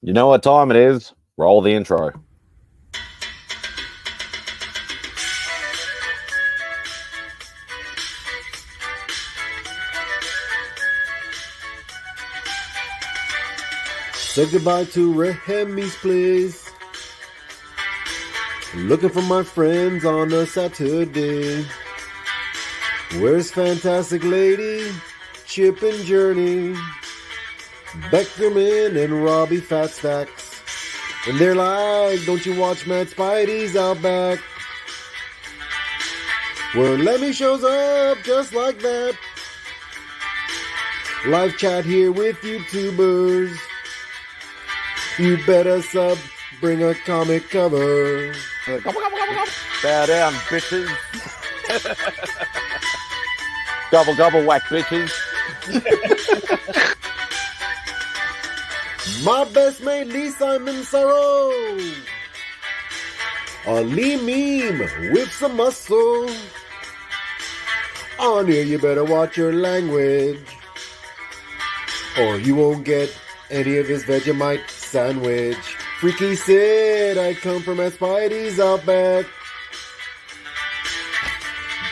You know what time it is? Roll the intro. Say goodbye to Remy's place. Looking for my friends on a Saturday. Where's Fantastic Lady, Chip and Journey, Beckerman and Robbie Fatstacks? And they're like, don't you watch MadSpidey'S Outback? Where Lemmy shows up just like that. Live chat here with YouTubers. You better sub, bring a comic cover. Bow down, bitches. Gobble, gobble, whack, bitches. My best mate Lee Simon Sorrow. A Lee meme with some muscle. On here you better watch your language, or you won't get any of his Vegemite sandwich. Freaky said I come from MadSpidey'S Outback,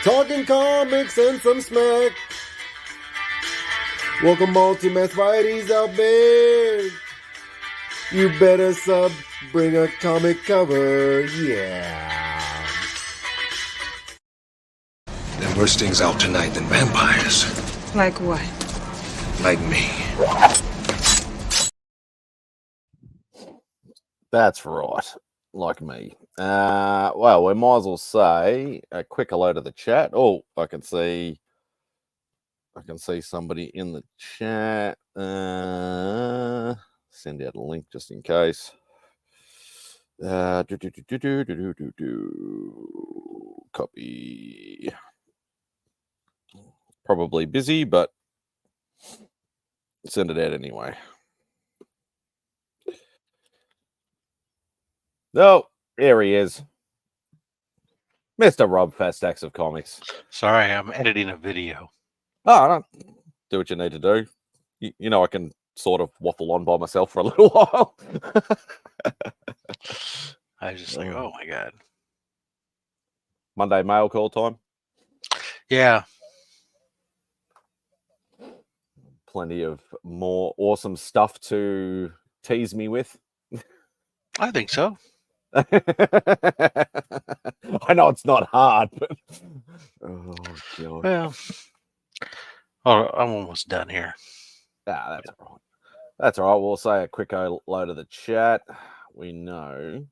talking comics and some smack. Welcome all to MadSpidey'S Outback. You better sub, bring a comic cover, yeah. There are worse things out tonight than vampires. Like what? Like me. That's right. Like me. Well, we might as well say a quick hello to the chat. Oh, I can see somebody in the chat. Send out a link just in case. Copy. Probably busy, but send it out anyway. No, there he is. Mr. Rob Fastax of Comics. Sorry, I'm editing a video. Oh, no. Do what you need to do. You know, I can sort of waffle on by myself for a little while. I was just like, oh my God. Monday mail call time. Yeah. Plenty of more awesome stuff to tease me with. I think so. I know it's not hard, but oh god. Well, I'm almost done here. That's all right. That's all right. We'll say a quick hello to the chat. We know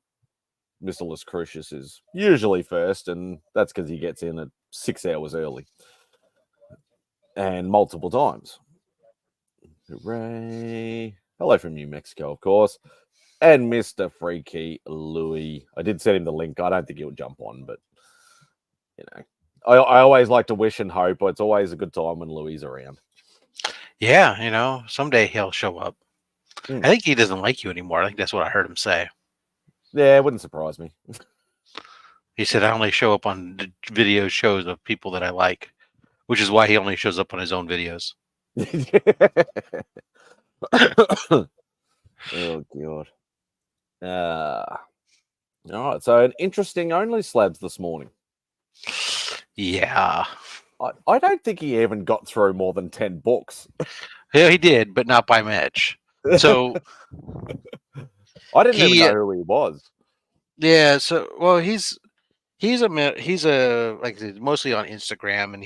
Mr. Las Crucius is usually first, and that's because he gets in at 6 hours early and multiple times. Hooray! Hello from New Mexico, of course. And Mr. Freaky Loowee. I did send him the link. I don't think he'll jump on, but you know, I always like to wish and hope. It's always a good time when Louie's around. Yeah, you know, someday he'll show up. I think he doesn't like you anymore. I think that's what I heard him say. Yeah, it wouldn't surprise me. He said, I only show up on video shows of people that I like, which is why he only shows up on his own videos. Oh, God. All right, so an interesting only slabs this morning. Yeah. I don't think he even got through more than 10 books. Yeah, he did, but not by much. So I didn't even know who he was. Yeah, so well, he's a like mostly on Instagram, and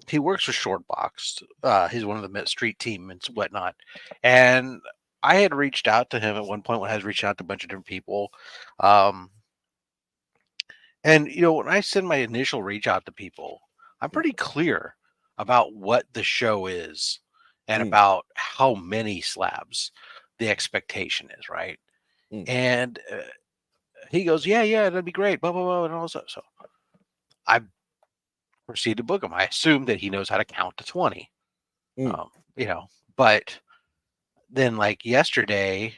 he works for Shortbox. He's one of the street team and whatnot. And I had reached out to him at one point when I was reaching out to a bunch of different people. And you know, when I send my initial reach out to people, I'm pretty clear about what the show is and about how many slabs the expectation is, right? And he goes, yeah, that'd be great, blah, blah, blah, and all that. So I proceed to book him. I assume that he knows how to count to 20, you know, but then like yesterday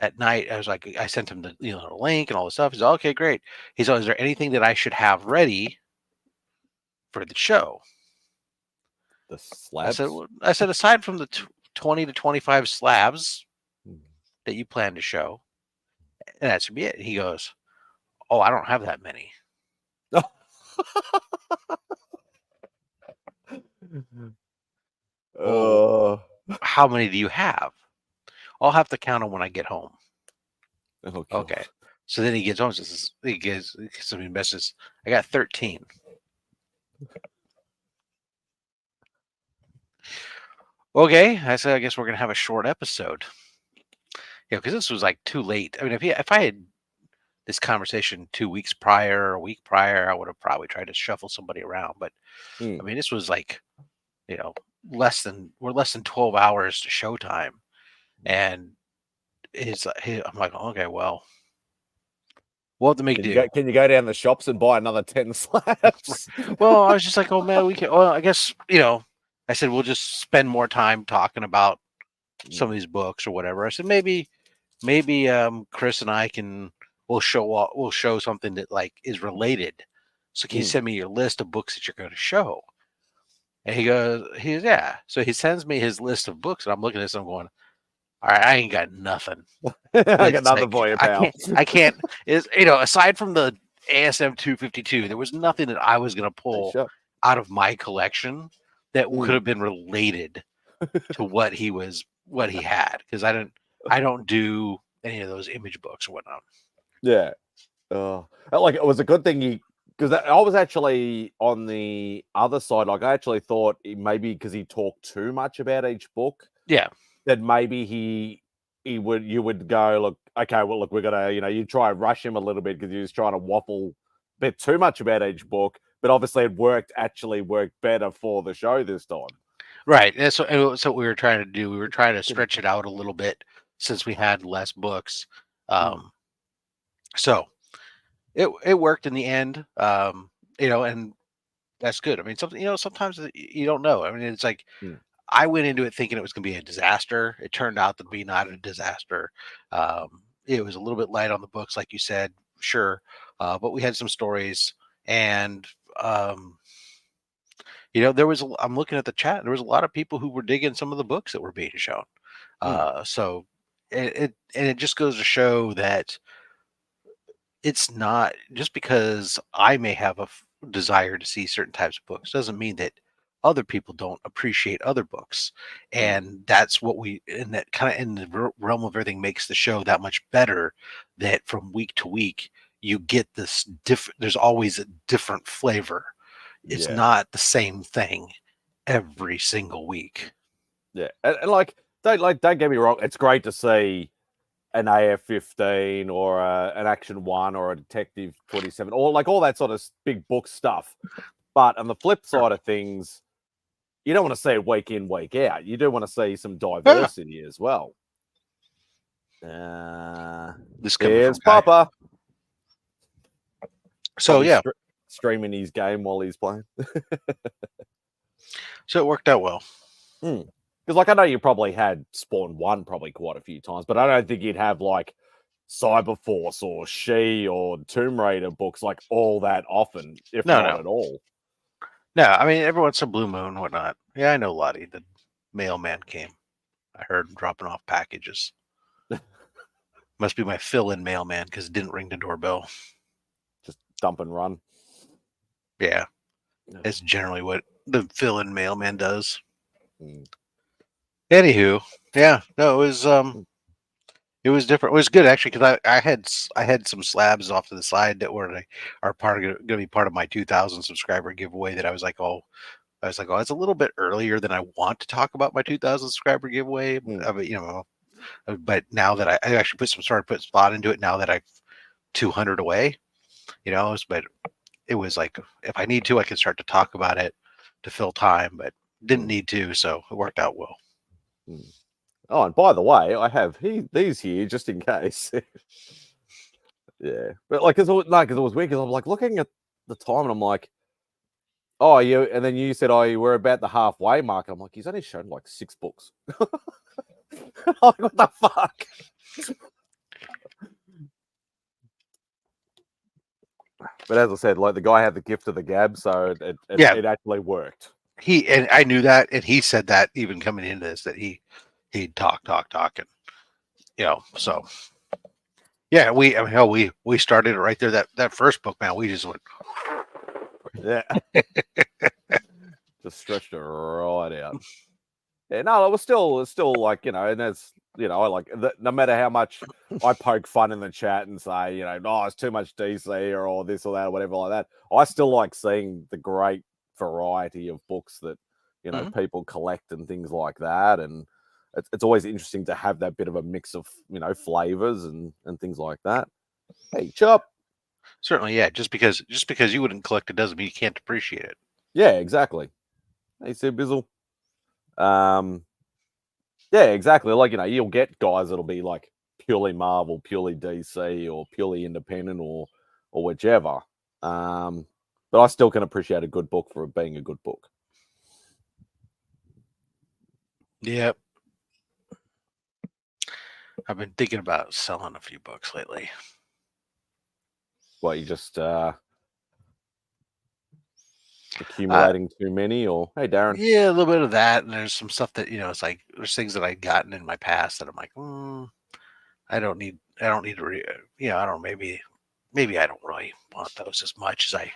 at night, I was like, I sent him the link and all this stuff. He's like, okay, great. He's like, is there anything that I should have ready for the show? The slabs? I said, aside from the 20 to 25 slabs that you plan to show, and that should be it. He goes, "Oh, I don't have that many." Oh, How many do you have? I'll have to count them when I get home. God. Okay. So then he gets home. He gets some messages. I got 13. Okay, I said I guess we're gonna have a short episode. Yeah, because this was like too late. I mean, if I had this conversation 2 weeks prior, or a week prior, I would have probably tried to shuffle somebody around. But I mean, this was like, less than 12 hours to showtime, and I'm like, okay, well, we'll have to make do. Can you go down the shops and buy another 10 slabs? Well, I was just like, oh man, we can. Well, I guess I said we'll just spend more time talking about some of these books or whatever. I said maybe Chris and I we'll show something that like is related. So can you send me your list of books that you're going to show? And he goes, yeah. So he sends me his list of books, and I'm looking at this and I'm going, all right, I ain't got nothing. I got nothing for you, pal. I can't. Aside from the ASM 252, there was nothing that I was going to pull out of my collection that could have been related to what he had, because I don't do any of those image books or whatnot. Yeah. Like, it was a good thing because I was actually on the other side. Like, I actually thought maybe because he talked too much about each book. Yeah. That maybe you would go, look, okay, well, look, we're gonna, you try and rush him a little bit because he was trying to waffle a bit too much about each book, but obviously it actually worked better for the show this time. Right. That's what we were trying to do. We were trying to stretch it out a little bit since we had less books. So it worked in the end. And that's good. I mean, sometimes you don't know. I mean, it's like, I went into it thinking it was going to be a disaster. It turned out to be not a disaster. It was a little bit light on the books, like you said, sure. But we had some stories, and I'm looking at the chat. There was a lot of people who were digging some of the books that were being shown. So it just goes to show that it's not just because I may have a desire to see certain types of books doesn't mean that other people don't appreciate other books. And that's what that kind of in the realm of everything makes the show that much better, that from week to week you get this different, there's always a different flavor. It's not the same thing every single week. Yeah. And don't get me wrong, it's great to see an AF-15 or an Action 1 or a Detective 27 or like all that sort of big book stuff. But on the flip side of things, you don't want to see it week in, week out. You do want to see some diversity as well. This here's Papa. So yeah, streaming his game while he's playing. So it worked out well. Because like I know you probably had Spawn 1 probably quite a few times, but I don't think you'd have like Cyberforce or She or Tomb Raider books like all that often, if not at all. No, I mean, every once in a blue moon and whatnot. Yeah, I know Lottie. The mailman came. I heard him dropping off packages. Must be my fill-in mailman because it didn't ring the doorbell. Just dump and run. Yeah. That's generally what the fill-in mailman does. Anywho, yeah. No, it was different. It was good actually because I had some slabs off to the side that are going to be part of my 2,000 subscriber giveaway. That I was like, it's a little bit earlier than I want to talk about my 2,000 subscriber giveaway. But now that I actually started putting thought into it, now that I've 200 away, but it was like, if I need to, I can start to talk about it to fill time, but didn't need to, so it worked out well. Oh, and by the way, I have these here just in case. Yeah, but like, because it was weird because I'm like looking at the time and I'm like, oh, and then you said, oh, we're about the halfway mark. I'm like, he's only shown like 6 books. Like, what the fuck? But as I said, like the guy had the gift of the gab, so it actually worked. and I knew that, and he said that even coming into this, that he'd talk, and so yeah, we started it right there. That first book, man, we just went, Yeah. Just stretched it right out. Yeah, no, it was still like, and there's, I like no matter how much I poke fun in the chat and say, no, it's too much DC or this or that or whatever like that. I still like seeing the great variety of books that, people collect and things like that. And it's always interesting to have that bit of a mix of, flavors and things like that. Hey, Chop. certainly, yeah. Just because you wouldn't collect it doesn't mean you can't appreciate it. Yeah, exactly. Hey, Sir Bizzle. Yeah, exactly. Like, you'll get guys that'll be like purely Marvel, purely DC, or purely independent, or whichever. But I still can appreciate a good book for it being a good book. Yep. I've been thinking about selling a few books lately. What, you just accumulating too many, or hey, Darren? Yeah, a little bit of that, and there's some stuff that it's like there's things that I'd gotten in my past that I'm like, I don't need to, I don't maybe I don't really want those as much as I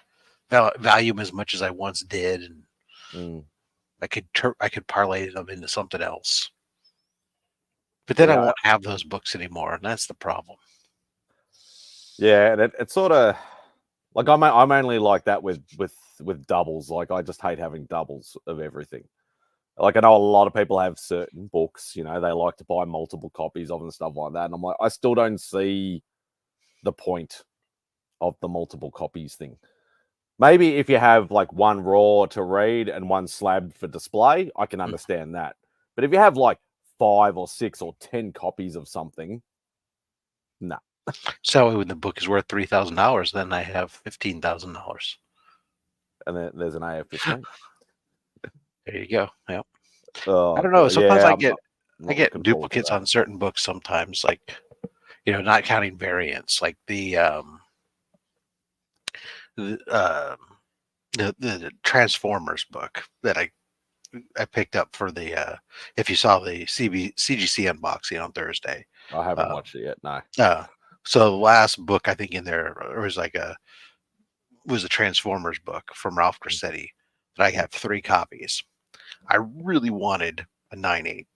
value them as much as I once did, and I could parlay them into something else. But then I won't have those books anymore, and that's the problem. Yeah, and it's sort of like I'm only like that with doubles. Like, I just hate having doubles of everything. Like, I know a lot of people have certain books, they like to buy multiple copies of and stuff like that. And I'm like, I still don't see the point of the multiple copies thing. Maybe if you have like one raw to read and one slab for display, I can understand that. But if you have like 5 or 6 or 10 copies of something, no. So when the book is worth $3,000, then I have $15,000. And then there's an AF-15. There you go. Yep. Oh, I don't know. Sometimes I get looking duplicates on certain books. Sometimes, like not counting variants, like the Transformers book that I picked up for the if you saw the CGC unboxing on Thursday. I haven't watched it yet. No. So the last book I think in there was a Transformers book from Ralph Grassetti that I have 3 copies. I really wanted a 9/8.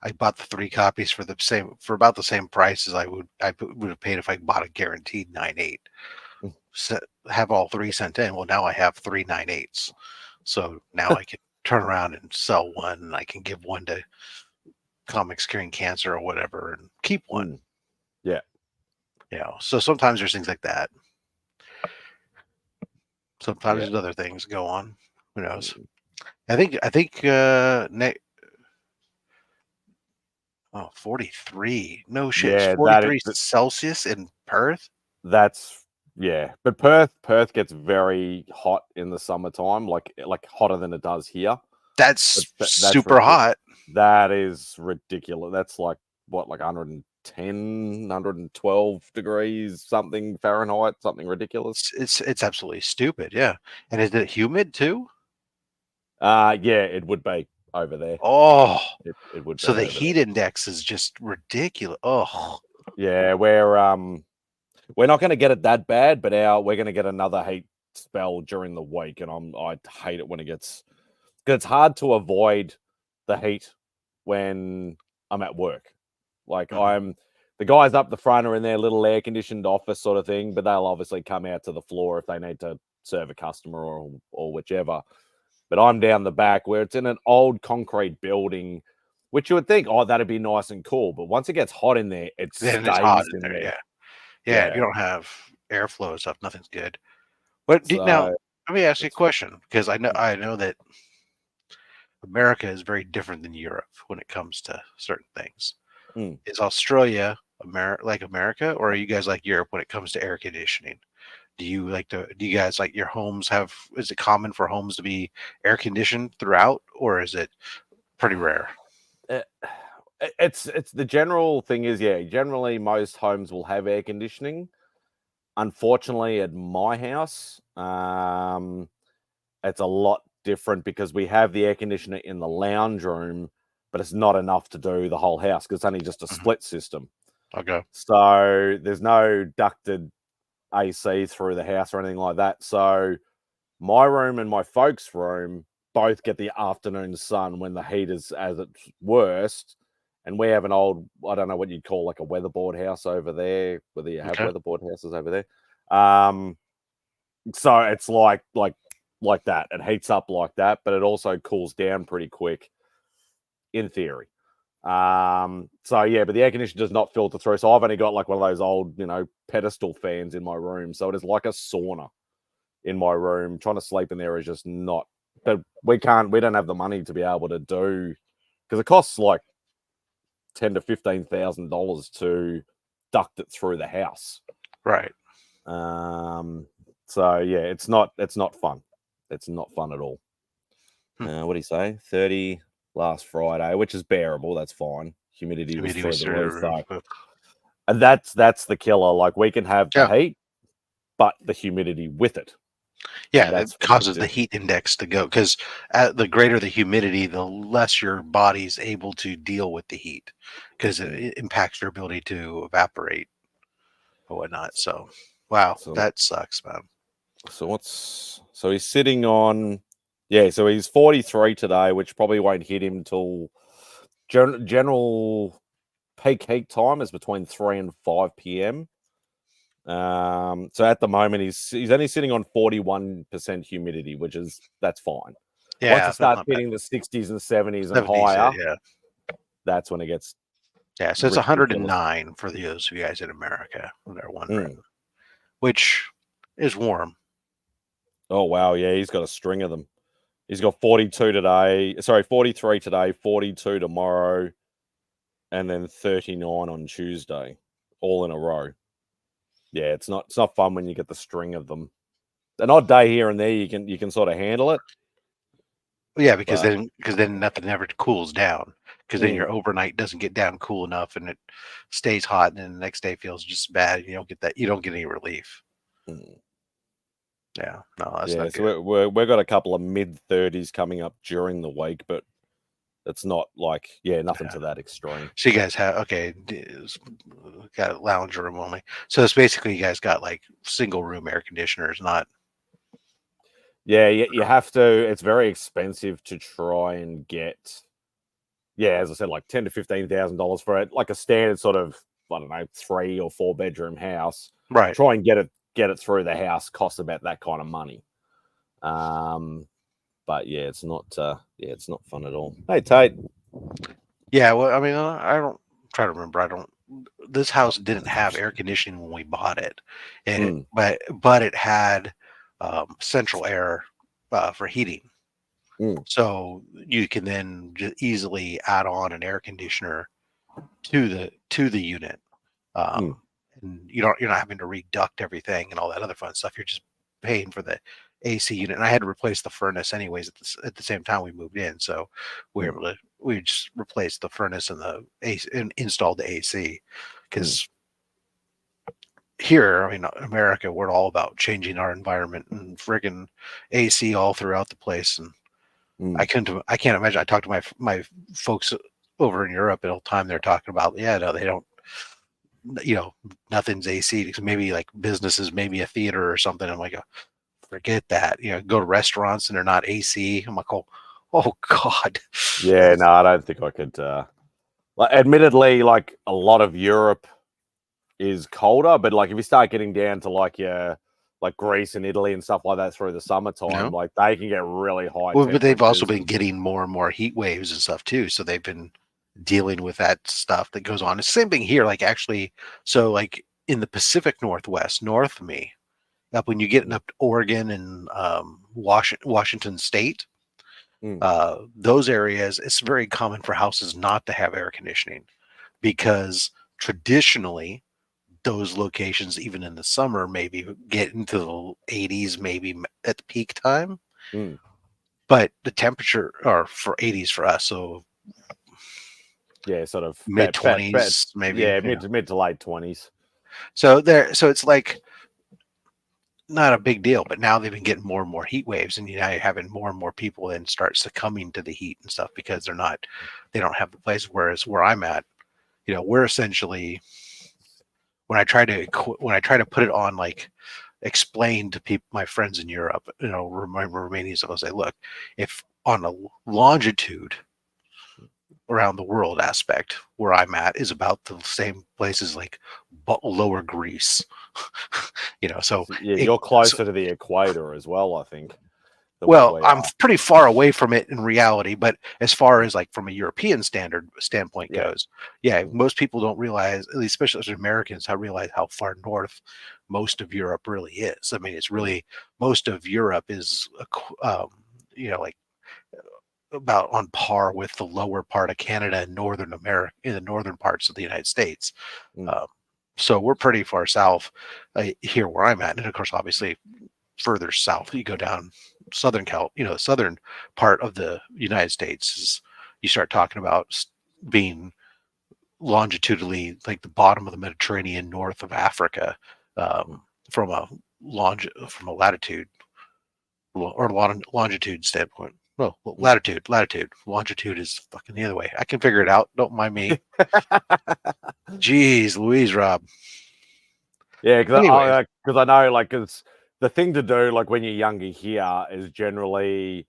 I bought the 3 copies for about the same price as I would have paid if I bought a guaranteed 9/8. So have all 3 sent in. Well, now I have 3 9/8s. So now I can turn around and sell one, and I can give one to Comics Curing Cancer or whatever, and keep one. Yeah. So sometimes there's things like that. Sometimes there's other things go on. Who knows? I think 43. No shit. Yeah, 43 Celsius in Perth. That's but Perth gets very hot in the summertime, like hotter than it does here. That's super hot. That is ridiculous. That's like what, like 110, 112 degrees, something Fahrenheit, something ridiculous. It's absolutely stupid. Yeah. And is it humid too? Yeah, it would be over there. Oh, it would be. So the heat index is just ridiculous. Oh, yeah, we're not going to get it that bad, but we're going to get another heat spell during the week, and I hate it when it gets, because it's hard to avoid the heat when I'm at work. Like, the guys up the front are in their little air conditioned office sort of thing, but they'll obviously come out to the floor if they need to serve a customer or whichever. But I'm down the back where it's in an old concrete building, which you would think, that'd be nice and cool. But once it gets hot in there, it stays hot in there. Yeah. If you don't have airflow and stuff, nothing's good. But now, let me ask you a question, because I know that America is very different than Europe when it comes to certain things. Is Australia like America, or are you guys like Europe when it comes to air conditioning? Do you guys like your homes is it common for homes to be air conditioned throughout, or is it pretty rare? It's the general thing is, generally most homes will have air conditioning. Unfortunately, at my house, it's a lot different because we have the air conditioner in the lounge room, but it's not enough to do the whole house because it's only just a split system. Okay. So there's no ducted AC through the house or anything like that. So my room and my folks' room both get the afternoon sun when the heat is at its worst. And we have an old, I don't know what you'd call like a weatherboard house over there, whether you have weatherboard houses over there. So it's like that. It heats up like that, but it also cools down pretty quick, in theory. So yeah, but the air conditioner does not filter through. So I've only got like one of those old, pedestal fans in my room. So it is like a sauna in my room. Trying to sleep in there is just not. But we don't have the money to be able to do, because it costs like $10,000 to $15,000 to duct it through the house. Right. So yeah, it's not fun. It's not fun at all. What do you say? 30 last Friday, which is bearable. That's fine. Humidity was through the roof, though. And that's the killer. Like, we can have the heat, but the humidity with it. Yeah, that causes the heat index to go, because the greater the humidity, the less your body's able to deal with the heat, because it impacts your ability to evaporate or whatnot. So, wow, that sucks, man. So he's sitting on, so he's 43 today, which probably won't hit him till general peak heat time is between 3 and 5 p.m. So at the moment he's only sitting on 41% humidity, that's fine. Yeah, once it starts hitting the 60s and 70s and higher, that's when it gets. Yeah, so it's 109 for those of you guys in America, when they're wondering, which is warm. Oh wow, yeah, he's got a string of them. He's got 43 today, 42 tomorrow, and then 39 on Tuesday, all in a row. Yeah, it's not fun when you get the string of them. An odd day here and there, you can sort of handle it. Yeah, because then nothing ever cools down, because then your overnight doesn't get down cool enough, and it stays hot, and then the next day feels just bad. You don't get any relief. Yeah, no, that's not good. So we've got a couple of mid-30s coming up during the week, but it's not like nothing to that extreme. So you guys have got a lounge room only. So it's basically you guys got like single room air conditioners, not. Yeah, you have to. It's very expensive to try and get. Yeah, as I said, like $10,000 to $15,000 for it, like a standard sort of, I don't know, 3 or 4 bedroom house. Right. Try and get it through the house costs about that kind of money. But yeah, it's not fun at all. Hey, Tate. Yeah, well, I mean, I don't try to remember. This house didn't have air conditioning when we bought it, and but it had central air for heating. So you can then just easily add on an air conditioner to the unit, and you're not having to reduct everything and all that other fun stuff. You're just paying for the AC unit. And I had to replace the furnace anyways at the same time we moved in, so we just replaced the furnace and the AC and installed the AC, because here, I mean, America, we're all about changing our environment and friggin' AC all throughout the place. And I can't imagine. I talked to my folks over in Europe, and all the time they're talking about, no, they don't, nothing's AC, because maybe like businesses, maybe a theater or something. I'm like, forget that. Go to restaurants and they're not AC. I'm like, oh God. Yeah, no, I don't think I could. Admittedly, like a lot of Europe is colder, but like if you start getting down to like Greece and Italy and stuff like that through the summertime, like they can get really high. Well, but they've also been getting more and more heat waves and stuff too. So they've been dealing with that stuff that goes on. It's the same thing here. Like actually, so like in the Pacific Northwest, north of me, up when you get up to Oregon and Washington State, those areas, it's very common for houses not to have air conditioning, because traditionally those locations, even in the summer, maybe get into the 80s, maybe at the peak time. But the temperature are for 80s for us, so sort of mid 20s, maybe. Mid to late 20s. So it's like not a big deal. But now they've been getting more and more heat waves, and now you're having more and more people then start succumbing to the heat and stuff because they don't have the place. Whereas where I'm at, we're essentially, when I try to put it on, like, explain to people, my friends in Europe, my Romanians, I'll say, look, if on a longitude around the world aspect, where I'm at is about the same places like lower Greece, so Yeah, you're closer to the equator as well, I think. Well, I'm pretty far away from it in reality, but as far as like from a European standpoint goes, most people don't realize, at least especially as Americans, realize how far north most of Europe really is. I mean, it's really, most of Europe is, like about on par with the lower part of Canada and Northern America, in the northern parts of the United States. So we're pretty far south here where I'm at, and of course, obviously, further south you go down southern southern part of the United States, is you start talking about being longitudinally like the bottom of the Mediterranean, north of Africa, from a latitude or longitude standpoint. Well, latitude. Longitude is fucking the other way. I can figure it out. Don't mind me. Jeez Louise, Rob. Yeah, because I know, like, it's the thing to do, like, when you're younger here is generally,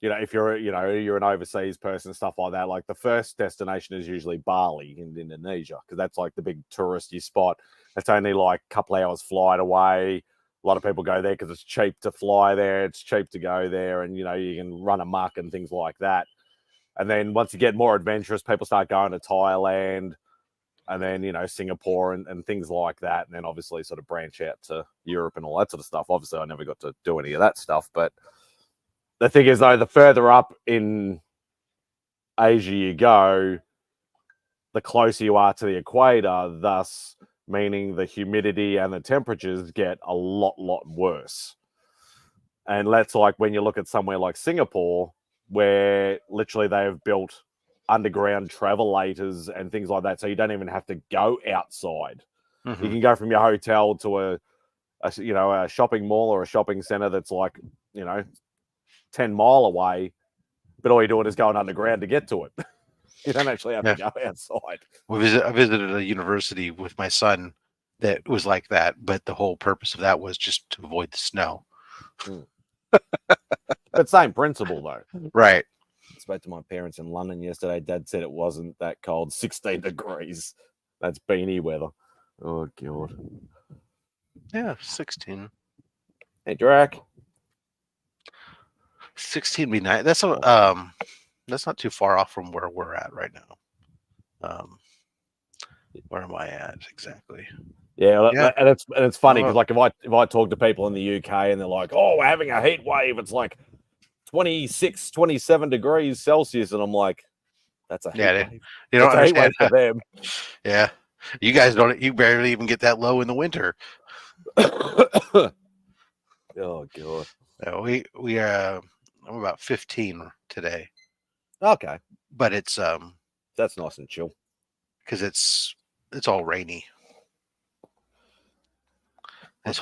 if you're, you're an overseas person, stuff like that, like, the first destination is usually Bali in Indonesia, because that's, like, the big touristy spot. It's only, like, a couple hours flight away. A lot of people go there because it's cheap to fly there. It's cheap to go there, and, you can run amok and things like that. And then once you get more adventurous, people start going to Thailand, and then, Singapore and things like that. And then obviously sort of branch out to Europe and all that sort of stuff. Obviously, I never got to do any of that stuff. But the thing is, though, the further up in Asia you go, the closer you are to the equator, thus meaning the humidity and the temperatures get a lot worse. And that's like when you look at somewhere like Singapore, where literally they have built underground travelators and things like that, so you don't even have to go outside. You can go from your hotel to a shopping mall or a shopping center that's like 10 mile away, but all you're doing is going underground to get to it. You don't actually have to go outside. I visited a university with my son that was like that, but the whole purpose of that was just to avoid the snow. But same principle, though. Right. I spoke to my parents in London yesterday. Dad said it wasn't that cold, 16 degrees. That's beanie weather. Oh, God. Yeah, 16. Hey, Drac. 16 be nice. That's not too far off from where we're at right now. Where am I at exactly? Yeah. And it's funny because, like, if I talk to people in the UK and they're like, "Oh, we're having a heat wave," it's like 26, 27 degrees Celsius, and I'm like, "That's a heat wave." They don't understand for them. Yeah, you guys don't. You barely even get that low in the winter. Oh, God. We are. I'm about 15 today. Okay, but it's that's nice and chill because it's all rainy. The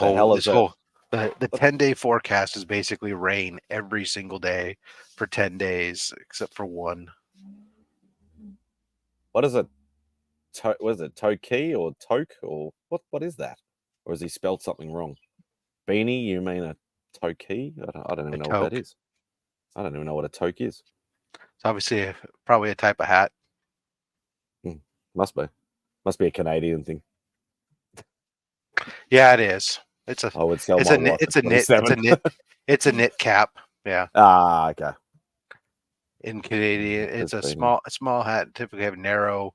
10-day forecast is basically rain every single day for 10 days except for one. What is it? Was it Toki or Toke or what is that? Or has he spelled something wrong? Beanie, you mean a Toki? I don't even know what that is. I don't even know what a toque is. It's obviously probably a type of hat. Must be a Canadian thing. Yeah, it is. It's a. I would sell it's a knit cap. Yeah. Ah, okay. In Canadian, it's a small hat. Typically have narrow,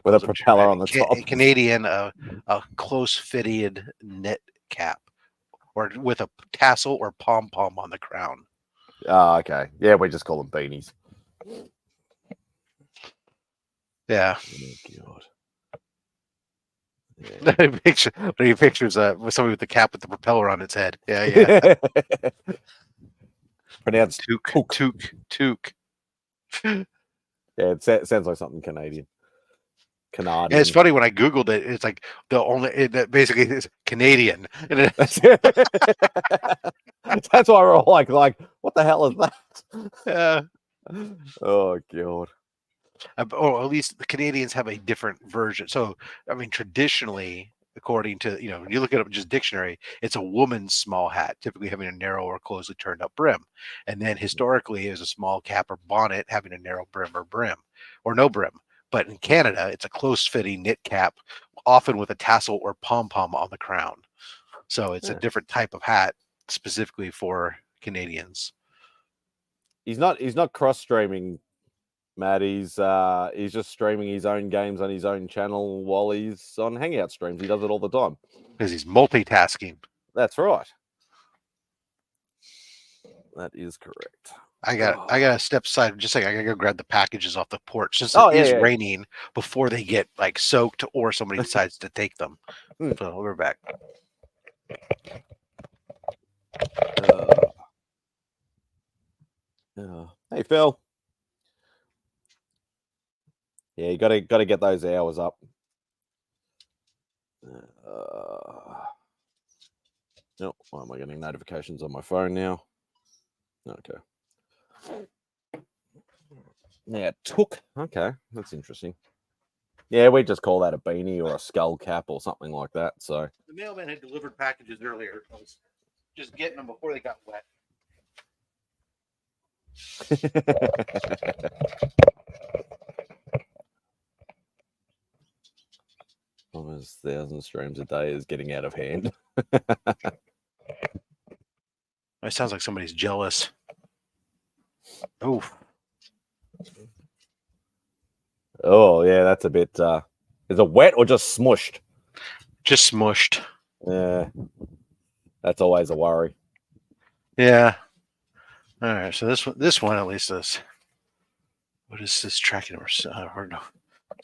with a propeller on the top. Canadian, a close fitted knit cap, or with a tassel or pom pom on the crown. Ah, okay. Yeah, we just call them beanies. Yeah. Oh, God. Yeah. Pictures with somebody with the cap with the propeller on its head. Yeah. Pronounced toque. Yeah, it sounds like something Canadian. Canadian. And it's funny when I Googled it, it's like that basically is Canadian. And That's why we're all like, what the hell is that? Oh god. Or at least the Canadians have a different version. So, I mean, traditionally, according to, when you look it up just dictionary, it's a woman's small hat, typically having a narrow or closely turned up brim. And then historically, it was a small cap or bonnet having a narrow brim or no brim. But in Canada, it's a close fitting knit cap, often with a tassel or pom pom on the crown. So it's a different type of hat specifically for Canadians. He's not cross streaming, Matt. He's just streaming his own games on his own channel while he's on Hangout streams. He does it all the time because he's multitasking. That's right. That is correct. I got to step aside. Just like I got to go grab the packages off the porch since it is raining before they get like soaked or somebody decides to take them. So we're back. Hey Phil. Yeah, you gotta get those hours up. No, why am I getting notifications on my phone now? Okay. Yeah, took. Okay, that's interesting. Yeah, we just call that a beanie or a skull cap or something like that. So the mailman had delivered packages earlier. I was just getting them before they got wet. Almost 1,000 streams a day is getting out of hand. It sounds like somebody's jealous. Oh. Oh, yeah, that's a bit... is it wet or just smushed? Just smushed. Yeah. That's always a worry. Yeah. All right, so this one at least is... What is this tracking number? So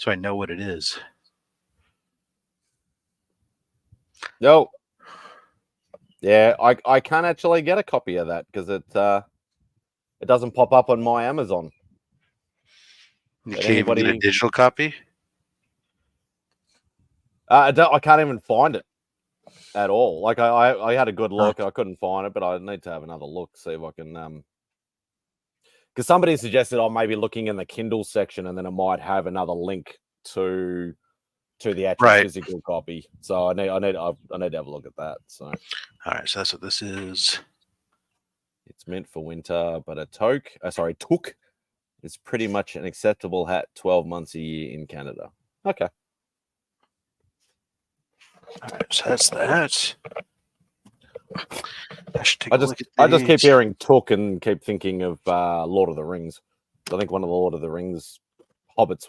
I know what it is. No. Yeah, I can't actually get a copy of that because it doesn't pop up on my Amazon. You can't even get a digital copy? I can't even find it at all. Like I had a good look, I couldn't find it, but I need to have another look, see if I can because somebody suggested I'm maybe looking in the Kindle section and then it might have another link to the actual physical copy. So I need to have a look at that. So all right, so that's what this is. It's meant for winter, but a toque is pretty much an acceptable hat 12 months a year in Canada. Okay. All right, so that's that. I just keep hearing toque and keep thinking of Lord of the Rings. I think one of the Lord of the Rings hobbits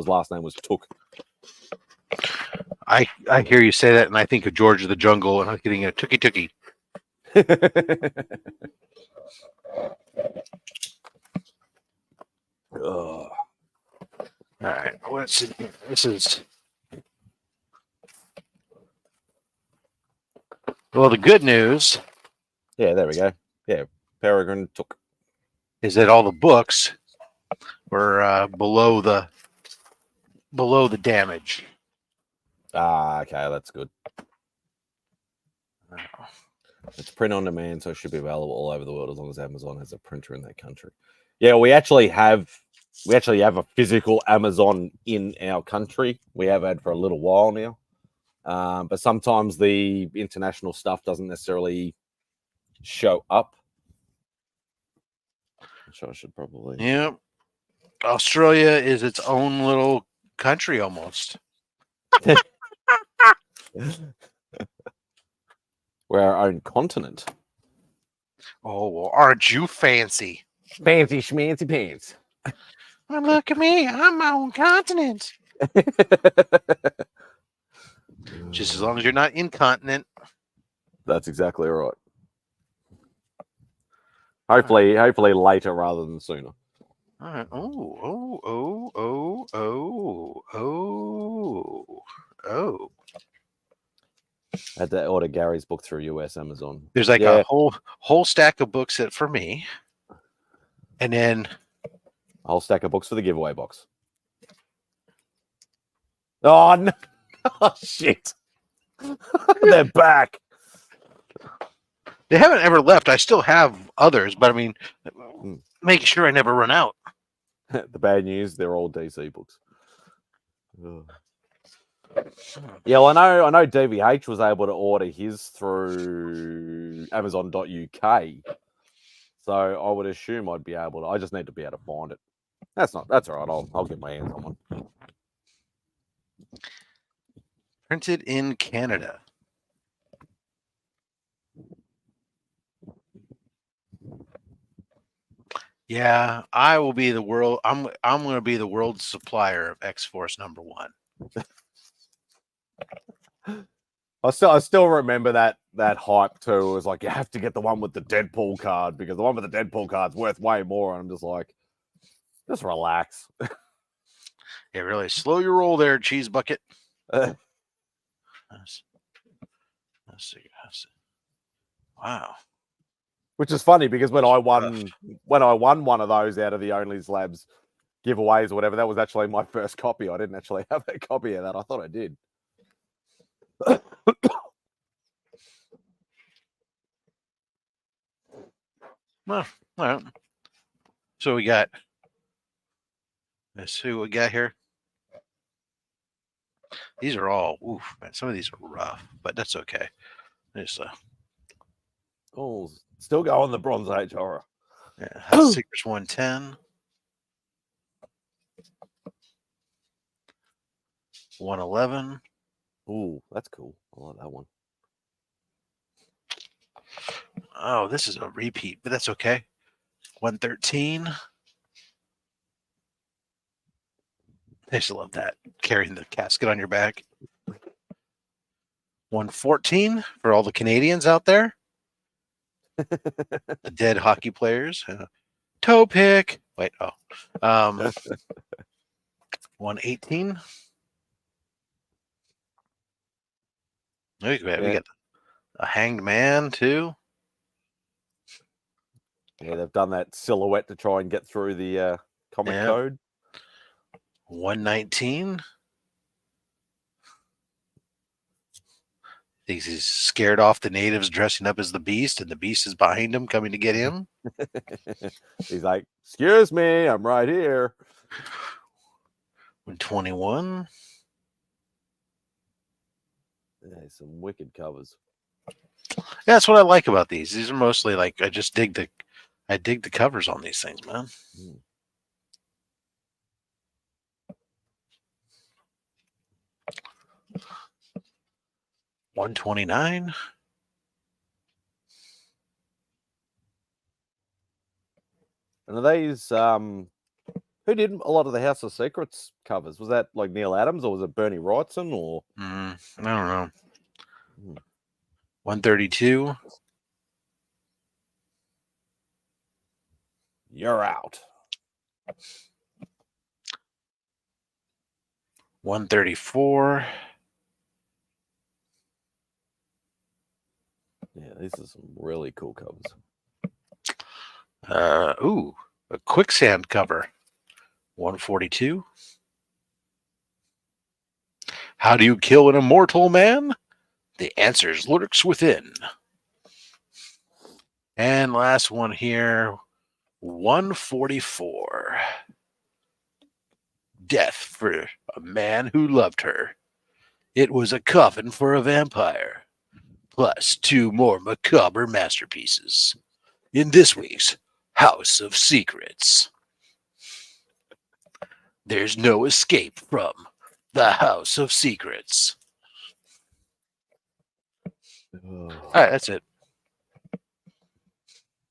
last name was Took. I hear you say that, and I think of George of the Jungle, and I'm getting a tookie. All right, let's see. This is the good news. Yeah, there we go. Yeah, Peregrine Took. Is that all the books were below the damage? Okay, that's good. It's print on demand, so it should be available all over the world as long as Amazon has a printer in their country. Yeah, we actually have a physical Amazon in our country. We have had for a little while now, but sometimes the international stuff doesn't necessarily show up. So I should probably. Yeah, Australia is its own little country almost. We're our own continent. Oh, well, aren't you fancy? Fancy schmancy pants. Well, look at me. I'm my own continent. Just as long as you're not incontinent. That's exactly right. Hopefully later rather than sooner. All right. Oh. I had to order Gary's book through US Amazon. There's like a whole stack of books for me. And then a whole stack of books for the giveaway box. Oh, no. Oh, shit. They're back. They haven't ever left. I still have others, but I mean, make sure I never run out. The bad news, they're all DC books. Ugh. Yeah, well, I know DVH was able to order his through Amazon.uk. So I would assume I'd be able to. I just need to be able to find it. That's all right. I'll get my hands on one. Printed in Canada. Yeah, I will be the world. I'm going to be the world supplier of X-Force #1. I still remember that hype too. It was like you have to get the one with the Deadpool card because the one with the Deadpool card's worth way more. And I'm just like, just relax. Yeah, really slow your roll there, cheese bucket. Let's see. Wow. Which is funny because when I won one of those out of the Only Slabs giveaways or whatever, that was actually my first copy. I didn't actually have a copy of that. I thought I did. Well, all right. So we got. Let's see what we got here. These are all. Oof, man, some of these are rough, but that's okay. Just Oh, still going the Bronze Age horror. Yeah, Secrets 110. 111. Ooh, that's cool. I like that one. Oh, this is a repeat, but that's okay. 113. I just love that, carrying the casket on your back. 114 for all the Canadians out there. The dead hockey players. Toe pick. Wait, 118. We got a hanged man too. Yeah, they've done that silhouette to try and get through the comic code. 119. Thinks he's scared off the natives dressing up as the Beast, and the Beast is behind him coming to get him. He's like, excuse me, I'm right here. 121. Yeah, some wicked covers. Yeah, that's what I like about these. These are mostly like I dig the covers on these things, man. 129. And are these who did a lot of the House of Secrets covers? Was that like Neil Adams or was it Bernie Wrightson or I don't know. 132. You're out. 134. Yeah, these are some really cool covers. A quicksand cover. 142. How do you kill an immortal man? The answers lurks within. And last one here, 144. Death for a man who loved her. It was a coffin for a vampire. Plus 2 more macabre masterpieces. In this week's House of Secrets. There's no escape from the House of Secrets. All right, that's it.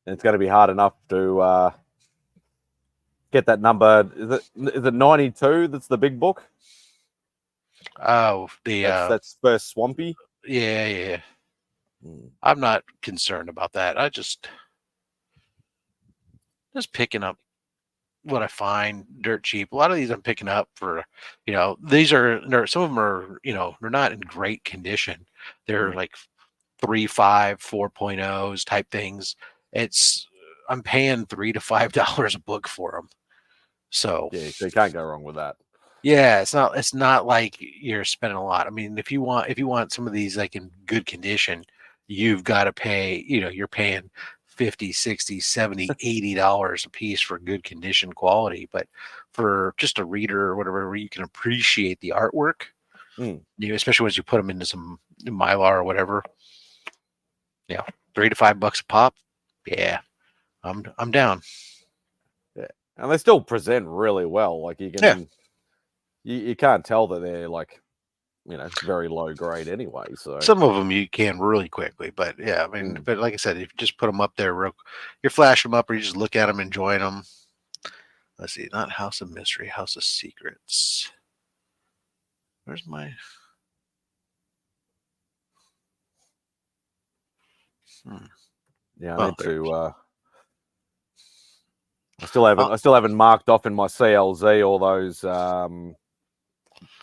It's going to be hard enough to get that number. Is it 92? That's the big book. Oh, that's first Swampy. Yeah. I'm not concerned about that. I just picking up what I find dirt cheap. A lot of these I'm picking up for, these are some of them are, they're not in great condition. They're like 3.5, 4.0s type things. I'm paying $3 to $5 a book for them. So yeah, so you can't go wrong with that. Yeah, it's not like you're spending a lot. I mean, if you want some of these like in good condition, you've got to pay, you're paying 50, 60, 70, $80 a piece for good condition quality. But for just a reader or whatever, where you can appreciate the artwork, Mm. especially once you put them into some Mylar or whatever, $3 to $5 a pop. Yeah, I'm down. Yeah, and they still present really well. Like you Yeah. can, you can't tell that they're like, very low grade anyway. So Some of them you can really quickly, but yeah, I mean, Mm. but like I said, if you just put them up there, you flash them up, or you just look at them, enjoying them. Let's see, not House of Mystery, House of Secrets. Where's my? yeah, I Oh, need there it is. to. I still haven't marked off in my CLZ all those Tomb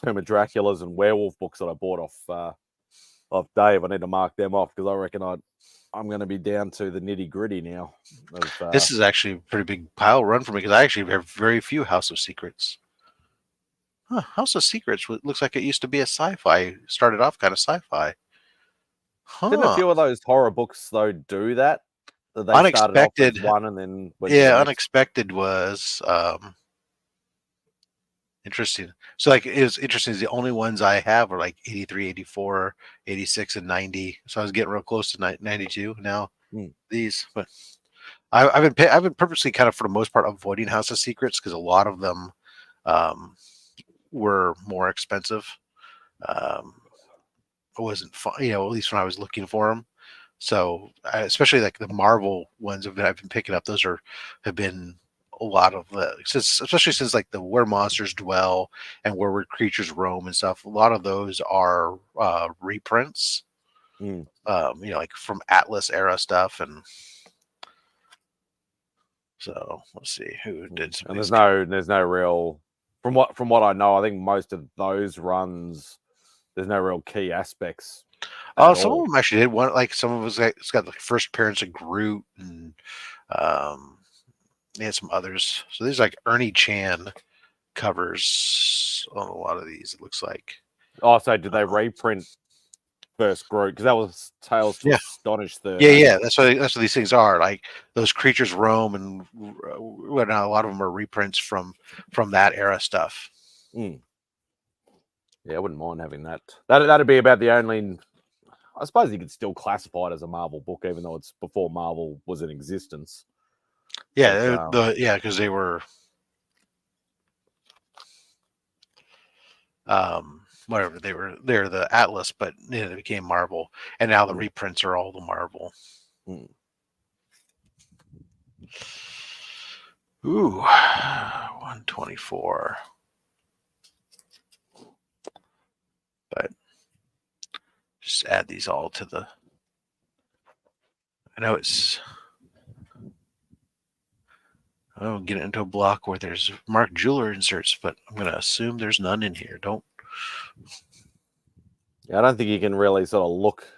of Draculas and werewolf books that I bought off Dave. I need to mark them off because I reckon I'm going to be down to the nitty gritty now. This is actually a pretty big pile run for me because I actually have very few House of Secrets. Huh, House of Secrets looks like it used to be a sci-fi. Started off kind of sci-fi. Didn't a Huh. few of those horror books though do that? That they started off as Unexpected. one and then went to the Yeah, next. Unexpected was interesting. So like it was interesting. The only ones I have are like 83, 84, 86, and 90. So I was getting real close to 92 now. These, but I've been purposely kind of for the most part avoiding House of Secrets because a lot of them were more expensive. It wasn't fun, at least when I was looking for them. So especially like the Marvel ones I've been picking up. Those have been a lot of especially since like the Where Monsters Dwell and Where Creatures Roam and stuff. A lot of those are reprints. Like from Atlas era stuff, and so let's see who did some. And there's no real from what I know. I think most of those runs, there's no real key aspects. Oh, some of them actually did one. Like some of it's got the first appearance of Groot, and they had some others. So there's like Ernie Chan covers on a lot of these. It looks like. Oh, so did they reprint first Groot? Because that was Tales to Astonish Third. Yeah. That's what these things are. Like those Creatures Roam, and a lot of them are reprints from that era stuff. Yeah, I wouldn't mind having that. That'd be about the only. I suppose you could still classify it as a Marvel book, even though it's before Marvel was in existence. Yeah, because they were whatever they're the Atlas, but they became Marvel, and now the reprints are all the Marvel. Ooh, 124. But just add these all to the. I know it's. I don't get into a block where there's Mark Jeweler inserts, but I'm going to assume there's none in here. Yeah, I don't think you can really sort of look.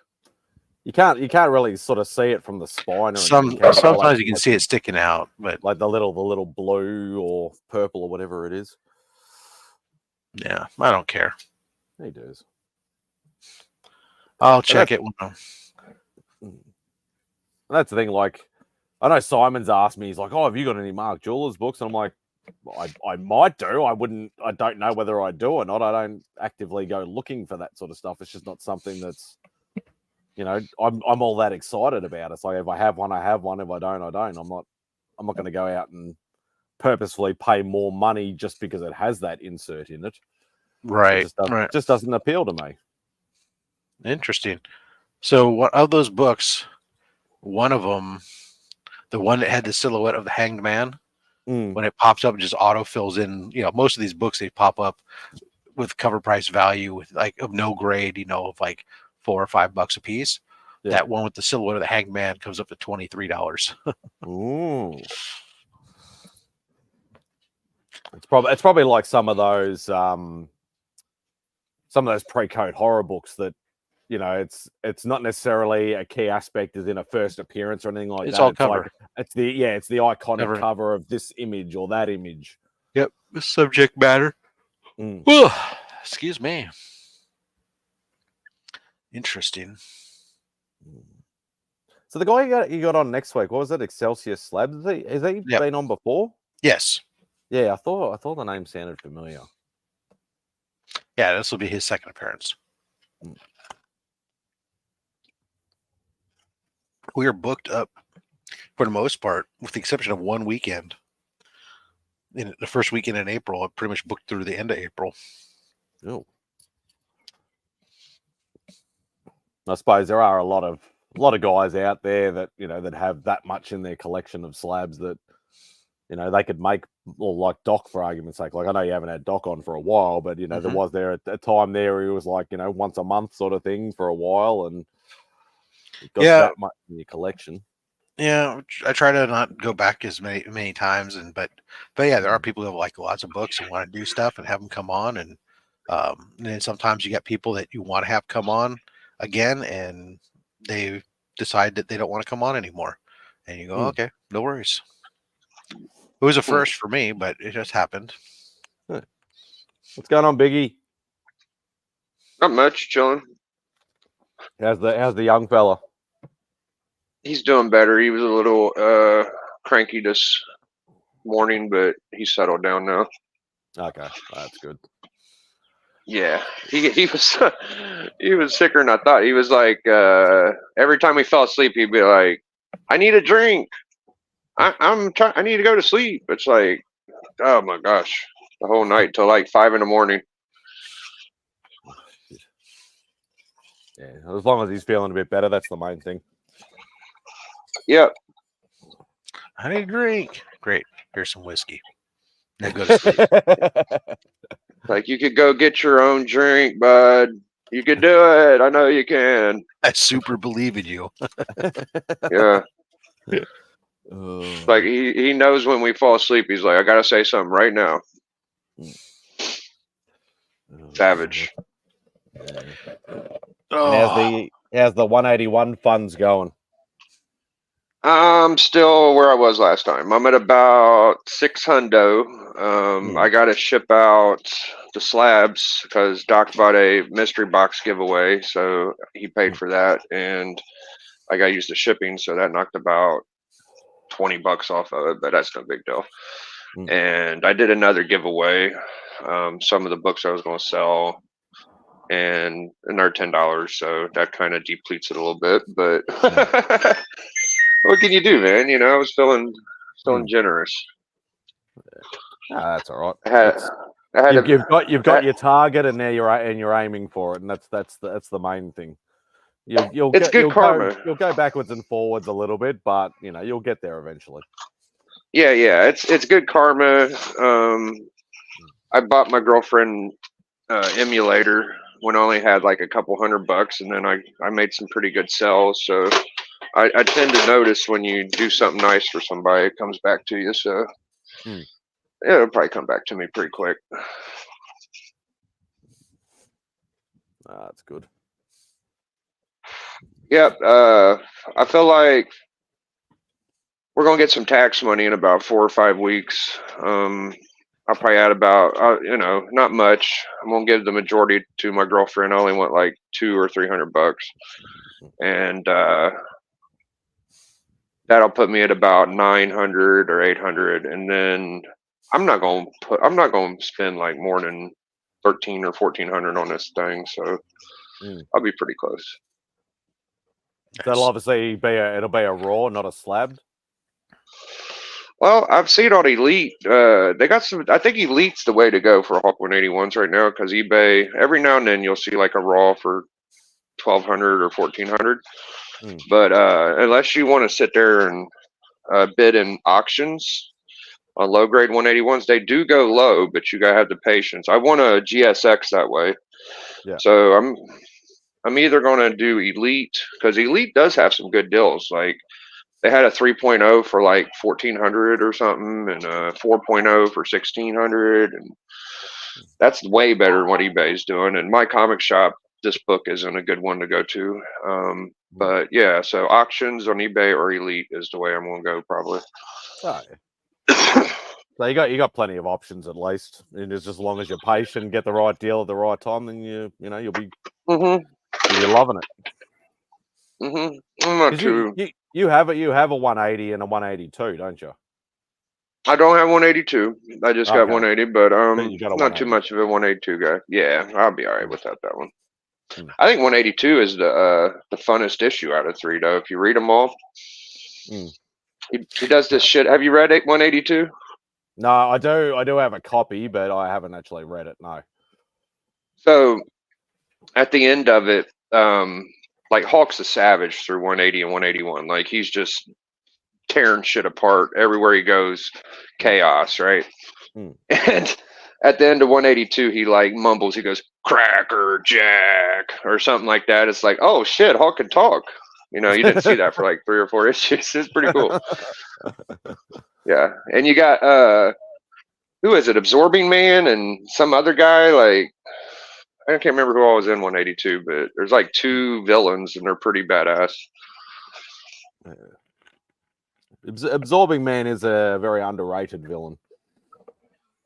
You can't really sort of see it from the spine. Sometimes you can see it sticking out, but like the little blue or purple or whatever it is. Yeah, I don't care. He does. I'll check it. That's the thing. Like, I know Simon's asked me. He's like, "Oh, have you got any Mark Jewelers books?" And I'm like, I might do. I don't know whether I do or not. I don't actively go looking for that sort of stuff. It's just not something that's, I'm all that excited about. It's like if I have one, I have one. If I don't, I don't. I'm not going to go out and purposefully pay more money just because it has that insert in it. Right. It just doesn't appeal to me. Interesting. So, what of those books? One of them, the one that had the silhouette of the Hanged Man. When it pops up, it just auto fills in. Most of these books, they pop up with cover price value with like of no grade, of like $4 or $5 a piece. Yeah. That one with the silhouette of the Hanged Man comes up to $23. Ooh. It's probably like some of those pre-code horror books that it's not necessarily a key aspect as in a first appearance or anything like that. It's all cover. Like, it's the iconic cover of this image or that image. Yep, the subject matter. Mm. Whew, excuse me. Interesting. So the guy you got on next week, what was it? Excelsior Slabs? Has he Yep. been on before? Yes. Yeah, I thought the name sounded familiar. Yeah, this will be his second appearance. We are booked up for the most part, with the exception of one weekend. In the first weekend in April, I'm pretty much booked through the end of April. Oh. I suppose there are a lot of guys out there that that have that much in their collection of slabs that they could make, or like Doc, for argument's sake. Like, I know you haven't had Doc on for a while, but there was a time there he was like once a month sort of thing for a while, and you've got that much in your collection. Yeah, I try to not go back as many times, but yeah, there are people who have like lots of books and want to do stuff and have them come on, and then sometimes you get people that you want to have come on again, and they decide that they don't want to come on anymore, and you go, okay, no worries. It was a first for me, but it just happened. What's going on, Biggie? Not much, chilling. How's the young fella? He's doing better. He was a little cranky this morning, but he's settled down now. Okay, that's good. Yeah, he was he was sicker than I thought. He was like every time he fell asleep, he'd be like, "I need a drink. I need to go to sleep." It's like, oh my gosh, the whole night till like 5 a.m. Yeah, as long as he's feeling a bit better, that's the main thing. Yep. I need a drink. Great. Here's some whiskey. Now go to sleep. Like, you could go get your own drink, bud. You could do it. I know you can. I super believe in you. Yeah. Like, he knows when we fall asleep, he's like, I gotta say something right now. Savage. And how's the 181 funds going? I'm still where I was last time. I'm at about 600. I got to ship out the slabs because Doc bought a mystery box giveaway, so he paid for that, and I got to use the shipping, so that knocked about $20 off of it, but that's no big deal. And I did another giveaway. Some of the books I was going to sell, and another $10, so that kind of depletes it a little bit, but what can you do, man? I was feeling generous. That's all right. You've got your target, and now you're aiming for it, and that's the main thing. You'll go backwards and forwards a little bit, but you'll get there eventually. Yeah, it's good karma. I bought my girlfriend emulator when I only had like a couple $100, and then I made some pretty good sales. So I tend to notice when you do something nice for somebody, it comes back to you. So it'll probably come back to me pretty quick. That's good. Yep. I feel like we're gonna get some tax money in about 4 or 5 weeks. I'll probably add about not much. I'm gonna give the majority to my girlfriend. I only want like $200 or $300, and that'll put me at about 900 or 800. And then I'm not gonna spend like more than 13 or 1400 on this thing. So I'll be pretty close. That'll obviously it'll be a raw, not a slab. Well, I've seen on Elite. They got some. I think Elite's the way to go for Hawk 181s right now, because eBay, every now and then you'll see like a raw for 1200 or 1400. But unless you want to sit there and bid in auctions on low grade 181s, they do go low, but you gotta have the patience. I want a GSX that way. Yeah. So I'm either gonna do Elite, because Elite does have some good deals. Like, they had a 3.0 for like 1400 or something, and a 4.0 for 1600, and that's way better than what eBay's doing. And my comic shop, this book isn't a good one to go to. But yeah, so auctions on eBay or Elite is the way I'm gonna go probably. Oh, yeah. So you got plenty of options at least, and it's just as long as you're patient, get the right deal at the right time, then you'll be loving it. I'm not 'Cause too. you have a 180 and a 182, don't you? I don't have 182. I just got Okay. 180, but You got a not too 180. much of a 182 guy. Yeah, I'll be all right without that one. Hmm. I think 182 is the funnest issue out of 3, though. If you read them all, Hmm. he does this shit. Have you read 182? No, I do have a copy, but I haven't actually read it. No. So at the end of it, like Hawk's a savage through 180 and 181. Like he's just tearing shit apart everywhere he goes, chaos, right? And at the end of 182, he like mumbles, he goes, "Cracker Jack," or something like that. It's like, oh shit, Hawk can talk. You didn't see that for like 3 or 4 issues. It's pretty cool. Yeah. And you got who is it? Absorbing Man and some other guy, like I can't remember who all was in 182, but there's like 2 villains and they're pretty badass. Absorbing Man is a very underrated villain.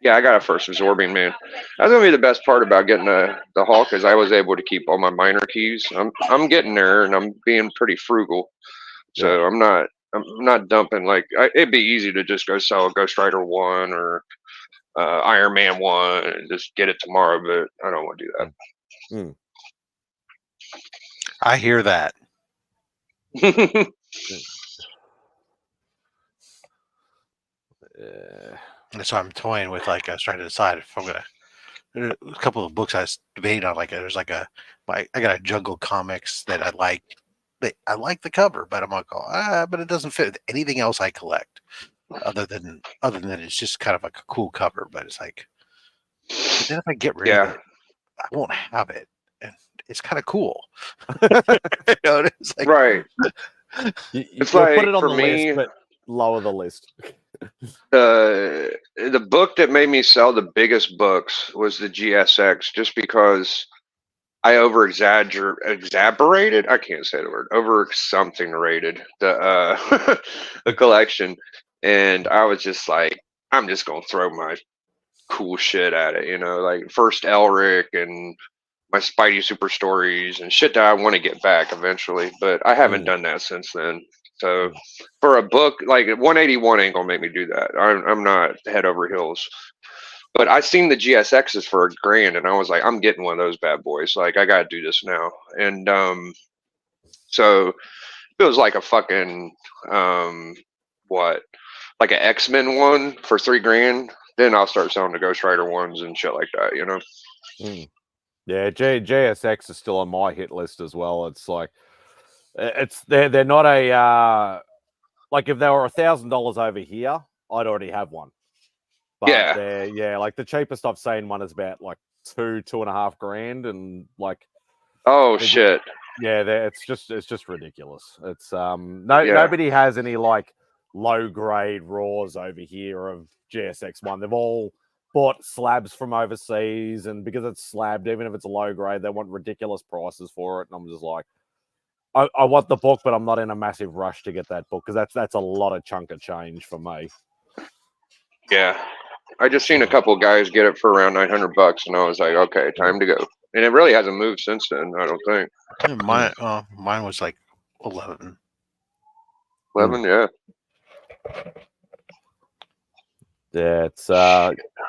Yeah, I got a first Absorbing Man. That's gonna be the best part about getting the Hulk is I was able to keep all my minor keys. I'm getting there and I'm being pretty frugal, so I'm not dumping like it'd be easy to just go sell a Ghost Rider 1 or Iron Man 1 and just get it tomorrow, but I don't want to do that. I hear that. So I'm toying with I was trying to decide if I'm gonna. There's a couple of books I was debating on. There's I got a Jungle Comics that I like. I like the cover, but I'm like, but it doesn't fit with anything else I collect. Other than it's just kind of like a cool cover, but it's like, but then if I get rid of it, I won't have it, and it's kind of cool. It's like, right. It's like put it on the list, but lower the list. The book that made me sell the biggest books was the GSX, just because I exaggerated. I can't say the word. Over something rated the the collection, and I was just like, I'm just gonna throw my cool shit at it, like first Elric and my Spidey Super Stories and shit that I want to get back eventually, but I haven't done that since then. So for a book like 181 ain't gonna make me do that. I'm not head over heels. But I seen the GSXs for $1,000 and I was like, I'm getting one of those bad boys. Like I gotta do this now. And so it was like a fucking like an X-Men one for $3,000. Then I'll start selling the Ghost Rider ones and shit like that, Yeah, JSX is still on my hit list as well. It's like they're not a like if they were $1,000 over here, I'd already have one. But like the cheapest I've seen one is about like $2.5 grand, and like shit. Yeah, it's just ridiculous. It's nobody has any like low grade raws over here of GSX one. They've all bought slabs from overseas, and because it's slabbed, even if it's a low grade, they want ridiculous prices for it. And I'm just like, I want the book, but I'm not in a massive rush to get that book because that's a lot of chunk of change for me. Yeah, I just seen a couple of guys get it for around $900, and I was like, okay, time to go. And it really hasn't moved since then, I don't think. Mine was like 11. 11, yeah. Yeah,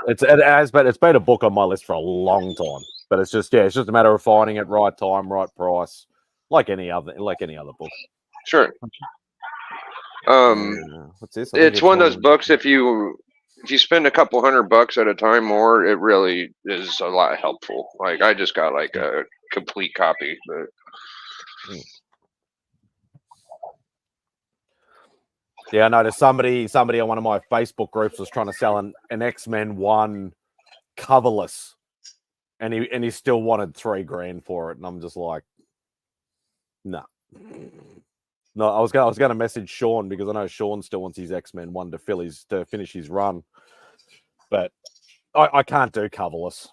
it's been a book on my list for a long time, but it's just a matter of finding it right time, right price, like any other book. Sure. What's this? It's one of those books. If you spend a couple $100 at a time more, it really is a lot helpful. Like I just got like a complete copy, but. Yeah, I noticed somebody on one of my Facebook groups was trying to sell an X-Men 1 coverless, and he still wanted $3,000 for it, and I'm just like, no. I was going to message Sean because I know Sean still wants his X-Men 1 to finish his run, but I can't do coverless.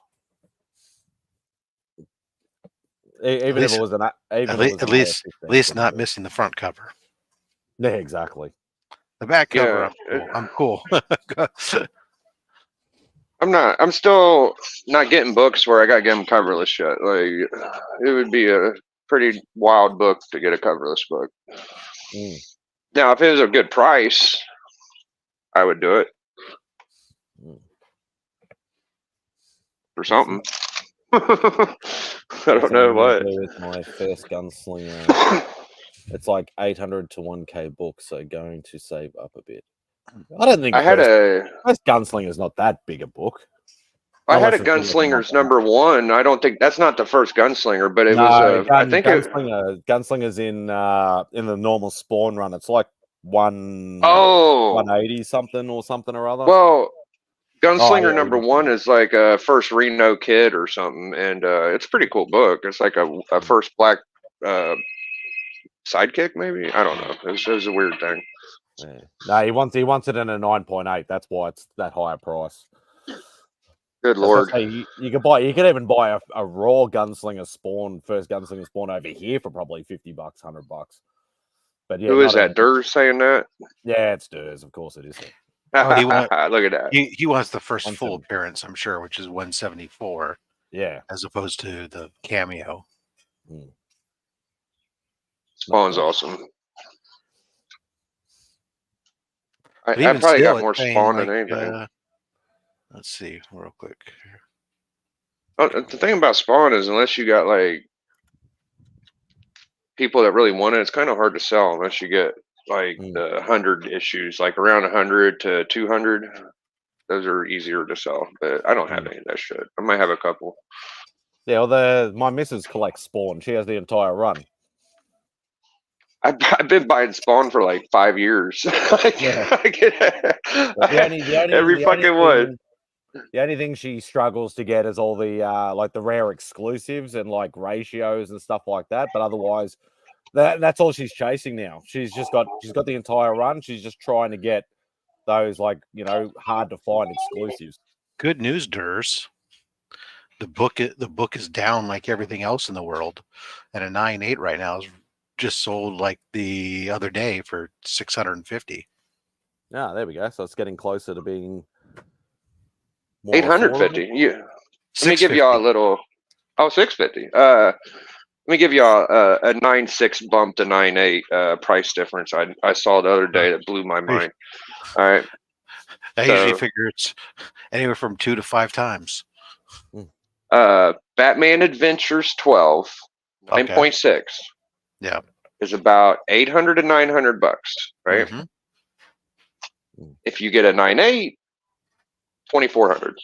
Even if it was at least not missing the front cover. Yeah, exactly. The back cover, I'm cool. I'm still not getting books where I got to get them coverless shit. Like, it would be a pretty wild book to get a coverless book. Mm. Now, if it was a good price, I would do it for something. I don't know what. With my first gunslinger, it's like 800 to 1K book, so going to save up a bit. I don't think I had first gunslinger is not that big a book. I had a Unless it's like Gunslinger's #1. I don't think that's not the first Gunslinger, but it was I think Gunslinger's in the normal Spawn run. It's like 180 something or other. Well, Gunslinger yeah, #1 is like a first Reno Kid or something, and it's a pretty cool book. It's like a first black sidekick, maybe. I don't know. It was a weird thing. Yeah. No, he wants it in a 9.8. That's why it's that higher price. Good lord! You could even buy a raw Gunslinger Spawn, first Gunslinger Spawn over here for probably $50, $100. But yeah, who is that? Durs saying that? Yeah, it's Durs. Of course, it is. Look at that. He wants the first full appearance, I'm sure, which is 174. Yeah, as opposed to the cameo. Spawn's awesome. I probably got more Spawn than anything. Let's see real quick. The thing about Spawn is unless you got like people that really want it, it's kind of hard to sell unless you get like the 100 issues, like around 100 to 200. Those are easier to sell, but I don't have any of that shit. I might have a couple. Yeah, well, my missus collects Spawn. She has the entire run. I've been buying Spawn for like 5 years. Every fucking one. The only thing she struggles to get is all the like the rare exclusives and like ratios and stuff like that. But otherwise, that's all she's chasing now. She's got the entire run. She's just trying to get those like hard to find exclusives. Good news, Durs. The book is down like everything else in the world, and a 9.8 right now is just sold like the other day for $650. Yeah, there we go. So it's getting closer to being more 850. Yeah. Let me give y'all a little. Oh, 650. Let me give y'all a 9.6 bump to 9.8 price difference. I saw the other day that blew my mind. All right. I usually figure it's anywhere from 2 to 5 times. Batman Adventures 12, 9.6. Yeah. Is about $800 to $900, right? If you get a 9.8, $2,400.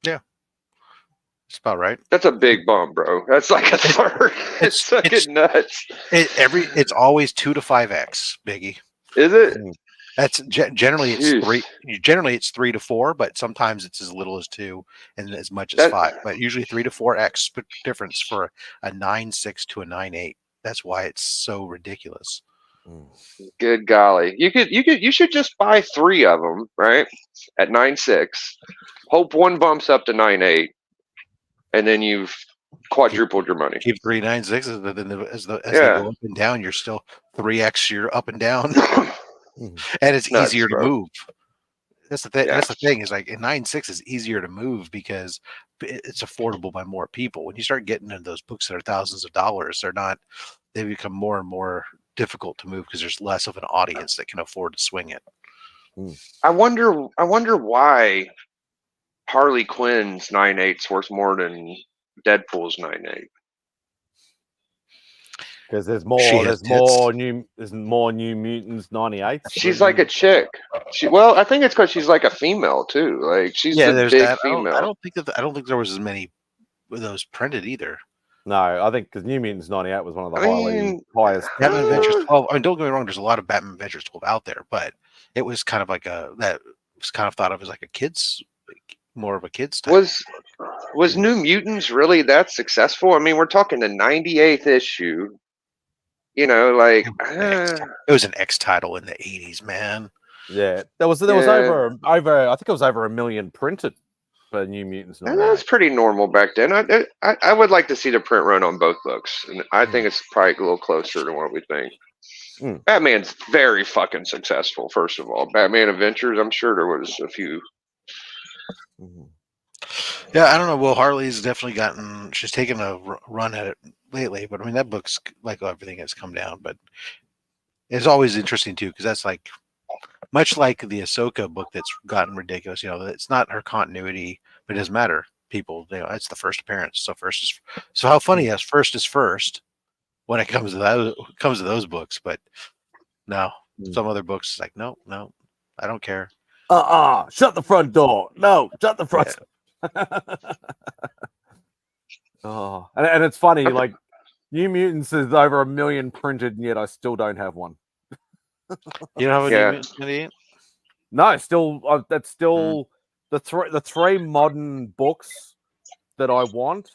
Yeah. It's about right. That's a big bump, bro. That's like a third. It's fucking nuts. It's always 2 to 5x, Biggie. Is it? That's generally it's 3. Generally it's 3 to 4, but sometimes it's as little as 2 and as much as 5. But usually 3 to 4x difference for a 9.6 to a 9.8. That's why it's so ridiculous. Good golly. You should just buy 3 of them, right? At 9.6. Hope one bumps up to 9.8. And then you've quadrupled your money. Keep 3 9.6s, but then as they go up and down, you're still 3x. You're up and down, and it's easier to move. That's the thing. Yeah. That's the thing is like a 9.6 is easier to move because it's affordable by more people. When you start getting into those books that are thousands of dollars, they become more and more difficult to move because there's less of an audience that can afford to swing it. I wonder why Harley Quinn's 9.8's worth more than Deadpool's 9.8. Because there's more New Mutants 98. She's like a chick. I think it's because she's like a female too. Like she's a big female. I don't think there was as many of those printed either. No, I think because New Mutants 98 was one of the highest. Batman Adventures 12. I mean, don't get me wrong. There's a lot of Batman Adventures 12 out there, but it was kind of like that was kind of thought of as like a kid's, more of a kid's type. Was New Mutants really that successful? I mean, we're talking the 98th issue. Like it was an X title in the 80s, man. Yeah, there was over. I think it was over 1 million printed for New Mutants. And that's pretty normal back then. I would like to see the print run on both books, and I think it's probably a little closer to what we think. Batman's very fucking successful. First of all, Batman Adventures. I'm sure there was a few. Yeah, I don't know. Well, Harley's definitely she's taken a run at it lately, but I mean, that book's like everything has come down, but it's always interesting too, because that's like, much like the Ahsoka book that's gotten ridiculous, it's not her continuity, but it doesn't matter. People, it's the first appearance. So how funny is first is first when it comes to those books, but no, some other books it's like, no, I don't care. Shut the front door. No, shut the front. And it's funny, like New Mutants is over 1 million printed, and yet I still don't have one. You don't have a New Mutants yet? No, still that's still the three modern books that I want.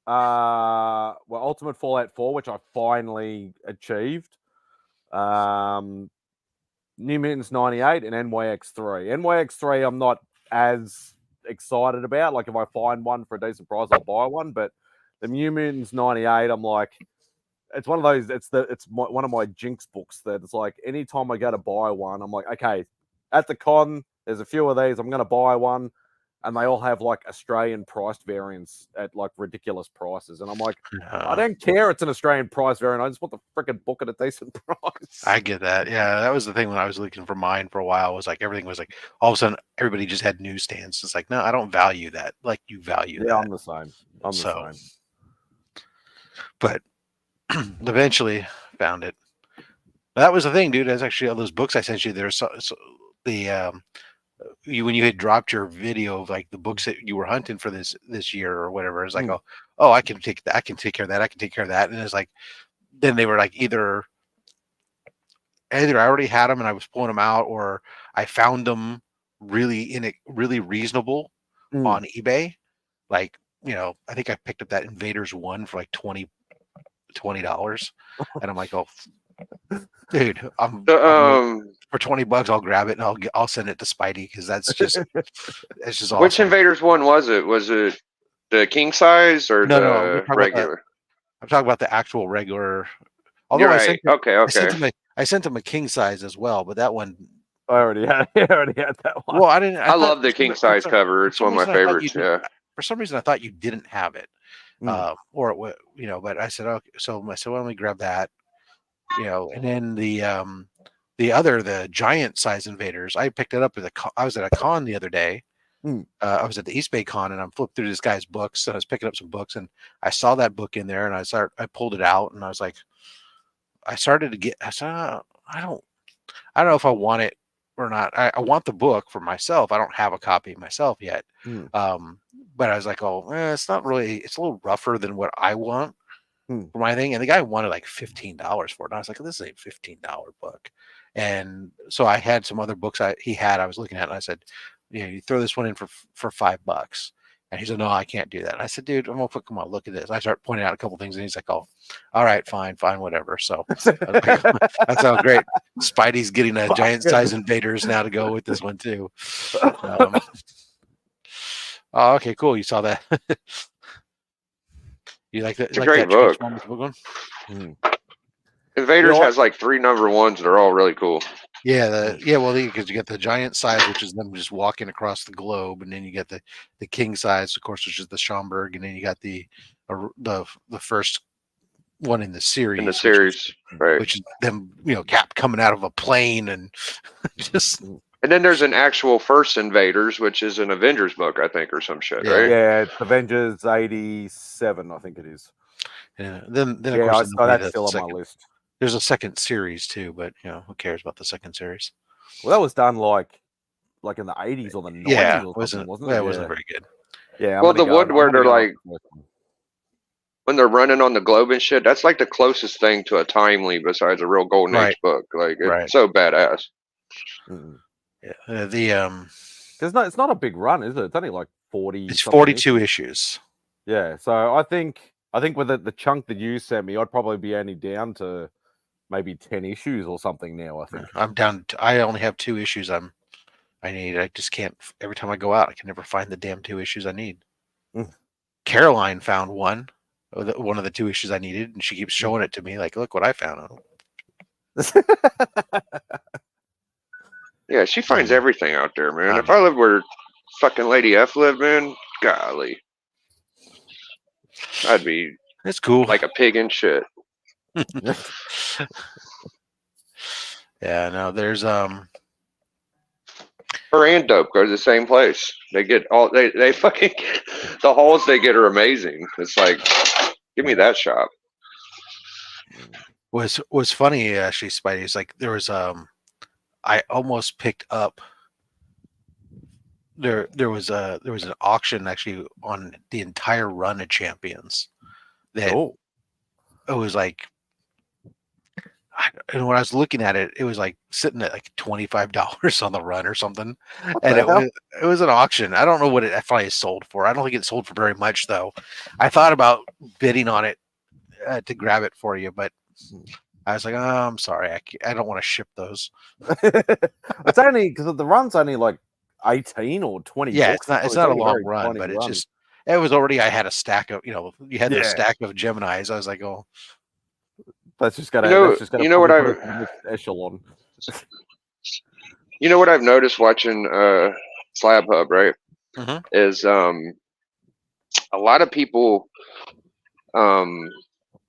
Ultimate Fallout 4, which I finally achieved. New Mutants 98 and NYX 3. NYX 3 I'm not as excited about. Like, if I find one for a decent price, I'll buy one. But the New Mutants 98, I'm like, it's one of those. One of my Jinx books that it's like, anytime I go to buy one, I'm like, okay, at the con, there's a few of these. I'm going to buy one, and they all have like Australian priced variants at like ridiculous prices. And I'm like, I don't care. It's an Australian price variant. I just want the freaking book at a decent price. I get that. Yeah, that was the thing when I was looking for mine for a while. Was like everything was like all of a sudden everybody just had newsstands. It's like, no, I don't value that. Like, you value that. Yeah, I'm the same. I'm the same. But eventually found it. That was the thing, dude. That's actually all those books I sent you. There's when you had dropped your video of like the books that you were hunting for this year or whatever. It's like, oh, I can take that. I can take care of that. I can take care of that. And it's like, then they were like either I already had them and I was pulling them out, or I found them really reasonable on eBay. Like, I think I picked up that Invaders 1 for like $20, and I'm like, oh, dude, for $20 I'll grab it and I'll send it to Spidey, because that's just it's just awesome. Which Invaders 1 was it? Was it the king size or the regular? I'm talking about the actual regular. Although I sent him a king size as well, but that one I already had that one. Well, I didn't. I love the king size cover. It's one of my favorites. Yeah. For some reason, I thought you didn't have it, or But I said, okay. So I said, well, let me grab that. And then the giant size Invaders, I picked it up I was at a con the other day. I was at the East Bay Con, and I'm flipped through this guy's books, and I was picking up some books, and I saw that book in there, and I pulled it out, and I was like, I said, I don't know if I want it or not. I want the book for myself. I don't have a copy myself yet. But I was like, it's not really, it's a little rougher than what I want for my thing. And the guy wanted like $15 for it. And I was like, this is a $15 book. And so I had some other books I was looking at, and I said, you throw this one in for $5. And he said, no, I can't do that. And I said, dude, I'm going to come on, look at this. I start pointing out a couple things, and he's like, oh, all right, fine, whatever. So that's how great. Spidey's getting a giant size Invaders now to go with this one too. Okay, cool. You saw that. You like that? It's a great book. Invaders has like 3 number 1s that are all really cool. Yeah, because you get the giant size, which is them just walking across the globe, and then you get the king size, of course, which is the Schomburg, and then you got the first one in the series. Right? Which is them, Cap coming out of a plane, and just. And then there's an actual first Invaders, which is an Avengers book, I think, or some shit, right? Yeah, it's Avengers 87, I think it is. Yeah. Then of course, that's still on my list. There's a second series too, but who cares about the second series? Well, that was done like in the 80s or the 90s. Yeah, wasn't it? It wasn't very good. Yeah. Well, the wood where they're like, when they're running on the globe and shit, that's like the closest thing to a timely besides a real Golden Age book. Like, it's so badass. Yeah. It's not a big run, is it? It's only like 40. It's 42 issues. Yeah. So I think with the chunk that you sent me, I'd probably be only down to maybe 10 issues or something now. I think I'm down. I only have 2 issues. I need. I just can't. Every time I go out, I can never find the damn 2 issues I need. Caroline found one of the 2 issues I needed, and she keeps showing it to me. Like, look what I found. Yeah, she finds everything out there, man. If I lived where fucking Lady F lived, man, golly, I'd be It's cool. like a pig in shit. Yeah, no, there's Her and Dope go to the same place. They get all they fucking the hauls they get are amazing. It's like, give me that shop. was funny actually, Spidey. It's like there was I almost picked up there was an auction actually on the entire run of Champions that Oh, it was like and when I was looking at it, it was like sitting at like $25 on the run or something. And the hell? it was an auction. I don't know what it finally sold for. I don't think it sold for very much though. I thought about bidding on it to grab it for you, but I was like, oh, I'm sorry, I don't want to ship those. It's only because the run's only like 18 or 20. Yeah, books. it's It's not a only long very run, tiny but run. it was already. I had a stack of you had Yeah. a stack of Geminis. I was like, oh, That's just gonna. You know what put I've- it in the next echelon. You know what I've noticed watching Slab Hub, right? Mhm. Is a lot of people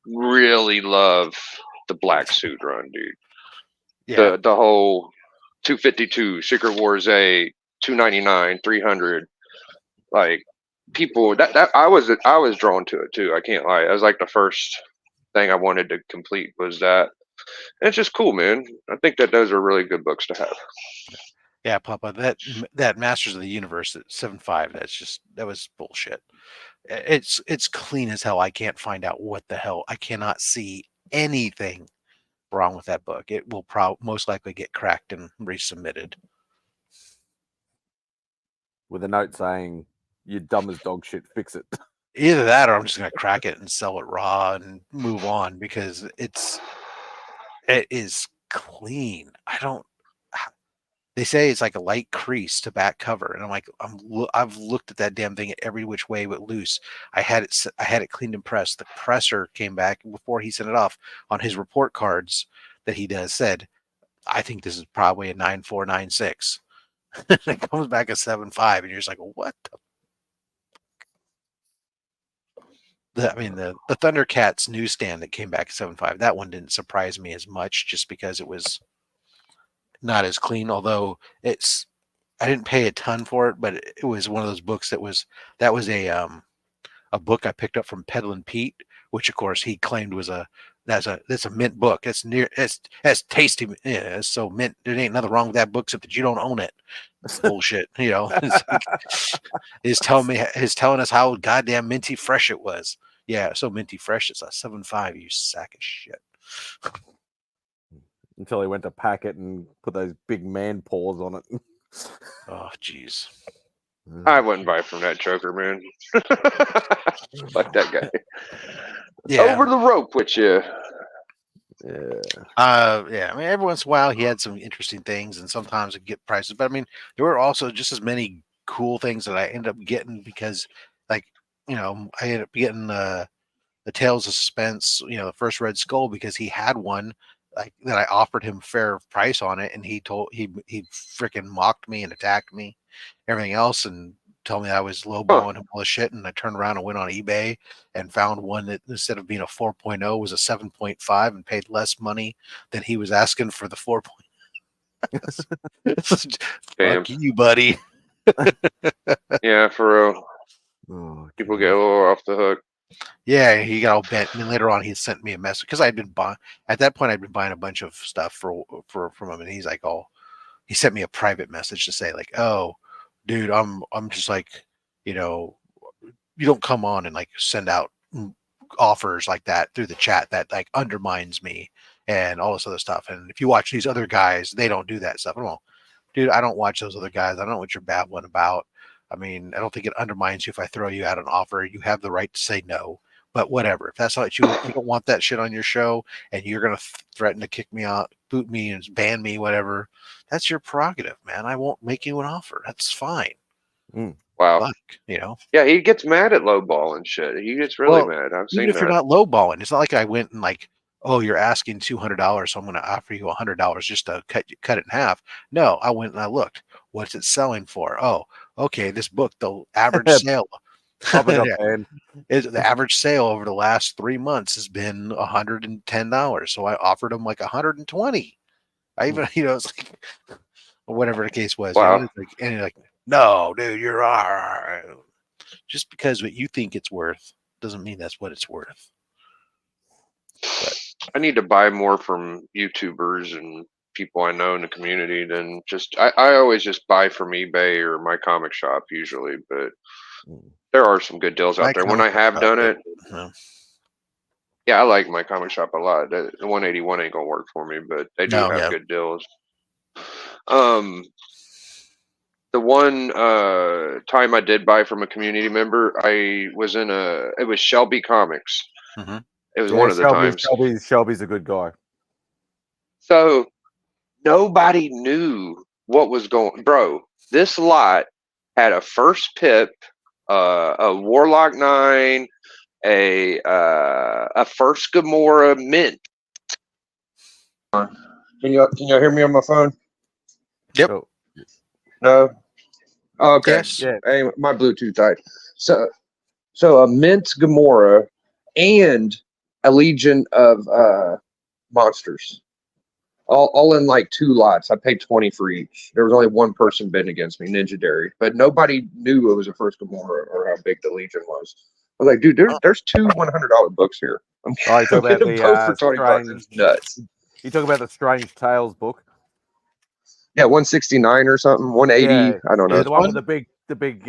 really love the black suit run, dude. yeah, The whole 252 Secret Wars A 299 300, like people that I was drawn to it too. I can't lie. It was like the first thing I wanted to complete was that. And it's just cool, man. I think that those are really good books to have. yeah, Papa. That Masters of the Universe at 7.5. That was bullshit. It's clean as hell. I can't find out what the hell. I cannot see anything wrong with that book. It will most likely get cracked and resubmitted. With a note saying, "You're dumb as dog shit. Fix it." Either that, or I'm just gonna crack it and sell it raw and move on because it is clean. I don't. They say it's like a light crease to back cover, and I'm like, I've looked at that damn thing every which way but loose. I had it cleaned and pressed. The presser came back before he sent it off on his report cards that he does said, I think this is probably a 9496. It comes back a 7.5, and you're just like, what the the Thundercats newsstand that came back at 7.5, that one didn't surprise me as much just because it was not as clean, although I didn't pay a ton for it, but it was one of those books that was a book I picked up from Peddlin' Pete, which of course he claimed was that's a mint book. It's tasty. Yeah, it's so mint. There ain't nothing wrong with that book except that you don't own it. It's bullshit, It's like, he's telling us how goddamn minty fresh it was. Yeah, so minty fresh. It's a 7.5. You sack of shit. Until he went to pack it and put those big man paws on it. Oh, jeez. I wouldn't buy from that choker, man. Fuck that guy. Yeah. Over the rope with you. Yeah. Yeah. I mean, every once in a while he had some interesting things, and sometimes it get prices. But I mean, there were also just as many cool things that I ended up getting because, like, I ended up getting the Tales of Suspense, the first Red Skull, because he had one like that I offered him fair price on it, and he freaking mocked me and attacked me, everything else, and told me I was lowballing him all this shit. And I turned around and went on eBay and found one that instead of being a 4.0 was a 7.5 and paid less money than he was asking for the 4.0. Fuck you, buddy. Yeah, for real. Oh, People get a little off the hook. Yeah, he got all bent, and then later on he sent me a message because I'd been buying. At that point, I'd been buying a bunch of stuff from him, and he's like, "Oh," he sent me a private message to say like, "Oh, dude, I'm just like, you don't come on and like send out offers like that through the chat that like undermines me and all this other stuff. And if you watch these other guys, they don't do that stuff." I'm like, dude, I don't watch those other guys. I don't know what you're babbling about. I mean, I don't think it undermines you if I throw you out an offer. You have the right to say no, but whatever. If that's not you don't want that shit on your show and you're going to threaten to kick me out, boot me and ban me, whatever, that's your prerogative, man. I won't make you an offer. That's fine. Wow. Fuck, Yeah, he gets mad at low ball and shit. He gets really mad. I've seen even if that. you're not lowballing, it's not like I went and like, oh, you're asking $200, so I'm going to offer you $100 just to cut it in half. No, I went and I looked. What's it selling for? Oh, okay, this book, the average sale Probably got Yeah. banned. The average sale over the last 3 months has been $110. So I offered him like 120. I even, it's like whatever the case was. Wow. And he's like, no, dude, you're all right. Just because what you think it's worth doesn't mean that's what it's worth. But I need to buy more from YouTubers and people I know in the community than just. I always just buy from eBay or my comic shop usually, but there are some good deals out there. When I have done it, yeah, I like my comic shop a lot. The 181 ain't gonna work for me, but they do have good deals. The one time I did buy from a community member, it was Shelby Comics. Mm-hmm. It was one of the times. Shelby's a good guy. So nobody knew what was going. Bro, this lot had a first pip, a Warlock 9, a first Gamora mint. Can y'all hear me on my phone? Yep. Oh. No. Oh, okay. Yes. Yeah. Hey, my Bluetooth died. So a mint Gamora and a legion of monsters. All in like 2 lots. I paid 20 for each. There was only one person bidding against me, Ninja Dairy, but nobody knew it was a first Gamora or how big the legion was. I was like, dude, there's 2 $100 books here. I'm Oh, you talk about getting the both for 20 bucks. It's nuts. You talk about the Strange Tales book. Yeah, 169 or something, 180. Yeah. I don't know. Yeah, the one with the big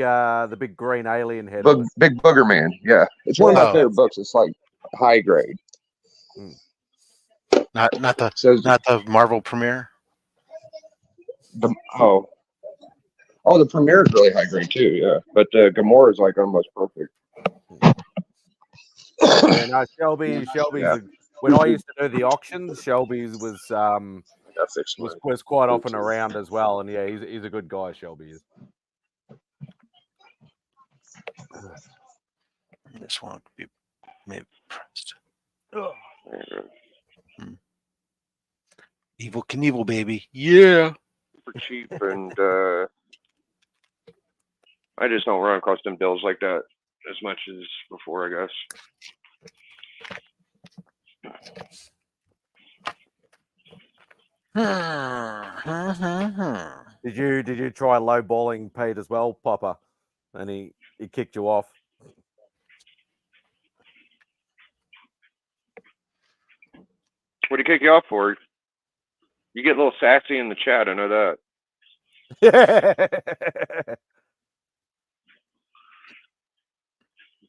green alien head. Big Booger Man. Yeah, it's one of my favorite books. It's like high grade. Not the Marvel premiere. The premiere is really high grade too. Yeah, but Gamora is like almost perfect. Yeah, no, Shelby's. Yeah. When I used to do the auctions, Shelby's was quite often around as well, and yeah, he's a good guy. Shelby is. This one could be maybe pressed. Evil Knievel, baby. Yeah. Super cheap, and I just don't run across them deals like that as much as before, I guess. Did you try lowballing Pete as well, Popper? And he kicked you off. What did he kick you off for? You get a little sassy in the chat. I know that.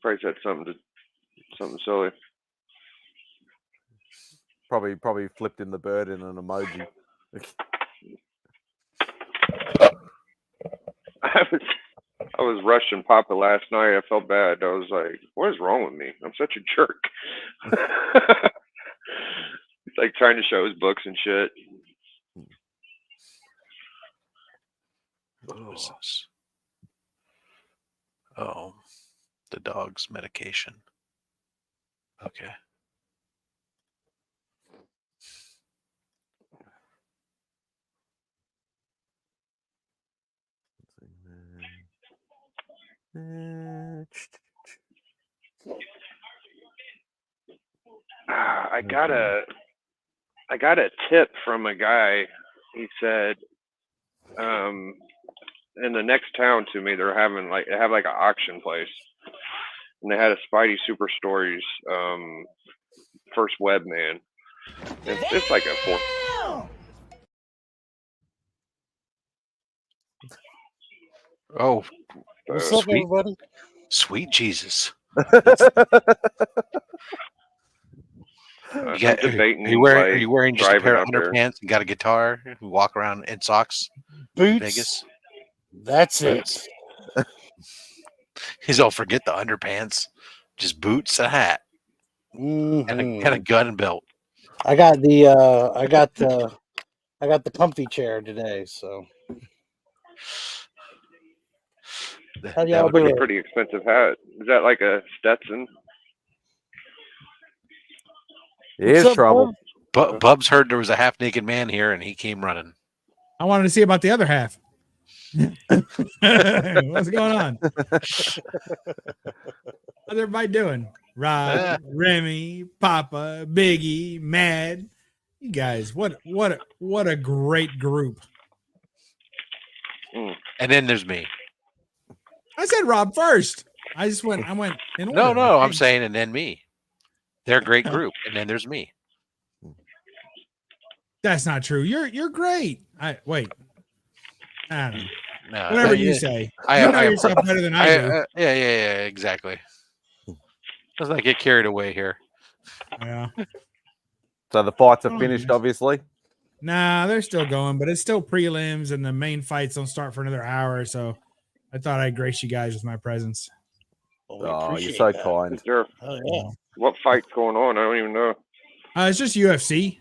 Probably said something silly. Probably flipped in the bird in an emoji. I was rushing Papa last night. I felt bad. I was like, what is wrong with me? I'm such a jerk. He's like trying to show his books and shit. What was this? Oh, the dog's medication. Okay. I got a tip from a guy. He said, in the next town to me, they have like an auction place, and they had a Spidey Super Stories first web man. It's like a 4. Oh, what's up, everybody? Sweet Jesus! Are you wearing just a pair of underpants and got a guitar? You walk around in socks? Boots. Vegas. That's it. He's all forget the underpants, just boots, a hat, and a gun belt. I got the comfy chair today, so. That would be a pretty expensive hat. Is that like a Stetson? It is trouble. Bubs heard there was a half-naked man here, and he came running. I wanted to see about the other half. What's going on? How's everybody doing? Rob, Remy, Papa, Biggie, Mad. You guys, what a great group. And then there's me. I said Rob first. I went in order. No, I'm saying and then me. They're a great group, and then there's me. That's not true. You're great. Wait. I don't know. No, Whatever you say. I You know yourself better than I do. Yeah, exactly. Let's not get carried away here. Yeah. So the fights are finished, obviously. Nah, they're still going, but it's still prelims, and the main fights don't start for another hour. So I thought I'd grace you guys with my presence. Oh, you're so kind. Is there, Oh yeah. what fight's going on? I don't even know. It's just UFC.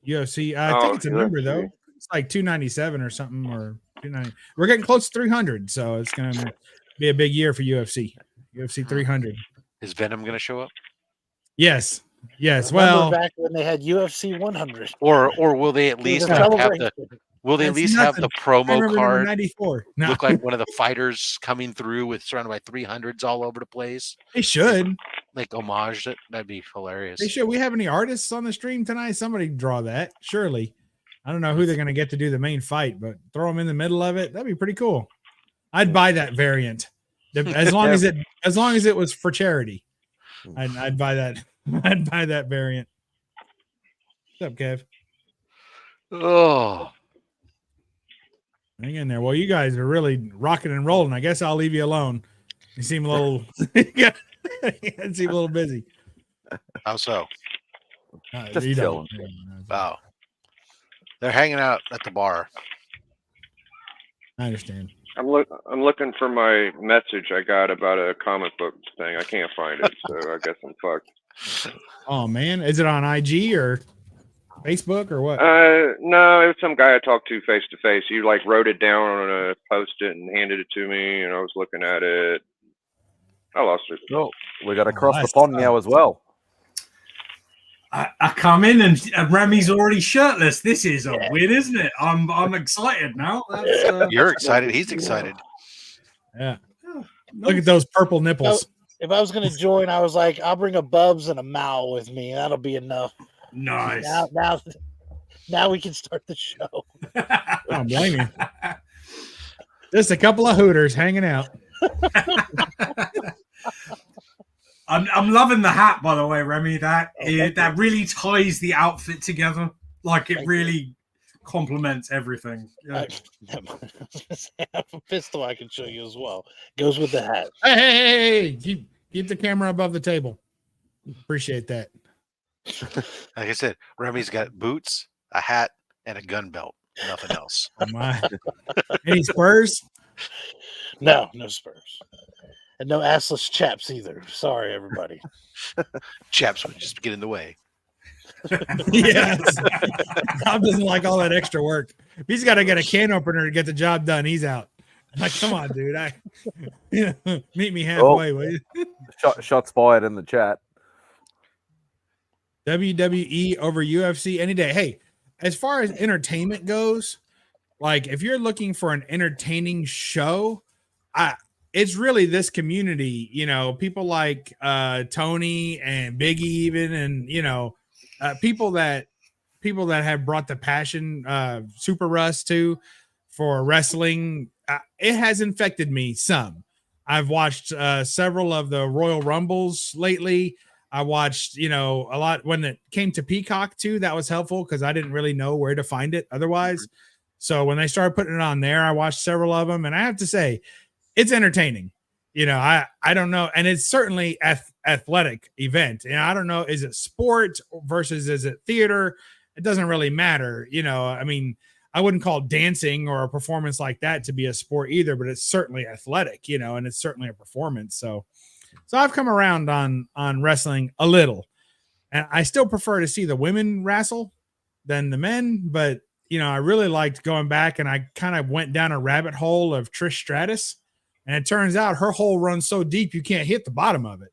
I think it's a number UFC. though. It's like 297 or something, or 290. We're getting close to 300, so it's gonna be a big year for UFC. UFC 300. Is Venom going to show up? Yes. Remember Well, back when they had UFC 100. Or will they at least have the That's I promo remember number card 94. No, look like one of the fighters coming through with surrounded by 300s all over the place? they should. Like homage it. That'd be hilarious. They should. We have any artists on the stream tonight? Somebody draw that. Surely. I don't know who they're going to get to do the main fight, but throw them in the middle of it. That'd be pretty cool. I'd buy that variant as long as it was for charity. I'd buy that. I'd buy that variant. What's up, Kev? Oh, Hang in there. Well, you guys are really rocking and rolling. I guess I'll leave you alone. You seem a little. You seem a little busy. how so? Just You chilling. don't. Wow. They're hanging out at the bar. I understand. I'm looking for my message I got about a comic book thing. I can't find it, so I guess I'm fucked. Oh man, is it on IG or Facebook or what? No, it was some guy I talked to face to face. He like wrote it down on a post-it and handed it to me, and I was looking at it. I lost it. Oh, we got to cross nice. the pond now as well. I come in and Remy's already shirtless. This is a win, isn't it? I'm excited now. That's, You're excited. He's excited. Yeah. Look at those purple nipples. If I was going to join, I was like, I'll bring a Bubs and a Mal with me. That'll be enough. nice. Now we can start the show. I don't blame you. Just a couple of hooters hanging out. I'm loving the hat, by the way, Remy. That really ties the outfit together. Like it really complements everything. Yeah. I have a pistol I can show you as well. Goes with the hat. Hey, keep the camera above the table. Appreciate that. Like I said, Remy's got boots, a hat, and a gun belt. Nothing else. Oh my. Any Spurs? No Spurs. And no assless chaps either. Sorry, everybody. Chaps would just get in the way. Yes. Rob doesn't like all that extra work. If he's got to get a can opener to get the job done, he's out. I'm like, come on, dude. Meet me halfway, will you? Shots fired in the chat. WWE over UFC any day. Hey, as far as entertainment goes, like if you're looking for an entertaining show, it's really this community, people like Tony and Biggie even, and people that have brought the passion, Super Russ too, for wrestling. It has infected me some. I've watched several of the Royal Rumbles lately. I watched, a lot when it came to Peacock too. That was helpful because I didn't really know where to find it otherwise. So when they started putting it on there, I watched several of them, and I have to say, it's entertaining. I don't know, and it's certainly athletic event. I don't know, is it sport versus is it theater? It doesn't really matter. I mean, I wouldn't call dancing or a performance like that to be a sport either, but it's certainly athletic, and it's certainly a performance. So I've come around on wrestling a little, and I still prefer to see the women wrestle than the men, but I really liked going back, and I kind of went down a rabbit hole of Trish Stratus. And it turns out her hole runs so deep you can't hit the bottom of it.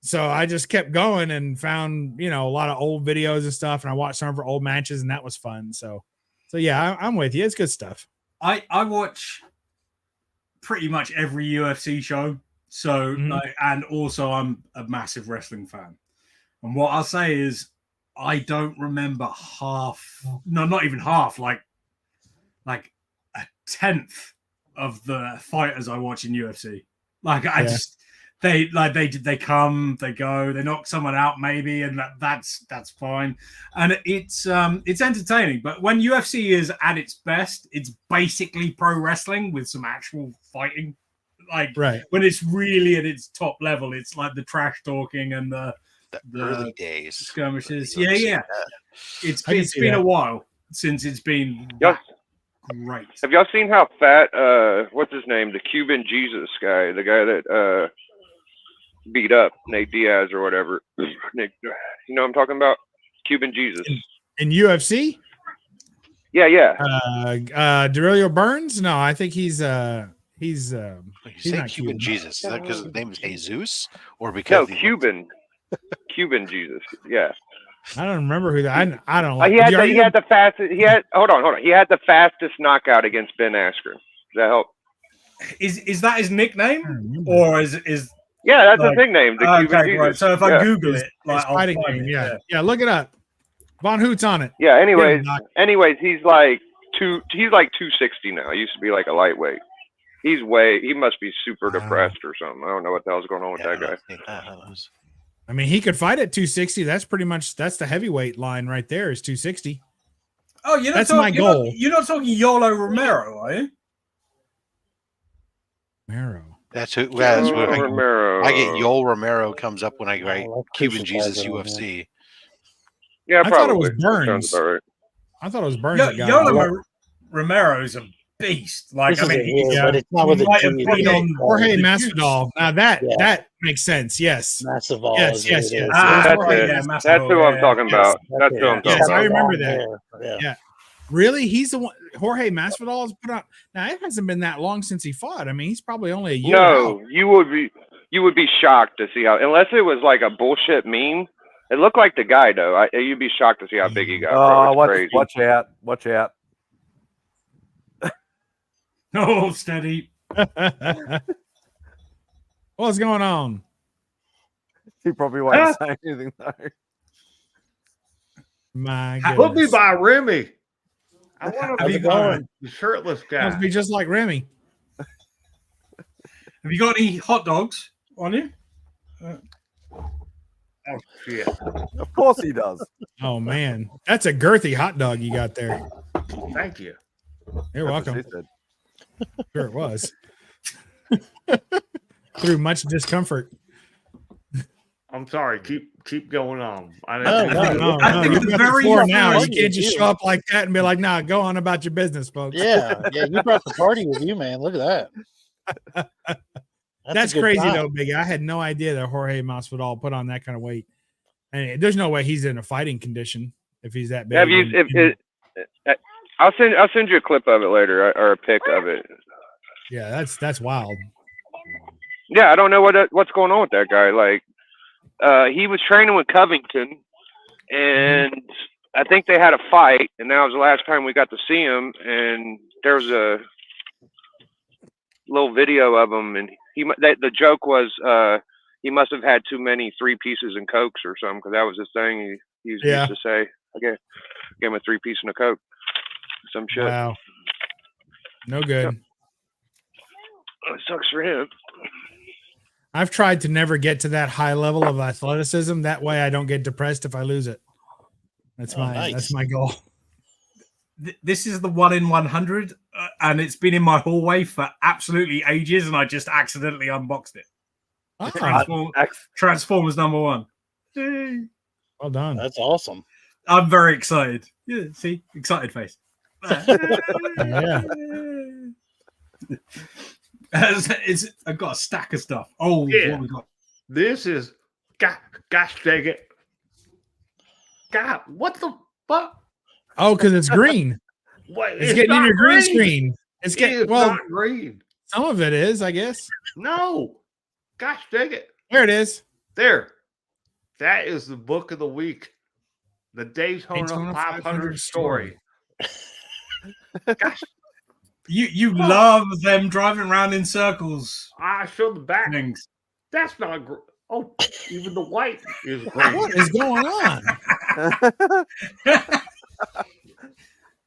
So I just kept going and found, a lot of old videos and stuff. And I watched some of her old matches, and that was fun. So yeah, I'm with you. It's good stuff. I watch pretty much every UFC show. So, Mhm. like, and also I'm a massive wrestling fan. And what I'll say is, I don't remember half. No, not even half. Like a tenth of the fighters I watch in UFC. Like I Yeah. just they come, they go, they knock someone out maybe, and that's fine. And it's entertaining. But when UFC is at its best, it's basically pro wrestling with some actual fighting. Like Right. when it's really at its top level, it's like the trash talking and the early days skirmishes. of the UFC. Yeah. It's I can see been that. a while since it's been Yeah. great. Have y'all seen how fat? What's his name? The Cuban Jesus guy, the guy that beat up Nate Diaz or whatever. Nick, you know what I'm talking about? Cuban Jesus. In UFC? Yeah. Darilio Burns? No, I think he's You he's say not Cuban Cuban. Jesus? Is that because his name is Jesus, or No, because Cuban. Cuban Jesus. Yeah. I don't remember who that. I don't He like. had the fastest. Hold on. He had the fastest knockout against Ben Askren. Does that help? Is that his nickname, remember. or is Yeah, that's like, his nickname, the Cuban Jesus. right. So if I Yeah. Google His- it, like his I'll fighting find name, it. yeah, look it up. Von Hoot's on it. Yeah. Anyways, Yeah, he's like 260 now. He used to be like a lightweight. He must be super Wow. depressed or something. I don't know what the hell's going on with that guy. I mean, he could fight at 260. That's the heavyweight line right there. Is 260. Oh, That's my goal. You're not talking Yolo Romero, are you? Romero. That's who. That's what Romero. I get. Yoel Romero comes up when I write like Cuban Jesus crucified him, UFC. Yeah, I probably. thought it was That sounds Burns. about right. I thought it was Burns. that got Yolo him. Romero is a beast. Like, This I is mean, a weird, yeah. but it's not with a might have G. been on Jorge the Masvidal. Now that Yeah. that makes sense. Yes. Masvidal. Yes, is yes, what it yes. is. Ah, That's right, it. yeah, That's Masvidal, who I'm yeah. talking about. That's who I'm Yeah. talking Yes, about. I remember that. Yeah. Yeah. Really? He's the one. Jorge Masvidal has put on. Now it hasn't been that long since he fought. I mean, he's probably only a year No, out. you would be shocked to see how, unless it was like a bullshit meme. It looked like the guy though. You'd be shocked to see how big he got. Bro. It's crazy. Watch out. Watch out. Oh, steady. What's going on? He probably won't say anything though. My Put me goodness. by Remy. I want to Have be you got- going. The shirtless guy. Must be just like Remy. Have you got any hot dogs on you? Oh, shit. Of course he does. Oh man, that's a girthy hot dog you got there. Thank you. You're That's what welcome. she said. Sure it was. Through much discomfort. I'm sorry. Keep going on. No, I think you've the got very the floor now. You funny can't just is- show up like that and be like, "Nah, go on about your business, folks." Yeah, you brought the party with you, man. Look at that. That's a good crazy time. though, Big. I had no idea that Jorge Masvidal put on that kind of weight, and there's no way he's in a fighting condition if he's that big. Have you? I'll send you a clip of it later or a pic of it. Yeah, that's wild. Yeah, I don't know what's going on with that guy. Like, he was training with Covington, and I think they had a fight, and that was the last time we got to see him. And there was a little video of him, and the joke was he must have had too many 3 pieces and Cokes or something, because that was his thing. He used to say, "I gave him a 3-piece and a Coke." Some shit. Wow. No good. It sucks for him. I've tried to never get to that high level of athleticism. That way I don't get depressed if I lose it. That's my goal. This is the 1 in 100, and it's been in my hallway for absolutely ages, and I just accidentally unboxed it. Transformers #1. Yay. Well done. That's awesome. I'm very excited. Yeah, see, excited face. Yeah. I've got a stack of stuff. Oh, Yeah. what we got? This is gosh dang it. God, what the fuck? Oh, because it's green. What, It's getting in not your green screen. It's It getting is well. not green. Some of it is, I guess. No. Gosh dang it. There it is. There. That is the book of the week. The Daytona Daytona 500 story. Gosh. You love them driving around in circles. I showed the back. Things. That's not green. Oh, even the white is green. What is going on?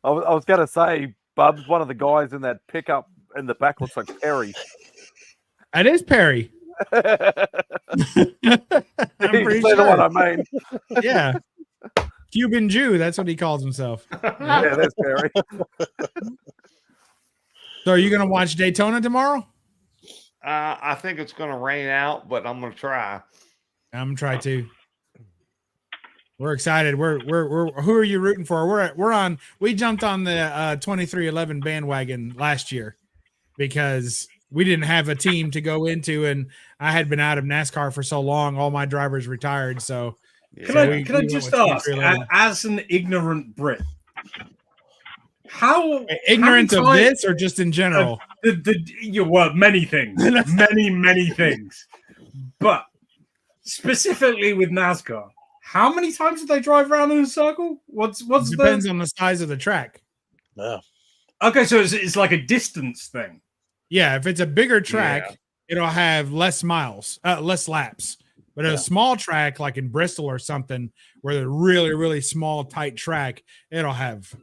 I was going to say, Bubs, one of the guys in that pickup in the back looks like Perry. That is Perry. I'm pretty He's the sure. one I mean. Yeah. Cuban Jew. That's what he calls himself. Yeah, that's Perry. So are you going to watch Daytona tomorrow? I think it's going to rain out, but I'm going to try. I'm going to try too. We're excited. We're who are you rooting for? We jumped on the 2311 bandwagon last year because we didn't have a team to go into, and I had been out of NASCAR for so long. All my drivers retired. So Can I just ask, as an ignorant Brit, how ignorant of this or just in general? Well, many things, many things, but specifically with NASCAR, how many times do they drive around in a circle? What's depends on the size of the track. Yeah. Okay, so it's like a distance thing. Yeah, if it's a bigger track, it'll have less miles, less laps. But a small track like in Bristol or something, where they're really, really small, tight track, it'll have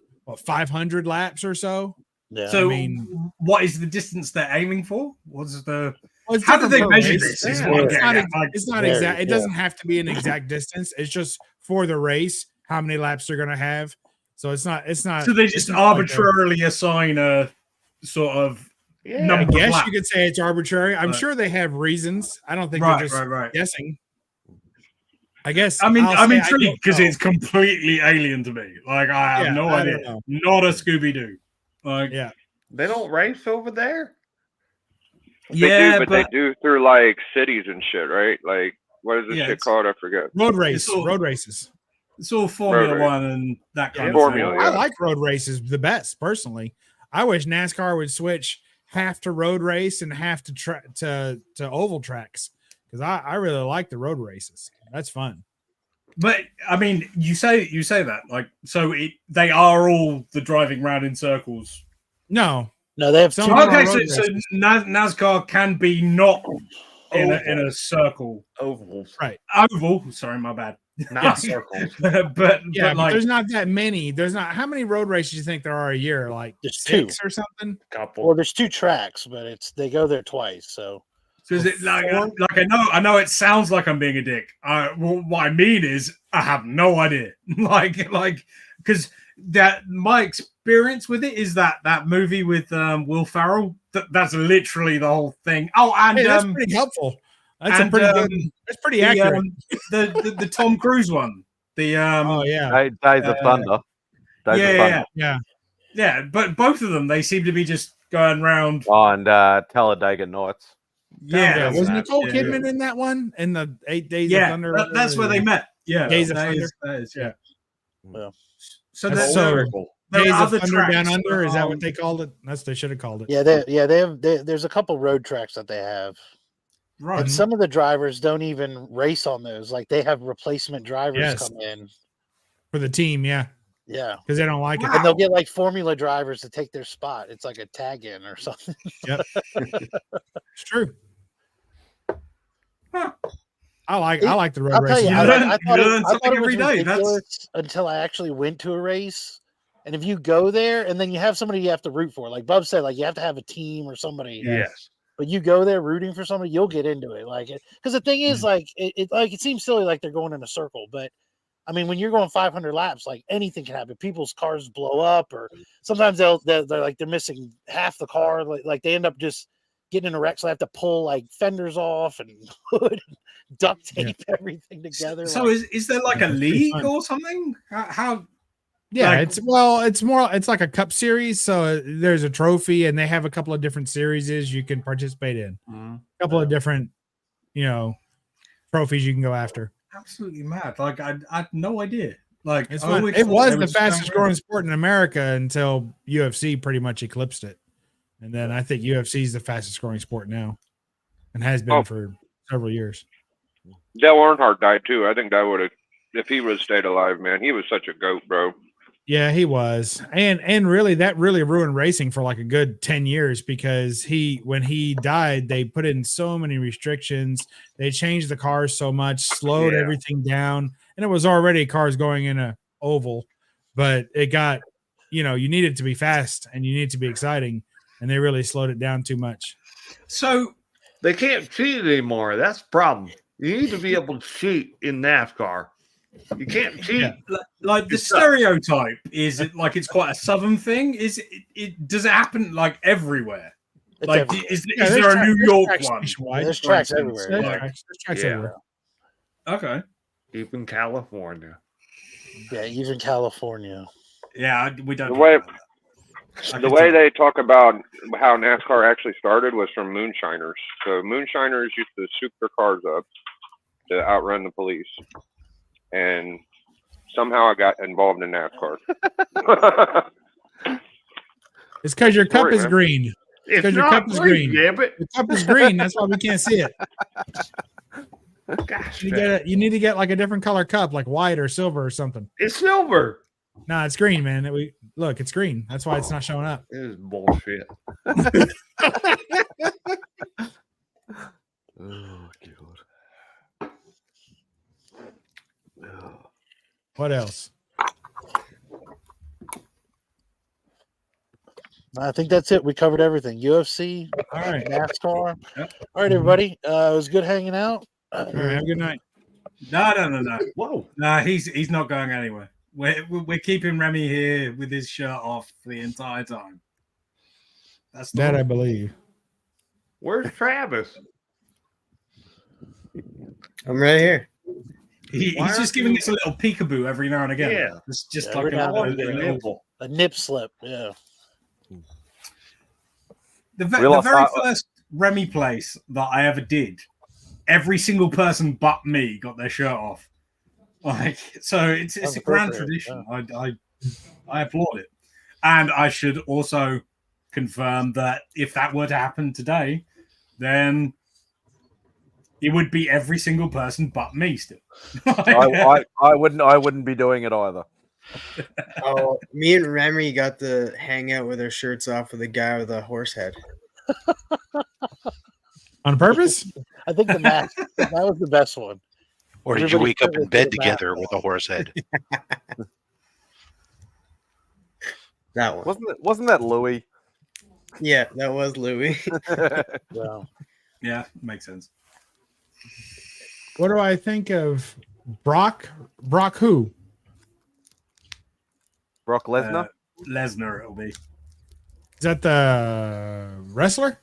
500 laps or so. Yeah. So, I mean, what is the distance they're aiming for? What's the? well, it's How do different they per measure race. this? Is Yeah, what I'm it's getting not, at. Like, it's not exact. It doesn't have to be an exact distance. It's just for the race, how many laps they're going to have. So it's not. So they just arbitrarily assign a sort of number. I guess of laps. you could say it's arbitrary. I'm sure they have reasons. I don't think they're just guessing. I guess. I'm intrigued because it's completely alien to me. Like I have no idea. Not a Scooby Doo. Like they don't race over there. They do, but they do through like cities and shit, right? Like what is this shit called? I forget. Road races. It's all Formula One and that kind of Formula. thing. I like road races the best personally. I wish NASCAR would switch half to road race and half to oval tracks because I really like the road races. That's fun. But I mean, you say that like so they are all the driving round in circles. No, they have some. Okay, so NASCAR can be not in a circle. Oval, right? Oval. Sorry, my bad. Not circles. but like, there's not that many. There's not. How many road races do you think there are a year? Like there's 6 2 or something. Couple. Well, there's 2 tracks, but they go there twice. So is it like I know it sounds like I'm being a dick. What I mean is I have no idea. like because that my experience with it is that movie with Will Ferrell. That's literally the whole thing. Oh, and that's pretty helpful. That's pretty accurate. The Tom Cruise one. The Days of Thunder. Yeah. But both of them, they seem to be just going around. Oh, and Talladega Nights. Yeah, was Nicole Kidman in that one? In the 8 Days of Thunder? That's where they met. Yeah, Days of Thunder. Well, so Days of Thunder Down Under. Is that what they called it? They should have called it. Yeah, there's a couple road tracks that they have. Right. And some of the drivers don't even race on those. Like they have replacement drivers come in for the team. Yeah, because they don't like it, and they'll get like formula drivers to take their spot. It's like a tag in or something. Yep, it's true. Huh. I like the road races. I thought it was ridiculous until I actually went to a race. And if you go there and then you have somebody you have to root for, like Bub said, like you have to have a team or somebody. Yes. But you go there rooting for somebody, you'll get into it. Like it, because the thing is, like it seems silly, like they're going in a circle. But I mean, when you're going 500 laps, like anything can happen. People's cars blow up, or sometimes they're missing half the car. Like they end up just getting in a wreck, so they have to pull like fenders off and hood, and duct tape everything together. So is there like a league or something? How? Yeah, it's like a cup series. So there's a trophy, and they have a couple of different series you can participate in. A couple of different, trophies you can go after. Absolutely mad! Like I had no idea. Like it was the fastest growing sport in America until UFC pretty much eclipsed it, and then I think UFC is the fastest growing sport now, and has been for several years. Dale Earnhardt died too. I think that would have, if he would have stayed alive, man. He was such a goat, bro. Yeah, he was. And really that really ruined racing for like a good 10 years because when he died, they put in so many restrictions. They changed the cars so much, slowed everything down, and it was already cars going in a oval, but it got, you needed to be fast and you need to be exciting, and they really slowed it down too much. So They can't cheat anymore. That's the problem. You need to be able to cheat in NASCAR. You can't cheat. like the stereotype is it like it's quite a southern thing? Is it does it happen like everywhere? It's Like everywhere. is there a New York one? There's tracks everywhere. There's tracks everywhere. Okay. Even California. Yeah, even California. Yeah, we don't. The way they talk about how NASCAR actually started was from moonshiners. So moonshiners used to soup their cars up to outrun the police, and somehow I got involved in NASCAR. It's because your cup is man. green. It's Because your not cup is green. Yeah, but The cup is green. That's why we can't see it. gosh, You need to get like a different color cup, like white or silver or something. it's silver. No, it's green, man. Look, it's green. That's why it's not showing up. It is bullshit. Oh, God. What else? I think that's it. We covered everything. UFC, All right. NASCAR. Yep. All right, everybody. It was good hanging out. All right. Have a good night. No. Whoa. No, he's not going anywhere. We're keeping Remy here with his shirt off the entire time. That's That I believe. Where's Travis? I'm right here. He's just giving us a little peekaboo every now and again. Yeah. It's just Yeah, like every now and a again. nipple. A nip slip. Yeah. The Real very off- first Remy place that I ever did, every single person but me got their shirt off. Like, so it's That's a grand appropriate, tradition. I applaud it, and I should also confirm that if that were to happen today, then it would be every single person but me still. I wouldn't be doing it either. Oh, me and Remy got to hang out with our shirts off with a guy with a horse head. On purpose? I think that was the best one. Or did you Everybody wake up in said bed it's the together mask. with a horse head? That one. Wasn't that Loowee? Yeah, that was Loowee. Yeah. Yeah, makes sense. What do I think of Brock? Brock who? Brock Lesnar? Lesnar, it'll be. Is that the wrestler?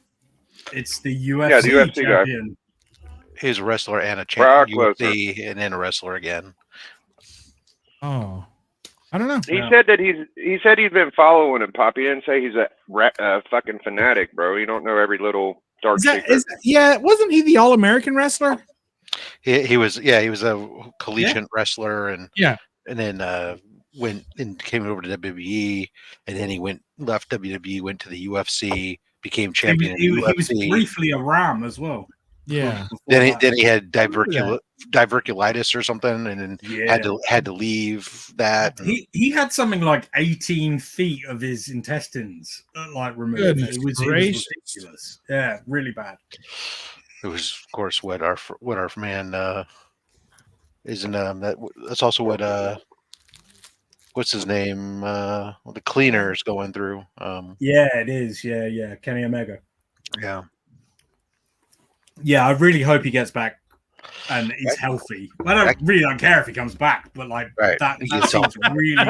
It's the UFC, Yeah, the UFC guy. champion. He's a wrestler and a Brock champion, Lesnar. UFC, and then a wrestler again. Oh, I don't know. He said that he's been following him, Pop. He didn't say he's a fucking fanatic, bro. You don't know every little dark secret. Yeah, wasn't he the All-American wrestler? He was a collegiate wrestler, and then went and came over to WWE, and then he left WWE, went to the UFC, became champion. He in the was UFC. briefly a Ram as well. Yeah. Then he had diverculitis or something, and then Yeah. had to leave that. He had something like 18 feet of his intestines like removed. Goodness It was gracious. ridiculous. Yeah, really bad. It was, of course, what our man isn't. That's also what what's his name? The cleaner is going through. Yeah, it is. Yeah. Kenny Omega. Yeah. Yeah, I really hope he gets back and is healthy. I really don't care if he comes back, but like that seems really. No.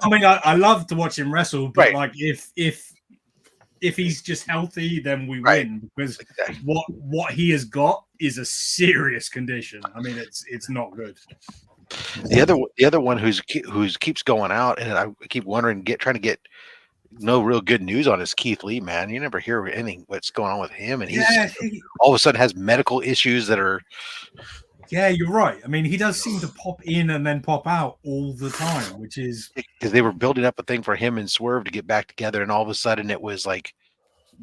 I mean, I love to watch him wrestle, but like if he's just healthy, then we win because what he has got is a serious condition. I mean, it's not good. The other one who's keeps going out, and I keep wondering, trying to get no real good news on is Keith Lee, man. You never hear anything what's going on with him, and he's all of a sudden has medical issues that are. Yeah, you're right. I mean, he does seem to pop in and then pop out all the time, which is because they were building up a thing for him and Swerve to get back together, and all of a sudden it was like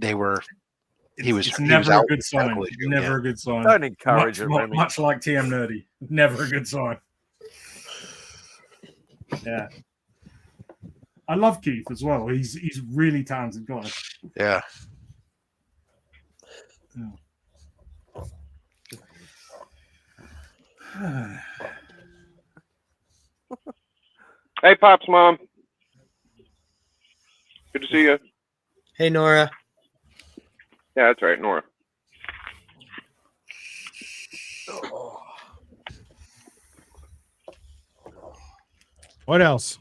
he was. It's he never was a out good with sign. medical issue, Never a good sign. Don't encourage it, much, Remy. much like TM Nerdy. Never a good sign. Yeah. I love Keith as well. He's really talented guy. Yeah. Hey, Pop's mom. Good to see you. Hey, Nora. Yeah, that's right, Nora. What else?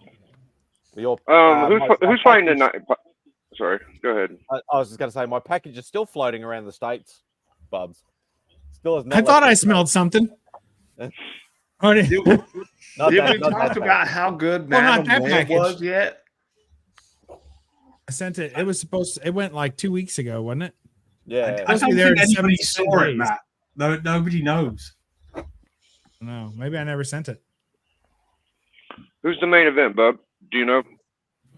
Your, Who's fighting tonight? Sorry, go ahead. I was just going to say, my package is still floating around the States, Bubs. Still has not I thought left I the smelled something. States. Oh, did- Did Not we that- not talk that about how good Well, not Madam that Web package. was yet? I sent it. It was supposed to, it went like 2 weeks ago, wasn't it? Yeah. I Supposed to don't be there think in anybody 77 saw it, days. Matt. No, nobody knows. No, maybe I never sent it. Who's the main event, Bub? Do you know?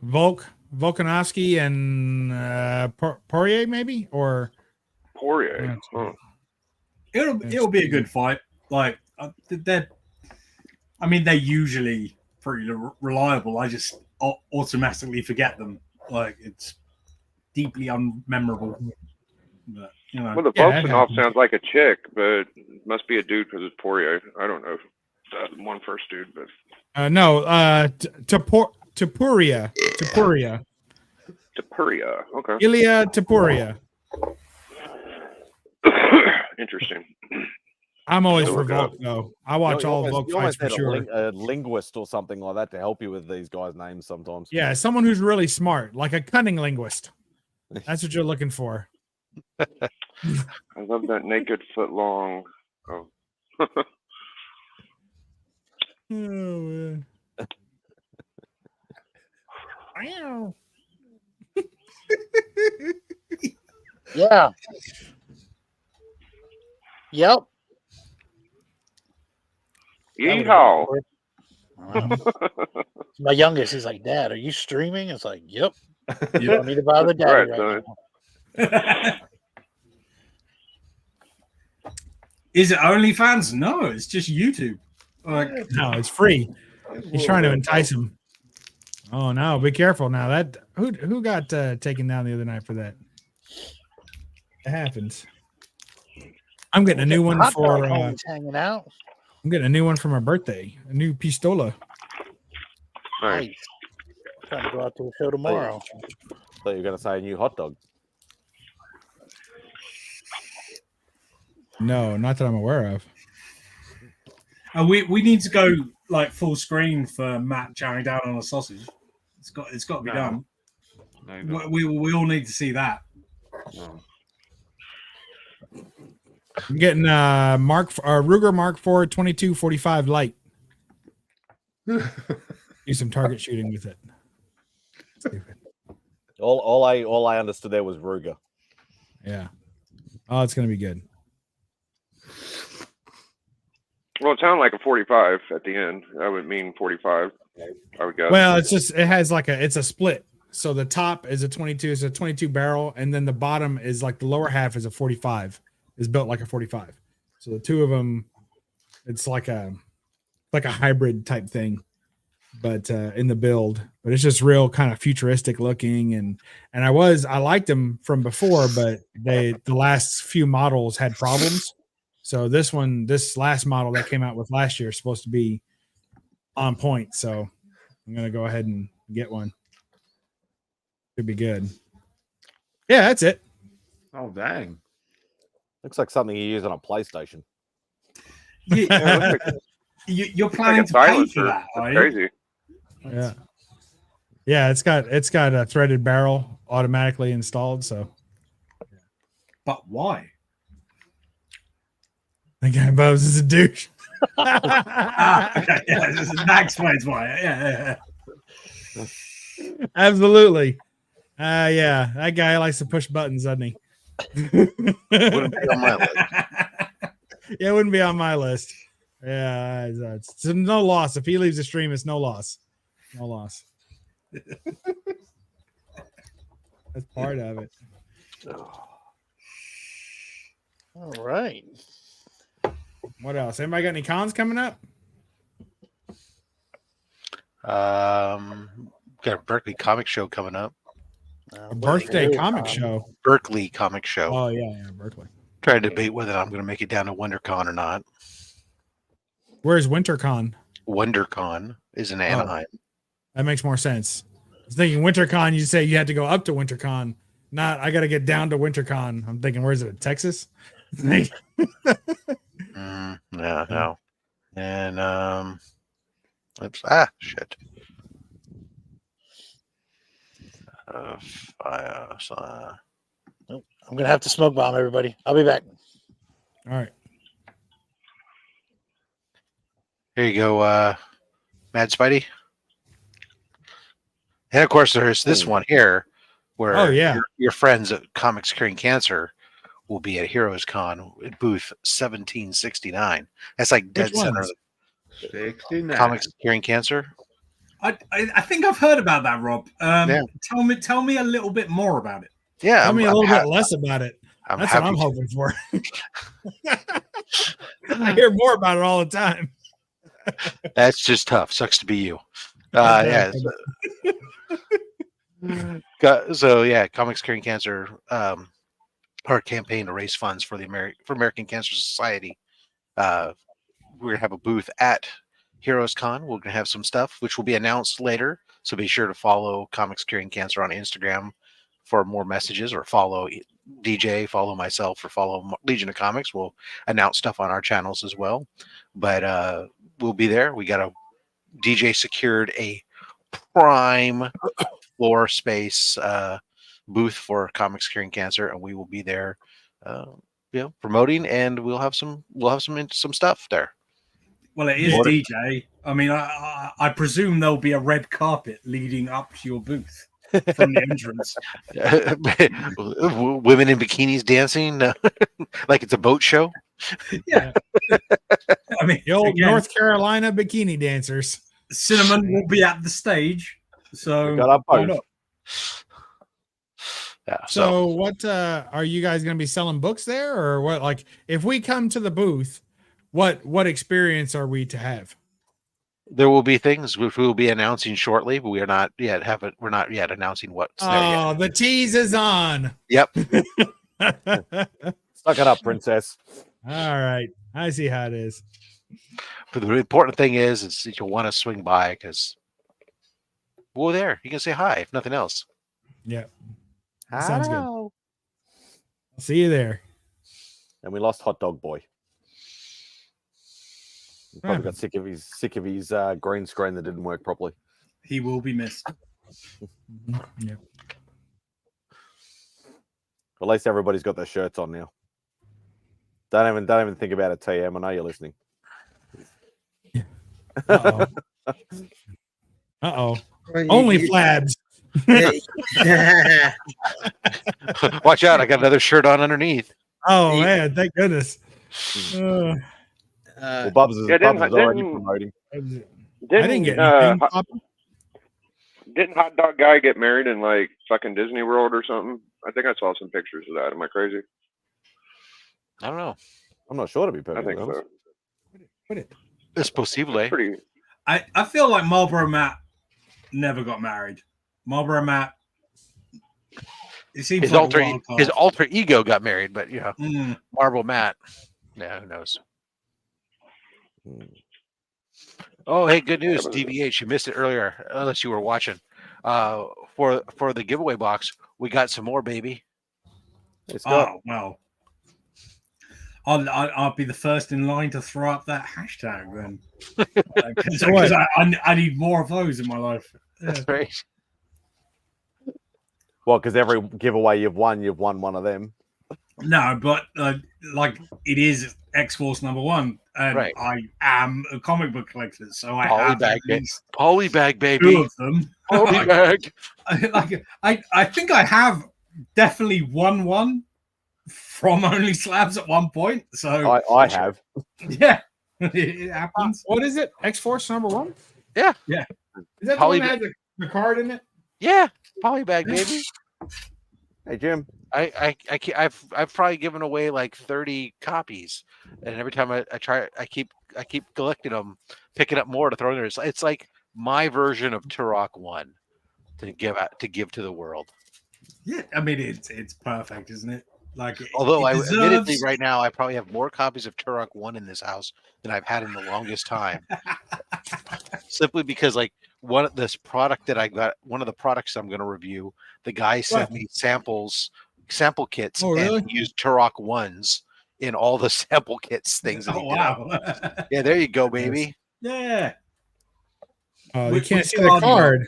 Volkanovski and Poirier, maybe, or Poirier. Huh. It'll be a good fight. Like they're usually pretty reliable. I just automatically forget them. Like it's deeply unmemorable. But you know, Well, the Yeah, that Volkanov happens. sounds like a chick, but it must be a dude because it's Poirier. I don't know. One first dude, but no, Topuria. Tapuria. Okay. Ilya Topuria. Interesting. I'm always Still for look up. Volk, though. I watch all Volk you fights almost for need sure. a linguist or something like that to help you with these guys' names sometimes. Yeah, someone who's really smart, like a cunning linguist. That's what you're looking for. I love that naked foot long. Oh. Oh, man. Yeah. Yep. Yeehaw. My youngest is like, Dad, are you streaming? It's like, yep. You Yep. don't need to bother Daddy Right, right son. now. is it OnlyFans? No, it's just YouTube. Like, No, it's free. He's trying to entice him. Oh no, be careful now. That who got taken down the other night for that? It happens. I'm getting a new one Hot for. dog homies hanging out. I'm getting a new one for my birthday. A new pistola. Nice. Nice. Trying to go out to a show tomorrow. Thought you were going to say a new hot dog. No, not that I'm aware of. and we need to go like full screen for Matt chowing down on a sausage. It's got to be No. done. No, you don't. We all need to see that. No. I'm getting Ruger Mark IV 2245 light. Do some target shooting with it. Stupid. All I understood there was Ruger. Yeah. Oh, it's gonna be good. Well, it sounded like a 45 at the end. That would mean 45. I would guess. Well, it's just it has like it's a split. So the top is a 22, it's a 22 barrel, and then the bottom is like the lower half is a 45. Is built like a 45. So the two of them, it's like a hybrid type thing, but in the build. But it's just real kind of futuristic looking, and I liked them from before, but the last few models had problems. So this last model that came out with last year is supposed to be on point. So I'm gonna go ahead and get one. Should be good. Yeah, that's it. Oh, dang. Looks like something you use on a PlayStation. You're It's planning like a to pay for silencer. that, That's are you? crazy. Yeah. Yeah, it's got a threaded barrel automatically installed. So But why? the guy Bubs is a douche. Okay, yeah, that explains why. Yeah. Absolutely. Yeah, that guy likes to push buttons, doesn't he? Wouldn't be on my list. Yeah, it wouldn't be on my list. Yeah, it's no loss. If he leaves the stream, it's no loss. No loss. That's part of it. All right. What else? Anybody got any cons coming up? got a Berkeley comic show coming up. A birthday comic show. Berkeley comic show. Oh yeah, Berkeley. Trying to debate whether I'm going to make it down to WonderCon or not. Where's WinterCon? WonderCon is in Anaheim. That makes more sense. I was thinking WinterCon, you say you had to go up to WinterCon. Not, I got to get down to WinterCon. I'm thinking, where's it? Texas? No. And oops, shit. Nope. I'm gonna have to smoke bomb everybody. I'll be back. All right. Here you go, MadSpidey. And of course, there's this one here where your friends at Comics Curing Cancer will be at Heroes Con at booth 1769. That's like dead center of 69. Comics Curing Cancer. I think I've heard about that, Rob. Tell me a little bit more about it. Yeah, tell me a little bit less about it. That's what I'm to. hoping for. I hear more about it all the time. That's just tough. Sucks to be you. Yeah. So yeah, Comics Curing Cancer, our campaign to raise funds for the American Cancer Society. We're gonna have a booth at Heroes Con. We're gonna have some stuff which will be announced later. So be sure to follow Comics Curing Cancer on Instagram for more messages, or follow DJ, follow myself, or follow Legion of Comics. We'll announce stuff on our channels as well. But we'll be there. We got a DJ secured a prime floor space booth for Comics Curing Cancer, and we will be there, promoting, and we'll have some stuff there. Well, it is DJ. I mean, I presume there'll be a red carpet leading up to your booth from the entrance. Women in bikinis dancing like it's a boat show. Yeah. I mean, the old North Carolina bikini dancers. Cinnamon will be at the stage, so why not? Yeah. So what are you guys going to be selling books there, or what? Like, if we come to the booth, what experience are we to have? There will be things which we will be announcing shortly, but we're not yet announcing what's there yet. Oh, the tease is on. Yep. Suck it up, princess. All right. I see how it is. But the important thing is that you'll want to swing by, because we're there. You can say hi, if nothing else. Yeah. Sounds good. I'll see you there. And we lost Hot Dog Boy. He probably got sick of his green screen that didn't work properly. He will be missed. Yeah. At least everybody's got their shirts on now. Don't even think about it, TM. I know you're listening. Uh-oh. Only Flabs. Watch out, I got another shirt on underneath. Oh man, thank goodness. Well, Bubs is already promoting. I didn't get anything. Didn't Hot Dog Guy get married in like fucking Disney World or something? I think I saw some pictures of that. Am I crazy? I don't know. I'm not sure, to be I perfectly think honest. so. It's possible. I feel like Marlboro Matt never got married. Marlboro Matt, it seems his like alter ego got married, but Mm. Marble Matt. Yeah, who knows? Oh, hey, good news, DVH. You missed it earlier, unless you were watching. For the giveaway box, we got some more, baby. Oh well, I'll be the first in line to throw up that hashtag then, because I need more of those in my life. That's right. Well, because every giveaway you've won one of them. No, but like it is X-Force #1, and right. I am a comic book collector, so I have Polybag, baby. 2 of them. Polybag. I think I have definitely won one from Only Slabs at one point. So I have. Yeah, it happens. What is it? X-Force #1? Yeah. Yeah. Is that the one that has the card in it? Yeah, Polybag, baby. Hey, Jim. I've probably given away like 30 copies, and every time I try, I keep collecting them, picking up more to throw in there. It's like my version of Turok 1. to give to the world. Yeah, I mean it's perfect, isn't it? Like, Although it admittedly, deserves- right now I probably have more copies of Turok 1 in this house than I've had in the longest time. Simply because, like, one of the products I'm going to review, the guy sent me sample kits Oh, really? and used Turok 1s in all the sample kits things that Oh, he did. wow. Yeah, there you go, baby. Yeah. Oh, you Which can't see the card you got? card.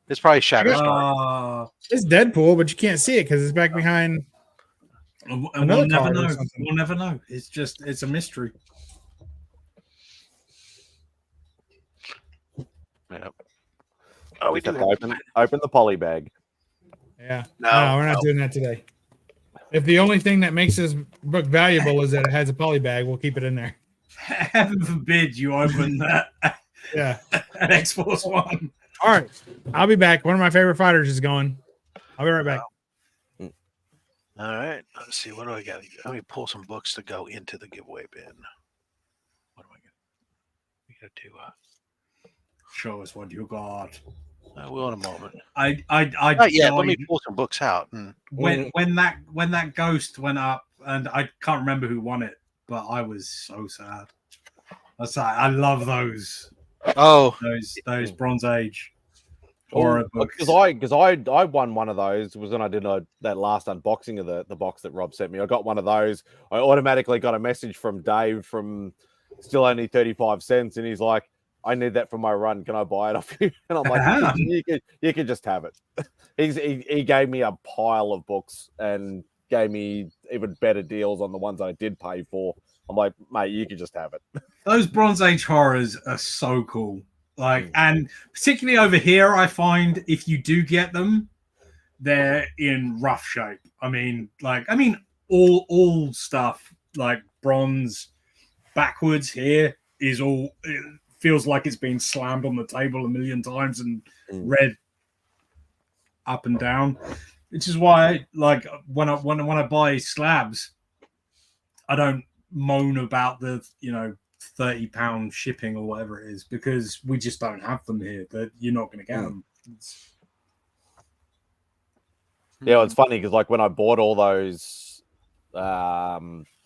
It's probably Shatterstar. It's Deadpool, but you can't see it because it's back behind. And Another we'll never card or know. something. We'll never know. It's a mystery. Yep. Oh, we Just do have to open the poly bag. Yeah. No, we're not doing that today. If the only thing that makes this book valuable is that it has a poly bag, we'll keep it in there. Heaven forbid you open that. Yeah. An X-Force one. All right. I'll be back. One of my favorite fighters is going. I'll be right back. All right. Let's see. What do I got? Let me pull some books to go into the giveaway bin. What am I going to? We got to do. Show us what you got. I will in a moment. Not yet. Let me pull some books out. When that ghost went up, and I can't remember who won it, but I was so sad. I love those. Oh, those Bronze Age horror books. Because I won one of those was when I did that last unboxing of the box that Rob sent me. I got one of those. I automatically got a message from Dave from Still Only 35 Cents, and he's like, I need that for my run. Can I buy it off you? And I'm like, you can just have it. He gave me a pile of books and gave me even better deals on the ones I did pay for. I'm like, mate, you can just have it. Those Bronze Age horrors are so cool. Like, and particularly over here, I find if you do get them, they're in rough shape. I mean, all stuff like bronze backwards here is all. It feels like it's been slammed on the table a million times and read up and down, which is why, like, when I buy slabs, I don't moan about the £30 shipping or whatever it is, because we just don't have them here. That you're not going to get them. Yeah, it's funny because like when I bought all those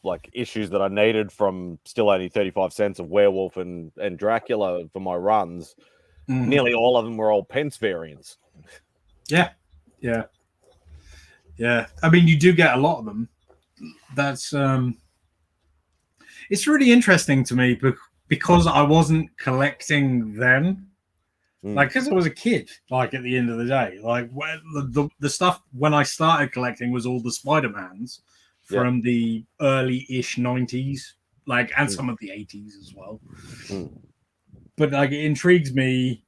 like issues that I needed from Still Only 35 Cents of Werewolf and Dracula for my runs, nearly all of them were all Pence variants. Yeah. I mean, you do get a lot of them. That's it's really interesting to me because I wasn't collecting then. Like, because I was a kid, like, at the end of the day. Like, the stuff when I started collecting was all the Spider-Mans from the early-ish 90s, like, and some of the 80s as well. But, like, it intrigues me,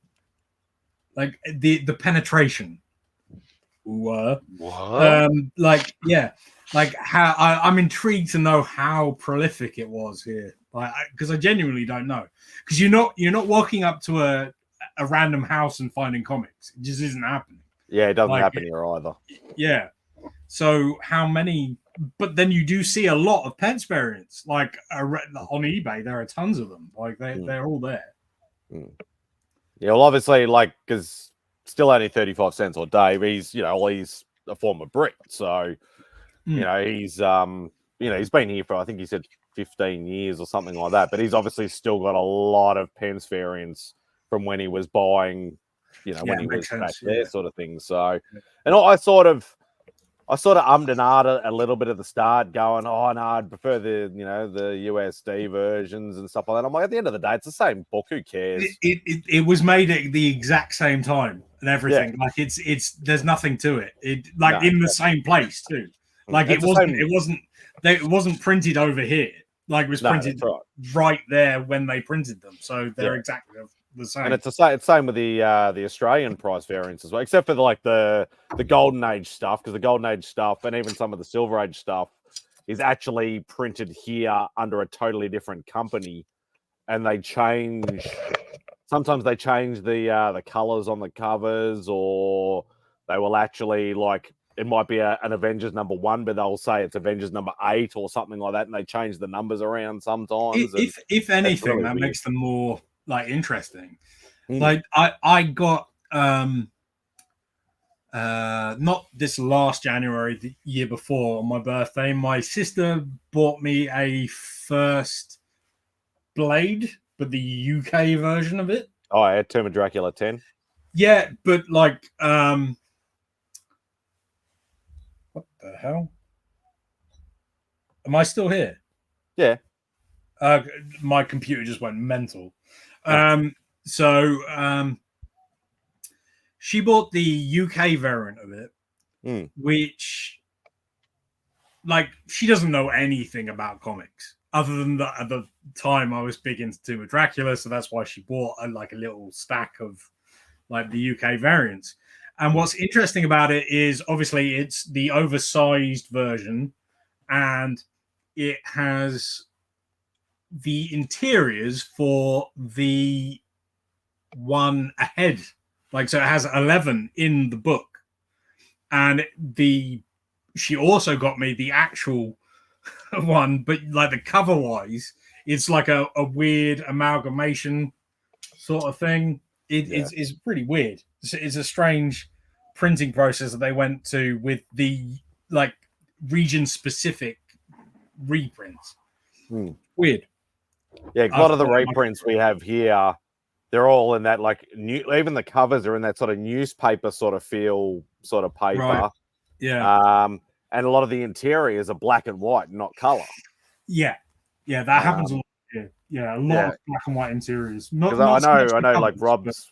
like, the penetration. What? Like, yeah. Like, how I'm intrigued to know how prolific it was here. Like, because I genuinely don't know. Because you're not walking up to a random house and finding comics. It just isn't happening. Yeah, it doesn't happen here either. Yeah. So how many? But then you do see a lot of Pence variants. Like on eBay, there are tons of them. Like they're all there. Yeah, well, obviously, like, because Still Only 35 Cents or Dave, he's a former Brit, so he's he's been here for, I think he said 15 years or something like that. But he's obviously still got a lot of Pence variants from when he was buying, when he was back there, sort of thing. So, and I sort of ummed and ahed a little bit at the start, going, "Oh no, I'd prefer the the USD versions and stuff like that." I'm like, at the end of the day, it's the same book. Who cares? It was made at the exact same time and everything. Yeah. Like it's there's nothing to it. In the same place too. Like it wasn't printed over here. Like it was printed right there when they printed them. So they're exactly the same. And it's the same with the Australian price variants as well, except for the Golden Age stuff, because the Golden Age stuff and even some of the Silver Age stuff is actually printed here under a totally different company, and they change. Sometimes they change the colors on the covers, or they will actually, like, it might be an Avengers #1, but they'll say it's Avengers #8 or something like that, and they change the numbers around sometimes. If anything, really that makes them more, like, interesting. Like I got not this last January, the year before, on my birthday, my sister bought me a first Blade, but the UK version of it. Oh, I had Tomb of Dracula 10. Yeah, but like, what the hell? Am I still here? Yeah. My computer just went mental. Oh. She bought the UK variant of it, which, like, she doesn't know anything about comics other than that at the time I was big into Tomb of Dracula, so that's why she bought a little stack of like the UK variants. And what's interesting about it is obviously it's the oversized version, and it has the interiors for the one ahead. Like, so it has 11 in the book. And she also got me the actual one, but like the cover wise, it's like a weird amalgamation sort of thing. It's pretty weird. It's a strange printing process that they went to with the like region specific reprints. Weird. Yeah, a lot of the reprints we have here, they're all in that like new. Even the covers are in that sort of newspaper sort of feel, sort of paper. Right. Yeah. And a lot of the interiors are black and white, not color. Yeah, that happens a lot. Yeah, a lot of black and white interiors. Because I know, like Rob's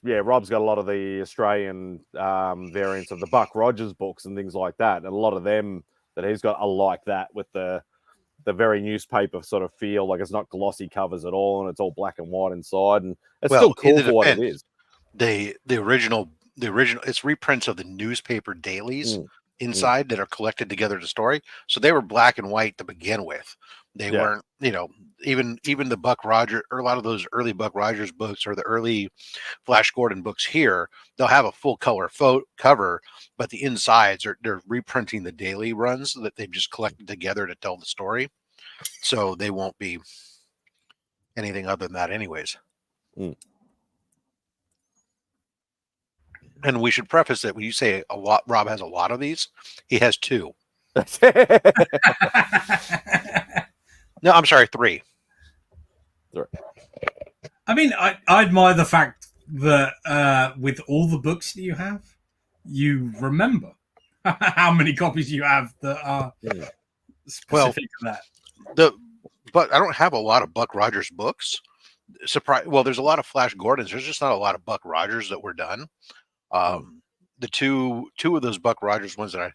got a lot of the Australian variants of the Buck Rogers books and things like that, and a lot of them that he's got are like that with the very newspaper sort of feel. Like it's not glossy covers at all, and it's all black and white inside, and it's still cool for what it is. The original, it's reprints of the newspaper dailies inside that are collected together to story. So they were black and white to begin with. They weren't, even the Buck Rogers, or a lot of those early Buck Rogers books or the early Flash Gordon books here, they'll have a full color cover, but the insides they're reprinting the daily runs that they've just collected together to tell the story. So they won't be anything other than that anyways. And we should preface that when you say a lot, Rob has a lot of these, he has 2. No, I'm sorry, 3. I mean, I admire the fact that with all the books that you have, you remember how many copies you have that are specific to that. But I don't have a lot of Buck Rogers books. Well, there's a lot of Flash Gordons. There's just not a lot of Buck Rogers that were done. The two of those Buck Rogers ones that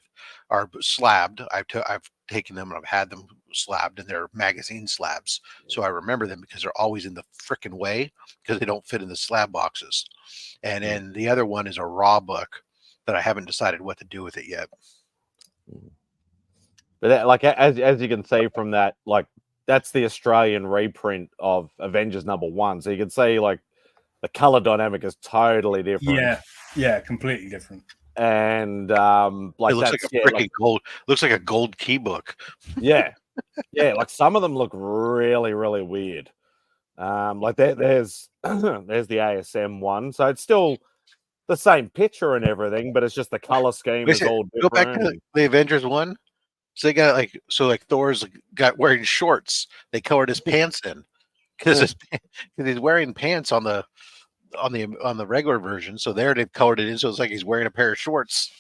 are slabbed, I've taken them and I've had them slabbed, and they're magazine slabs. So I remember them because they're always in the frickin' way because they don't fit in the slab boxes. And then the other one is a raw book that I haven't decided what to do with it yet. But that, like as you can see from that, like that's the Australian reprint of Avengers #1. So you can see like the color dynamic is totally different. Yeah, completely different. And like it looks like a freaking gold. Looks like a gold key book. Yeah, like some of them look really, really weird. Like there's the ASM one, so it's still the same picture and everything, but it's just the color scheme is all different. Go back to the Avengers one. So they got like Thor's got wearing shorts. They colored his pants in because he's wearing pants on the regular version. So there they've colored it in, so it's like he's wearing a pair of shorts.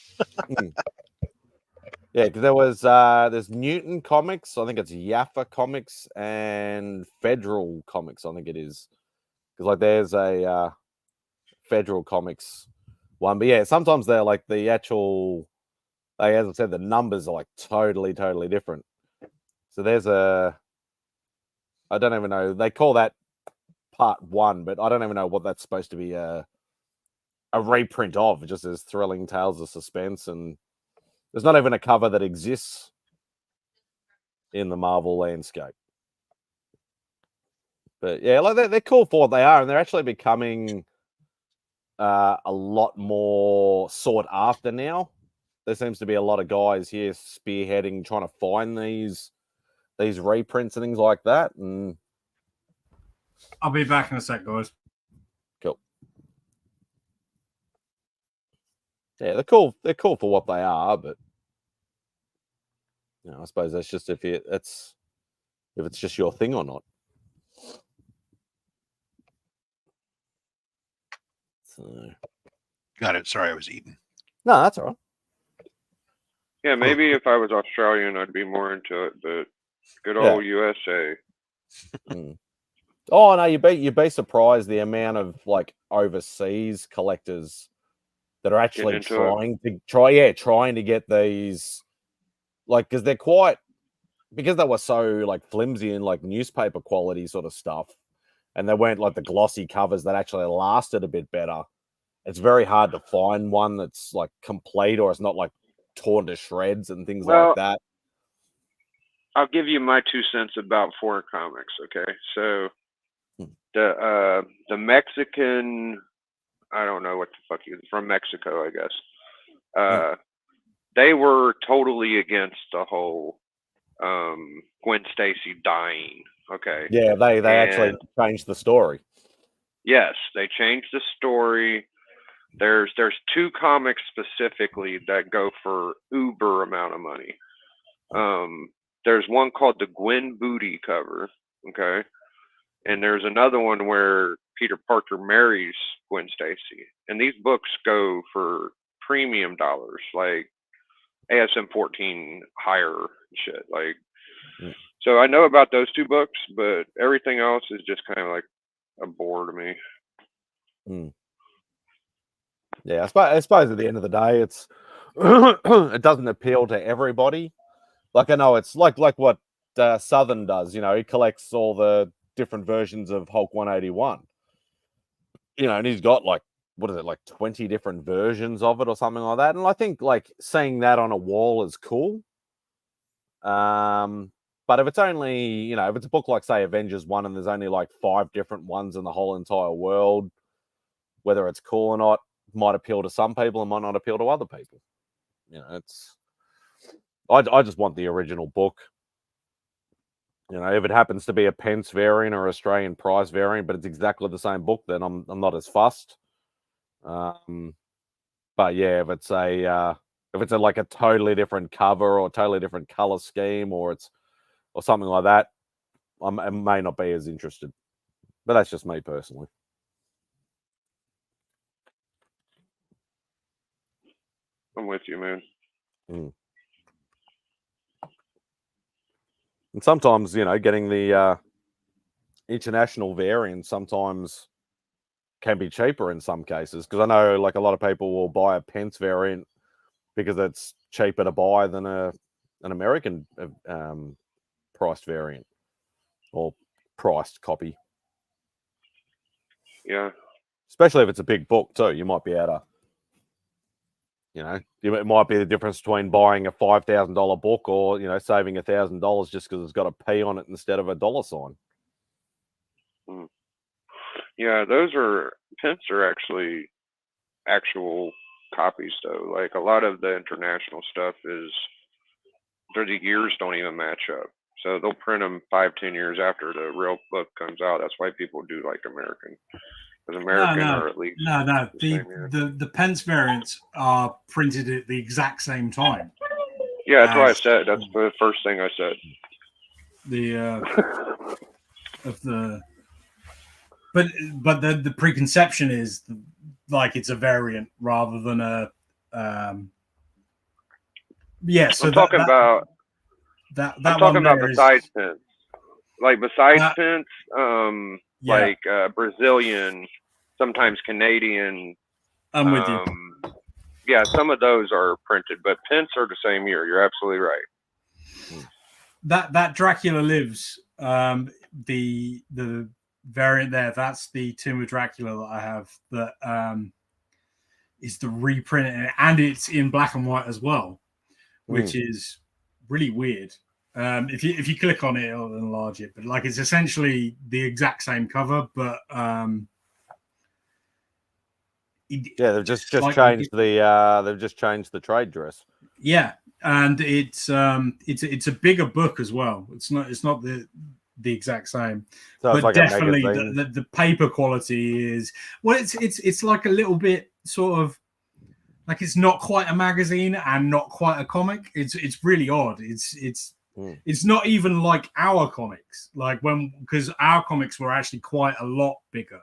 Yeah, because there's Newton Comics, I think it's Yaffa Comics, and Federal Comics, I think it is. Because like there's a Federal Comics one, but yeah, sometimes they're like the actual, like as I said, the numbers are like totally different. So there's I don't even know, they call that Part 1, but I don't even know what that's supposed to be a reprint of. It just says Thrilling Tales of Suspense, and there's not even a cover that exists in the Marvel landscape. But yeah, like they're cool for what they are, and they're actually becoming a lot more sought after now. There seems to be a lot of guys here spearheading, trying to find these reprints and things like that. And I'll be back in a sec, guys. Cool. Yeah, they're cool. They're cool for what they are, but I suppose that's just if it's just your thing or not. So Got it. Sorry, I was eating. no, that's all right. Yeah, maybe if I was Australian, I'd be more into it, but good old USA. Oh no, you'd be surprised the amount of like overseas collectors that are actually trying to get these, like, because they were so like flimsy and like newspaper quality sort of stuff, and they weren't like the glossy covers that actually lasted a bit better. It's very hard to find one that's like complete or it's not like torn to shreds and things like that. I'll give you my 2 cents about foreign comics. Okay, so the Mexican, I don't know what the fuck he is, from Mexico, I guess. They were totally against the whole Gwen Stacy dying. Okay. Yeah, they actually changed the story. Yes, they changed the story. There's 2 comics specifically that go for uber amount of money. There's one called the Gwen Booty cover, okay, and there's another one where Peter Parker marries Gwen Stacy, and these books go for premium dollars, like ASM 14 higher shit. Like, so I know about those 2 books, but everything else is just kind of like a bore to me. Yeah, I suppose at the end of the day, it's it doesn't appeal to everybody. Like I know it's like what Southern does. He collects all the different versions of Hulk 181. And he's got like, what is it, like 20 different versions of it or something like that. And I think like seeing that on a wall is cool. But if it's only, if it's a book like say Avengers 1 and there's only like 5 different ones in the whole entire world, whether it's cool or not might appeal to some people and might not appeal to other people. I just want the original book. If it happens to be a pence variant or Australian price variant, but it's exactly the same book, then I'm not as fussed. But yeah, if it's like a totally different cover or totally different color scheme or something like that, I may not be as interested. But that's just me personally. I'm with you, man. And sometimes, getting the international variant sometimes can be cheaper in some cases. Because I know, like, a lot of people will buy a pence variant because it's cheaper to buy than an American priced variant or priced copy. Yeah. Especially if it's a big book too. You might be able to, it might be the difference between buying a $5,000 book or, saving $1,000 just because it's got a P on it instead of a $sign. Yeah, pence are actually actual copies though. Like a lot of the international stuff the years don't even match up. So they'll print them 5-10 years after the real book comes out. That's why people do like American. Because American are at least the pence variants are printed at the exact same time. Yeah, that's what I said. That's the first thing I said. But the preconception is like it's a variant rather than a So I'm talking about besides pence. Like besides pence, like Brazilian, sometimes Canadian. I'm with you. Yeah, some of those are printed, but pence are the same year. You're absolutely right. That Dracula Lives, the variant there, that's the Tomb of Dracula that I have. That is the reprint, and it's in black and white as well, which is really weird. If you click on it, it'll enlarge it, but like it's essentially the exact same cover, but they've just changed the trade dress. Yeah, and it's a bigger book as well. It's not the exact same, so but like definitely the paper quality is it's like a little bit sort of Like it's not quite a magazine and not quite a comic. It's really odd. It's not even like our comics, like because our comics were actually quite a lot bigger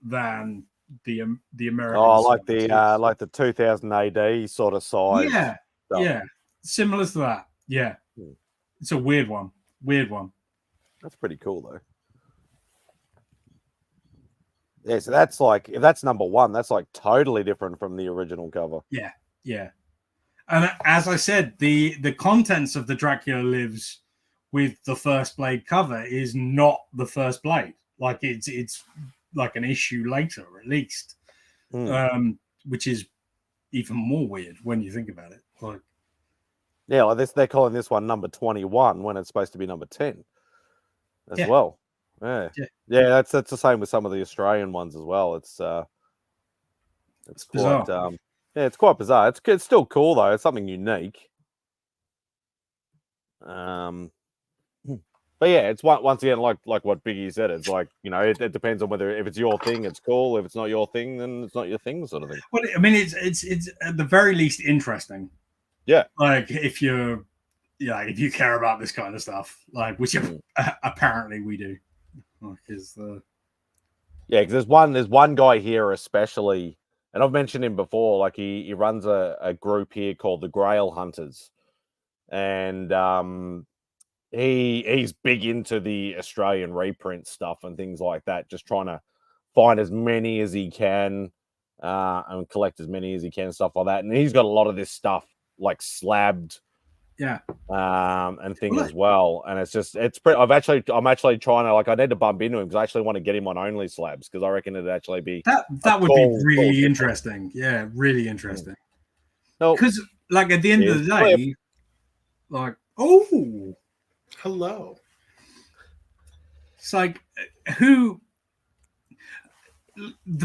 than the American. Oh, like the 2000 AD sort of size. Yeah, stuff. yeah, similar to that. Yeah, it's a weird one. Weird one. That's pretty cool though. Yeah, so that's like if that's number one, that's like totally different from the original cover. Yeah, yeah. And as I said, the contents of the Dracula Lives with the First Blade cover is not the First Blade. Like it's like an issue later, at least, which is even more weird when you think about it. Like, yeah, like this, they're calling this one number 21 when it's supposed to be number 10 as well. Yeah, that's the same with some of the Australian ones as well. It's quite bizarre. It's quite bizarre. It's still cool though. It's something unique. But yeah, it's once again like what Biggie said. It's like, you know, it depends on whether if it's your thing, it's cool. If it's not your thing, then it's not your thing, sort of thing. Well, I mean, it's at the very least interesting. Yeah, like if you care about this kind of stuff, like which apparently we do. Because there's one guy here especially, and I've mentioned him before. Like he runs a group here called the Grail Hunters, and he's big into the Australian reprint stuff and things like that. Just trying to find as many as he can and collect as many as he can, stuff like that. And he's got a lot of this stuff like slabbed. And things as well, and it's pretty. I'm actually trying to I need to bump into him because I actually want to get him on only slabs because I reckon it'd actually be that would be really interesting. Yeah, really interesting. Because like at the end of the day, like hello, it's like the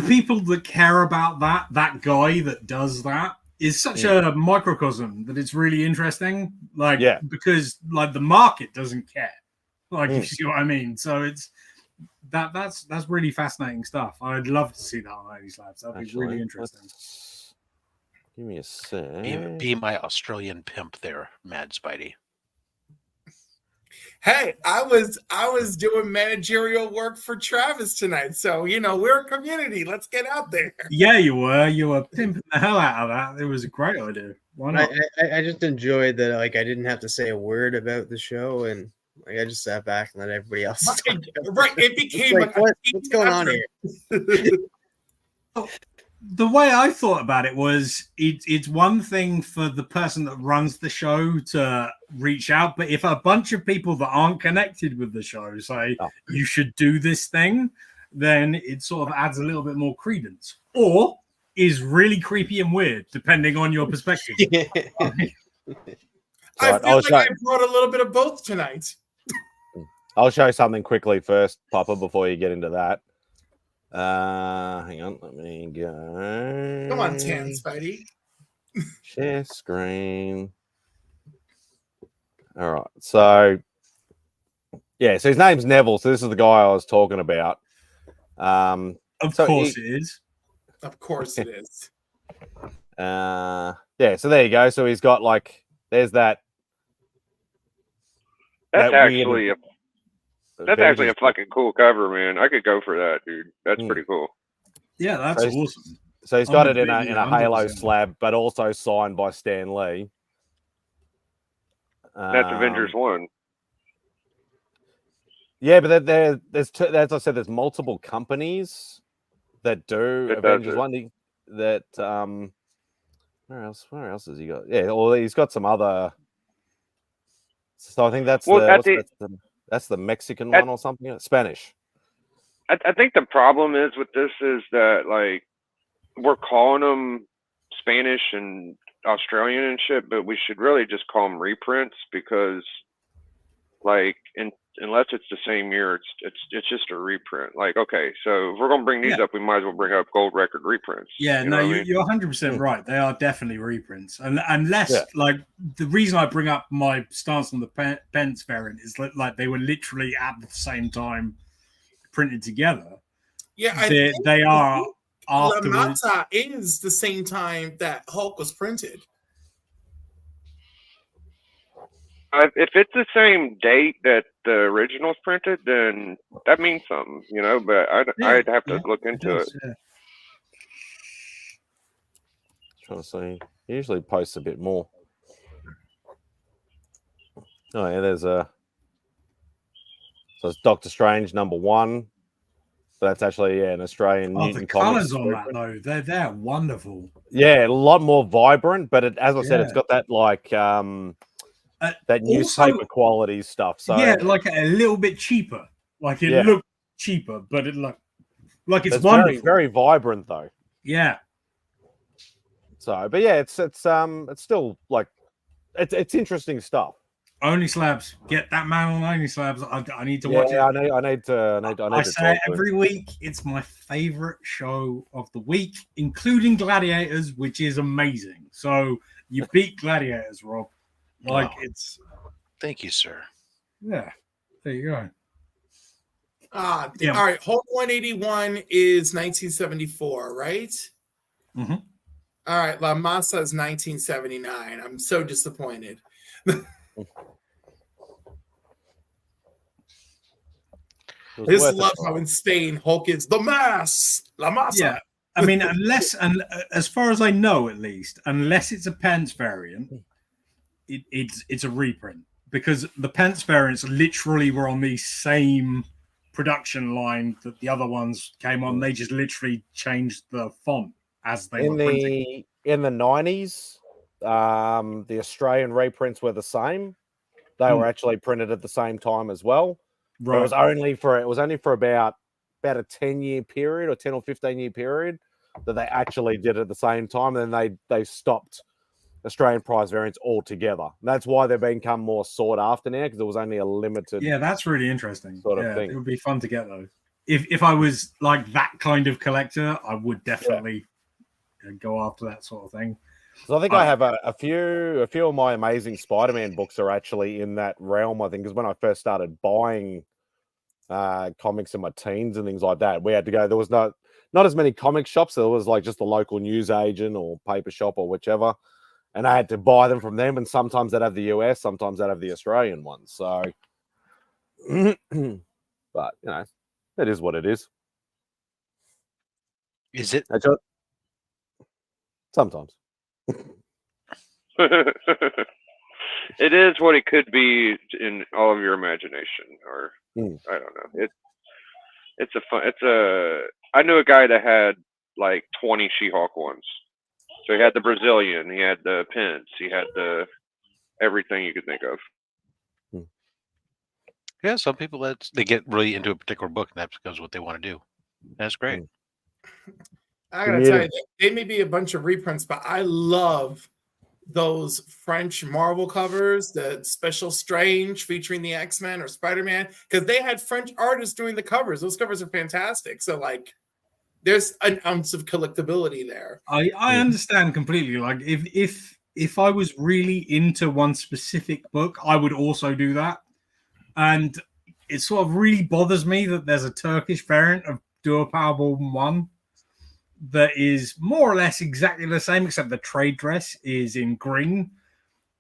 people that care about that guy that does that is such a microcosm that it's really interesting. Like, because like the market doesn't care. Like, you see what I mean? So it's that's really fascinating stuff. I'd love to see that on 80 Slabs. That'd be really interesting. Give me a sec. Be my Australian pimp there, MadSpidey. Hey, I was doing managerial work for Travis tonight, so you know we're a community. Let's get out there. Yeah, you were pimping the hell out of that. It was a great idea. Why not? I just enjoyed that. Like I didn't have to say a word about the show, and like I just sat back and let everybody else. Right, it became like, what's going on here? The way I thought about it was it's one thing for the person that runs the show to reach out, but if a bunch of people that aren't connected with the show say you should do this thing, then it sort of adds a little bit more credence, or is really creepy and weird depending on your perspective. I feel like I brought a little bit of both tonight. I'll show you something quickly first, Papa, before you get into that. Hang on, let me go. Come on, Tan Spidey. Share screen. All right, so so his name's Neville. So this is the guy I was talking about. Of course it is. Of course it is. So there you go. So he's got there's that. That's actually a fucking cool cover, man. I could go for that, dude. That's pretty cool. Yeah, that's awesome. So he's got it in a Halo slab, but also signed by Stan Lee. That's Avengers 1. Yeah, but there's two, as I said, there's multiple companies that do Avengers 1. That where else has he got? Yeah, well, he's got some other. So I think that's that's the Mexican one or something. Spanish. I think the problem is with this is that we're calling them Spanish and Australian and shit, but we should really just call them reprints because unless it's the same year, it's just a reprint. Okay, so if we're gonna bring these up, we might as well bring up gold record reprints. Yeah, you're 100% right. They are definitely reprints, unless the reason I bring up my stance on the Pence variant is they were literally at the same time printed together. Yeah, they are afterwards. Lamata is the same time that Hulk was printed. If it's the same date that the original's printed, then that means something, you know. But I'd have to look into it. Yeah. Trying to see. He usually posts a bit more. Oh yeah, there's so it's Doctor Strange #1. But that's actually an Australian Oh, mutant the comics colors on that though, they're wonderful. Yeah, a lot more vibrant, but as I said, it's got that like that newspaper also, quality stuff. So yeah, like a little bit cheaper. Like it looked cheaper, but it looked like it's wonderful. very, very vibrant though. Yeah. So, but yeah, it's still like it's interesting stuff. Only Slabs, get that man on Only Slabs. I need to watch it. I need to. I say it every week. It's my favorite show of the week, including Gladiators, which is amazing. So you beat Gladiators, Rob. Like it's. Thank you, sir. Yeah, there you go. All right. Hulk 181 is 1974, right? Mm-hmm. All right. La Masa is 1979. I'm so disappointed. I just love how in Spain Hulk is the mass, La Masa. Yeah, I mean, as far as I know, at least, unless it's a Pence variant, it's a reprint because the Pence variants literally were on the same production line that the other ones came on. They just literally changed the font as they were printing. In the 90s, the Australian reprints were the same. They were actually printed at the same time as well. Right. It was only for about a 10-year period or 10 or 15-year period that they actually did it at the same time. And then they stopped Australian prize variants altogether. And that's why they've become more sought after now because it was only a limited. Yeah, that's really interesting. Sort of thing. It would be fun to get those. If I was like that kind of collector, I would definitely go after that sort of thing. So I think I have a few of my Amazing Spider-Man books are actually in that realm. I think because when I first started buying comics in my teens and things like that, we had to go. There was not as many comic shops. There was like just a local newsagent or paper shop or whichever, and I had to buy them from them. And sometimes they'd have the US, sometimes they'd have the Australian ones. So, but you know, it is what it is. Is it? Sometimes. It is what it could be in all of your imagination, or I don't know. I knew a guy that had like 20 She-Hulk ones. So he had the Brazilian, he had the Pence, he had the everything you could think of. Yeah, some people they get really into a particular book, and that becomes what they want to do. That's great. I gotta tell you, they may be a bunch of reprints, but I love those French Marvel covers, the Special Strange featuring the X-Men or Spider-Man, because they had French artists doing the covers. Those covers are fantastic. So like there's an ounce of collectability there. I understand completely. Like if I was really into one specific book, I would also do that. And it sort of really bothers me that there's a Turkish variant of Duo Powerball 1 that is more or less exactly the same, except the trade dress is in green.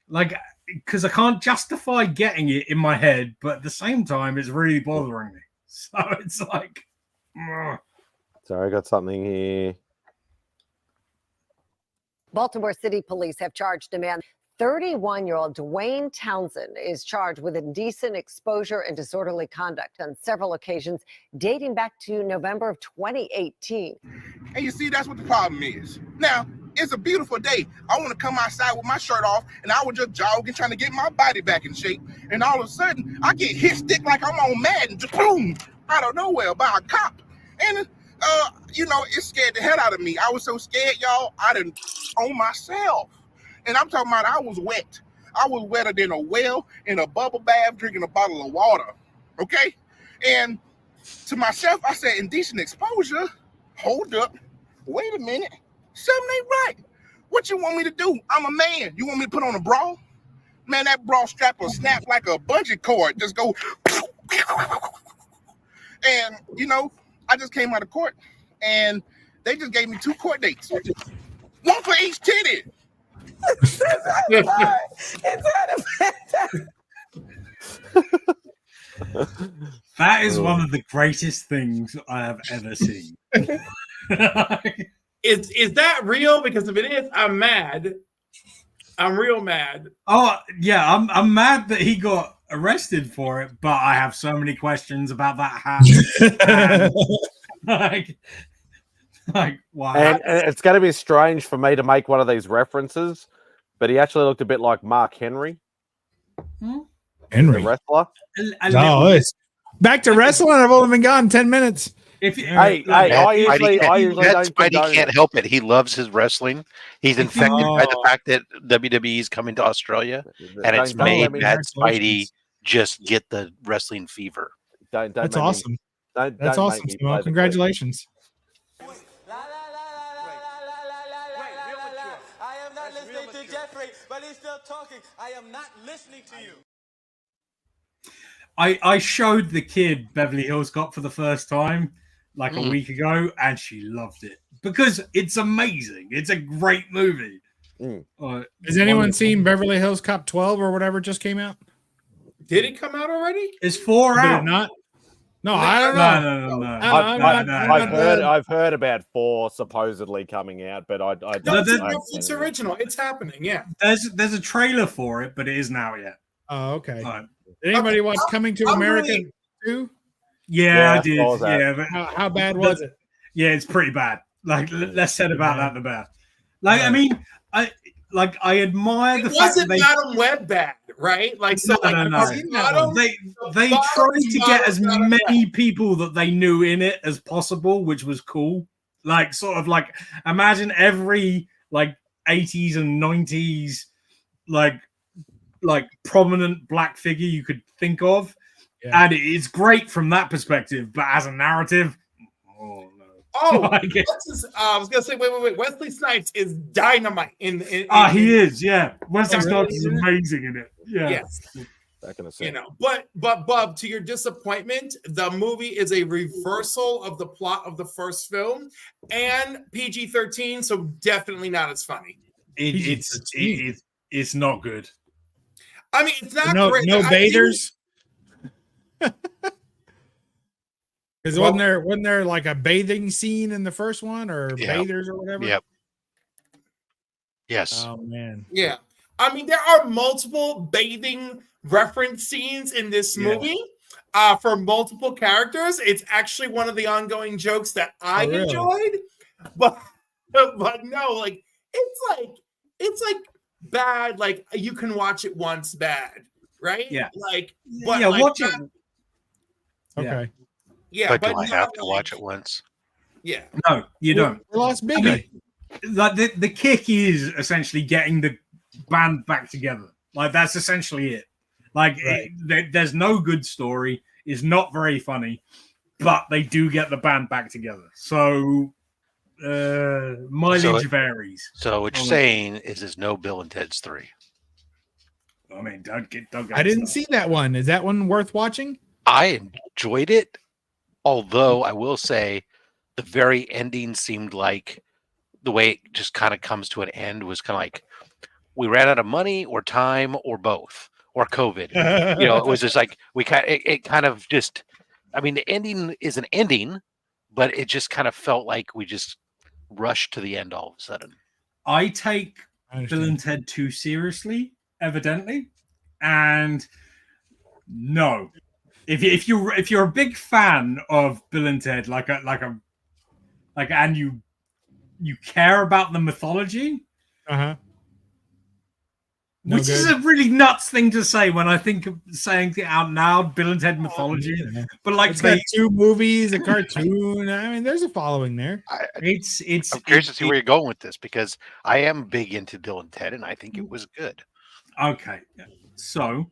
Like, because I can't justify getting it in my head, but at the same time, it's really bothering me. So it's like, Sorry, I got something here. Baltimore City Police have charged a man. 31-year-old Dwayne Townsend is charged with indecent exposure and disorderly conduct on several occasions dating back to November of 2018. And you see, that's what the problem is. Now, it's a beautiful day. I want to come outside with my shirt off, and I was just jogging, trying to get my body back in shape. And all of a sudden, I get hit stick like I'm on Madden, just boom, out of nowhere by a cop. And, it scared the hell out of me. I was so scared, y'all, I didn't on myself. And I'm talking about I was wet. I was wetter than a whale in a bubble bath drinking a bottle of water, okay? And to myself, I said, indecent exposure? Hold up. Wait a minute. Something ain't right. What you want me to do? I'm a man. You want me to put on a bra? Man, that bra strap will snap like a bungee cord. Just go. And, I just came out of court. And They just gave me 2 court dates. One for each titty. That is one of the greatest things I have ever seen. Is that real? Because if it is, I'm mad. I'm real mad. Oh yeah, I'm mad that he got arrested for it, but I have so many questions about that hat. like wow. And it's going to be strange for me to make one of these references, but he actually looked a bit like Mark Henry. Henry, the wrestler. Oh, it's back to wrestling. I've only been gone 10 minutes. I usually Spidey can't help it. He loves his wrestling. He's infected by the fact that WWE is coming to Australia, and it's made Mad Spidey just get the wrestling fever. That's awesome. That's awesome, Simone. Congratulations. I am not listening to Jeffrey, but he's still talking. I am not listening to you. I showed the kid Beverly Hills Cop for the first time like a week ago, and she loved it because it's amazing. It's a great movie. Has anyone seen Beverly Hills Cop 12 or whatever just came out? Did it come out already? It's 4 out. Not? No, I don't know. No. I've heard about 4 supposedly coming out, but I no, it's a Netflix original. It's happening. Yeah. There's a trailer for it, but it isn't out yet. Oh, okay. Did anybody watch Coming to America 2? Yeah, I did. Yeah, but how bad was it? Yeah, it's pretty bad. Like less said about that, the better. Like, I mean, I admire the fact that they Adam Webb bad, right? Like, so no. They tried to get as many people that they knew in it as possible, which was cool. Like, sort of like imagine every like 80s and 90s like prominent black figure you could think of. Yeah. And it's great from that perspective, but as a narrative, I was gonna say, wait. Wesley Snipes is dynamite in he is, yeah. Wesley Snipes is amazing in it. Yeah. Yes. But Bub, to your disappointment, the movie is a reversal of the plot of the first film and PG-13, so definitely not as funny. It's not good. I mean, it's not great. No bathers. Because wasn't there like a bathing scene in the first one, or bathers or whatever? Yep. Yes. Oh man. Yeah. I mean, there are multiple bathing reference scenes in this movie for multiple characters. It's actually one of the ongoing jokes that I enjoyed, but no, like it's like bad. Like you can watch it once, bad, right? Yeah. Like, but yeah, watch it. Okay. Yeah, but do I have to watch it once? Yeah. No, you don't. We lost Biggie. Like the kick is essentially getting the band back together. Like that's essentially it. Like there's no good story. It's not very funny, but they do get the band back together. So mileage varies. So what you're saying is there's no Bill and Ted's 3. I mean, don't get I didn't see that one. Is that one worth watching? I enjoyed it, although I will say the very ending seemed like the way it just kind of comes to an end was kind of like we ran out of money or time or both or COVID. It was just like it kind of just, I mean, the ending is an ending, but it just kind of felt like we just rushed to the end all of a sudden. I take Bill and Ted too seriously, evidently, and no. If you're a big fan of Bill and Ted, and you care about the mythology, which is a really nuts thing to say when I think of saying it out loud, Bill and Ted mythology. But like it's got 2 movies, a cartoon. I mean, there's a following there. I'm curious to see where you're going with this because I am big into Bill and Ted, and I think it was good. Okay, so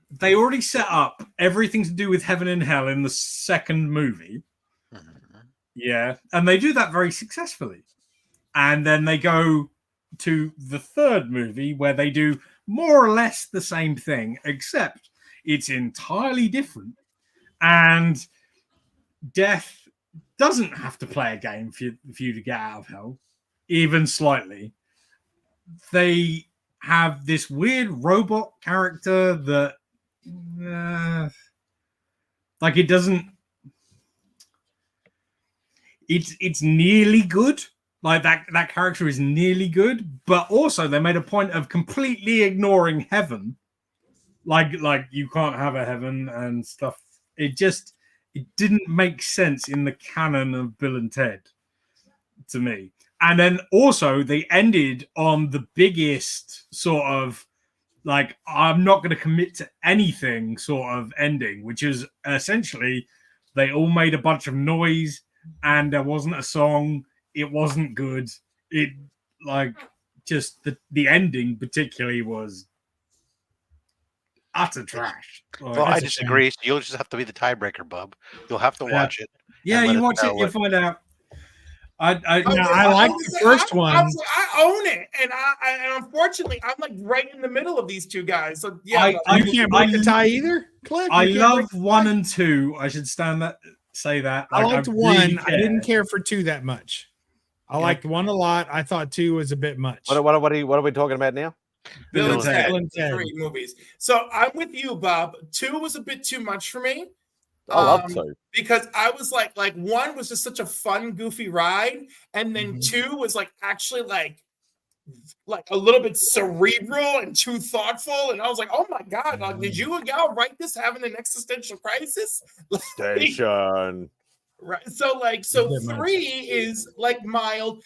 they already set up everything to do with heaven and hell in the second movie. Yeah. And they do that very successfully. And then they go to the third movie where they do more or less the same thing, except it's entirely different. And death doesn't have to play a game for you to get out of hell, even slightly. They have this weird robot character that, like, it doesn't. It's nearly good. Like that character is nearly good, but also they made a point of completely ignoring heaven. Like you can't have a heaven and stuff. It didn't make sense in the canon of Bill and Ted to me. And then also they ended on the biggest sort of like, I'm not going to commit to anything sort of ending, which is essentially they all made a bunch of noise and there wasn't a song. It wasn't good. It like just the ending particularly was utter trash. Well, I disagree. So you'll just have to be the tiebreaker, bub. You'll have to watch it. Yeah, you watch it, you'll find out. I like the first one. I own it, and I unfortunately I'm like right in the middle of these two guys. So yeah, you can't break the tie either, Cliff. I love 1 and 2. I should say that. I liked really 1. I didn't care for 2 that much. I liked 1 a lot. I thought 2 was a bit much. What are we talking about now? Bill and Ted. 3 movies. So I'm with you, Bob. 2 was a bit too much for me. I love 2 because I was like 1 was just such a fun, goofy ride, and then 2 was like actually like a little bit cerebral and too thoughtful, and I was like, oh my god, like, did you and y'all write this having an existential crisis? Station. Right. So 3 is like mild,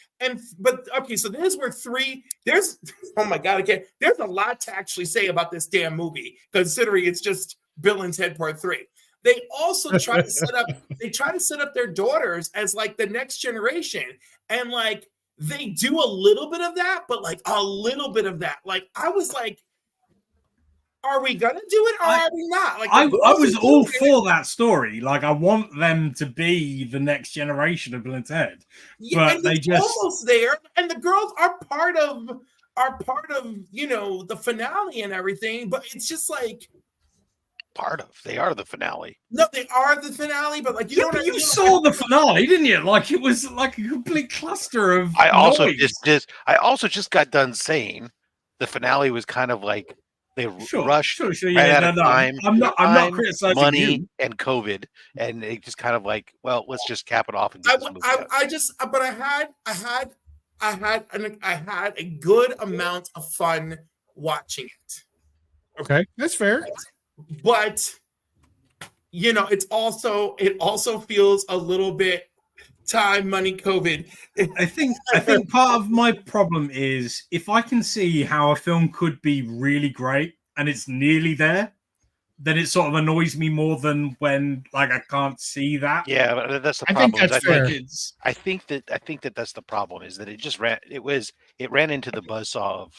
but okay, so there's where 3 there's oh my god, okay, there's a lot to actually say about this damn movie, considering it's just Bill and Ted Part 3. They also try to set up their daughters as like the next generation, and like they do a little bit of that, but like a little bit of that. Like I was like, are we gonna do it or are we not? Like I was all for that story. Like I want them to be the next generation of Bill and Ted, but they just almost there, and the girls are part of the finale and everything. But it's just like they are the finale. No, they are the finale, but like you saw the finale, didn't you? Like it was like a complete cluster of. I also just got done saying the finale was kind of like they rushed ran out of time. I'm not criticizing money you. and COVID, and they just kind of like, well, let's just cap it off. And I had a good amount of fun watching it. Okay, that's fair. But it also feels a little bit time, money, COVID. I think part of my problem is if I can see how a film could be really great and it's nearly there, then it sort of annoys me more than when like I can't see that. Yeah, but that's the problem. I think that that's the problem, is that it ran into the buzzsaw of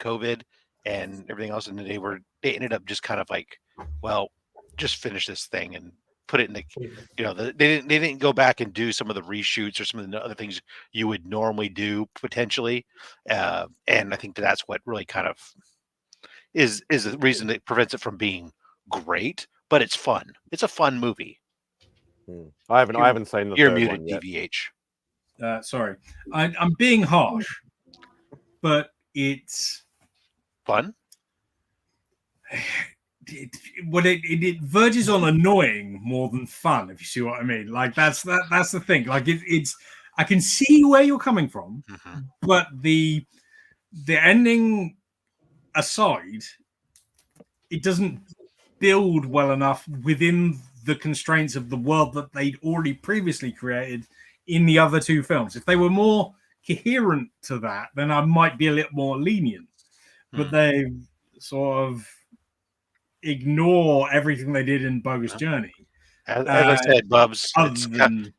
COVID and everything else, and they ended up just kind of like, well, just finish this thing and put it in the, they didn't go back and do some of the reshoots or some of the other things you would normally do potentially, and I think that's what really kind of is the reason that prevents it from being great. But it's fun. It's a fun movie. I haven't seen the You're third muted, one yet. DVH. Sorry, I'm being harsh, but it's fun. It verges on annoying more than fun, if you see what I mean. Like that's the thing. Like it's I can see where you're coming from, but the ending aside, it doesn't build well enough within the constraints of the world that they'd already previously created in the other 2 films. If they were more coherent to that, then I might be a little more lenient. But they sort of ignore everything they did in Bogus Journey. As I said, Bubs,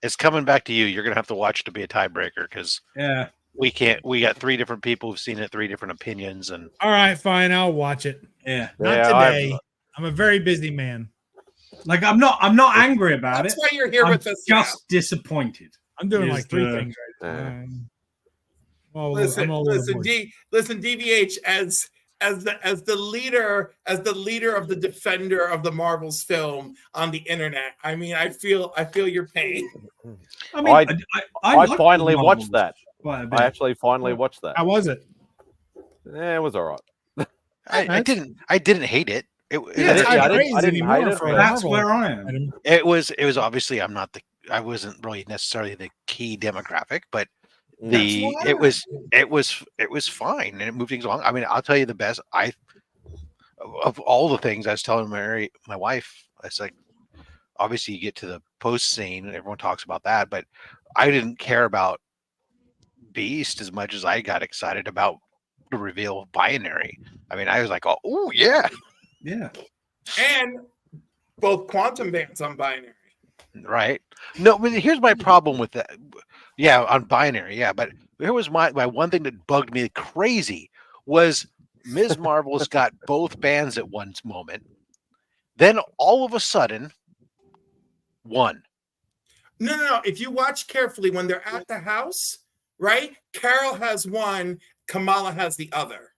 it's coming back to you. You're going to have to watch to be a tiebreaker, because we can't. We got 3 different people who've seen it, 3 different opinions, and all right, fine, I'll watch it. Yeah, not today. I'm a very busy man. Like I'm not angry about That's it. why you're here with us. Just disappointed. I'm doing like 3 things right now. Listen, DVH, as as the leader of the defender of the Marvel's film on the internet. I mean, I feel your pain. I mean, I like finally the watched Marvels that. quite a bit. I actually finally watched that. How was it? Yeah, it was all right. I didn't hate it. Yeah, it's I high didn't praise hate anymore it, for but- That's Marvel. where I am. It was obviously I wasn't really necessarily the key demographic, but it was fine and it moved things along. I mean, I'll tell you the best of all the things I was telling my wife, it's like obviously you get to the post scene and everyone talks about that, but I didn't care about Beast as much as I got excited about the reveal of Binary. I mean, I was like, oh yeah. Yeah. And both quantum bands on Binary. Right. No, but here's my problem with that. Yeah, on Binary, yeah. But here was my one thing that bugged me crazy was Ms. Marvel's got both bands at one moment. Then all of a sudden, one. No. If you watch carefully, when they're at the house, right? Carol has one, Kamala has the other.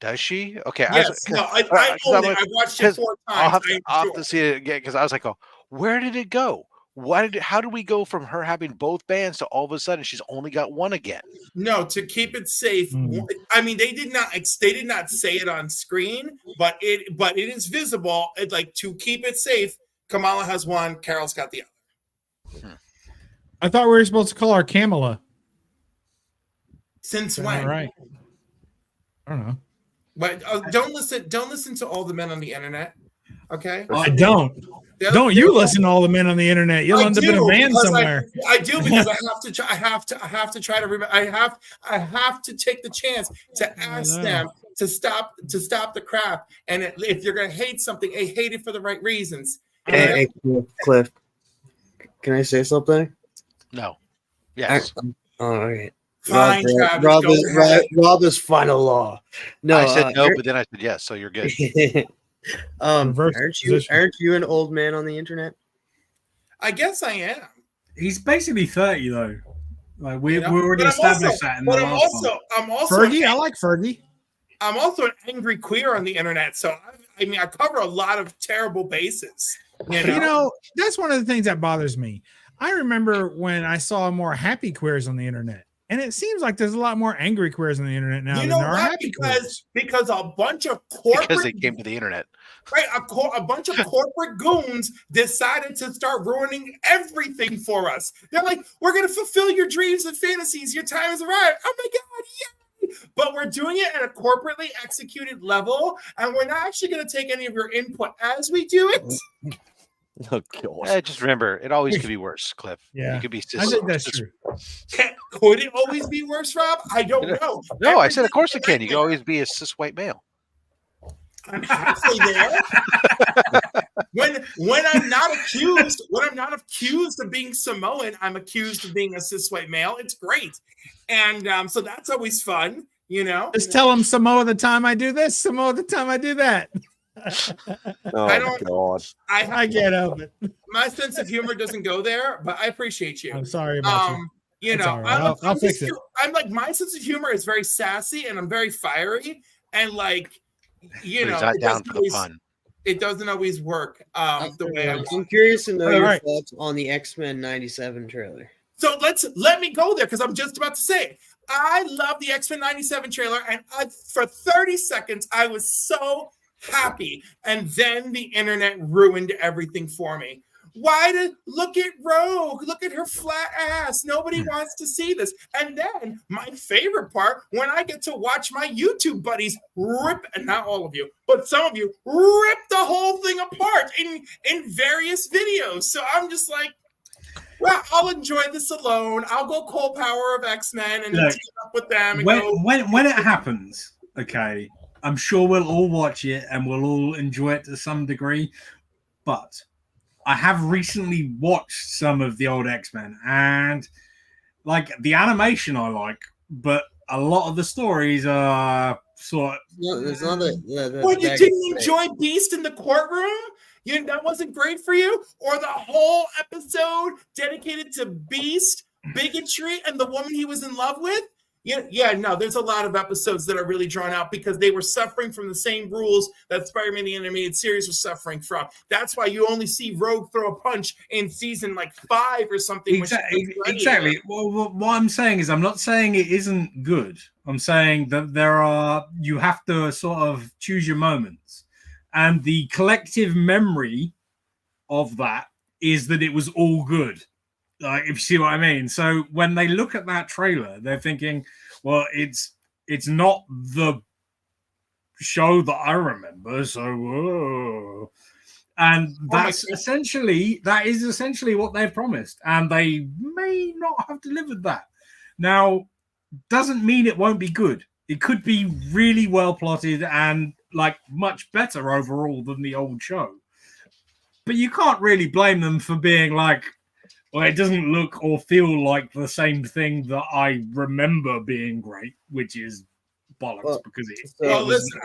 Does she? Okay. Yes. I own it. I've watched it 4 times. I'll have to see it again because I was like, where did it go? How do we go from her having both bands to all of a sudden she's only got one again? No, to keep it safe. I mean, they did not say it on screen, but it is visible. Like, to keep it safe, Kamala has one, Carol's got the other. I thought we were supposed to call her Kamala. Since All when? right. I don't know. But don't listen to all the men on the internet. Okay? I don't. Don't you listen to all the men on the internet? You'll end up in a van somewhere. I do, because I have to try to remember. I have to take the chance to ask them to stop the crap. And if you're gonna hate something, hate it for the right reasons. Hey, Cliff, can I say something? No. Yes. All right. Fine, Travis, Rob is final law. No, I said no, but then I said yes, so you're good. Aren't you an old man on the internet? I guess I am. He's basically 30 though. Like we already established that in the last one. I'm also Fergie. I like Fergie. I'm also an angry queer on the internet, so I mean I cover a lot of terrible bases. You know, that's one of the things that bothers me. I remember when I saw more happy queers on the internet. And it seems like there's a lot more angry queers on the internet now than there are happy queers. Because a bunch of corporate, because they came to the internet, right? A bunch of corporate goons decided to start ruining everything for us. They're like, "We're going to fulfill your dreams and fantasies. Your time has arrived." Oh my god, yay! But we're doing it at a corporately executed level, and we're not actually going to take any of your input as we do it. Oh god! Just remember, it always could be worse, Cliff. Yeah, you could be. I think that's true. Could it always be worse, Rob? I don't know. No, I said, of course it can. You can always be a cis white male. I'm halfway there. when I'm not accused of being Samoan, I'm accused of being a cis white male. It's great, and so that's always fun, you know. Just tell them Samoa the time I do this, Samoa the time I do that. Oh God! I get help it. My sense of humor doesn't go there, but I appreciate you. I'm sorry about you. You know, right. I'll fix it. I'm like, my sense of humor is very sassy and I'm very fiery, and like, you know, not down for the fun. It doesn't always work the way I want. I'm curious to know your thoughts on the X-Men '97 trailer. So let me go there because I'm just about to say it. I love the X-Men '97 trailer, and for 30 seconds I was so happy, and then the internet ruined everything for me. Look at Rogue, look at her flat ass, nobody wants to see this. And then my favorite part, when I get to watch my YouTube buddies rip, and not all of you, but some of you rip the whole thing apart in various videos. So I'm just like, well, I'll enjoy this alone. I'll go Coal Power of X-Men and team up with them. And when it happens, okay, I'm sure we'll all watch it and we'll all enjoy it to some degree. But I have recently watched some of the old X-Men, and like the animation I like, but a lot of the stories are sort of. What, you didn't enjoy Beast in the courtroom? That wasn't great for you? Or the whole episode dedicated to Beast, bigotry, and the woman he was in love with? Yeah, no, there's a lot of episodes that are really drawn out because they were suffering from the same rules that Spider-Man the Animated Series was suffering from. That's why you only see Rogue throw a punch in season like 5 or something. Exactly. Well, what I'm saying is, I'm not saying it isn't good. I'm saying that you have to sort of choose your moments, and the collective memory of that is that it was all good. Like, if you see what I mean. So when they look at that trailer, they're thinking, well, it's not the show that I remember. So, whoa. And that is essentially what they've promised. And they may not have delivered that. Now, doesn't mean it won't be good. It could be really well plotted and like much better overall than the old show. But you can't really blame them for being like, well, it doesn't look or feel like the same thing that I remember being great, which is bollocks because listen,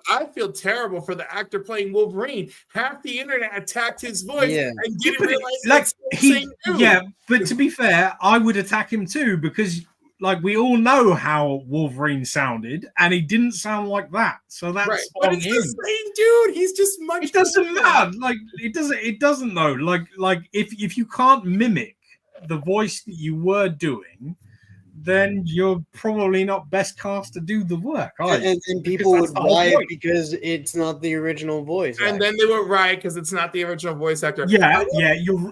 I feel terrible for the actor playing Wolverine. Half the internet attacked his voice and didn't realize but to be fair, I would attack him too because like we all know how Wolverine sounded, and he didn't sound like that. So that's right. But it's the same dude. He's just much. It doesn't matter. Like it doesn't though. Like if you can't mimic the voice that you were doing, then you're probably not best cast to do the work. And people would riot because it's not the original voice. And then they would riot because it's not the original voice actor. Yeah,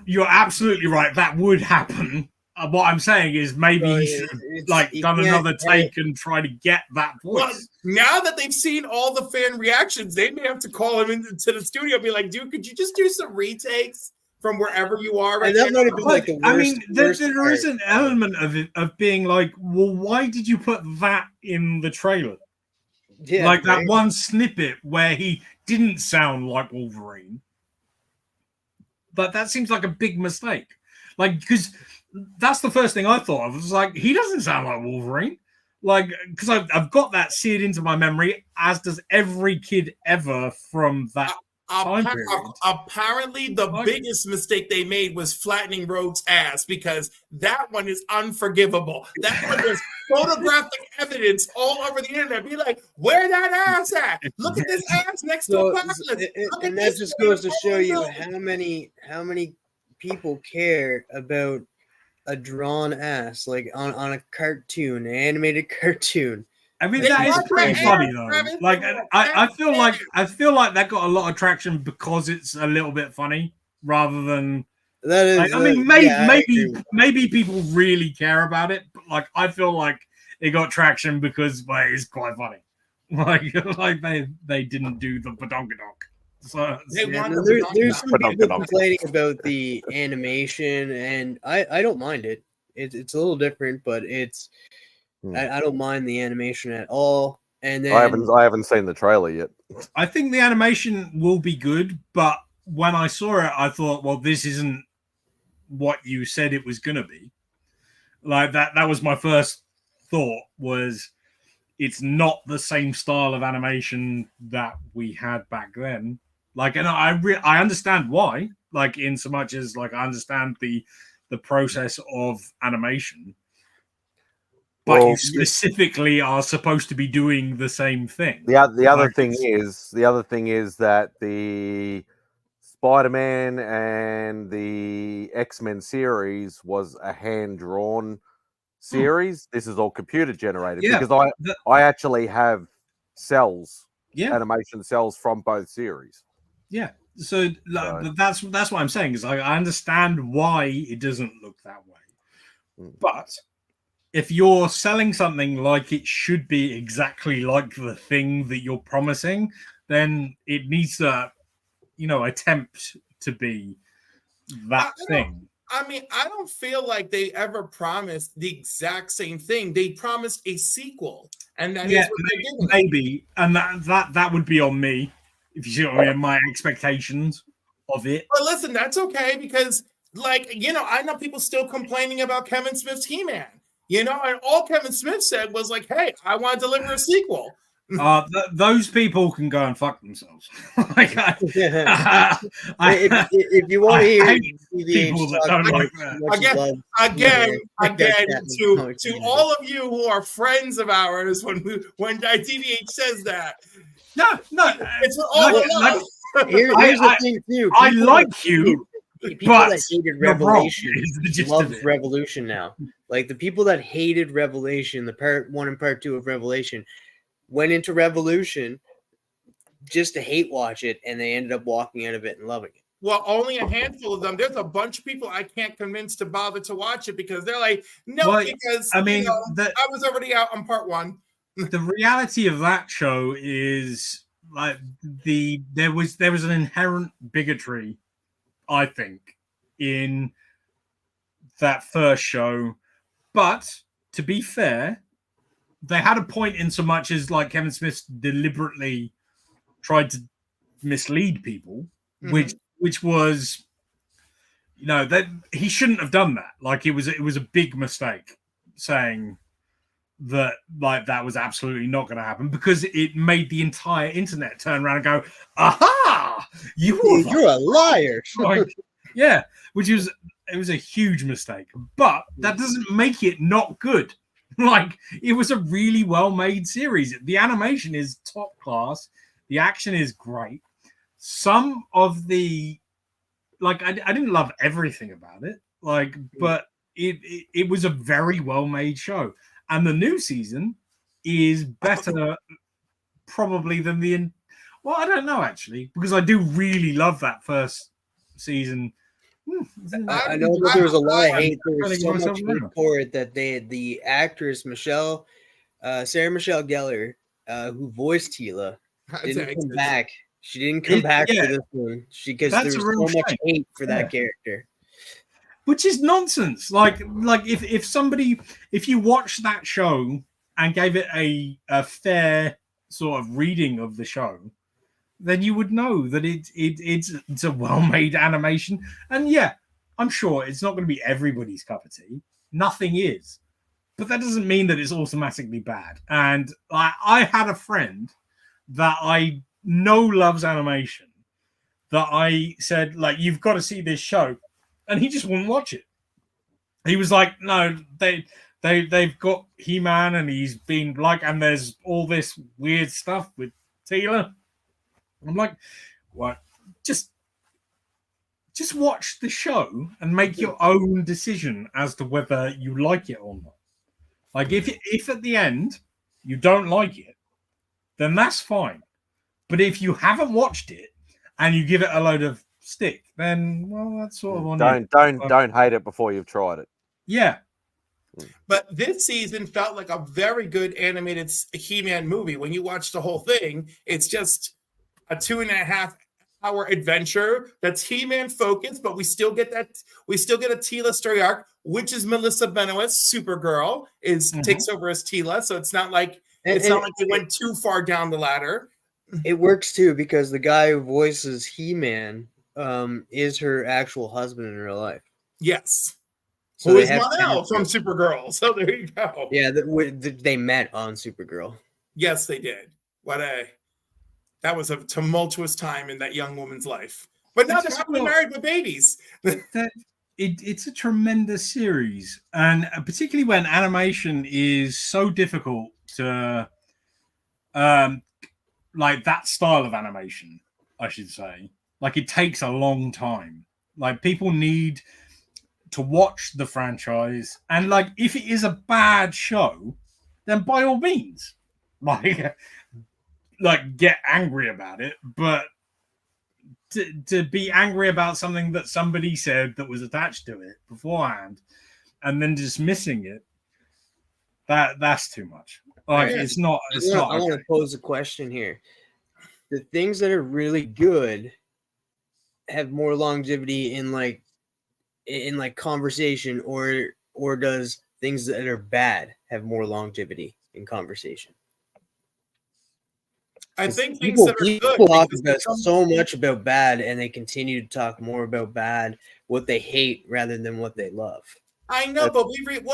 you're absolutely right. That would happen. What I'm saying is maybe you should have done another take and try to get that voice. Well, now that they've seen all the fan reactions, they may have to call him into the studio and be like, dude, could you just do some retakes from wherever you are? Right, that might have been like the worst. I mean, there is an element of being like, well, why did you put that in the trailer? Yeah, like that one snippet where he didn't sound like Wolverine. But that seems like a big mistake. Like, because that's the first thing I thought of. It was like, he doesn't sound like Wolverine. Like, because I've got that seared into my memory, as does every kid ever from that time period. Apparently, the biggest mistake they made was flattening Rogue's ass, because that one is unforgivable. That one is photographic evidence all over the internet. Be like, where that ass at? Look at this ass next to Apocalypse. And that just goes to show you how many people care about a drawn ass, like on a cartoon, an animated cartoon. I mean, that is pretty funny though. Like, I feel like that got a lot of traction because it's a little bit funny, rather than that is. Like, I mean, maybe people really care about it, but like, I feel like it got traction because it's quite funny. Like they didn't do the badonkadonk. So there's some people complaining about the animation, and I don't mind it. It's a little different, but it's I don't mind the animation at all. And then I haven't seen the trailer yet. I think the animation will be good, but when I saw it, I thought, well, this isn't what you said it was gonna be. Like that was my first thought, was it's not the same style of animation that we had back then. Like, and I understand why, like, in so much as like I understand the process of animation, but you specifically are supposed to be doing the same thing. The other thing is that the Spider-Man and the X-Men series was a hand-drawn series. This is all computer generated, because I actually have cells, animation cells from both series. Yeah, so that's what I'm saying, is I understand why it doesn't look that way, but if you're selling something like it should be exactly like the thing that you're promising, then it needs to, attempt to be that thing. I mean, I don't feel like they ever promised the exact same thing. They promised a sequel, and that is what they're getting. Maybe, and that would be on me, if you see what I mean, my expectations of it. But listen, that's okay, because, I know people still complaining about Kevin Smith's He-Man, and all Kevin Smith said was like, hey, I want to deliver a sequel. Those people can go and fuck themselves. Like, if you want to hear people that don't like that. Again, to all of you who are friends of ours, when TVH says that, no, it's all love. Here's the thing too. I like you. People that hated Revelation love Revolution now. Like the people that hated Revelation, the part 1 and part 2 of Revelation, went into Revolution just to hate watch it, and they ended up walking out of it and loving it. Well, only a handful of them. There's a bunch of people I can't convince to bother to watch it because they're like, no, because I mean, I was already out on part 1. The reality of that show is like there was an inherent bigotry, I think, in that first show. But to be fair, they had a point in so much as like Kevin Smith deliberately tried to mislead people, which was, you know, that he shouldn't have done that. Like it was a big mistake saying that like that was absolutely not going to happen, because it made the entire internet turn around and go, aha, you're a liar. Like, yeah, it was a huge mistake, but that doesn't make it not good. Like it was a really well made series. The animation is top class. The action is great. Some of the, like, I didn't love everything about it, like, but it was a very well made show. And the new season is better probably than well, I don't know actually, because I do really love that first season. I know that there was a lot of hate. There was so much hate for it that the actress Sarah Michelle Gellar, who voiced Tila, didn't come back. She didn't come back for this one because there was so much hate for that character. Which is nonsense. Like if you watch that show and gave it a fair sort of reading of the show, then you would know that it's a well-made animation. And yeah, I'm sure it's not going to be everybody's cup of tea. Nothing is. But that doesn't mean that it's automatically bad. And I had a friend that I know loves animation that I said, like, you've got to see this show. And he just wouldn't watch it. He was like, no, they've got He-Man and he's been like, and there's all this weird stuff with Tila. I'm like, what? Just watch the show and make your own decision as to whether you like it or not. Like if at the end you don't like it, then that's fine. But if you haven't watched it and you give it a load of stick, then well, that's sort of on you. Don't hate it before you've tried it. Yeah. But this season felt like a very good animated He-Man movie. When you watch the whole thing, it's just a 2.5 hour adventure that's He-Man focused, but we still get a Tila story arc, which is Melissa Benoist's Supergirl takes over as Tila. So it's not like they went too far down the ladder. It works too because the guy who voices He-Man is her actual husband in real life. Yes. So who is Mon-El from Supergirl. So there you go. Yeah, they met on Supergirl. Yes, they did. That was a tumultuous time in that young woman's life. But now they're happily married with babies. It's a tremendous series. And particularly when animation is so difficult to like that style of animation, I should say. Like it takes a long time. Like people need to watch the franchise, and like if it is a bad show, then by all means, like get angry about it. But to be angry about something that somebody said that was attached to it beforehand, and then dismissing it, that's too much. Like it's not. I want to pose a question here. The things that are really good have more longevity in conversation, or does things that are bad have more longevity in conversation? I think people talk about so much about bad, and they continue to talk more about bad, what they hate rather than what they love. I know, but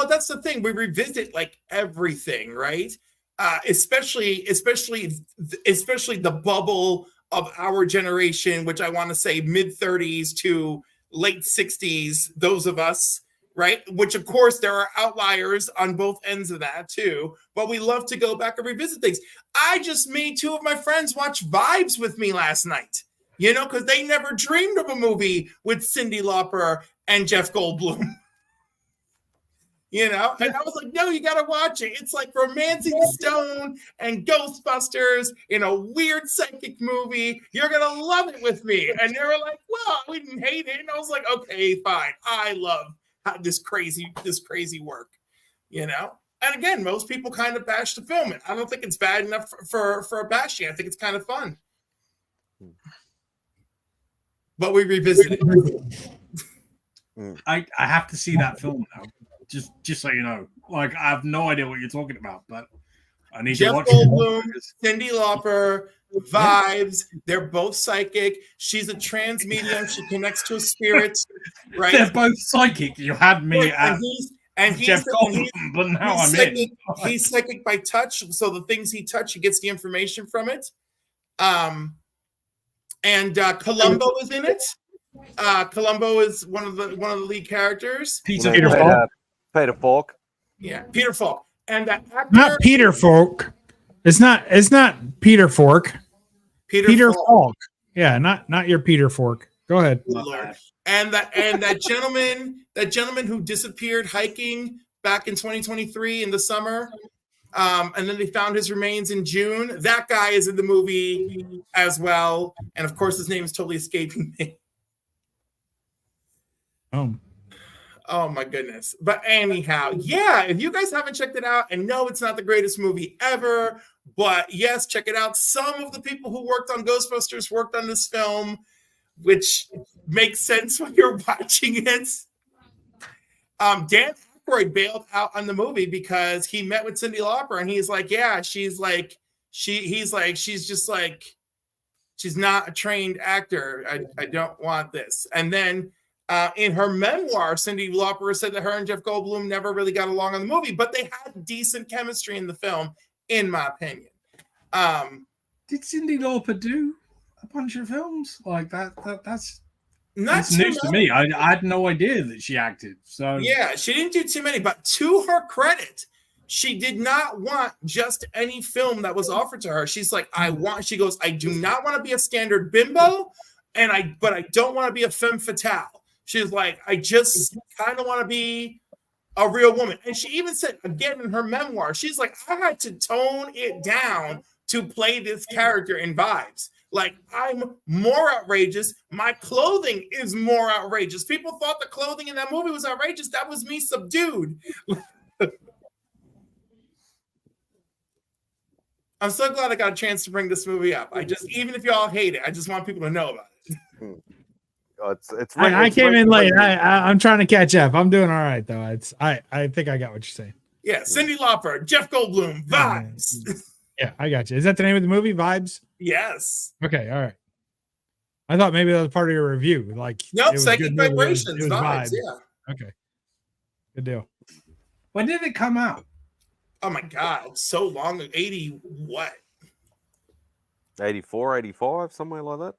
that's the thing. We revisit like everything, right? especially the bubble of our generation, which I want to say mid 30s to late 60s, those of us, right? Which, of course, there are outliers on both ends of that, too. But we love to go back and revisit things. I just made 2 of my friends watch Vibes with me last night, because they never dreamed of a movie with Cyndi Lauper and Jeff Goldblum. And I was like, no, you got to watch it. It's like Romancing the Stone and Ghostbusters in a weird psychic movie. You're going to love it with me. And they were like, well, we didn't hate it. And I was like, okay, fine. I love this crazy work, And again, most people kind of bash the film. I don't think it's bad enough for a bashing. I think it's kind of fun. But we revisited it. I have to see that film now. Just so you know, like I have no idea what you're talking about, but I need Jeff to watch Goldblum, it. Cyndi Lauper, Vibes. They're both psychic. She's a trans medium. She connects to a spirit, right? They're both psychic. You had me at he's Jeff Goldblum, but now I'm psychic, in. He's psychic by touch, so the things he touches, he gets the information from it. And Columbo is in it. Columbo is one of the lead characters. Peter Falk. Yeah, Peter Falk. And that actor, Not Peter Falk. It's not Peter Fork. Peter Falk. Yeah, not your Peter Fork. Go ahead. Lord. And that gentleman who disappeared hiking back in 2023 in the summer. And then they found his remains in June. That guy is in the movie as well. And of course, his name is totally escaping me. Oh my goodness. But anyhow, yeah, if you guys haven't checked it out, and no, it's not the greatest movie ever, but yes, check it out. Some of the people who worked on Ghostbusters worked on this film, which makes sense when you're watching it. Dan Aykroyd bailed out on the movie because he met with Cyndi Lauper and he's like, yeah, she's not a trained actor. I don't want this. And then in her memoir, Cyndi Lauper said that her and Jeff Goldblum never really got along on the movie, but they had decent chemistry in the film, in my opinion. Did Cyndi Lauper do a bunch of films like that? That's not news to me. I had no idea that she acted. So yeah, she didn't do too many, but to her credit, she did not want just any film that was offered to her. She's like, she goes, I do not want to be a standard bimbo, but I don't want to be a femme fatale. She's like, I just kind of want to be a real woman. And she even said, again, in her memoir, she's like, I had to tone it down to play this character in Vibes. Like, I'm more outrageous. My clothing is more outrageous. People thought the clothing in that movie was outrageous. That was me subdued. I'm so glad I got a chance to bring this movie up. Even if y'all hate it, I just want people to know about it. I came in late. I'm trying to catch up. I'm doing all right though. I think I got what you're saying. Yeah, Cyndi Lauper, Jeff Goldblum, Vibes. Yeah, I got you. Is that the name of the movie? Vibes? Yes. Okay, all right. I thought maybe that was part of your review. Like, nope, Psychic Vibrations, it was Vibes. Yeah. Okay. Good deal. When did it come out? Oh my God, so long. 80 what? 84, 85, somewhere like that.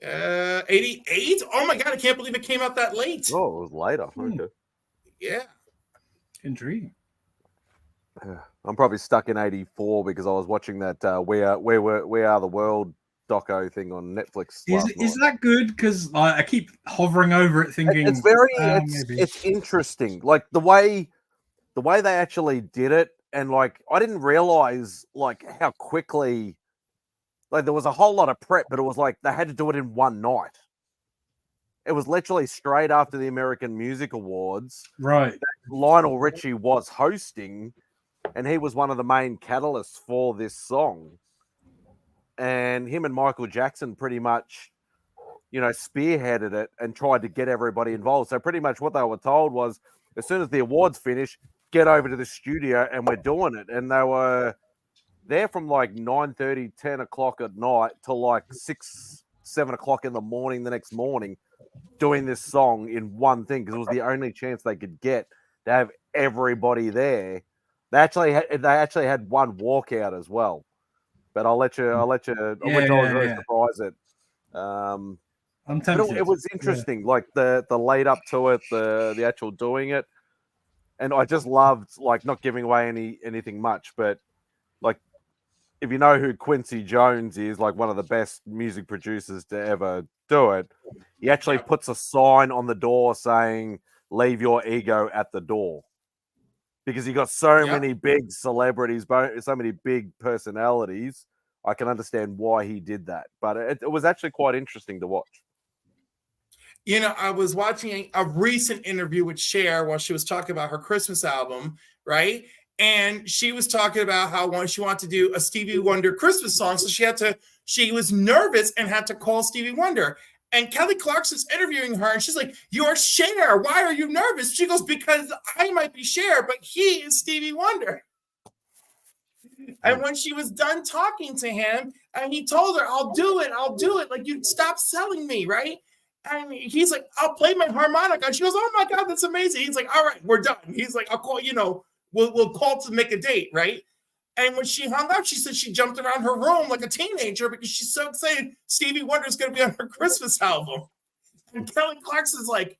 88. Oh my God, I can't believe it came out that late. Oh, it was later. Okay. Yeah. Intriguing. I'm probably stuck in 84 because I was watching that We Are the World doco thing on Netflix. Is that good? Because I keep hovering over it, thinking it's it's interesting. Like the way they actually did it, and like I didn't realize like how quickly. Like there was a whole lot of prep, but it was like they had to do it in one night. It was literally straight after the American Music Awards. Right. Lionel Richie was hosting, and he was one of the main catalysts for this song. And him and Michael Jackson pretty much, spearheaded it and tried to get everybody involved. So pretty much what they were told was, as soon as the awards finish, get over to the studio and we're doing it. And they were there from like 9:30, 10 o'clock at night till like 6, 7 o'clock in the morning the next morning doing this song in one thing because it was the only chance they could get to have everybody there They actually had one walkout as well, but I'll let you. Which I was very surprised at. I'm But tempted. it was interesting, like the lead up to it, the actual doing it, and I just loved like not giving away anything much, but like if you know who Quincy Jones is, like one of the best music producers to ever do it, he actually puts a sign on the door saying "Leave your ego at the door." Because you got so many big celebrities, so many big personalities, I can understand why he did that. But it was actually quite interesting to watch. You know, I was watching a recent interview with Cher while she was talking about her Christmas album, right? And she was talking about how she wanted to do a Stevie Wonder Christmas song. So she was nervous and had to call Stevie Wonder. And Kelly Clarkson's interviewing her, and she's like, "You're Cher. Why are you nervous?" She goes, "Because I might be Cher, but he is Stevie Wonder." And when she was done talking to him, and he told her, I'll do it. Like, you stop selling me, right? And he's like, "I'll play my harmonica." And she goes, "Oh my God, that's amazing." He's like, "All right, we're done." He's like, "I'll call, we'll call to make a date," right? And when she hung up, she said she jumped around her room like a teenager because she's so excited Stevie Wonder's going to be on her Christmas album. And Kelly Clarkson's like,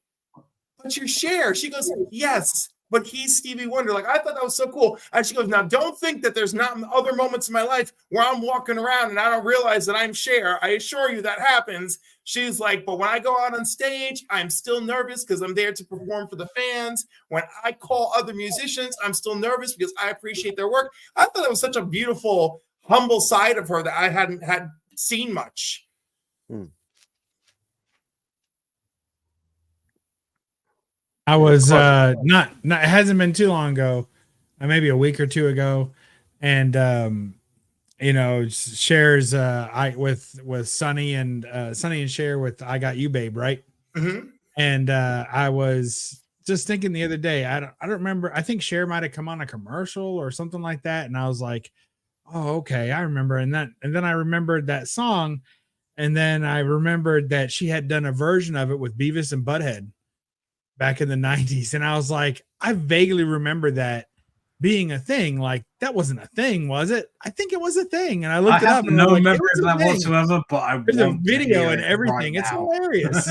"But you're Cher." She goes, "Yes, but he's Stevie Wonder." Like, I thought that was so cool. And she goes, "Now, don't think that there's not other moments in my life where I'm walking around and I don't realize that I'm Cher. I assure you that happens." She's like, "But when I go out on stage, I'm still nervous because I'm there to perform for the fans. When I call other musicians, I'm still nervous because I appreciate their work." I thought it was such a beautiful, humble side of her that I hadn't had seen much. I was not it hasn't been too long ago, maybe a week or two ago, and Cher's with Sonny and Cher with "I Got You, Babe," right? Mm-hmm. And I was just thinking the other day, I don't remember. I think Cher might have come on a commercial or something like that, and I was like, "Oh, okay, I remember." And then I remembered that song, and then I remembered that she had done a version of it with Beavis and Butthead back in the 90s. And I was like, I vaguely remember that being a thing. Like, that wasn't a thing, was it? I think it was a thing. And I looked it up and no like, memory of that whatsoever, but there's a video and and everything. Right It's now. hilarious.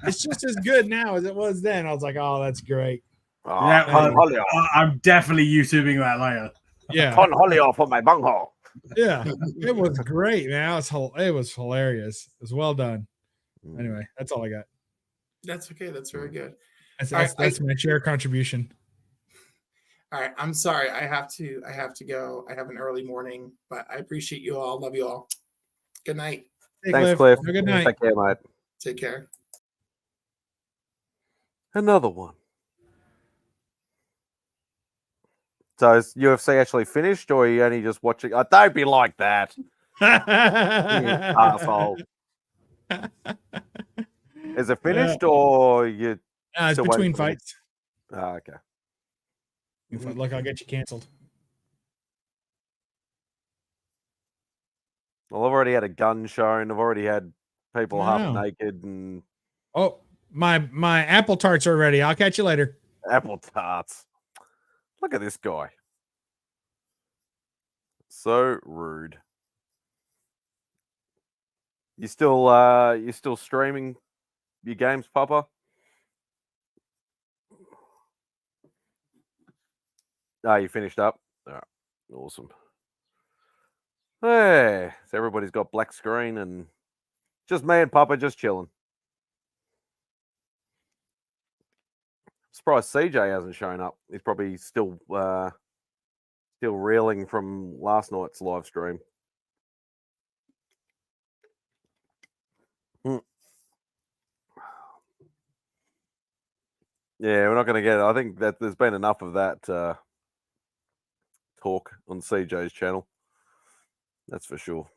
It's just as good now as it was then. I was like, oh, that's great. Yeah, I'm definitely YouTubing that later. Yeah. Con Holly for my bunghole. Yeah, it was great, man. It was hilarious. It was well done. Anyway, that's all I got. That's okay. That's very good. That's my Cher contribution. All right. I'm sorry. I have to go. I have an early morning, but I appreciate you all. Love you all. Good night. Hey, Thanks, Cliff. Have a good night. Take care, mate. Take care. Another one. So is UFC actually finished, or are you only just watching? Oh, don't be like that. You asshole. Is it finished, or you? It's between fights. Oh, okay. Look, I'll get you canceled. Well, I've already had a gun shown. I've already had people half naked and. Oh, my apple tarts are ready. I'll catch you later. Apple tarts. Look at this guy. So rude. You still streaming your games, Papa? You finished up? All right. Awesome. Hey, so everybody's got black screen and just me and Papa just chilling. Surprised CJ hasn't shown up. He's probably still reeling from last night's live stream. Yeah, we're not going to get it. I think that there's been enough of that talk on CJ's channel. That's for sure.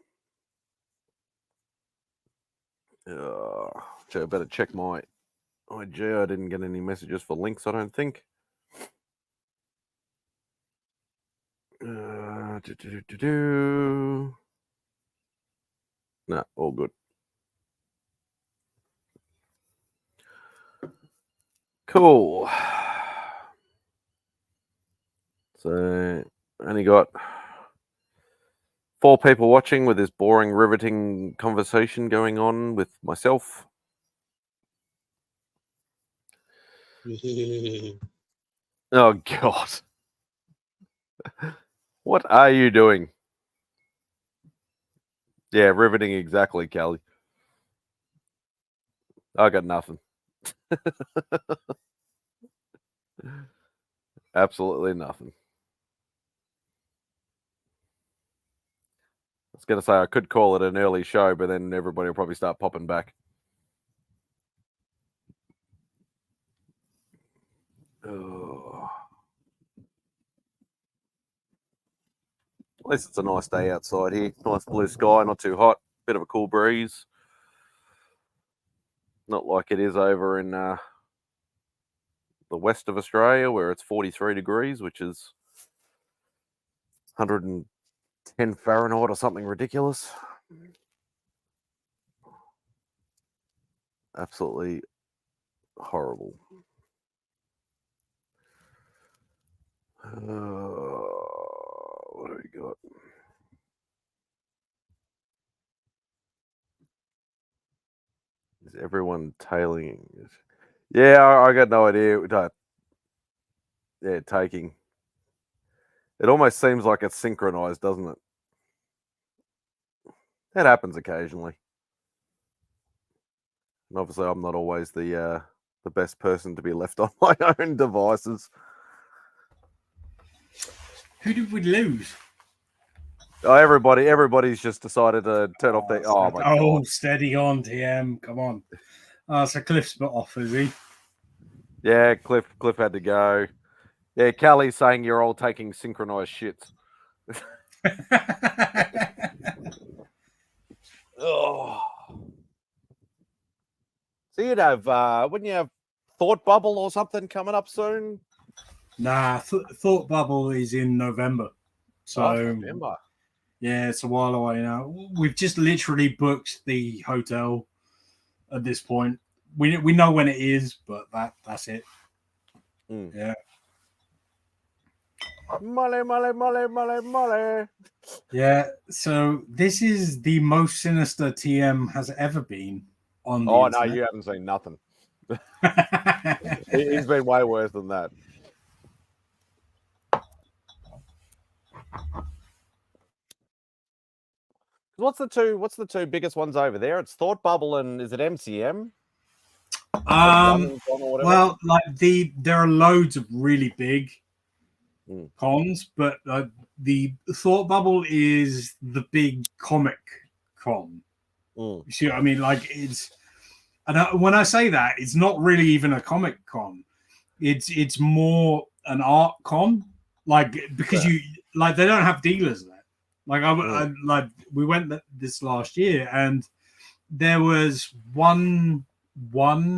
I better check my IG. I didn't get any messages for links, I don't think. No, all good. Cool. So only got 4 people watching with this boring, riveting conversation going on with myself. Oh, God. What are you doing? Yeah, riveting exactly, Kelly. I got nothing. Absolutely nothing. I was going to say I could call it an early show, but then everybody will probably start popping back. Oh. At least it's a nice day outside here. Nice blue sky, not too hot. Bit of a cool breeze. Not like it is over in the west of Australia where it's 43 degrees, which is 110 Fahrenheit or something ridiculous. Absolutely horrible. What do we got? Is everyone tailing? Yeah, I got no idea. Yeah, taking. It almost seems like it's synchronized, doesn't it? That happens occasionally. And obviously, I'm not always the best person to be left on my own devices. Who did we lose? Oh, everybody's just decided to turn off their. Oh my God! Steady on, TM. Come on. So Cliff's put off, is he? Yeah, Cliff had to go. Yeah, Callie's saying you're all taking synchronized shits. Oh. So you'd have, wouldn't you have Thought Bubble or something coming up soon? Nah, Thought Bubble is in November. So November. Yeah, it's a while away now. We've just literally booked the hotel at this point. We know when it is, but that's it. Yeah. Molly. Yeah, so this is the most sinister TM has ever been on the internet. internet. No, you haven't seen nothing. He's been way worse than that. What's the two biggest ones over there? It's Thought Bubble and is it MCM? Well, like there are loads of really big cons, but the Thought Bubble is the big comic con. You see what I mean? Like it's, and when I say that, it's not really even a comic con. It's more an art con, like because you like they don't have dealers there. Like I like we went this last year, and there was one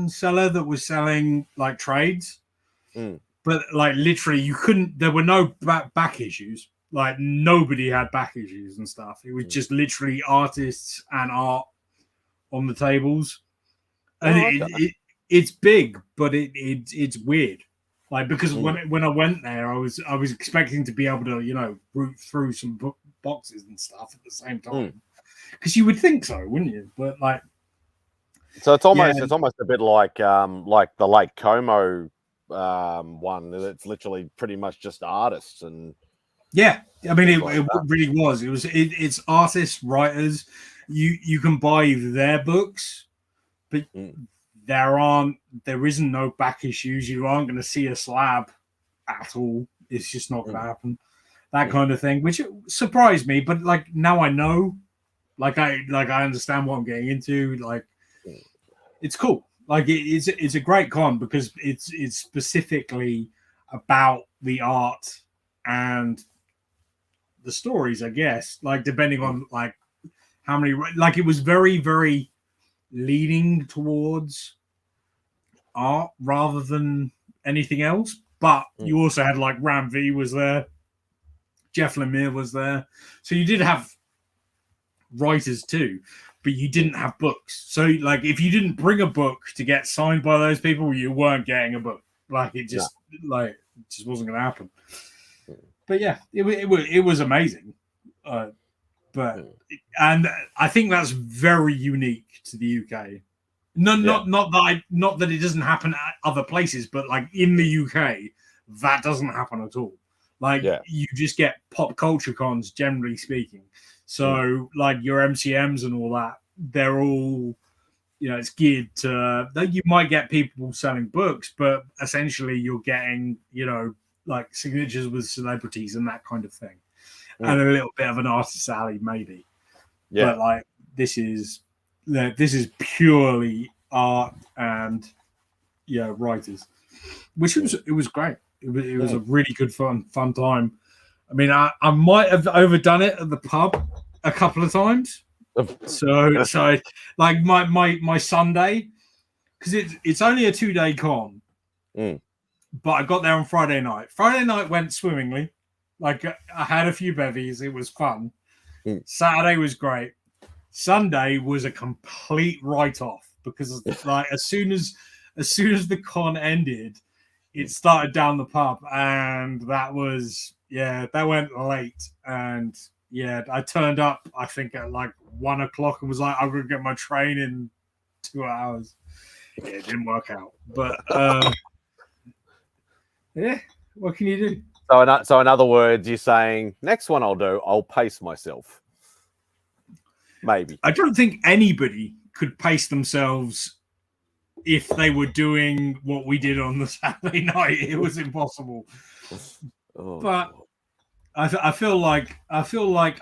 seller that was selling like trades, but like literally you couldn't. There were no back issues. Like nobody had back issues and stuff. It was just literally artists and art on the tables, and it's big, but it's weird. Like because when I went there, I was expecting to be able to root through some boxes and stuff at the same time, because you would think so, wouldn't you? But like, so it's almost a bit like the Lake Como one. It's literally pretty much just artists and I mean it really was. It's artists, writers. You can buy their books, but there isn't no back issues. You aren't going to see a slab at all. It's just not going to happen. That kind of thing, which surprised me. But like now I know, like I understand what I'm getting into. Like it's cool. Like it's a great con because it's specifically about the art and the stories, I guess. Like depending on like how many, like it was very, very leaning towards art rather than anything else. But you also had like Ram V was there, Jeff Lemire was there, so you did have writers too, but you didn't have books. So like if you didn't bring a book to get signed by those people, you weren't getting a book. Like it just wasn't going to happen. But yeah, it was amazing. And I think that's very unique to the UK. Not that it doesn't happen at other places, but like in the UK, that doesn't happen at all. Like you just get pop culture cons, generally speaking. So like your MCMs and all that, they're all, it's geared to. You might get people selling books, but essentially you're getting, like signatures with celebrities and that kind of thing, and a little bit of an artist alley maybe. Yeah. But like this is purely art and writers, which it was great. It was a really good fun time. I mean, I might have overdone it at the pub a couple of times. So like my Sunday, because it's only a 2-day con, but I got there on Friday night. Friday night went swimmingly. Like I had a few bevies. It was fun. Saturday was great. Sunday was a complete write-off because like as soon as the con ended, it started down the pub, and that went late. And I turned up I think at like 1 o'clock and was like, I'm gonna get my train in 2 hours. Yeah, it didn't work out, but what can you do? So in other words, you're saying next one I'll pace myself. Maybe. I don't think anybody could pace themselves if they were doing what we did on the Saturday night. It was impossible. But I feel like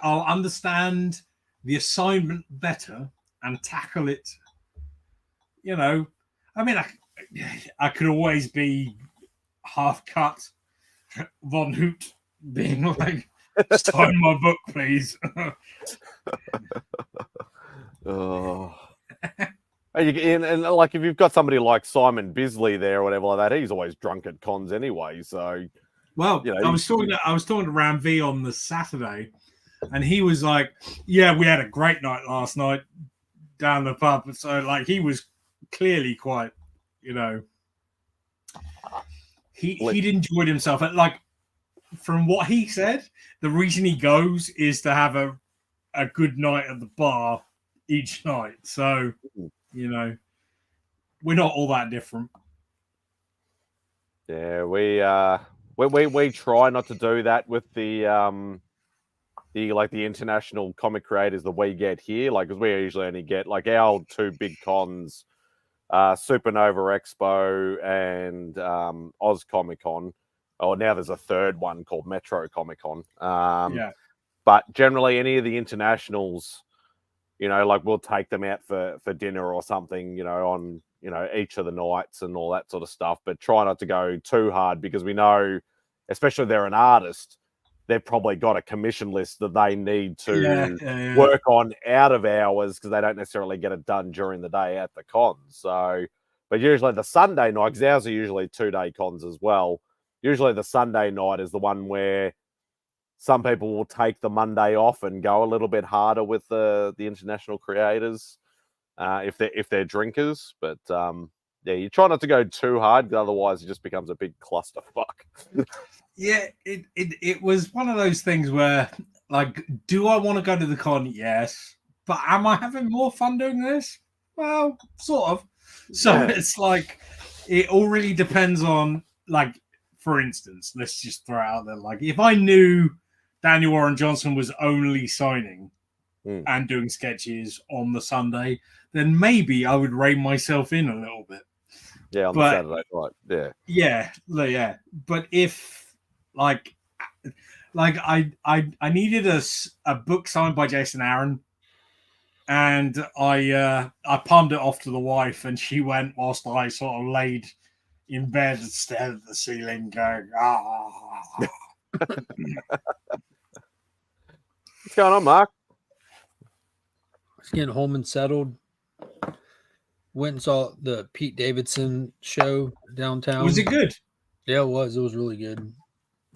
I'll understand the assignment better and tackle it. I mean, I could always be half cut Von Hoot being like, sign my book, please. And like if you've got somebody like Simon Bisley there or whatever like that, he's always drunk at cons anyway. So, well, I was talking to Ram V on the Saturday, and he was like, "Yeah, we had a great night last night down the pub." So, like, he was clearly quite, he'd enjoyed himself. Like, from what he said, the reason he goes is to have a good night at the bar each night. So, we're not all that different. Yeah, we try not to do that with the international comic creators that we get here, like, because we usually only get like our 2 big cons, Supernova Expo and Oz Comic Con. Oh, now there's a third one called Metro Comic Con. But generally, any of the internationals, like we'll take them out for dinner or something, on each of the nights and all that sort of stuff. But try not to go too hard because we know, especially if they're an artist, they've probably got a commission list that they need to work on out of hours because they don't necessarily get it done during the day at the cons. So, but usually the Sunday night, because ours are usually 2-day cons as well. Usually the Sunday night is the one where some people will take the Monday off and go a little bit harder with the international creators if they're drinkers. But you try not to go too hard because otherwise it just becomes a big clusterfuck. Yeah, it was one of those things where, like, do I want to go to the con? Yes. But am I having more fun doing this? Well, sort of. So it's like, it all really depends on, like, for instance, let's just throw it out there. Like, if I knew Daniel Warren Johnson was only signing and doing sketches on the Sunday, then maybe I would rein myself in a little bit. Yeah, on the Saturday night. Yeah. But if like I needed a book signed by Jason Aaron, and I palmed it off to the wife, and she went whilst I sort of laid in bed and stared at the ceiling, going, What's going on, Mark? Just getting home and settled. Went and saw the Pete Davidson show downtown. Was it good? Yeah, it was. It was really good.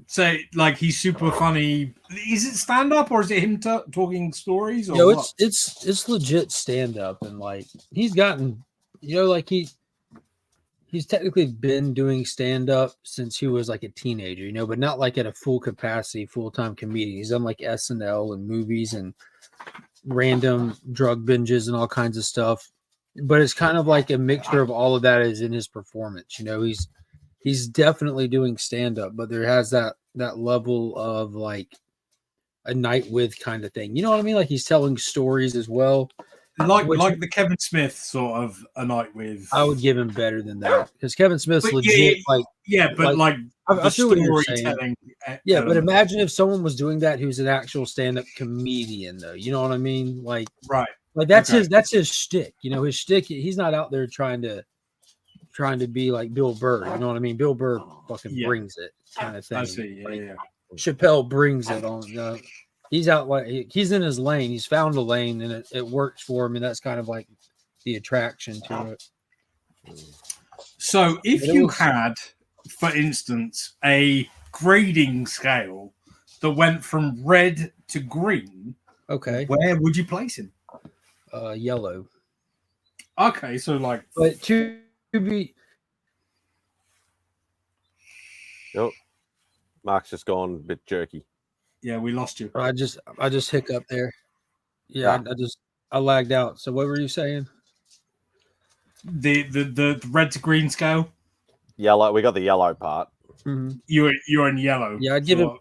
So, like, he's super funny. Is it stand up or is it him talking stories? Or no, it's legit stand up, and like he's gotten, like he he's technically been doing stand up since he was like a teenager, you know, but not like at a full capacity, full time comedian. He's done like SNL and movies and random drug binges and all kinds of stuff. But it's kind of like a mixture of all of that is in his performance. You know, he's definitely doing stand up, but there has that level of like a night with kind of thing. You know what I mean? Like he's telling stories as well. Like the Kevin Smith sort of a night with. I would give him better than that because Kevin Smith's But legit. I feel what you're saying. Yeah, but imagine if someone was doing that who's an actual stand-up comedian, though. You know what I mean? Like that's his shtick. You know, his shtick. He's not out there trying to be like Bill Burr. You know what I mean? Bill Burr fucking brings it, kind of thing. I see. Yeah. Chappelle brings it on. He's out like he's in his lane. He's found a lane, and it works for him, and that's kind of like the attraction to it. So, if you had, for instance, a grading scale that went from red to green, okay, where would you place him? Yellow. Okay, so like, but to be. Yep. Mark's just gone a bit jerky. Yeah, we lost you. I just hiccuped there. Yeah, I lagged out. So what were you saying? The red to green scale. Yellow. We got the yellow part. Mm-hmm. You're in yellow. Yeah, I'd give him.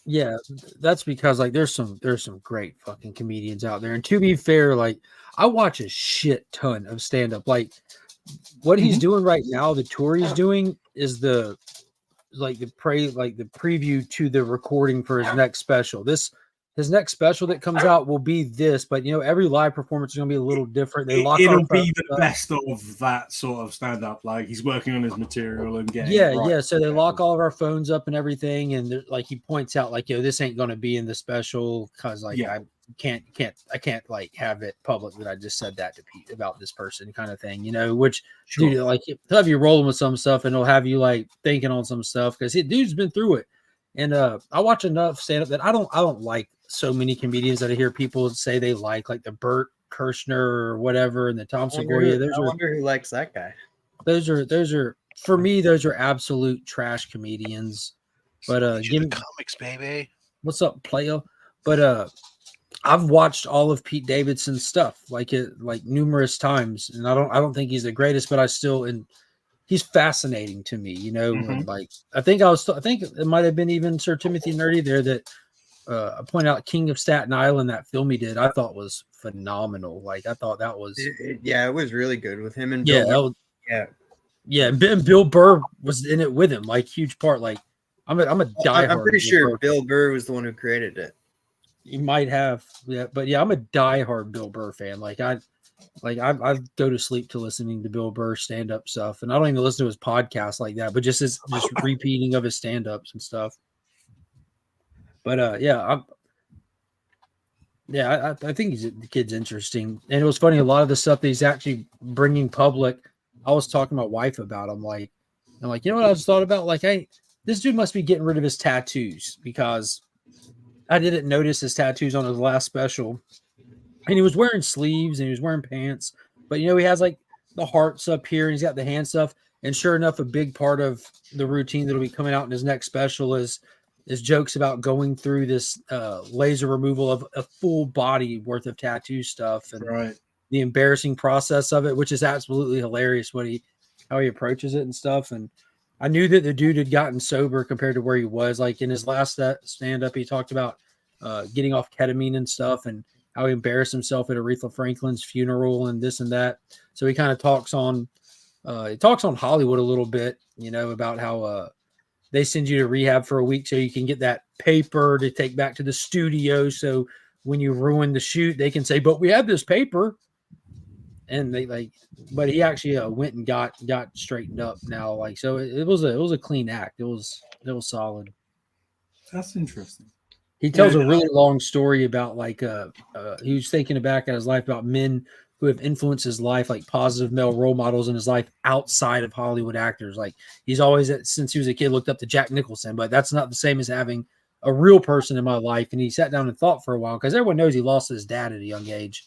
Yeah, that's because like there's some great fucking comedians out there, and to be fair, like I watch a shit ton of stand up. Like what he's doing right now, the tour he's doing is the preview to the recording for his next special. His next special that comes out will be this, but you know, every live performance is gonna be a little different. It'll be the best of that sort of stand up. Like he's working on his material and getting yeah. So they lock all of our phones up and everything, and like he points out, like, yo, this ain't gonna be in the special because like I can't like have it public that I just said that to Pete about this person kind of thing, you know, which dude, like he'll have you rolling with some stuff and he'll have you like thinking on some stuff because dude's been through it. And I watch enough stand up that I don't like so many comedians that I hear people say they like the Burt Kirshner or whatever and the Tom Segura. I wonder who likes that guy. Those are for me, those are absolute trash comedians. But give me comics, baby. What's up, player? But I've watched all of Pete Davidson's stuff like numerous times, and I don't think he's the greatest, but he's fascinating to me, you know. Mm-hmm. And like I think it might have been even Sir Timothy Nerdy there that I pointed out King of Staten Island, that film he did, I thought was phenomenal. Like I thought that was it was really good with him and Bill and Bill Burr was in it with him, like huge part. Like I'm a diehard. I'm pretty sure Bill Burr was the one who created it. You might have, but I'm a diehard Bill Burr fan. I go to sleep to listening to Bill Burr stand up stuff, and I don't even listen to his podcast like that, but just repeating of his stand ups and stuff. But I think the kid's interesting, and it was funny. A lot of the stuff that he's actually bringing public, I was talking to my wife about. I'm like, you know what I just thought about? Like, this dude must be getting rid of his tattoos because I didn't notice his tattoos on his last special. And he was wearing sleeves and he was wearing pants. But, you know, he has like the hearts up here and he's got the hand stuff. And sure enough, a big part of the routine that'll be coming out in his next special is jokes about going through this laser removal of a full body worth of tattoo stuff and the embarrassing process of it, which is absolutely hilarious how he approaches it and stuff. And I knew that the dude had gotten sober compared to where he was. Like in his last stand-up, he talked about getting off ketamine and stuff and how he embarrassed himself at Aretha Franklin's funeral and this and that. So he kind of talks on Hollywood a little bit, you know, about how they send you to rehab for a week so you can get that paper to take back to the studio. So when you ruin the shoot, they can say, but we have this paper. And but he actually went and got straightened up now. Like, so it was a clean act. It was solid. That's interesting. He tells a really long story about he was thinking back at his life about men who have influenced his life, like positive male role models in his life outside of Hollywood actors. Like he's always, since he was a kid, looked up to Jack Nicholson, but that's not the same as having a real person in my life. And he sat down and thought for a while because everyone knows he lost his dad at a young age.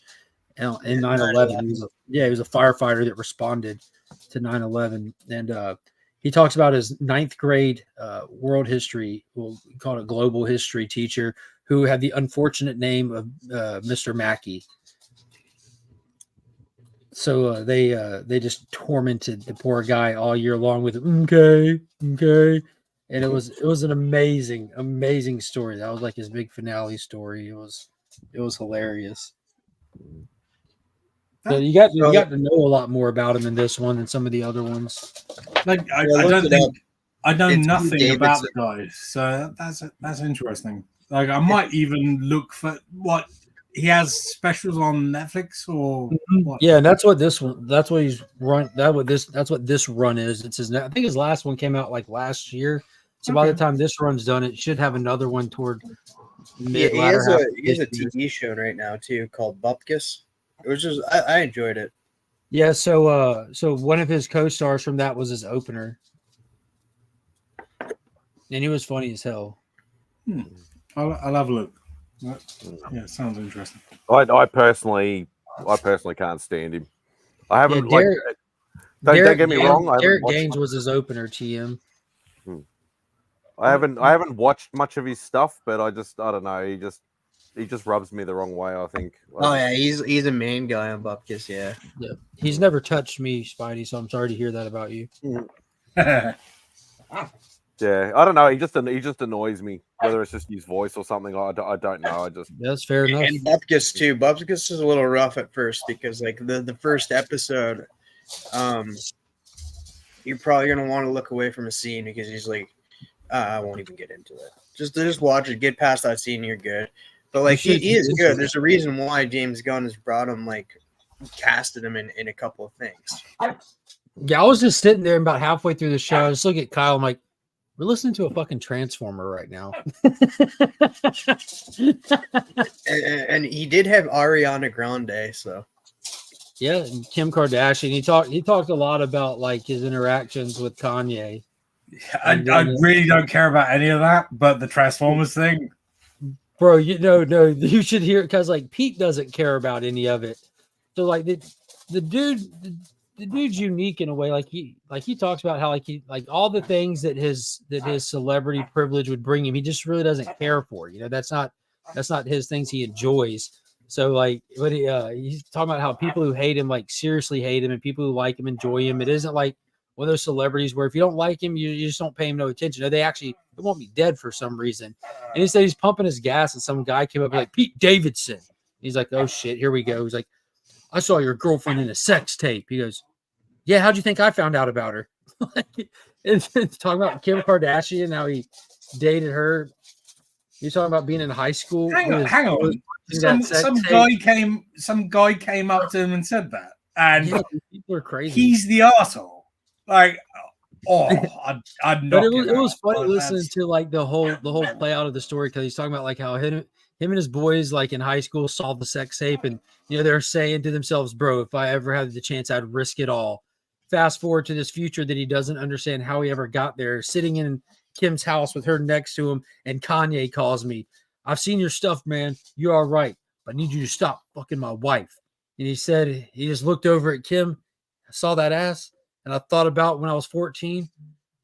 in 9/11. He was a firefighter that responded to 9/11, and he talks about his 9th grade world history, we'll call it global history teacher, who had the unfortunate name of Mr. Mackey. So they just tormented the poor guy all year long with okay, and it was an amazing story. That was like his big finale story. It was hilarious. So you got to know a lot more about him in this one than some of the other ones. Like I don't think I know nothing about the guy, so that's interesting. Like I might even look for what he has specials on Netflix or what? Yeah, and that's what this one. That's what he's run. That's what this run is. It's his. I think his last one came out like last year. So by the time this run's done, it should have another one toward mid. He has a TV show right now too called Bupkis. It was just I enjoyed it. Yeah. So one of his co-stars from that was his opener, and he was funny as hell. I'll have a look. Yeah, sounds interesting. I personally can't stand him. I haven't Derek, don't get me wrong. Derek Gaines was his opener. TM. I haven't watched much of his stuff, but I don't know. He just rubs me the wrong way. I think. Oh yeah, he's a main guy on Bupkis. Yeah. He's never touched me, Spidey. So I'm sorry to hear that about you. Yeah, I don't know. He just annoys me. Whether it's just his voice or something, I don't know. That's fair enough. And Bupkis too. Bupkis is a little rough at first because like the first episode, you're probably gonna want to look away from a scene because he's like, I won't even get into it. Just watch it. Get past that scene, you're good. But like he is good. There's a reason why James Gunn has brought him casted him in a couple of things. Yeah, I was just sitting there about halfway through the show. I just look at Kyle. I'm like, we're listening to a fucking Transformer right now. and he did have Ariana Grande, so yeah, and Kim Kardashian. He talked a lot about like his interactions with Kanye. I really don't care about any of that, but the Transformers thing, bro. No, you should hear it because like Pete doesn't care about any of it. So like the dude's unique in a way. Like he talks about how like all the things that his celebrity privilege would bring him, he just really doesn't care for. You know, that's not his things he enjoys. So like, but he's talking about how people who hate him like seriously hate him, and people who like him enjoy him. It isn't like one of those celebrities where if you don't like him, you just don't pay him no attention. No, they won't be dead for some reason. And he said he's pumping his gas, and some guy came up like Pete Davidson. He's like, oh shit, here we go. He's like, I saw your girlfriend in a sex tape. He goes, yeah, how'd you think I found out about her? It's talking about Kim Kardashian, how he dated her. You're talking about being in high school. Hang on. Some guy came up to him and said that, and people are crazy. He's the arsehole. Like, I'd but it was funny listening to like the whole play out of the story because he's talking about like how him and his boys like in high school saw the sex tape, and they're saying to themselves, bro, if I ever had the chance, I'd risk it all. Fast forward to this future that he doesn't understand how he ever got there, sitting in Kim's house with her next to him, and Kanye calls me. I've seen your stuff, man. You're all right, but I need you to stop fucking my wife. And he said he just looked over at Kim, saw that ass, and I thought about when I was 14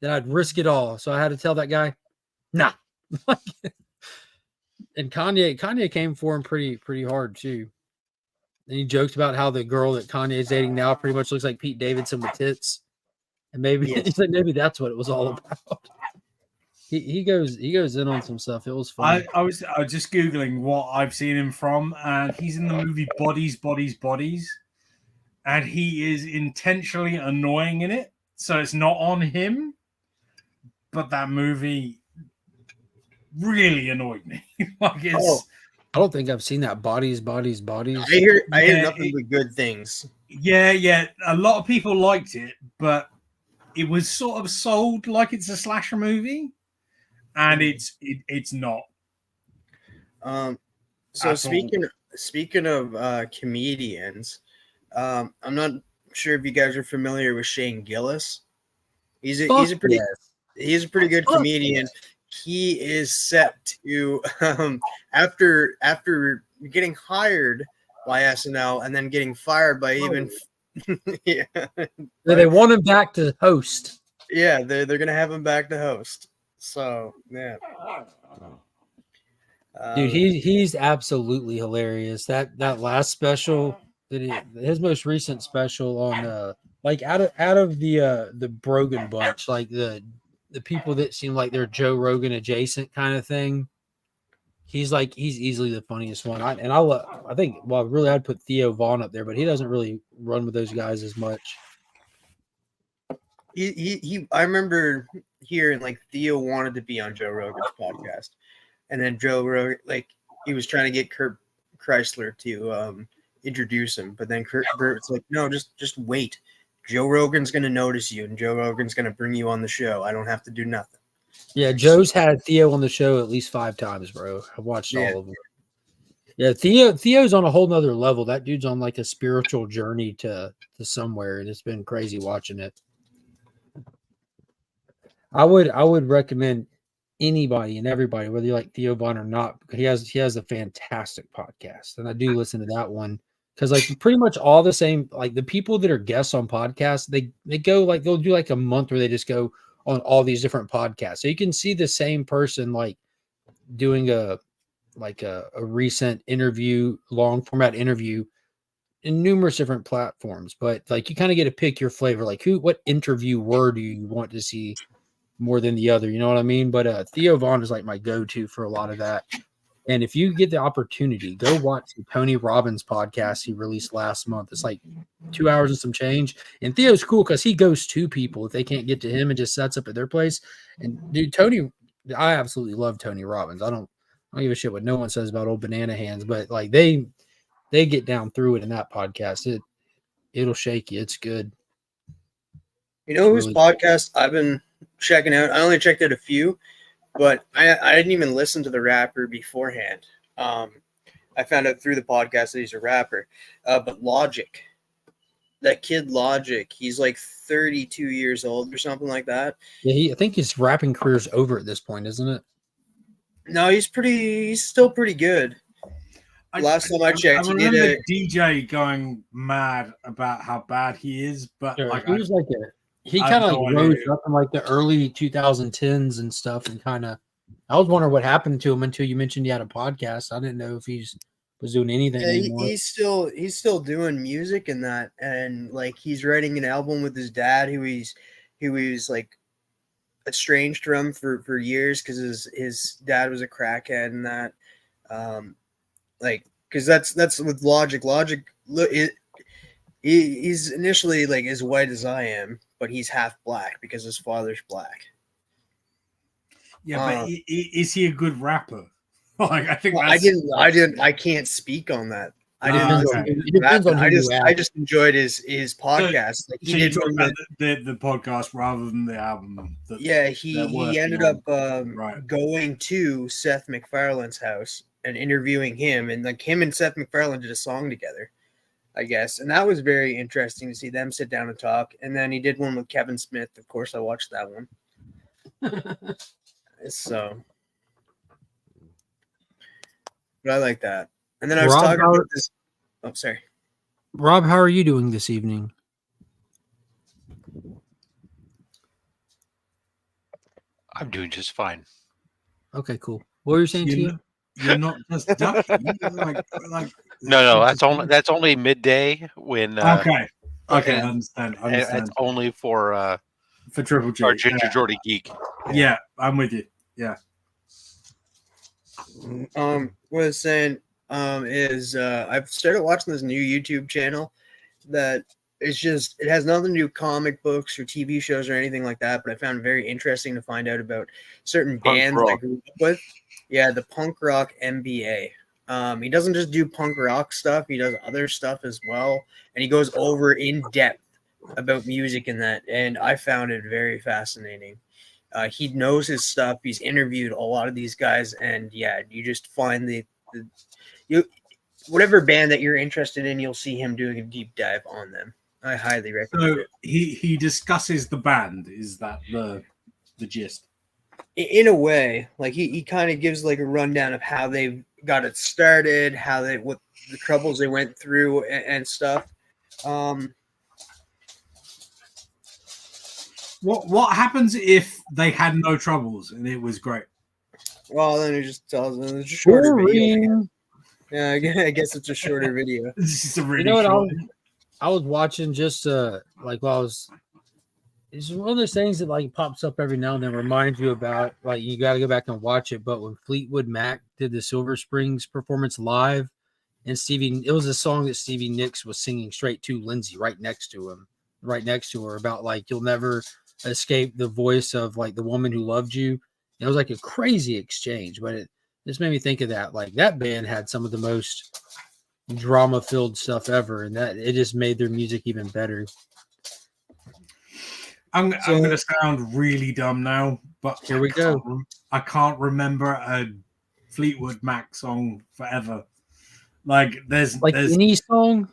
that I'd risk it all. So I had to tell that guy, nah. And Kanye came for him pretty hard too. And he joked about how the girl that Kanye is dating now pretty much looks like Pete Davidson with tits. And maybe he said maybe that's what it was all about. He goes in on some stuff. It was fun. I was just Googling what I've seen him from, and he's in the movie Bodies. And he is intentionally annoying in it. So it's not on him. But that movie really annoyed me. I don't think I've seen that. Bodies. I hear nothing but good things. Yeah. A lot of people liked it, but it was sort of sold like it's a slasher movie, and it's not. So speaking of comedians, I'm not sure if you guys are familiar with Shane Gillis. He's a pretty good comedian. He is set to after getting hired by SNL and then getting fired by even. Yeah. They want him back to host. Yeah, they're gonna have him back to host. So yeah. Dude, he's absolutely hilarious. That last special, his most recent special on like out of the Brogan bunch, like the people that seem like they're Joe Rogan adjacent kind of thing. He's easily the funniest one. I think really I'd put Theo Vaughn up there, but he doesn't really run with those guys as much. I remember hearing like Theo wanted to be on Joe Rogan's podcast, and then Joe Rogan, like, he was trying to get Kurt Chrysler to introduce him, but then Kurt's like, no, just wait. Joe Rogan's gonna notice you, and Joe Rogan's gonna bring you on the show. I don't have to do nothing. Yeah, Joe's had Theo on the show at least 5 times, bro. I've watched all of them. Yeah, Theo's on a whole nother level. That dude's on like a spiritual journey to somewhere, and it's been crazy watching it. I would recommend anybody and everybody, whether you like Theo Vaughn or not, because he has a fantastic podcast, and I do listen to that one because like pretty much all the same, like the people that are guests on podcasts, they go like they'll do like a month where they just go on all these different podcasts, so you can see the same person like doing a recent interview, long format interview in numerous different platforms, but like you kind of get to pick your flavor, like what interviewer do you want to see more than the other, you know what I mean? But Theo Vaughn is like my go-to for a lot of that. And if you get the opportunity, go watch the Tony Robbins podcast he released last month. It's like 2 hours and some change. And Theo's cool because he goes to people if they can't get to him and just sets up at their place. And dude, I absolutely love Tony Robbins. I don't give a shit what no one says about old banana hands, but like they get down through it in that podcast. It'll shake you. It's good. You know whose podcast I've been checking out? I only checked out a few, but I didn't even listen to the rapper beforehand. I found out through the podcast that he's a rapper. But Logic, that kid Logic, he's like 32 years old or something like that. Yeah, I think his rapping career's over at this point, isn't it? No, he's still pretty good. Last time I checked, I remember the DJ going mad about how bad he is, but Sure. like He was like he kind of like rose up in like the early 2010s and stuff, and kind of I was wondering what happened to him until you mentioned he had a podcast. I didn't know if he was doing anything anymore. He's still doing music and that, and like he's writing an album with his dad, who he's like estranged from for years because his dad was a crackhead and that, like because that's with Logic. Logic, he's initially like as white as I am, but he's half black because his father's black. Yeah, but is he a good rapper? Like, I think I can't speak on that. I just enjoyed his podcast. Like, he did from the podcast rather than the album. He ended up going to Seth MacFarlane's house and interviewing him, and like him and Seth MacFarlane did a song together, I guess, and that was very interesting to see them sit down and talk. And then he did one with Kevin Smith. Of course, I watched that one. So, but I like that. And then I was talking about this. Oh, sorry. Rob, how are you doing this evening? I'm doing just fine. Okay, cool. What were you saying to you? You're not just ducky. No, that's only midday when. Okay, I understand. It's only for Triple G, our Ginger Jordy geek. Yeah, I'm with you. Yeah. What I was saying is I've started watching this new YouTube channel that it's just, it has nothing to do with comic books or TV shows or anything like that, but I found it very interesting to find out about certain bands I grew up with. Yeah, the Punk Rock MBA. He doesn't just do punk rock stuff, he does other stuff as well, and he goes over in depth about music and that, and I found it very fascinating. He knows his stuff. He's interviewed a lot of these guys, and yeah, you just find whatever band that you're interested in, you'll see him doing a deep dive on them. I highly recommend it. He discusses the band. Is that the gist? In a way, like he kind of gives like a rundown of how they've got it started, how they what the troubles they went through and stuff. What happens if they had no troubles and it was great? Well, then it just tells them it's a shorter video. Boring. Yeah, I guess it's a shorter video. This is a really You know what? short. I was watching just like while I was. It's one of those things that like pops up every now and then, reminds you about like you got to go back and watch it. But when Fleetwood Mac did the Silver Springs performance live, and it was a song that Stevie Nicks was singing straight to Lindsay right next to her about like you'll never escape the voice of like the woman who loved you. It was like a crazy exchange, but it just made me think of that. Like that band had some of the most drama-filled stuff ever, and that it just made their music even better. I'm going to sound really dumb now, but here we go. I can't remember a Fleetwood Mac song forever. Like there's any song.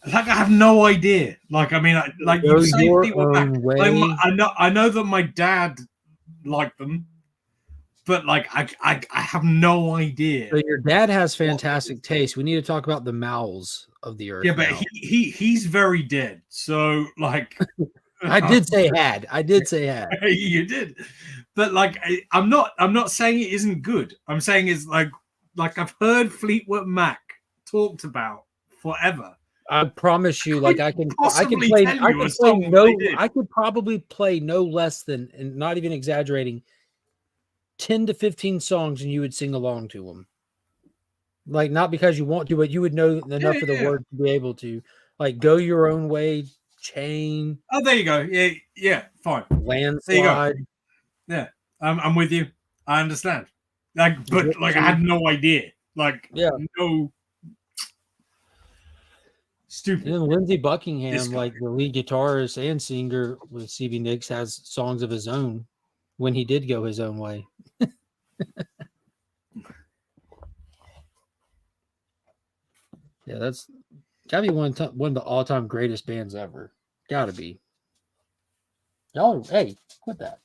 Like I have no idea. Like I mean, like you say Fleetwood Mac. Like, I know that my dad liked them, but like I have no idea. So your dad has fantastic taste. We need to talk about the mouths of the earth. Yeah, but now. he's very dead. So like. I did say had. You did, but like I'm not saying it isn't good. I'm saying it's like I've heard Fleetwood Mac talked about forever. I promise you, like I could probably play no less than, and not even exaggerating, 10 to 15 songs, and you would sing along to them. Like not because you want to, but you would know enough of the words to be able to. Like Go Your Own Way. Chain. Oh, there you go. Yeah, fine. Landslide. There you go. Yeah, I'm with you. I understand. Like, but like, I had no idea. Like, no. Stupid. And then Lindsey Buckingham, like the lead guitarist and singer with Stevie Nicks, has songs of his own when he did go his own way. Yeah, that's gotta be one of the all-time greatest bands ever. Gotta be. Y'all, hey, quit that.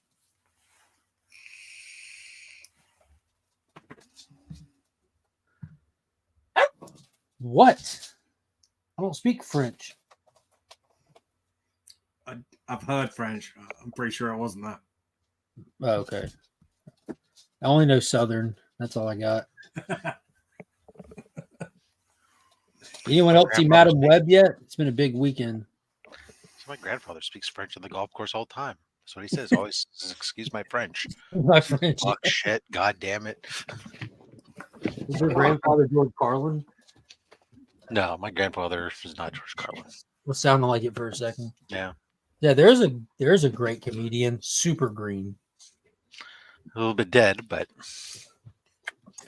What? I don't speak French. I've heard French. I'm pretty sure it wasn't that. Oh, okay. I only know Southern. That's all I got. Anyone else see Madam Web yet? It's been a big weekend. So my grandfather speaks French on the golf course all the time. That's what he says. Always, excuse my French. My French. Fuck, shit. God damn it. Is your grandfather George Carlin? No, my grandfather is not George Carlin. Well, sounded like it for a second. Yeah. Yeah, there's a great comedian, Super Green. A little bit dead, but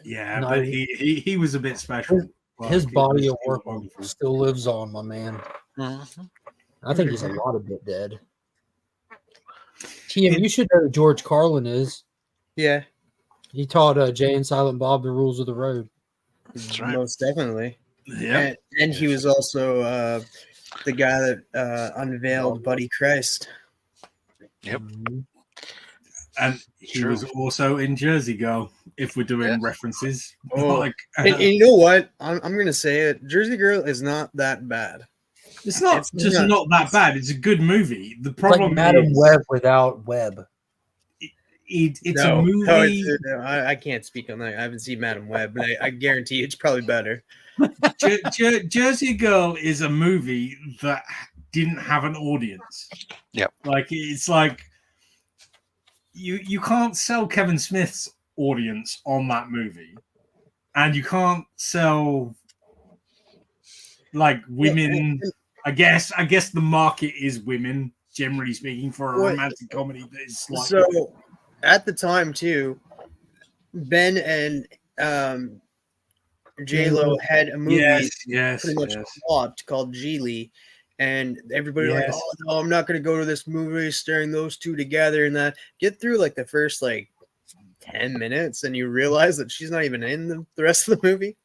yeah, no, but he was a bit special. His body of work still lives on, my man. Mm-hmm. I think he's a lot of bit dead. TM, you should know who George Carlin is. Yeah. He taught Jay and Silent Bob the rules of the road. That's right. Most definitely. Yeah. And he was also the guy that unveiled Buddy Christ. Yep. And he was also in Jersey Girl, if we're doing references. Oh, and you know what? I'm going to say it. Jersey Girl is not that bad. It's not not that bad. It's a good movie. The problem like Madam Web without Web. It's a movie. No, I can't speak on that. I haven't seen Madam Web, but I guarantee it's probably better. Jersey Girl is a movie that didn't have an audience. Yep. Like it's like you can't sell Kevin Smith's audience on that movie, and you can't sell like women. I guess the market is women, generally speaking, for a romantic comedy that is slightly. So at the time too, Ben and J-Lo had a movie pretty much flopped called Geely, and everybody like, oh no, I'm not going to go to this movie starring those two together, and that get through like the first like 10 minutes and you realize that she's not even in the rest of the movie.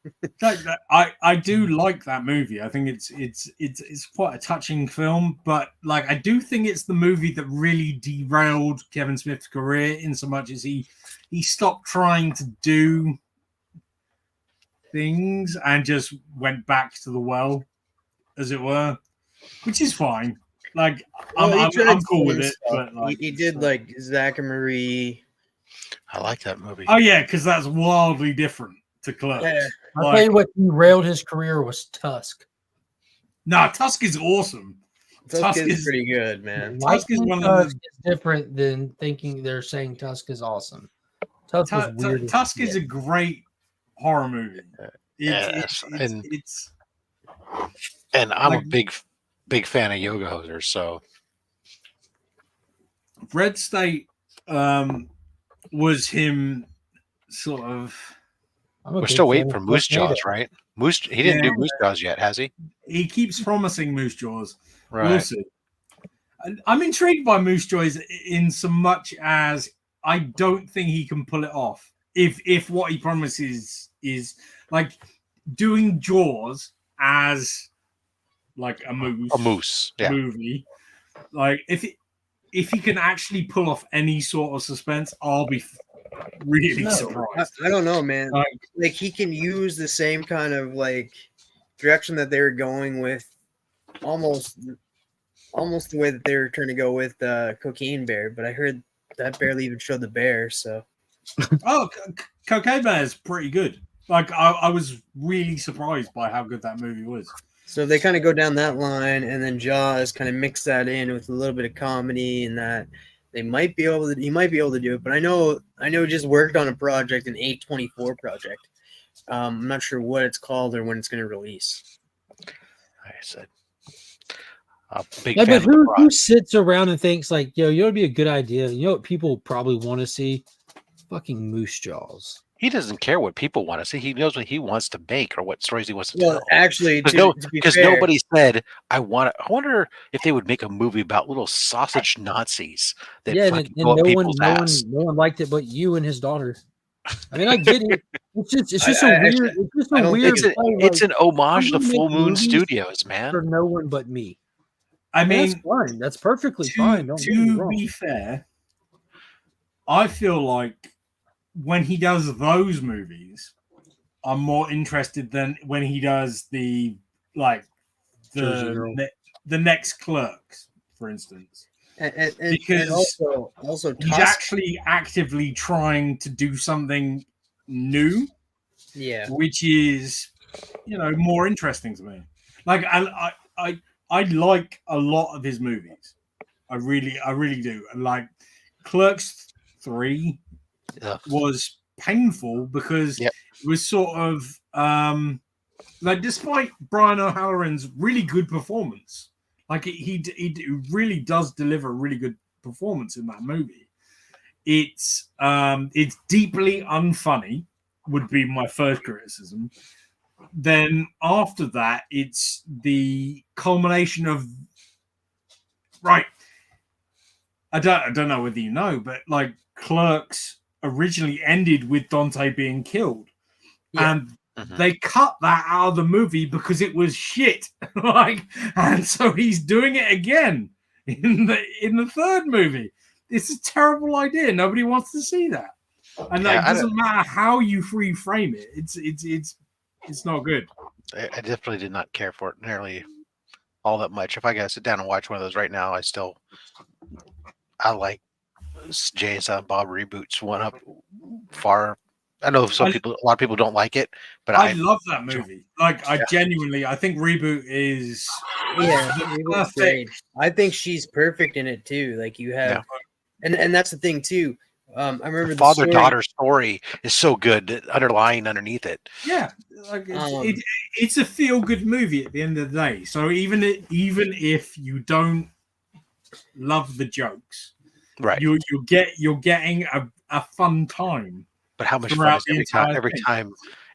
I do like that movie. I think it's quite a touching film, but like I do think it's the movie that really derailed Kevin Smith's career in so much as he stopped trying to do things and just went back to the well, as it were, which is fine. Like, I'm cool with it. But like, he did like Zach and Marie. I like that movie. Oh yeah, because that's wildly different to Clerks. Yeah. I'll tell you what derailed his career was Tusk. No, Tusk is awesome. Tusk is pretty good, man. Tusk is Liking one of Tusk is different than thinking they're saying Tusk is awesome. Tusk was weird. Tusk is a great horror movie. Yes, It's and I'm like- a big fan of Yoga Hosers, so Red State was him sort of. we're still waiting for Moose Jaws, right? He didn't do Moose Jaws yet, has he? He keeps promising Moose Jaws. Right. We'll see. And I'm intrigued by Moose Jaws in so much as I don't think he can pull it off. If what he promises is like doing Jaws as like a moose yeah. movie, like if he can actually pull off any sort of suspense, I'll be really surprised. I don't know, man. Like he can use the same kind of like direction that they were going with, almost the way that they were trying to go with Cocaine Bear. But I heard that barely even showed the bear. So, Cocaine Bear is pretty good. Like I was really surprised by how good that movie was. So they kind of go down that line, and then Jaws kind of mix that in with a little bit of comedy, and that he might be able to do it. But I know he just worked on a project, an A24 project. I'm not sure what it's called or when it's going to release. I said, big Yeah, fan but of who sits around and thinks like, yo, you know, it'd be a good idea. You know what people probably want to see? Fucking Moose Jaws. He doesn't care what people want to see. He knows what he wants to make or what stories he wants to tell. Well, actually, because nobody said I wonder if they would make a movie about little sausage Nazis that fucking go up people's ass. No one liked it but you and his daughter. I mean, I get it. It's just weird. It's an homage to Full Moon Studios, man. For no one but me. I mean, that's fine. That's perfectly fine. Don't get me To wrong. be fair, I feel like when he does those movies, I'm more interested than when he does the Jersey Girl. next Clerks, for instance. And Because also he's Tusk. actually actively trying to do something new, Yeah, which is more interesting to me. Like I like a lot of his movies. I really do. Like Clerks 3 was painful because it was sort of like, despite Brian O'Halloran's really good performance, like he really does deliver a really good performance in that movie. It's deeply unfunny would be my first criticism. Then after that, it's the culmination of right. I don't know whether you know, but like Clerks originally ended with Dante being killed, and they cut that out of the movie because it was shit. And so he's doing it again in the third movie. It's a terrible idea. Nobody wants to see that, and it doesn't matter how you frame it. It's not good. I definitely did not care for it nearly all that much. If I gotta sit down and watch one of those right now, I like Jay and Silent Bob reboots one up far. I know a lot of people don't like it, but I love that movie. Like I genuinely, I think Reboot is Reboot's great. I think she's perfect in it too. Like you have, and that's the thing too. I remember the father-daughter story is so good underlying underneath it. Yeah, like it's a feel-good movie at the end of the day. So even if you don't love the jokes, right, you're getting a fun time. But how much fun is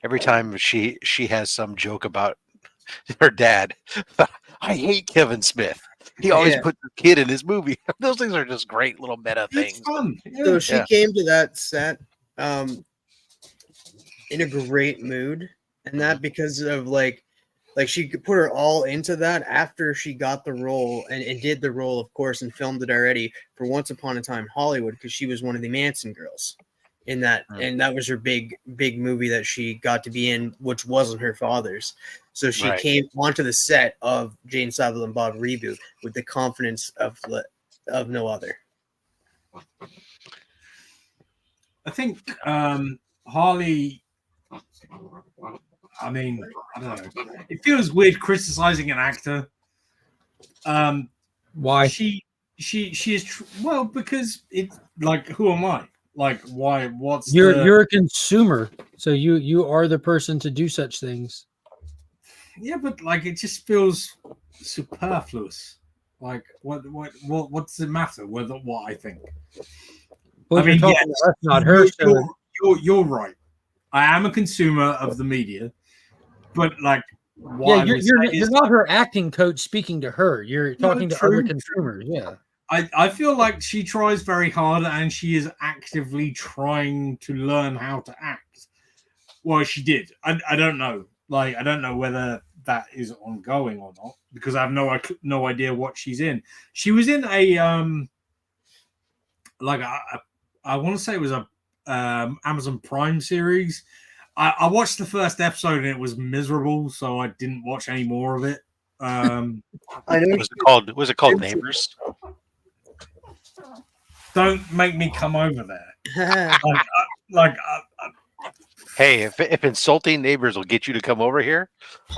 every time she has some joke about her dad? I hate Kevin Smith. He always puts the kid in his movie. Those things are just great little meta things. It's fun. So she came to that set in a great mood, and that because of like she could put her all into that after she got the role and did the role, of course, and filmed it already for Once Upon a Time Hollywood, because she was one of the Manson girls. in that, and that was her big movie that she got to be in, which wasn't her father's. So she came onto the set of Jane Silent and Bob Reboot with the confidence of no other. I think Harley. I mean, I don't know. It feels weird criticizing an actor. Why? She is well, because it's like, who am I? Like, why? What's you're a consumer, so you are the person to do such things. Yeah, but like, it just feels superfluous. Like, what does it matter whether what I think? Well, I mean, talking yes, to us, not her. You're right. I am a consumer of the media, but like, yeah, you're not her acting coach speaking to her. You're talking to other consumers. Yeah. I feel like she tries very hard and she is actively trying to learn how to act. Well, she did. I don't know. Like, I don't know whether that is ongoing or not, because I have no idea what she's in. She was in a like I want to say it was a Amazon Prime series. I watched the first episode and it was miserable, so I didn't watch any more of it. I know. Was it called Neighbors? Don't make me come over there. Hey, if insulting neighbors will get you to come over here,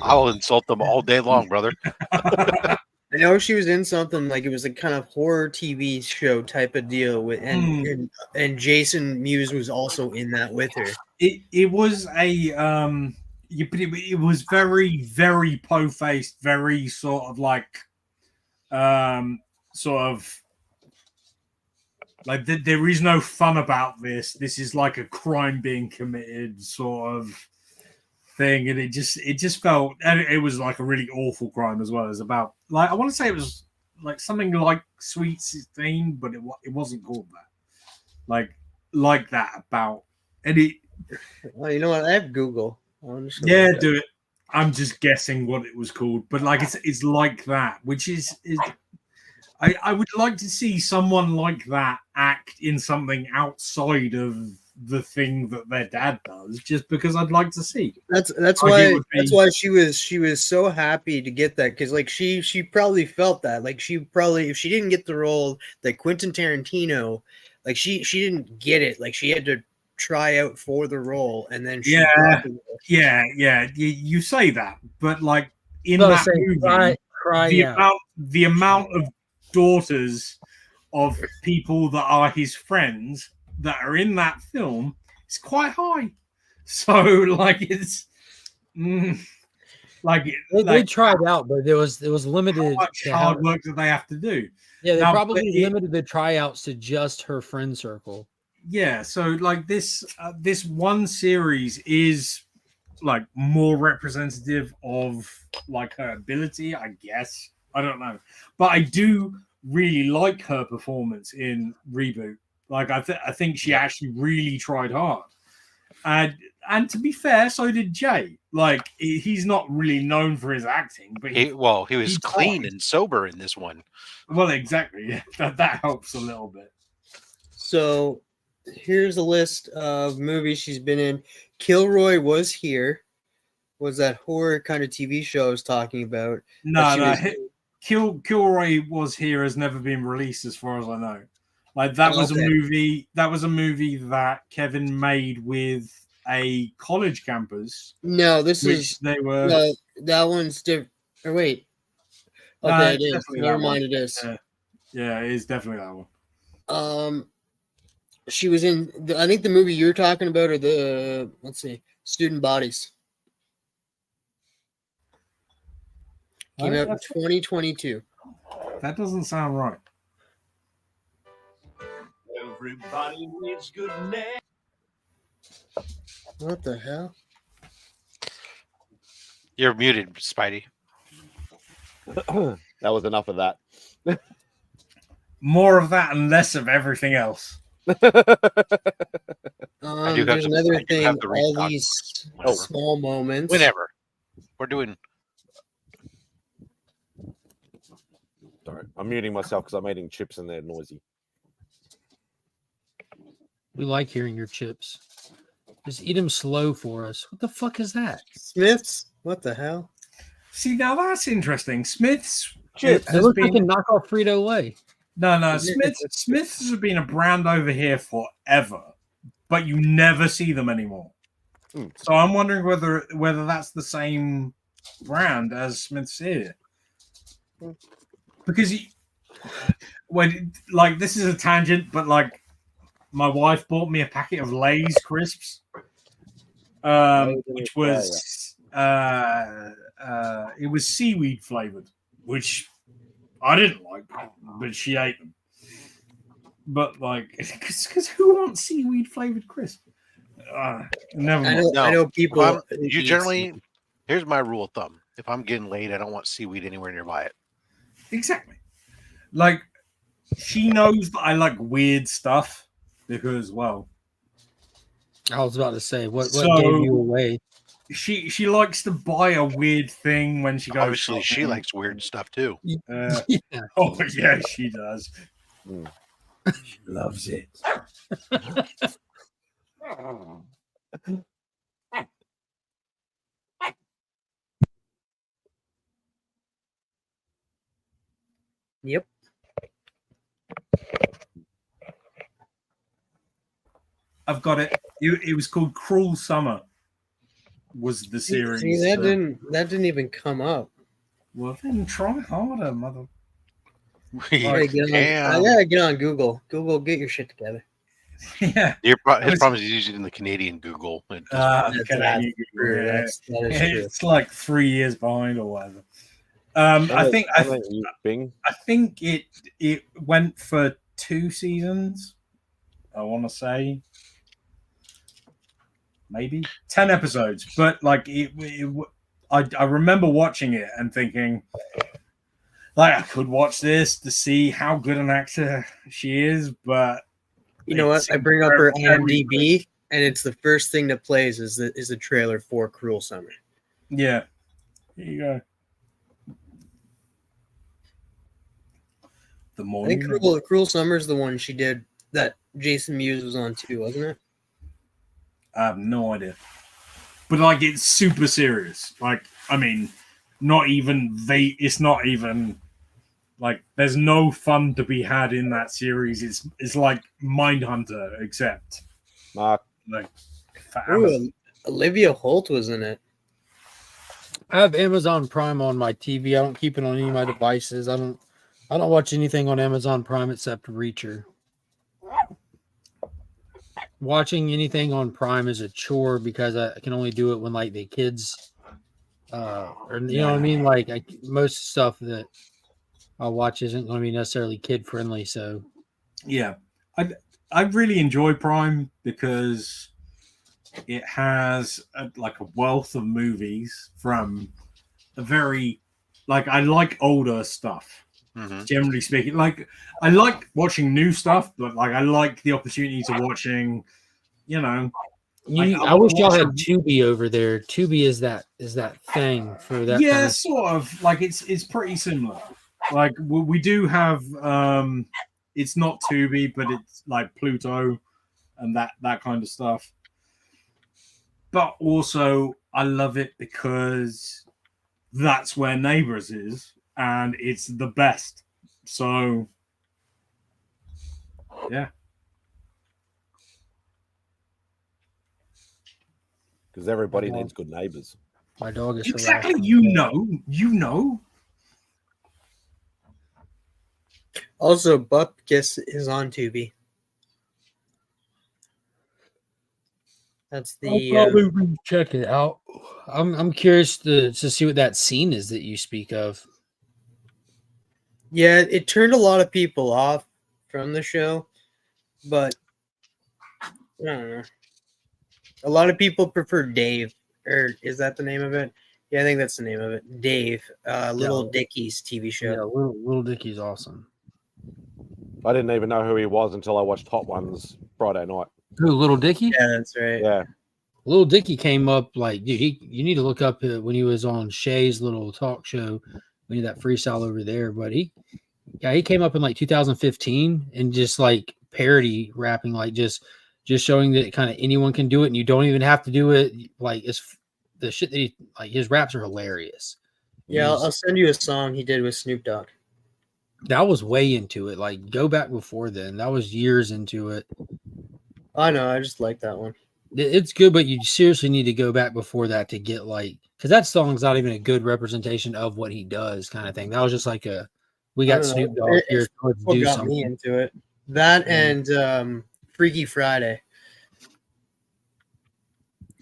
I will insult them all day long, brother. I know she was in something like, it was a kind of horror TV show type of deal with, and Jason Mewes was also in that with her. It was a it was very, very po-faced, very sort of like like there is no fun about this. This is like a crime being committed sort of thing, and it just felt, and it was like a really awful crime as well. As about, like, I want to say it was like something like Sweet 16, but it wasn't called that. Like that about, and it. Well, you know what? I have Google. Yeah, do it. I'm just guessing what it was called, but like it's like that, which is I would like to see someone like that act in something outside of the thing that their dad does, just because I'd like to see. That's why she was so happy to get that, because like she probably felt that, like, she probably, if she didn't get the role that Quentin Tarantino, like she didn't get it, like she had to try out for the role, and then she got the role. Yeah. You say that, but like in that movie, the amount of daughters of people that are his friends that are in that film is quite high. So like it's they tried out, but it was limited. How much hard work do they have to do? Yeah, they probably limited the tryouts to just her friend circle. Yeah, so like this one series is like more representative of like her ability, I guess. I don't know, but I do really like her performance in Reboot. Like I think she actually really tried hard, and to be fair, so did Jay. Like he's not really known for his acting, but he was clean and sober in this one. Well, exactly. Yeah, that helps a little bit. So here's a list of movies she's been in. Kilroy was here. Was that horror kind of TV show I was talking about? No. Kilroy was here has never been released, as far as I know. Like that was a movie. That was a movie that Kevin made with a college campus. No, this is they were. No, that one's different. Or wait. Okay, it is. Never mind, it is. Yeah, it is definitely that one. She was in. I think the movie you're talking about, or the Student Bodies. Came out in 2022. That doesn't sound right. Everybody needs good neck. What the hell? You're muted, Spidey. That was enough of that. More of that and less of everything else. There's another thing. All these small moments. Whenever we're doing. Sorry, I'm muting myself because I'm eating chips and they're noisy. We like hearing your chips. Just eat them slow for us. What the fuck is that? Smiths? What the hell? See, now that's interesting. Smiths. It looks like a knockoff Frito Lay. No. Smiths has been a brand over here forever, but you never see them anymore. So I'm wondering whether that's the same brand as Smiths here. Because this is a tangent, but like my wife bought me a packet of Lay's crisps, which was it was seaweed flavored, which I didn't like, but she ate them. But like, because who wants seaweed flavored crisp? Never mind. I know people. You generally, here's my rule of thumb: if I'm getting laid, I don't want seaweed anywhere nearby it. Exactly. Like, she knows that I like weird stuff because, well, I was about to say, what gave you away? She likes to buy a weird thing when she goes. Obviously, she likes weird stuff too. Yeah. Oh yeah, she does. She loves it. Yep. I've got it. It was called Cruel Summer. Was the series? See, that didn't even come up. Well, then try harder, mother. I gotta get on Google. Google, get your shit together. Yeah. His problem is he's using it in the Canadian Google. It's like 3 years behind or whatever. I think it went for 2 seasons. I want to say maybe 10 episodes, but like I remember watching it and thinking, like, I could watch this to see how good an actor she is, but you know what? I bring up her IMDb, and it's the first thing that plays is the trailer for Cruel Summer. Yeah, here you go. The I think Cruel Summer is the one she did that Jason Mewes was on too, wasn't it? I have no idea. But like, it's super serious. Like, I mean, it's not even like, there's no fun to be had in that series. It's like Mindhunter, except Mark. Like, Olivia Holt was in it. I have Amazon Prime on my TV. I don't keep it on any of my devices. I don't watch anything on Amazon Prime except Reacher. Watching anything on Prime is a chore because I can only do it when like the kids, or you know what I mean. Like most stuff that I'll watch isn't going to be necessarily kid friendly. So yeah, I really enjoy Prime because it has a wealth of movies from a very, like, I like older stuff. Generally speaking, like, I like watching new stuff, but like, I like the opportunity to watching, you know. I wish y'all had Tubi over there. Tubi is that thing for that. Yeah, kind of... sort of. Like, it's pretty similar. Like, we do have it's not Tubi, but it's like Pluto and that kind of stuff. But also, I love it because that's where Neighbours is, and it's the best. So, yeah. Because everybody needs good neighbors. My dog is exactly. You know. Also, Bupkis is on Tubi. That's the. I'll probably check it out. I'm curious to see what that scene is that you speak of. Yeah, it turned a lot of people off from the show, but I don't know. A lot of people prefer Dave, or is that the name of it? Yeah, I think that's the name of it. Dave, Little Dickie's TV show. Yeah, Little Dickie's awesome. I didn't even know who he was until I watched Hot Ones Friday night. Who, Little Dickie? Yeah, that's right. Yeah. Little Dickie came up like, dude, you need to look up when he was on Shay's little talk show. We need that freestyle over there. But he came up in like 2015 and just like parody rapping, like just just showing that kind of anyone can do it, and you don't even have to do it. Like it's the shit that his raps are hilarious. Yeah, I'll send you a song he did with Snoop Dogg. That was way into it. Like go back before then. That was years into it. I know. I just like that one. It's good, but you seriously need to go back before that to get because that song's not even a good representation of what he does, kind of thing. That was just like we got Snoop Dogg here. Let's do got something. me into it. That and Freaky Friday,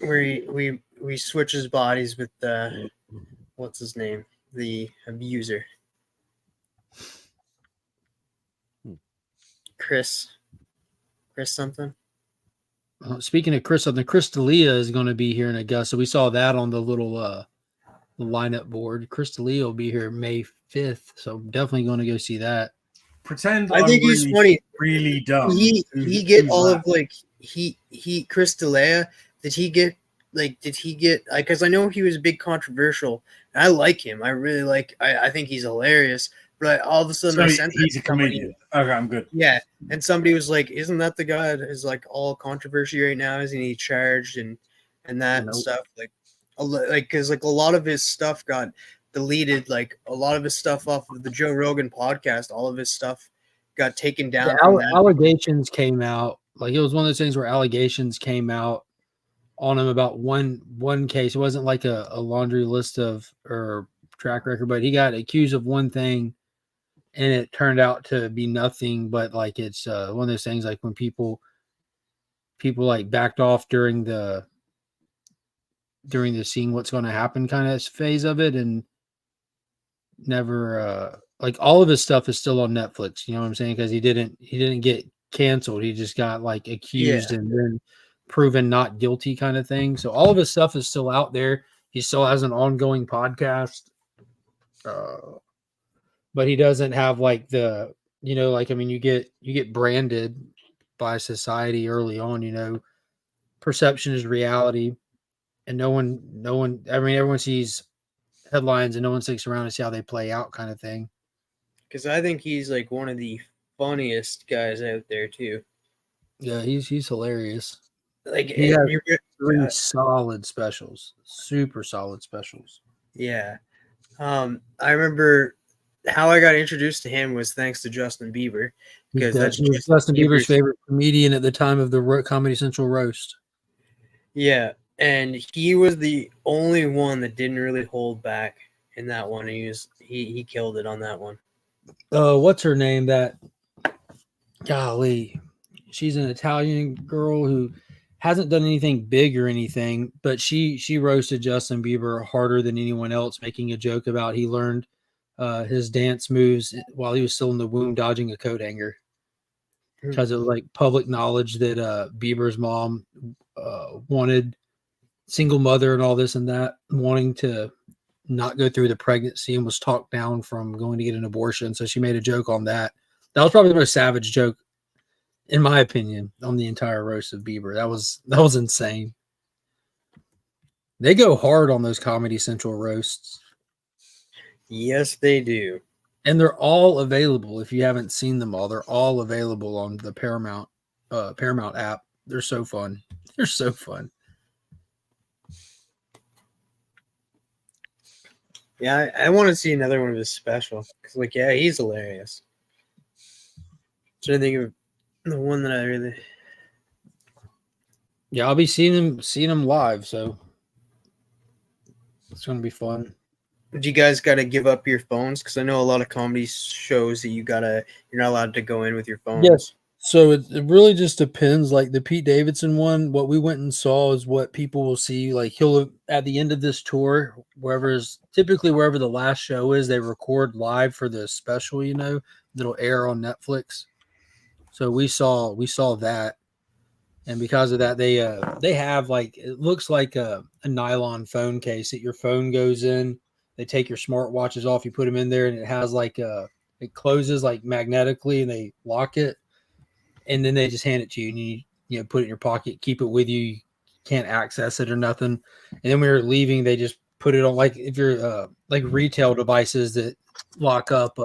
where we switch his bodies with what's his name, the abuser, Chris something. Speaking of Chris D'Elia is going to be here in Augusta. So we saw that on the little the lineup board. Chris D'Elia will be here May 5th, so definitely going to go see that. Pretend I think he's funny. Really dumb. He get all of like he Chris D'Elia. Did he get because I know he was a big controversial. And I like him. I really like. I think he's hilarious. But all of a sudden, he's a comedian. Okay, I'm good. Yeah, and somebody was like, "Isn't that the guy that is like all controversy right now? Isn't he charged and that and stuff?" Like because like a lot of his stuff got deleted. Like a lot of his stuff off of the Joe Rogan podcast. All of his stuff got taken down. The allegations came out. Like it was one of those things where allegations came out on him about one case. It wasn't like a laundry list of or track record, but he got accused of one thing. And it turned out to be nothing, but like it's one of those things like when people like backed off during the seeing what's going to happen kind of phase of it, and never like all of his stuff is still on Netflix. You know what I'm saying? Because he didn't get canceled. He just got like accused and then proven not guilty kind of thing. So all of his stuff is still out there. He still has an ongoing podcast. But he doesn't have like the, like, I mean, you get branded by society early on, perception is reality, and no one, I mean, everyone sees headlines and no one sticks around to see how they play out kind of thing. Because I think he's like one of the funniest guys out there too. Yeah, he's hilarious. Like he has three solid specials, super solid specials. Yeah. I remember how I got introduced to him was thanks to Justin Bieber, because that's Justin Bieber's favorite comedian at the time of the Comedy Central roast. Yeah, and he was the only one that didn't really hold back in that one. He killed it on that one. What's her name? That golly, she's an Italian girl who hasn't done anything big or anything, but she roasted Justin Bieber harder than anyone else, making a joke about he learned his dance moves while he was still in the womb dodging a coat hanger, because it was like public knowledge that Bieber's mom wanted, single mother and all this and that, wanting to not go through the pregnancy and was talked down from going to get an abortion. So she made a joke on that. That was probably the most savage joke, in my opinion, on the entire roast of Bieber. That was insane. They go hard on those Comedy Central roasts. Yes, they do. And they're all available. If you haven't seen them all, they're all available on the Paramount app. They're so fun. They're so fun. Yeah, I want to see another one of his special. Cause he's hilarious. Trying to think of the one that I really. Yeah, I'll be seeing him live, so it's gonna be fun. You guys got to give up your phones? Because I know a lot of comedy shows that you're not allowed to go in with your phones. Yes. So it really just depends. Like the Pete Davidson one, what we went and saw is what people will see. Like he'll, at the end of this tour, wherever the last show is, they record live for the special, that'll air on Netflix. So we saw that. And because of that, they have like, it looks like a nylon phone case that your phone goes in. They take your smartwatches off, you put them in there, and it has like it closes like magnetically, and they lock it, and then they just hand it to you, and you put it in your pocket, keep it with you. You can't access it or nothing. And then when you're leaving, they just put it on, like if you're like retail devices that lock up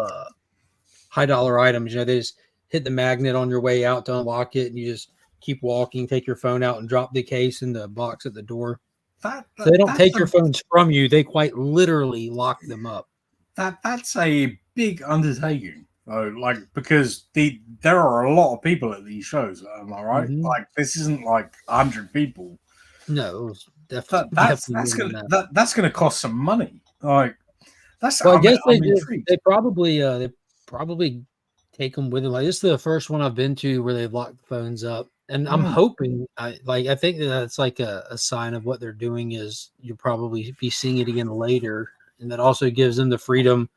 high dollar items, they just hit the magnet on your way out to unlock it, and you just keep walking, take your phone out and drop the case in the box at the door. That, So they don't that's take a- your phones from you. They quite literally lock them up. That's a big undertaking. Like, because there are a lot of people at these shows, am I right? Mhm. Like, this isn't like 100 people. No, it was definitely That's more than that. that's gonna cost some money. Like, that's Well, I I'm, guess I'm they do. intrigued. They probably take them with them. Like, this is the first one I've been to where they've locked the phones up, and I'm hoping. I think that's like a sign of what they're doing is you'll probably be seeing it again later, and that also gives them the freedom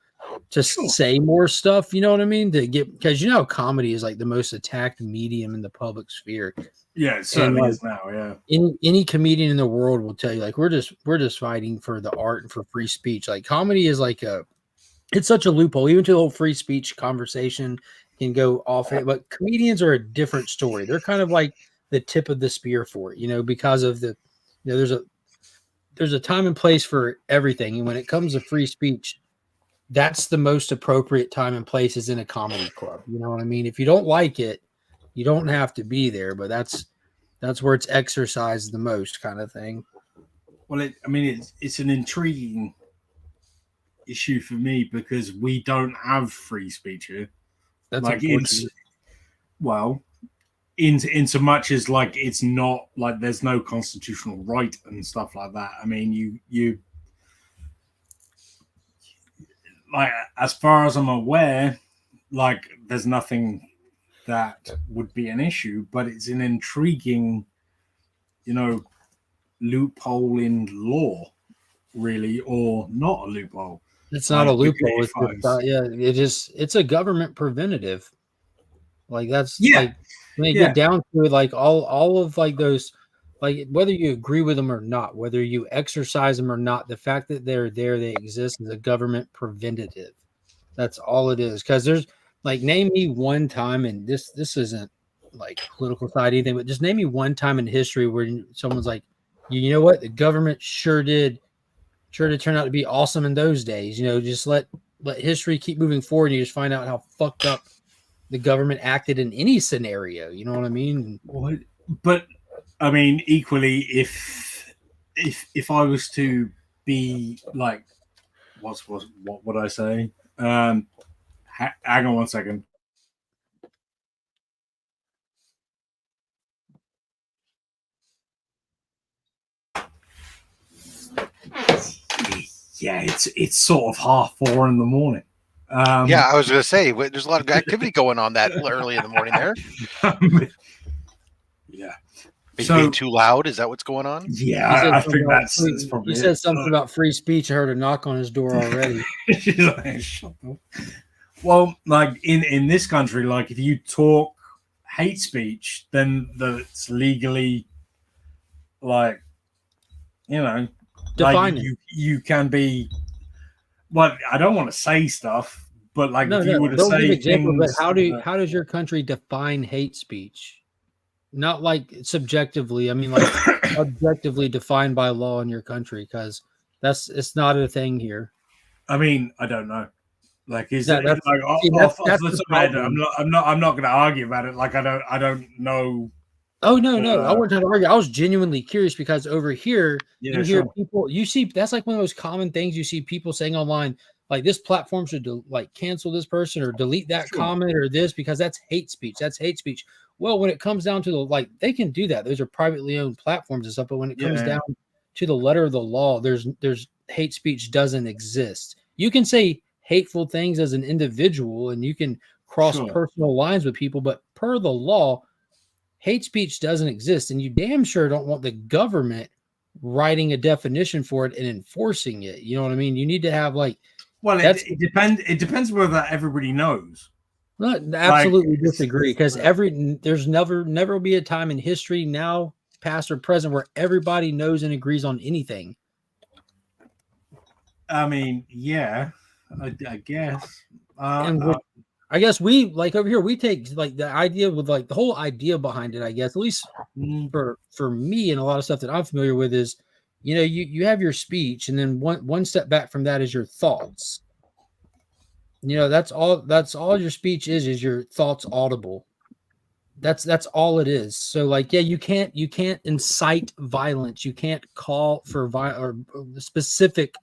to say more stuff. You know what I mean? To get, because you know comedy is like the most attacked medium in the public sphere. Yeah, it certainly is now. Yeah. Any comedian in the world will tell you, like, we're just fighting for the art and for free speech. Like, comedy is like it's such a loophole. Even to the whole free speech conversation can go off it, but comedians are a different story. They're kind of like the tip of the spear for it, because of the, there's a time and place for everything. And when it comes to free speech, that's the most appropriate time and place is in a comedy club. You know what I mean? If you don't like it, you don't have to be there, but that's where it's exercised the most, kind of thing. Well, it's an intriguing issue for me because we don't have free speech here. That's like unfortunate. in so much as like it's not like there's no constitutional right and stuff like that. I mean, you like, as far as I'm aware, like there's nothing that would be an issue, but it's an intriguing, loophole in law, really, or not a loophole. It's not a loophole. It's a government preventative. Like, that's like when you get down to it, like all of like those, like whether you agree with them or not, whether you exercise them or not, the fact that they're there, they exist, is a government preventative. That's all it is. Because there's like, name me one time, and this isn't like political side or anything, but just name me one time in history where someone's like, you know what, the government sure did turn out to be awesome in those days. Just let history keep moving forward, and you just find out how fucked up the government acted in any scenario. You know what I mean? But I mean, equally, if I was to be like, what would I say? Hang on one second. Yeah, it's sort of 3:30 in the morning. Yeah, I was going to say, there's a lot of activity going on that early in the morning there. Yeah. Are you being too loud? Is that what's going on? Yeah, I think that's probably He said something about free speech. I heard a knock on his door already. She's like, shut up. Well, like in this country, like if you talk hate speech, then it's legally, like, define like you can be. Well, I don't want to say stuff, but like if you were to say example, but things, how does your country define hate speech? Not like subjectively. I mean, like objectively defined by law in your country, because it's not a thing here. I mean, I don't know. Like, is Yeah, it like off the top of my head, I'm not going to argue about it. Like, I don't know. Oh no, I wasn't trying to argue. I was genuinely curious because over here, Yeah, you hear sure. people. You see, that's like one of those common things you see people saying online. Like, this platform should cancel this person or delete that comment or this, because that's hate speech. That's hate speech. Well, when it comes down to they can do that. Those are privately owned platforms and stuff. But when it comes down to the letter of the law, there's hate speech doesn't exist. You can say hateful things as an individual, and you can cross personal lines with people, but per the law, hate speech doesn't exist. And you damn sure don't want the government writing a definition for it and enforcing it. You know what I mean? You need to have it depends whether everybody knows. Absolutely disagree, because there's never will be a time in history, now, past or present, where everybody knows and agrees on anything. I mean, yeah, I guess. I guess we over here, we take the idea with the whole idea behind it, I guess, at least for me and a lot of stuff that I'm familiar with, is you have your speech, and then one step back from that is your thoughts. That's all your speech is your thoughts audible. That's all it is. So like, yeah, you can't incite violence. You can't call for specific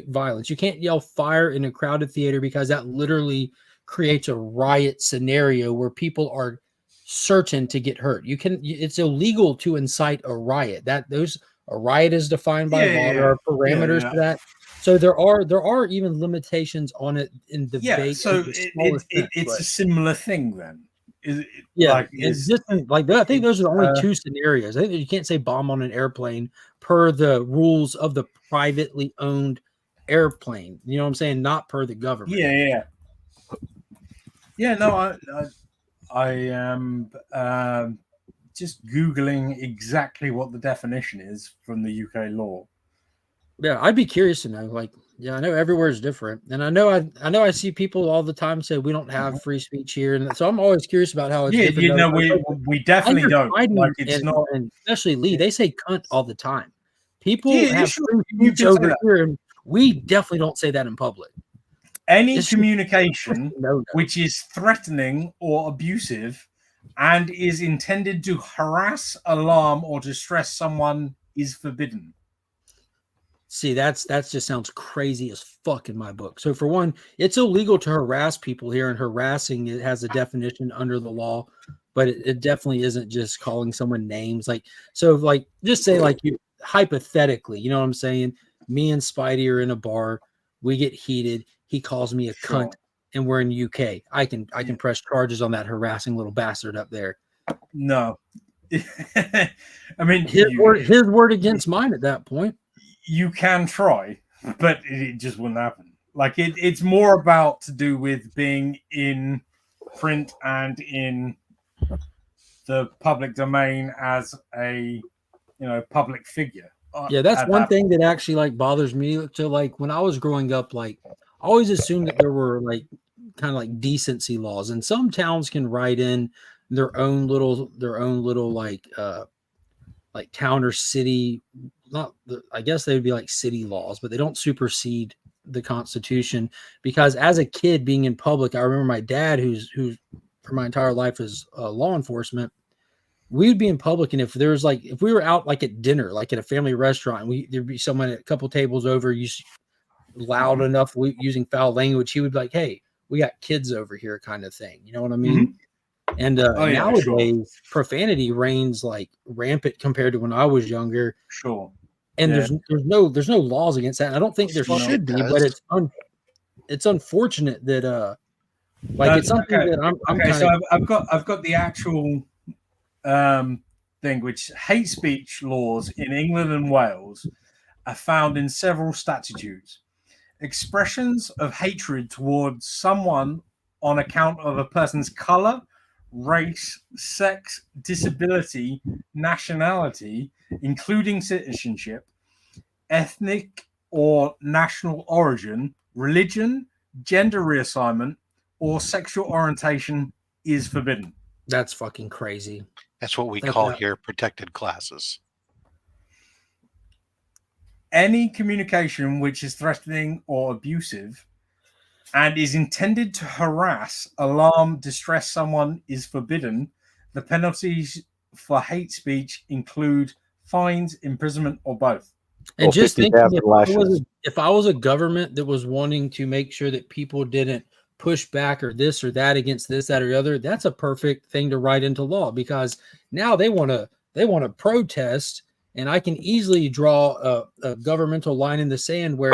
violence. You can't yell fire in a crowded theater because that literally creates a riot scenario where people are certain to get hurt. It's illegal to incite a riot. A riot is defined by law. There are parameters to that. So there are even limitations on it in debate. Yeah, so it's a similar thing then. I think those are the only two scenarios. I think you can't say bomb on an airplane per the rules of the privately owned airplane. You know what I'm saying? Not per the government. No, I am just Googling exactly what the definition is from the UK law. Yeah, I'd be curious to know. Like, yeah, I know everywhere is different, and I know I see people all the time say we don't have free speech here, and so I'm always curious about how it's different. You know, we definitely don't. Like, it's not, and especially Lee. They say cunt all the time. People have free speech over here, and we definitely don't say that in public. Any communication which is threatening or abusive and is intended to harass, alarm, or distress someone is forbidden. See, that just sounds crazy as fuck in my book. So for one, it's illegal to harass people here, and harassing, it has a definition under the law, but it definitely isn't just calling someone names. Like, so like, just say like you hypothetically, you know what I'm saying? Me and Spidey are in a bar, we get heated. He calls me a cunt, and we're in UK. I can press charges on that harassing little bastard up there. No, I mean his word against mine at that point. You can try, but it just wouldn't happen. Like it's more about to do with being in print and in the public domain as a public figure. Yeah, that's one thing that actually like bothers me. So like when I was growing up, like I always assumed that there were like kind of like decency laws, and some towns can write in their own little like town or city. I guess they would be like city laws, but they don't supersede the Constitution. Because as a kid being in public, I remember my dad, who's for my entire life is law enforcement. We would be in public, and if we were out like at dinner, like at a family restaurant, there'd be someone at a couple tables over, loud enough using foul language, he would be like, "Hey, we got kids over here," kind of thing. You know what I mean? Mm-hmm. And nowadays, profanity reigns like rampant compared to when I was younger. Sure. And there's no laws against that. And I don't think there should be, but it's unfortunate that it's something that I'm okay. So I've got the actual thing, which hate speech laws in England and Wales are found in several statutes. Expressions of hatred towards someone on account of a person's color, race, sex, disability, nationality, including citizenship, ethnic or national origin, religion, gender reassignment, or sexual orientation is forbidden. That's fucking crazy. That's what we call here protected classes. Any communication which is threatening or abusive and is intended to harass, alarm, distress someone is forbidden. The penalties for hate speech include fines, imprisonment, or both. And just think, if I was a government that was wanting to make sure that people didn't push back or this or that against this, that, or the other, that's a perfect thing to write into law, because now they want to protest, and I can easily draw a governmental line in the sand where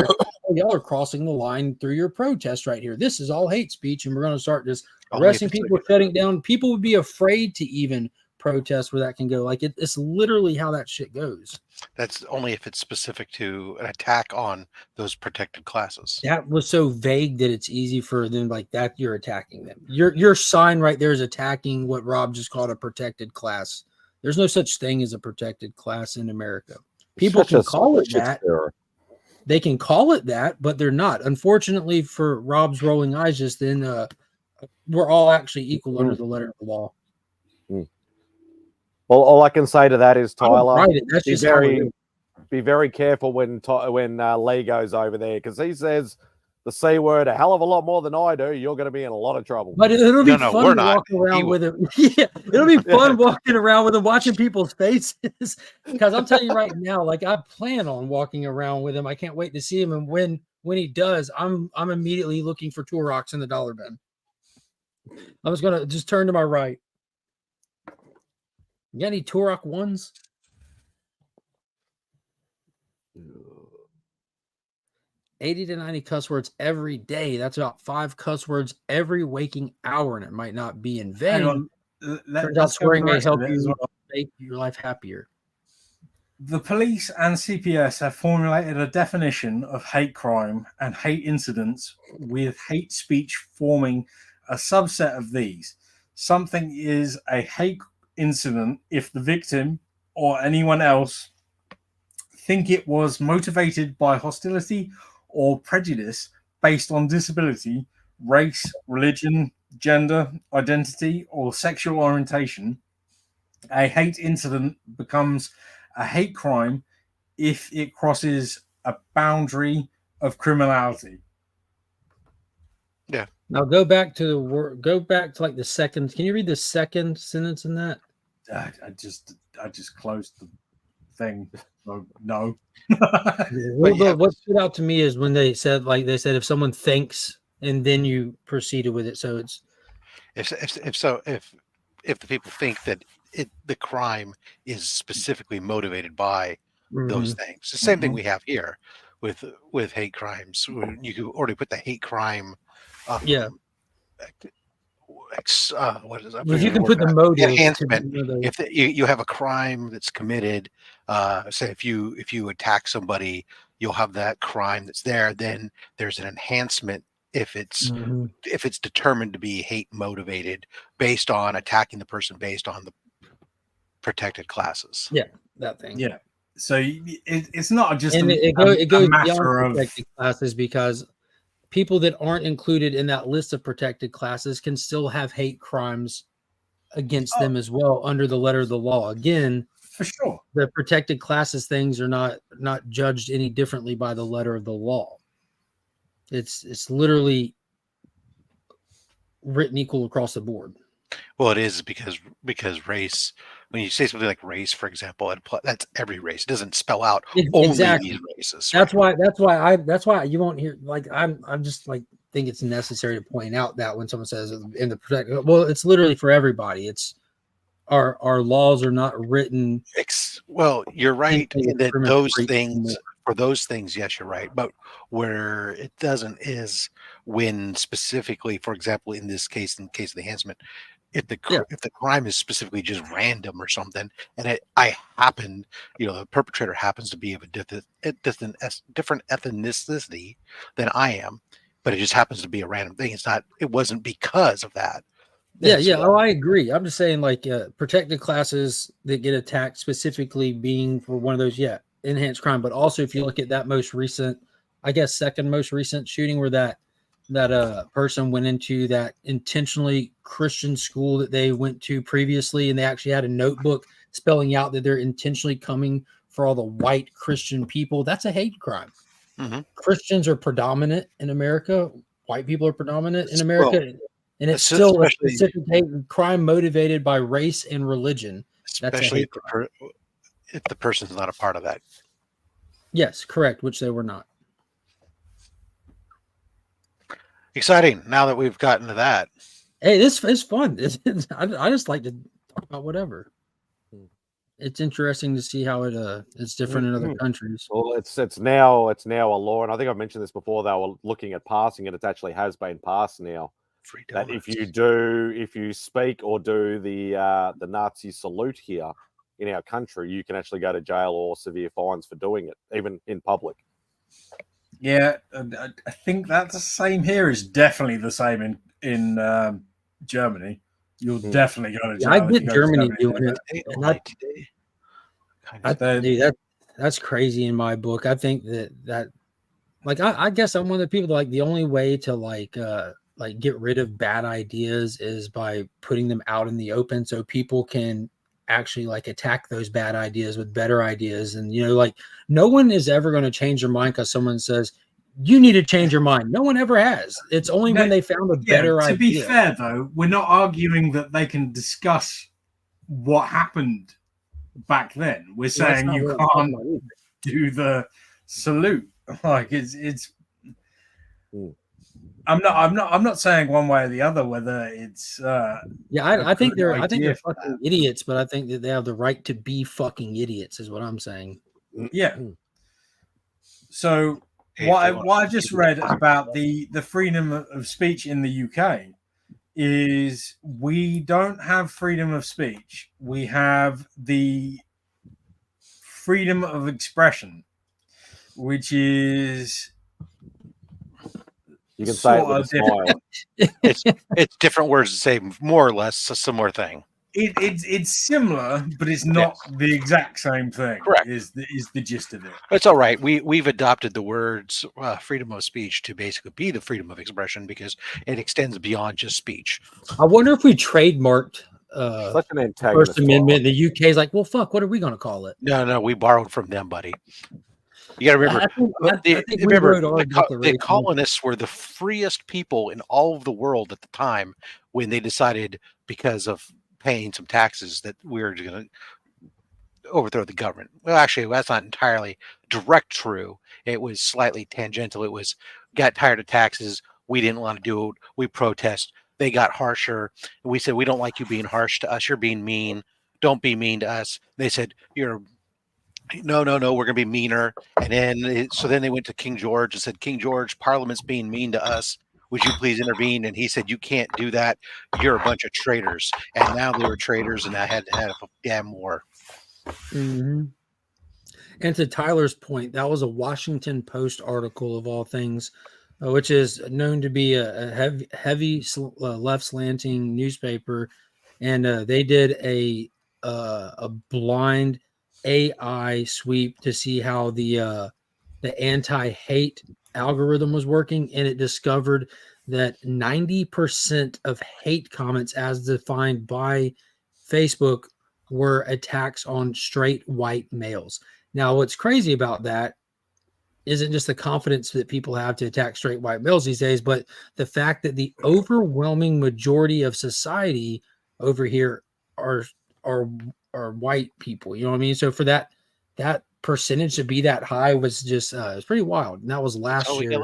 y'all are crossing the line through your protest right here. This is all hate speech, and we're going to start just arresting people, shutting down. People would be afraid to even protest where that can go. Like it's literally how that shit goes. That's only if it's specific to an attack on those protected classes. That was so vague that it's easy for them, like that you're attacking them. Your sign right there is attacking what Rob just called a protected class. There's no such thing as a protected class in America. People can call it that. They can call it that, but they're not. Unfortunately for Rob's rolling eyes just then, we're all actually equal under the letter of the law. Well, all I can say to that is, Tyler, be very careful when Lee goes over there, because he says the C word a hell of a lot more than I do, you're going to be in a lot of trouble. But it'll be fun we're to not. walk around with him. Yeah, it'll be fun walking around with him, watching people's faces. Because I'm telling you right now, like I plan on walking around with him. I can't wait to see him. And when he does, I'm immediately looking for Turoc's in the dollar bin. I was gonna just turn to my right. You got any Turok ones? 80 to 90 cuss words every day. That's about 5 cuss words every waking hour, and it might not be in vain. Turns out swearing may help you make your life happier. The police and CPS have formulated a definition of hate crime and hate incidents, with hate speech forming a subset of these. Something is a hate incident if the victim or anyone else think it was motivated by hostility or prejudice based on disability, race, religion, gender, identity, or sexual orientation. A hate incident becomes a hate crime if it crosses a boundary of criminality. Yeah. Now go back to the word. Go back to like the second. Can you read the second sentence in that? I just closed the thing. So, no. What stood out to me is when they said if someone thinks and then you proceeded with it. So it's if the people think that the crime is specifically motivated by those things. The same thing we have here with hate crimes. You could already put the hate crime. What is that? Well, you can put the motive enhancement. If you have a crime that's committed, say if you attack somebody, you'll have that crime that's there. Then there's an enhancement if it's determined to be hate motivated based on attacking the person based on the protected classes. Yeah, that thing. Yeah. So it's not just it goes beyond protected classes, because people that aren't included in that list of protected classes can still have hate crimes against them as well under the letter of the law. Again, for sure, the protected classes things are not judged any differently by the letter of the law. It's literally written equal across the board. Well, it is because race. When you say something like race, for example, that's every race. It doesn't spell out only these races. That's why you won't hear, like, I'm just like think it's necessary to point out that when someone says in the protect, well, it's literally for everybody. It's our laws are not written. Well, you're right in that those things. For those things, yes, you're right. But where it doesn't is when specifically, for example, in this case, in the case of the enhancement, if the crime is specifically just random or something, and the perpetrator happens to be of a different ethnicity than I am, but it just happens to be a random thing. It wasn't because of that. Oh, I agree. I'm just saying, like, protected classes that get attacked specifically being for one of those, enhanced crime. But also, if you look at that most recent, I guess second most recent shooting where that person went into that intentionally Christian school that they went to previously, and they actually had a notebook spelling out that they're intentionally coming for all the white Christian people. That's a hate crime. Christians are predominant in America. White people are predominant in America. And it's still a specific hate crime motivated by race and religion. Especially if the person's not a part of that. Yes, correct, which they were not. Exciting. Now that we've gotten to that. Hey, this is fun. I just like to talk about whatever. It's interesting to see how it's different in other countries. Well, it's now a law, and I think I've mentioned this before. They were looking at passing it. It actually has been passed now. That if you speak or do the Nazi salute here in our country, you can actually go to jail or severe fines for doing it, even in public. Yeah, I think that's the same here. Is definitely the same in Germany. You'll definitely go to jail. I did Germany doing it. That's crazy in my book. I think that like I guess I'm one of the people that, like, the only way to like get rid of bad ideas is by putting them out in the open so people can actually like attack those bad ideas with better ideas. And like no one is ever going to change their mind because someone says you need to change your mind. No one ever has. It's only when they found a better idea. To be fair, though, we're not arguing that they can discuss what happened back then. We're saying not you what I'm talking can't about either. do the salute. Like it's. I'm not saying one way or the other whether it's. Yeah, I think they're fucking idiots, but I think that they have the right to be fucking idiots, is what I'm saying. Yeah. So what I just read about the freedom of speech in the UK is we don't have freedom of speech. We have the freedom of expression, which is you can say it with a smile. It's different words to say more or less a similar thing. It's similar, but it's not the exact same thing. Correct. Is the gist of it. It's all right. We've adopted the words freedom of speech to basically be the freedom of expression because it extends beyond just speech. I wonder if we trademarked Such an antagonist First Amendment. The UK is like, well, fuck, what are we going to call it? No, we borrowed from them, buddy. You got to remember, the colonists were the freest people in all of the world at the time when they decided, because of paying some taxes, that we were going to overthrow the government. Well, actually, that's not entirely direct true. It was slightly tangential. It was, got tired of taxes. We didn't want to do it. We protest. They got harsher. We said, we don't like you being harsh to us. You're being mean. Don't be mean to us. They said, no, we're going to be meaner. And then, so then they went to King George and said, King George, Parliament's being mean to us. Would you please intervene? And he said, you can't do that. You're a bunch of traitors. And now they were traitors, and I had to have a damn war. Mm-hmm. And to Tyler's point, that was a Washington Post article of all things, which is known to be a heavy left slanting newspaper. And they did a blind AI sweep to see how the anti-hate algorithm was working, and it discovered that 90% of hate comments as defined by Facebook were attacks on straight white males. Now, what's crazy about that isn't just the confidence that people have to attack straight white males these days, but the fact that the overwhelming majority of society over here are white people. You know what I mean? So for that percentage to be that high was just it's pretty wild. And that was last year.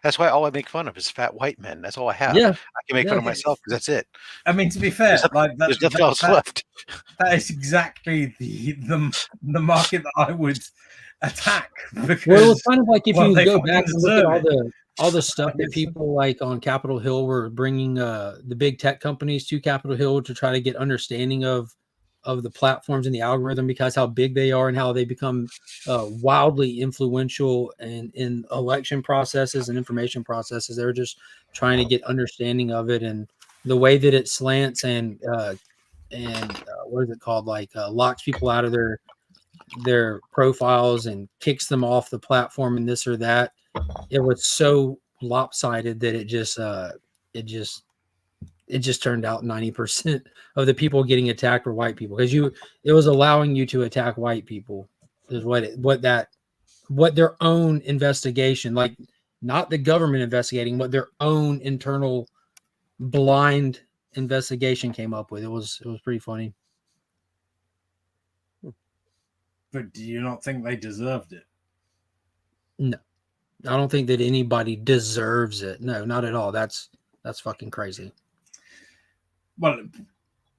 That's why all I make fun of is fat white men. That's all I have. Yeah, I can make fun of myself because that's it. I mean, to be fair, there's nothing else left. That is exactly the market that I would attack. Because, well, it's kind of like if you go back and look at it. all the stuff that people like on Capitol Hill were bringing the big tech companies to Capitol Hill to try to get understanding of the platforms and the algorithm, because how big they are and how they become wildly influential in election processes and information processes. They're just trying to get understanding of it, and the way that it slants and what is it called? Locks people out of their profiles and kicks them off the platform and this or that. It was so lopsided that it just turned out 90% of the people getting attacked were white people, because it was allowing you to attack white people is what their own investigation, like not the government investigating, what their own internal blind investigation came up with. It was pretty funny. But do you not think they deserved it? No, I don't think that anybody deserves it. No, not at all. That's fucking crazy. Well,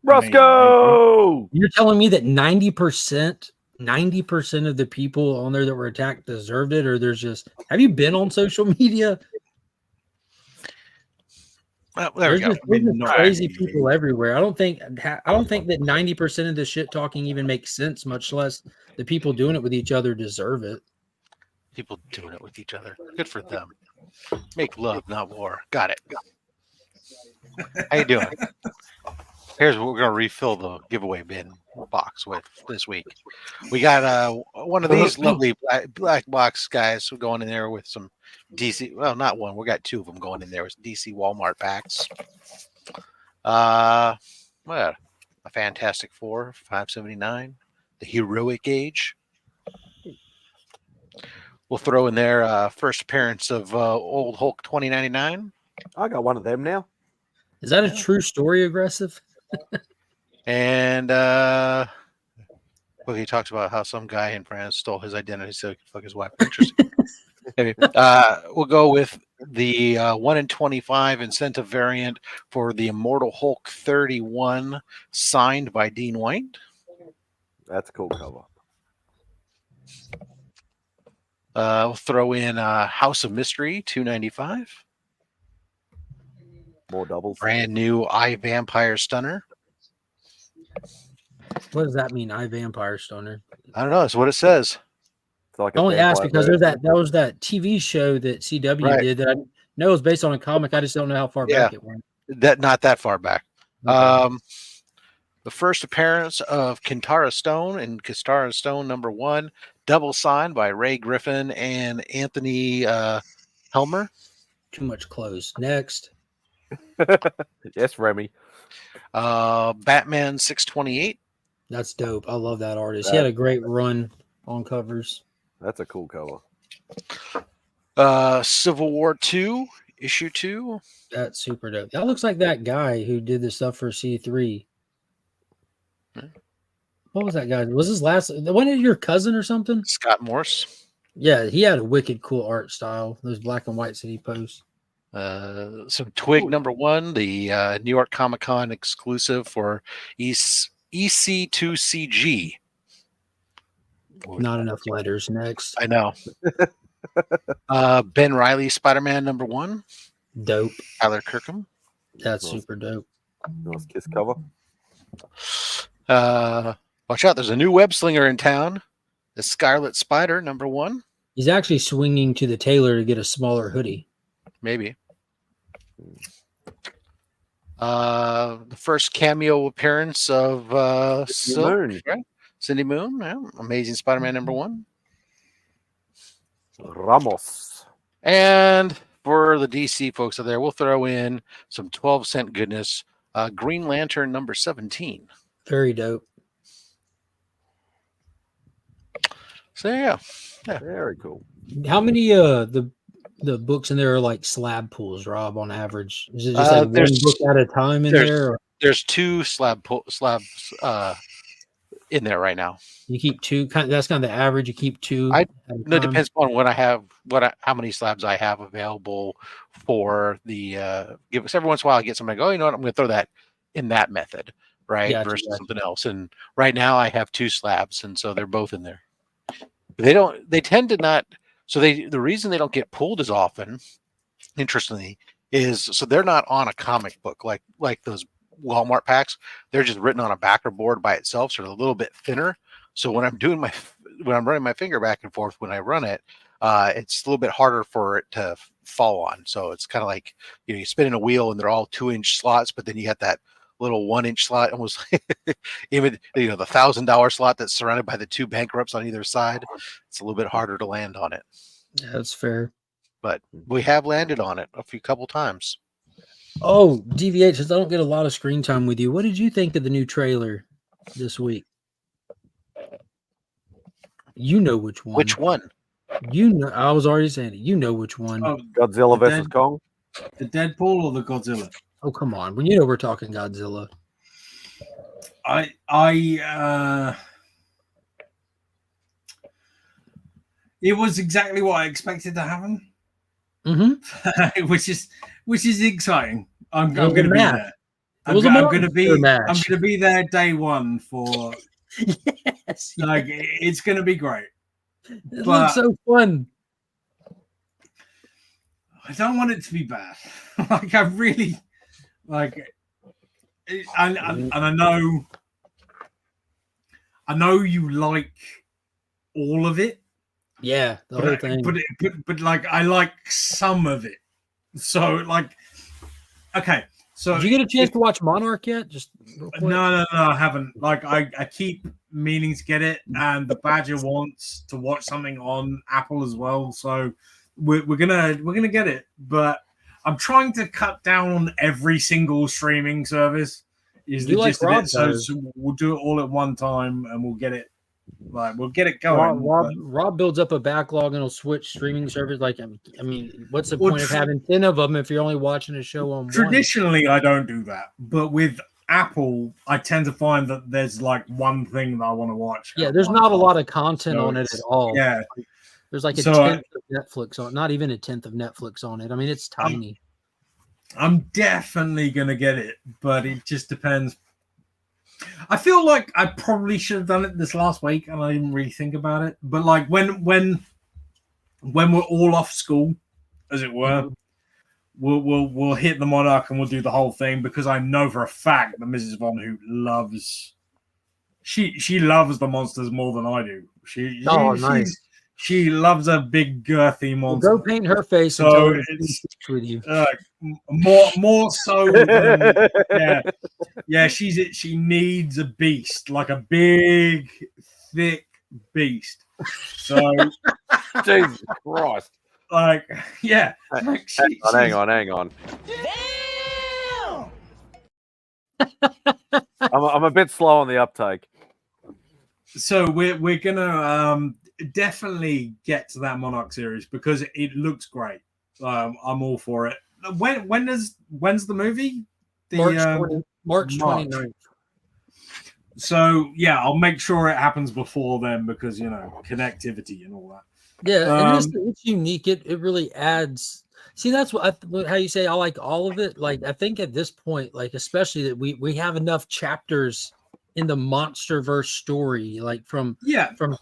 Roscoe, you're telling me that 90% of the people on there that were attacked deserved it, or there's just, have you been on social media? Well, there we go. There's crazy people everywhere. I don't think that 90% of the shit talking even makes sense, much less the people doing it with each other deserve it. People doing it with each other. Good for them. Make love, not war. Got it. How you doing? Here's what we're going to refill the giveaway bin box with this week. We got one of these lovely black box guys going in there with some DC. Well, not one. We got two of them going in there with DC Walmart packs. Well, a Fantastic Four, $5.79. The Heroic Age. We'll throw in there first appearance of Old Hulk 2099. I got one of them now. Is that a true story, Aggressive? And he talks about how some guy in France stole his identity so he could fuck his wife. Interesting. Maybe. We'll go with the 1 in 25 incentive variant for the Immortal Hulk 31, signed by Dean White. That's a cool cover. We'll throw in House of Mystery 295. More doubles. Brand new Eye Vampire Stunner. What does that mean? I Vampire Stoner. I don't know. That's what it says. It's like I only asked because there's that was that TV show that CW did that I know is based on a comic. I just don't know how far back it went. Not that far back. Okay. The first appearance of Kintara Stone and Kintara Stone #1, double signed by Ray Griffin and Anthony Helmer. Too much clothes. Next. Yes, Remy. Batman 628. That's dope. I love that artist. He had a great run on covers. That's a cool cover. Civil War 2, issue 2. That's super dope. That looks like that guy who did the stuff for C3. What was that guy? Was his last? Wasn't it your cousin or something? Scott Morse. Yeah, he had a wicked cool art style. Those black and whites that he posts. Some Twig #1, the New York Comic Con exclusive for EC2CG. Not enough letters. Next. I know. Ben Reilly Spider-Man #1. Dope. Tyler Kirkham. That's super dope. Nice Kiss cover. Watch out, there's a new web slinger in town. The Scarlet Spider #1. He's actually swinging to the tailor to get a smaller hoodie. Maybe. The first cameo appearance of Moon. Cindy Moon. Yeah. Amazing Spider-Man #1. Ramos. And for the DC folks out there, we'll throw in some 12-cent goodness. Green Lantern #17. Very dope. So yeah. Very cool. How many the books in there are like slab pools, Rob, on average? Is it just like one book at a time in there? Or? There's 2 slabs in there right now. You keep 2. That's kind of the average. You keep 2. It depends on what I have, how many slabs I have available for the. Give us every once in a while. I get somebody go, you know what? I'm going to throw that in that method, right? Gotcha, versus gotcha. something else. And right now I have 2 slabs, and so they're both in there. They tend to not. So the reason they don't get pulled as often, interestingly, is so they're not on a comic book like those Walmart packs. They're just written on a backer board by itself, so they're a little bit thinner. So when I'm running my finger back and forth when I run it, it's a little bit harder for it to fall on. So it's kind of like you spin in a wheel and they're all 2-inch slots, but then you got that little 1-inch slot, almost even the $1,000 slot that's surrounded by the 2 bankrupts on either side. It's a little bit harder to land on it. Yeah, that's fair. But we have landed on it a couple times. Oh, DVH, since I don't get a lot of screen time with you, what did you think of the new trailer this week? You know which one. Which one? You know, I was already saying it. You know which one. Oh, Godzilla versus Kong. The Deadpool or the Godzilla? Oh, come on. When you know we're talking Godzilla. It was exactly what I expected to happen. Mm-hmm. which is exciting. I'm going to be there. I'm going to be there day one for. Yes. Like it's going to be great. It looks so fun. I don't want it to be bad. Like I really like, and I know you like all of it. Yeah, the whole thing. But like I like some of it. So like, okay. So did you get a chance to watch Monarch yet? Just no, I haven't. Like I keep meaning to get it, and the Badger wants to watch something on Apple as well. So we're gonna get it, but I'm trying to cut down on every single streaming service. Is the gist of it? So we'll do it all at one time, and we'll get it Like, we'll get it going. Rob builds up a backlog and he'll switch streaming service. Like, I mean, what's the point of having 10 of them if you're only watching a show on one? Traditionally, I don't do that, but with Apple, I tend to find that there's like one thing that I want to watch. Yeah, there's not a lot of content on it at all. Yeah, there's like a tenth of Netflix on, not even a tenth of Netflix on it. I mean, it's tiny. I'm definitely gonna get it, but it just depends. I feel like I probably should have done it this last week, and I didn't really think about it. But like when we're all off school, as it were, we'll hit the Monarch and we'll do the whole thing, because I know for a fact that Mrs. Von Hoot loves she loves the monsters more than I do. She loves a big girthy monster. Well, go paint her face. So and tell her to it's with you. more so than she needs a beast, like a big thick beast. So Jesus Christ. Like, yeah. Like hang on. I'm a bit slow on the uptake. So we're gonna definitely get to that Monarch series because it looks great. I'm all for it. When's the movie? March 29th. So yeah, I'll make sure it happens before then, because connectivity and all that. Yeah, and it's unique. It really adds. See, that's how you say I like all of it. Like, I think at this point, like, especially that we have enough chapters in the MonsterVerse story, like from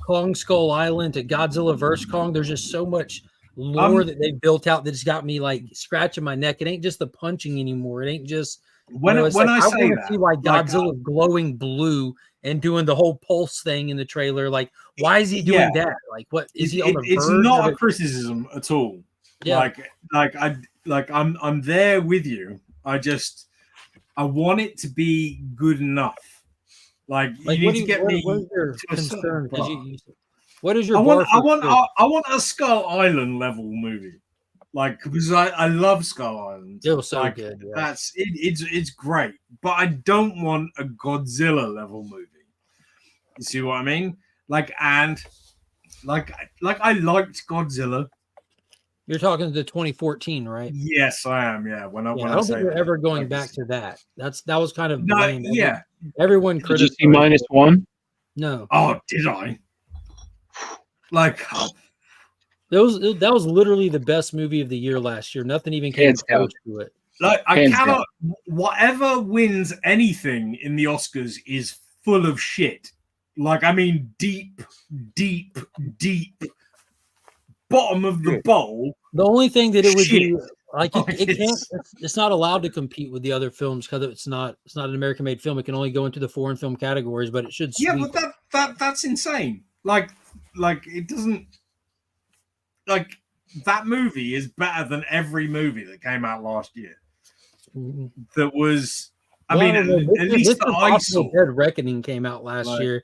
Kong Skull Island to Godzilla vs. Kong. There's just so much lore that they've built out that's got me like scratching my neck. It ain't just the punching anymore. It ain't just when I say that, see why Godzilla glowing blue and doing the whole pulse thing in the trailer. Like, why is he doing that? Like, what is he on the It's verge not of a criticism at all. Yeah. I'm there with you. I want it to be good enough. Like you need to get me. What is your concern? What is your? I want a Skull Island level movie. Like, because I love Skull Island. It was so good. Yeah. It's great, but I don't want a Godzilla level movie. You see what I mean? Like I liked Godzilla. You're talking the 2014, right? Yes, I am. Yeah. When I don't think we're ever going back to that. That was kind of lame. Yeah. Everyone Did you see -1? No. Oh, did I? Like, that was literally the best movie of the year last year. Nothing even came close to it. Like, I cannot. Whatever wins anything in the Oscars is full of shit. Like, I mean, deep bottom of the bowl. The only thing that it would be like it can't. It's not allowed to compete with the other films because it's not an American-made film. It can only go into the foreign film categories, but it should. Yeah, but that's insane. Like it doesn't. Like, that movie is better than every movie that came out last year. That was. I mean, at least that I saw. Dead Reckoning came out last year,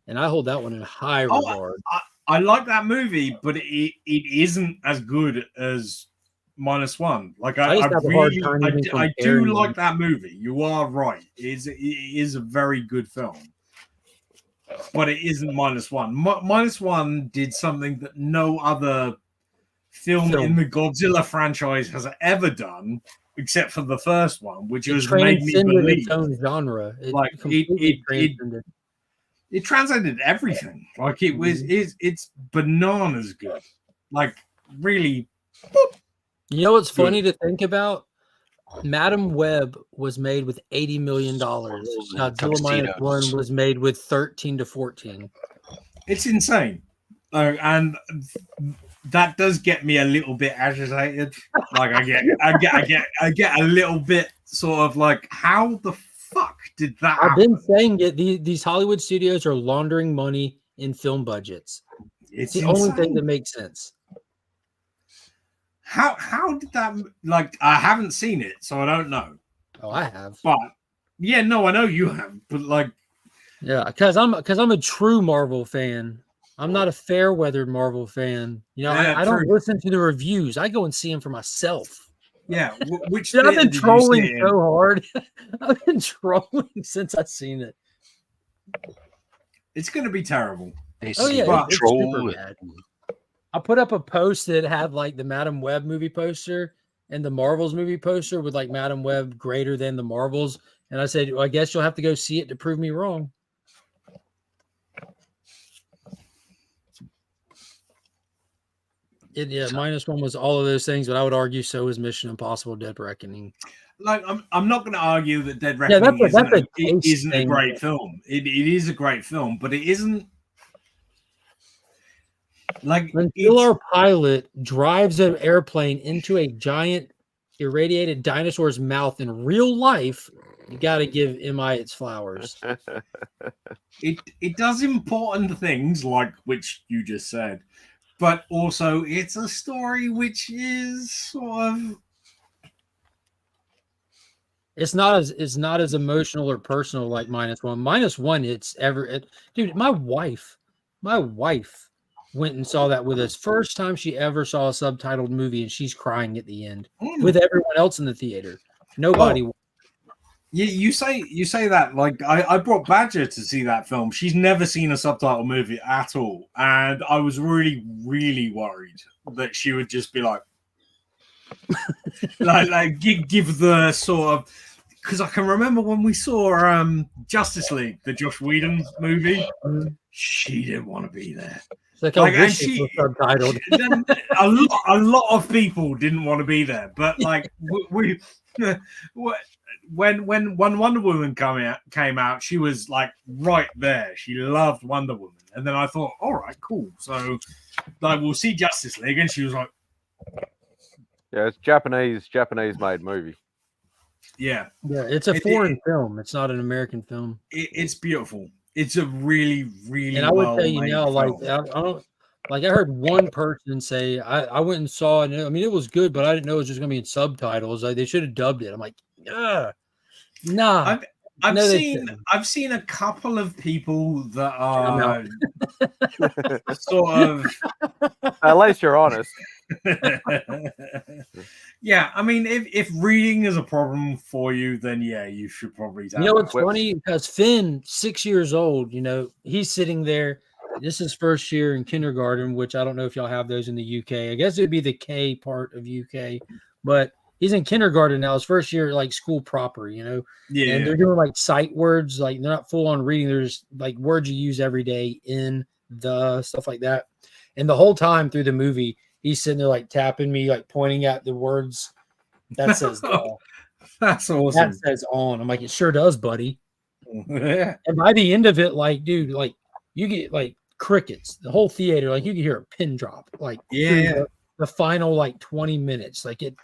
and I hold that one in high regard. I like that movie, but it isn't as good as -1. Like, I do like that movie. You are right. It is a very good film, but it isn't -1. -1 did something that no other film in the Godzilla franchise has ever done, except for the first one, which was made me believe its own genre. It transcended everything. Like, it's bananas good. Like, really. Boop. You know what's funny to think about? Madam Web was made with $80 million. Godzilla -1 was made with 13 to 14. It's insane. And that does get me a little bit agitated. Like, I get a little bit sort of like, how the fuck did that happen? I've been saying it. These Hollywood studios are laundering money in film budgets. It's the only thing that makes sense. How did that? Like, I haven't seen it, so I don't know. Oh, I have. But yeah, no, I know you have. But like, yeah, because I'm a true Marvel fan. I'm not a fair weathered Marvel fan. You know, I don't listen to the reviews. I go and see them for myself. Yeah, which I've been trolling so hard. I've been trolling since I've seen it. It's going to be terrible. They Oh see yeah, it's super control. bad. I put up a post that had like the Madam Web movie poster and the Marvels movie poster with like Madam Web greater than the Marvels, and I said, well, I guess you'll have to go see it to prove me wrong. Yeah, -1 was all of those things, but I would argue so was Mission Impossible: Dead Reckoning. Like, I'm not going to argue that Dead Yeah, Reckoning taste isn't a thing. great film. It is a great film, but it isn't like when Killer Pilot drives an airplane into a giant irradiated dinosaur's mouth in real life. You got to give MI its flowers. It does important things like which you just said, but also it's a story which is sort of it's not as emotional or personal like -1. -1, dude. My wife went and saw that with us. First time she ever saw a subtitled movie, and she's crying at the end with everyone else in the theater. Nobody. Oh. You say that like I brought Badger to see that film. She's never seen a subtitle movie at all, and I was really worried that she would just be like give the sort of, because I can remember when we saw Justice League, the Joss Whedon movie, she didn't want to be there. And she subtitled. a lot of people didn't want to be there, but like when Wonder Woman came out, she was like right there. She loved Wonder Woman, and then I thought, all right, cool. So like we'll see Justice League, and she was like, yeah, it's Japanese made movie. Yeah, it's a foreign film. It's not an American film. It's beautiful. It's a really and I would tell you now, like I don't. Like I heard one person say, I went and saw it. I mean, it was good, but I didn't know it was just going to be in subtitles. Like, they should have dubbed it. I'm like, nah. I've seen a couple of people that are sort of. At least you're honest. Yeah, I mean, if reading is a problem for you, then yeah, you should probably. You know, it's funny because Finn, 6 years old, he's sitting there. This is first year in kindergarten, which I don't know if y'all have those in the UK. I guess it'd be the K part of UK, but he's in kindergarten now. His first year, like school proper, Yeah. And they're doing like sight words, like they're not full on reading. They're just like words you use every day, in, the, stuff like that. And the whole time through the movie, he's sitting there like tapping me, like pointing at the words that says that's awesome. That says on. I'm like, it sure does, buddy. And by the end of it, like, dude, like you get like crickets, the whole theater, like you can hear a pin drop, like the final like 20 minutes, like it,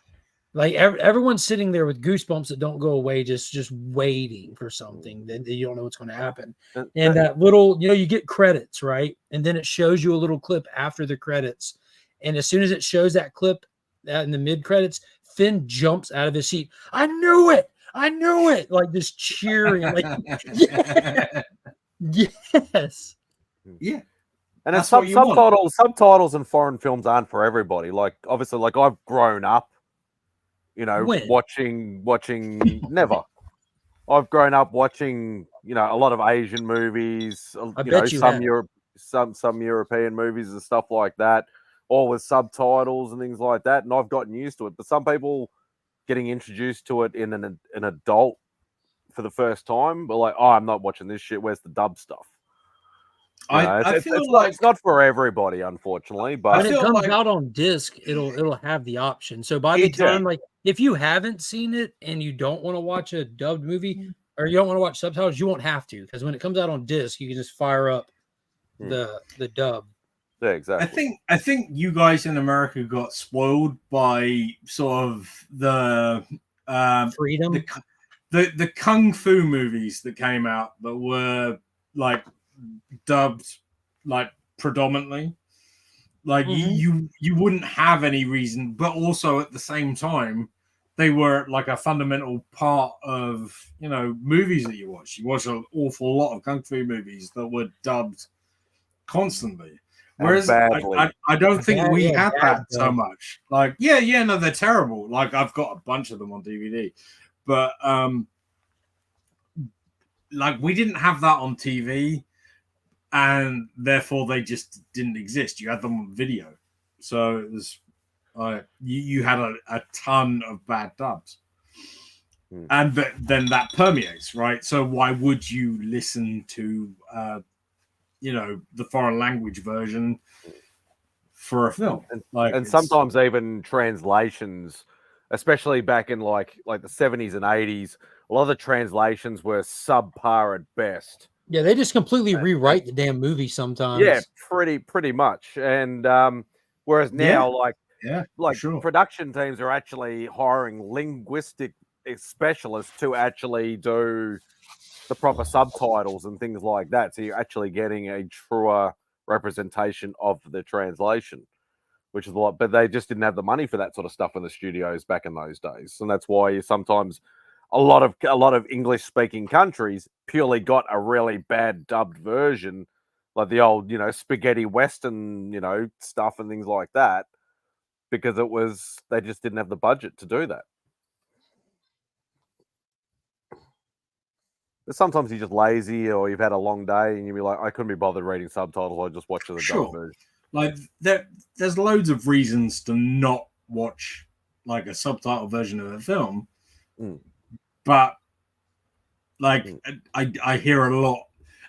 like everyone's sitting there with goosebumps that don't go away, just waiting for something that you don't know what's going to happen. And that little, you get credits, right? And then it shows you a little clip after the credits, and as soon as it shows that clip in the mid credits, Finn jumps out of his seat. I knew it, like just cheering, like yes. Yeah. And it's subtitles in foreign films aren't for everybody. Like obviously, like I've grown up, watching never. I've grown up watching, a lot of Asian movies, some European movies and stuff like that, all with subtitles and things like that. And I've gotten used to it. But some people getting introduced to it in an adult for the first time, but like, oh, I'm not watching this shit. Where's the dub stuff? I feel like it's not for everybody, unfortunately. But when it comes out on disc, it'll have the option. So by the time, like, if you haven't seen it and you don't want to watch a dubbed movie or you don't want to watch subtitles, you won't have to, because when it comes out on disc, you can just fire up the dub. Yeah, exactly. I think you guys in America got spoiled by sort of the freedom, the kung fu movies that came out that were like dubbed like predominantly, like you wouldn't have any reason, but also at the same time they were like a fundamental part of movies that you watch. You watch an awful lot of kung fu movies that were dubbed constantly, whereas I don't think we had that so much. Like no, they're terrible. Like I've got a bunch of them on DVD, but like we didn't have that on TV. and therefore they just didn't exist. You had them on video, so it was you had a ton of bad dubs, and then that permeates, right? So why would you listen to the foreign language version for a film? And sometimes even translations, especially back in like the 70s and 80s, a lot of the translations were subpar at best. Yeah, they just completely rewrite the damn movie sometimes. Yeah, pretty much. And whereas now, sure. production teams are actually hiring linguistic specialists to actually do the proper subtitles and things like that. So you're actually getting a truer representation of the translation, which is a lot. But they just didn't have the money for that sort of stuff in the studios back in those days, and that's why sometimes a lot of English-speaking countries purely got a really bad dubbed version, like the old, spaghetti western, stuff and things like that, because they just didn't have the budget to do that. But sometimes you're just lazy, or you've had a long day, and you'll be like, I couldn't be bothered reading subtitles. I just watch the dubbed version. Like there's loads of reasons to not watch like a subtitle version of a film. But I hear a lot,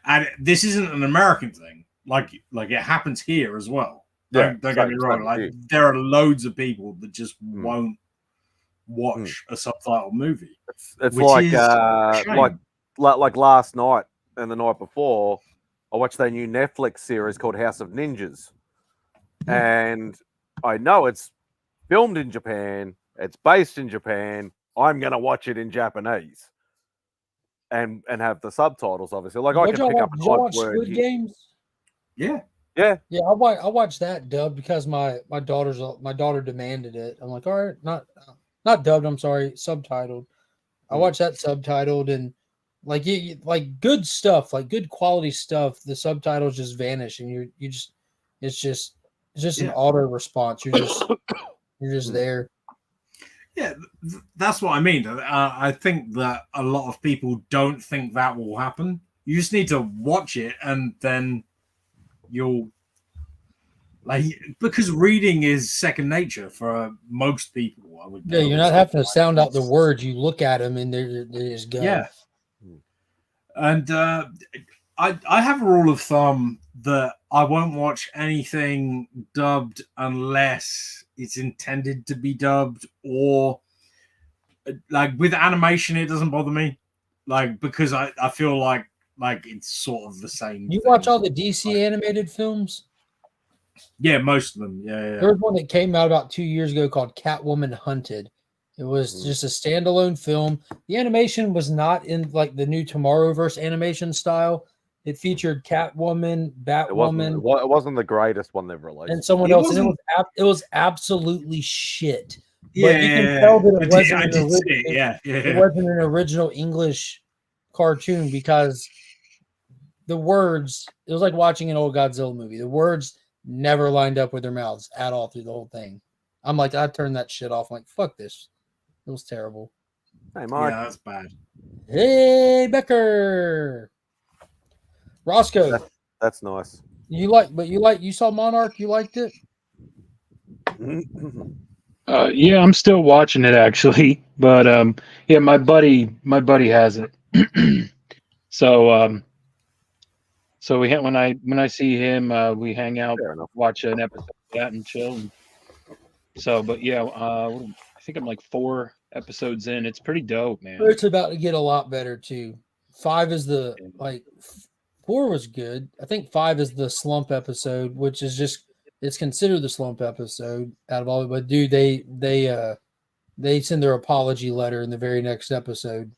and this isn't an American thing. Like it happens here as well. Don't get me wrong. Like there are loads of people that just won't watch a subtitle movie. It's like last night and the night before, I watched their new Netflix series called House of Ninjas, and I know it's filmed in Japan. It's based in Japan. I'm gonna watch it in Japanese, and have the subtitles. Obviously, like I can pick up an odd word. Squid Games? Yeah. I watched that dubbed because my daughter demanded it. I'm like, all right, not dubbed. I'm sorry, subtitled. I watched that subtitled, and like good stuff, like good quality stuff. The subtitles just vanish, and it's just an auto response. You're just there. Yeah, that's what I mean. I think that a lot of people don't think that will happen. You just need to watch it, and then you'll because reading is second nature for most people. I would. Yeah, you're not having to sound out the words. You look at them, and they just go. Yeah. And I have a rule of thumb that I won't watch anything dubbed unless it's intended to be dubbed, or like with animation, it doesn't bother me, because I feel like it's sort of the same. You watch all the DC animated films? Yeah, most of them. Yeah. There was one that came out about 2 years ago called Catwoman Hunted. It was just a standalone film. The animation was not in like the new Tomorrowverse animation style. It featured Catwoman, Batwoman. It wasn't the greatest one they've released. And someone else. And it was absolutely shit. Yeah, but you can tell that it wasn't an original English cartoon because the words, it was like watching an old Godzilla movie. The words never lined up with their mouths at all through the whole thing. I'm like, I turned that shit off. I'm like, fuck this. It was terrible. Hey, Mark. Yeah, that's bad. Hey, Becker. Roscoe. That's nice. You saw Monarch, you liked it? Yeah, I'm still watching it actually, but yeah, my buddy has it. So when I see him, we hang out, watch an episode of that, and chill. But yeah, I think I'm like 4 episodes in. It's pretty dope, man. It's about to get a lot better too. 5 is 4 was good. I think 5 is the slump episode, which is just it's considered the slump episode out of all. But dude, they send their apology letter in the very next episode.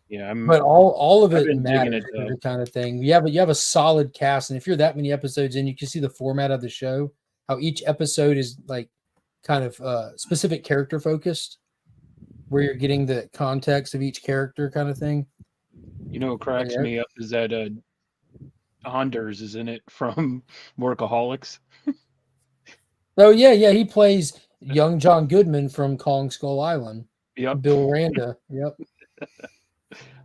Yeah, but all of it matters, the kind of thing. You have a solid cast, and if you're that many episodes in, you can see the format of the show. How each episode is like kind of specific character focused, where you're getting the context of each character, kind of thing. You know what cracks me up is that Anders is in it from Workaholics. Oh yeah, he plays young John Goodman from Kong Skull Island. Yep, Bill Randa. Yep.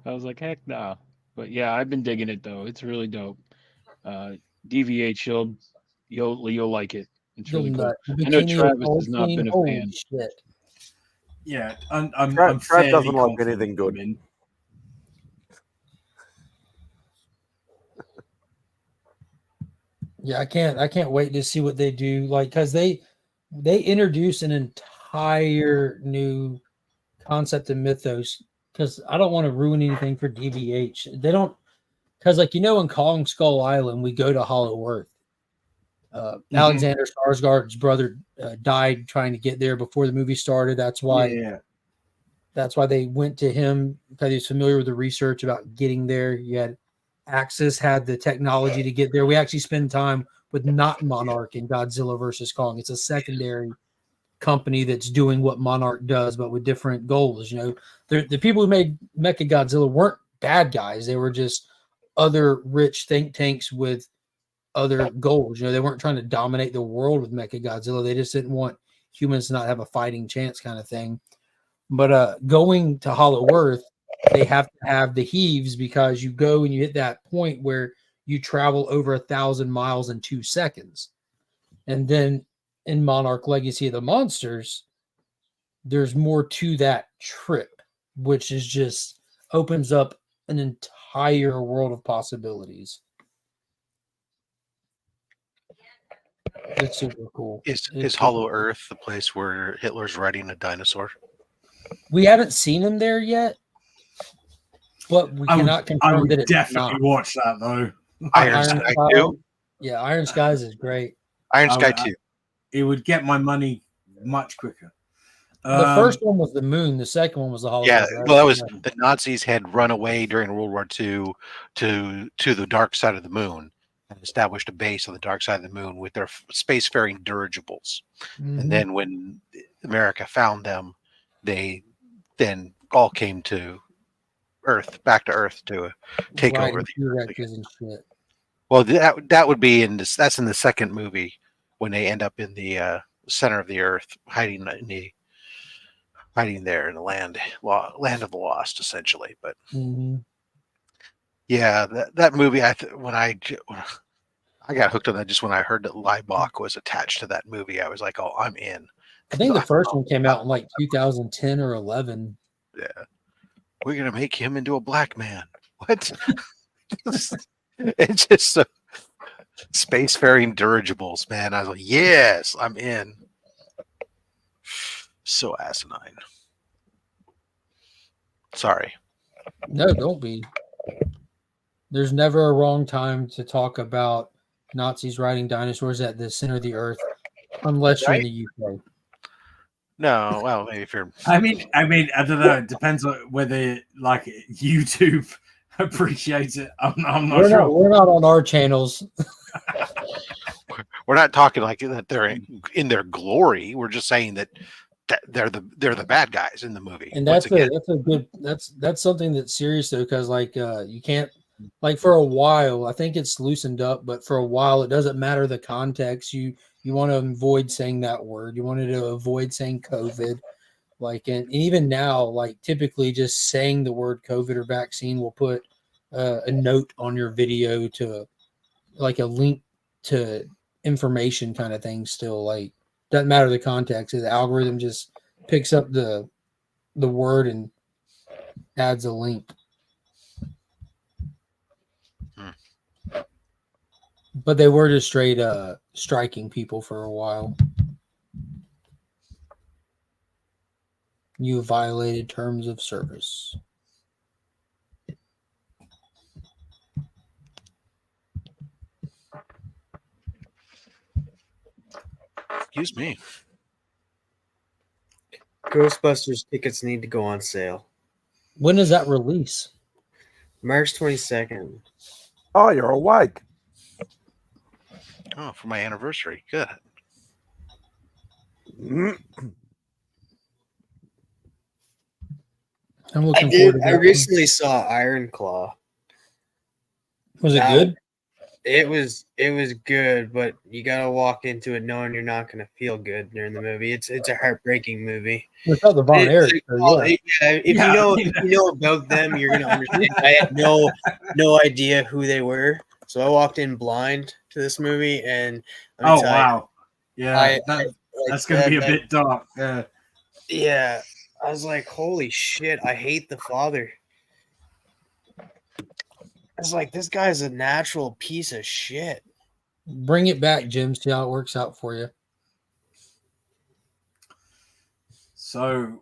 I was like, heck no. But yeah, I've been digging it though. It's really dope. DVH, you'll like it. It's really cool. I know Bikini Travis all has not clean. been a Holy fan. shit. Yeah, I'm Trav fairly doesn't like confident anything good. I'm in. Yeah, I can't wait to see what they do. Like, because they introduce an entire new concept and mythos. Because I don't want to ruin anything for DVH. They don't, because like in Kong Skull Island, we go to Hollow Earth. Alexander Skarsgård's brother died trying to get there before the movie started. That's why they went to him, because he's familiar with the research about getting there. You had Axis had the technology to get there. We actually spend time with not Monarch in Godzilla versus Kong. It's a secondary company that's doing what Monarch does, but with different goals. The people who made Mecha Godzilla weren't bad guys. They were just other rich think tanks with other goals. They weren't trying to dominate the world with Mecha Godzilla. They just didn't want humans to not have a fighting chance, kind of thing. But going to Hollow Earth, they have to have the heaves, because you go and you hit that point where you travel over 1,000 miles in 2 seconds. And then in Monarch Legacy of the Monsters, there's more to that trip, which is just opens up an entire world of possibilities. It's super cool. Is Hollow Earth the place where Hitler's riding a dinosaur? We haven't seen him there yet, but we cannot confirm that it's definitely not. watch that though. Iron Sky 2? Yeah, Iron Skies is great. Iron Sky 2. It would get my money much quicker. The first one was the moon. The second one was the Hollow Yeah, Earth, right? well, that was the Nazis had run away during World War II to the dark side of the moon and established a base on the dark side of the moon with their spacefaring dirigibles. Mhm. And then when America found them, they then all came to Earth, back to Earth to take Right, over the T-Rexes and shit. Well, that would be in this. That's in the second movie when they end up in the center of the Earth, hiding there in the land of the lost, essentially. But yeah, that movie. When I got hooked on that just when I heard that Leibach was attached to that movie. I was like, oh, I'm in. I think the first one came out in like 2010 or 11. Yeah, we're gonna make him into a black man. What? It's just so spacefaring dirigibles, man. I was like, yes, I'm in. So asinine. Sorry. No, don't be. There's never a wrong time to talk about Nazis riding dinosaurs at the center of the earth, unless you're in the UK. No, well, maybe if you're. I mean, I don't know. It depends on whether like YouTube appreciates it. I'm not sure. We're not on our channels. We're not talking like that they're in their glory. We're just saying that they're the bad guys in the movie. And that's something that's serious though, because like you can't, like, for a while I think it's loosened up, but for a while it doesn't matter the context. You want to avoid saying that word. You wanted to avoid saying COVID. Like, and even now, like, typically just saying the word COVID or vaccine will put a note on your video to, like, a link to information kind of thing. Still, like, doesn't matter the context. The algorithm just picks up the word and adds a link. But they were just straight striking people for a while. You violated terms of service. Excuse me. Ghostbusters tickets need to go on sale. When does that release? March 22nd. Oh, you're awake. Oh, for my anniversary. Good. I'm looking forward to I that. recently saw Iron Claw. Was it good? It was good, but you gotta walk into it knowing you're not gonna feel good during the movie. It's a heartbreaking movie. Without the Von Erich, If you know about them, you're gonna understand. I had no idea who they were, so I walked in blind to this movie, and let me tell you, wow, yeah, that's gonna be a bit dark. Yeah, yeah. I was like, holy shit, I hate the father. I was like, this guy's a natural piece of shit. Bring it back, Jim. See how it works out for you. so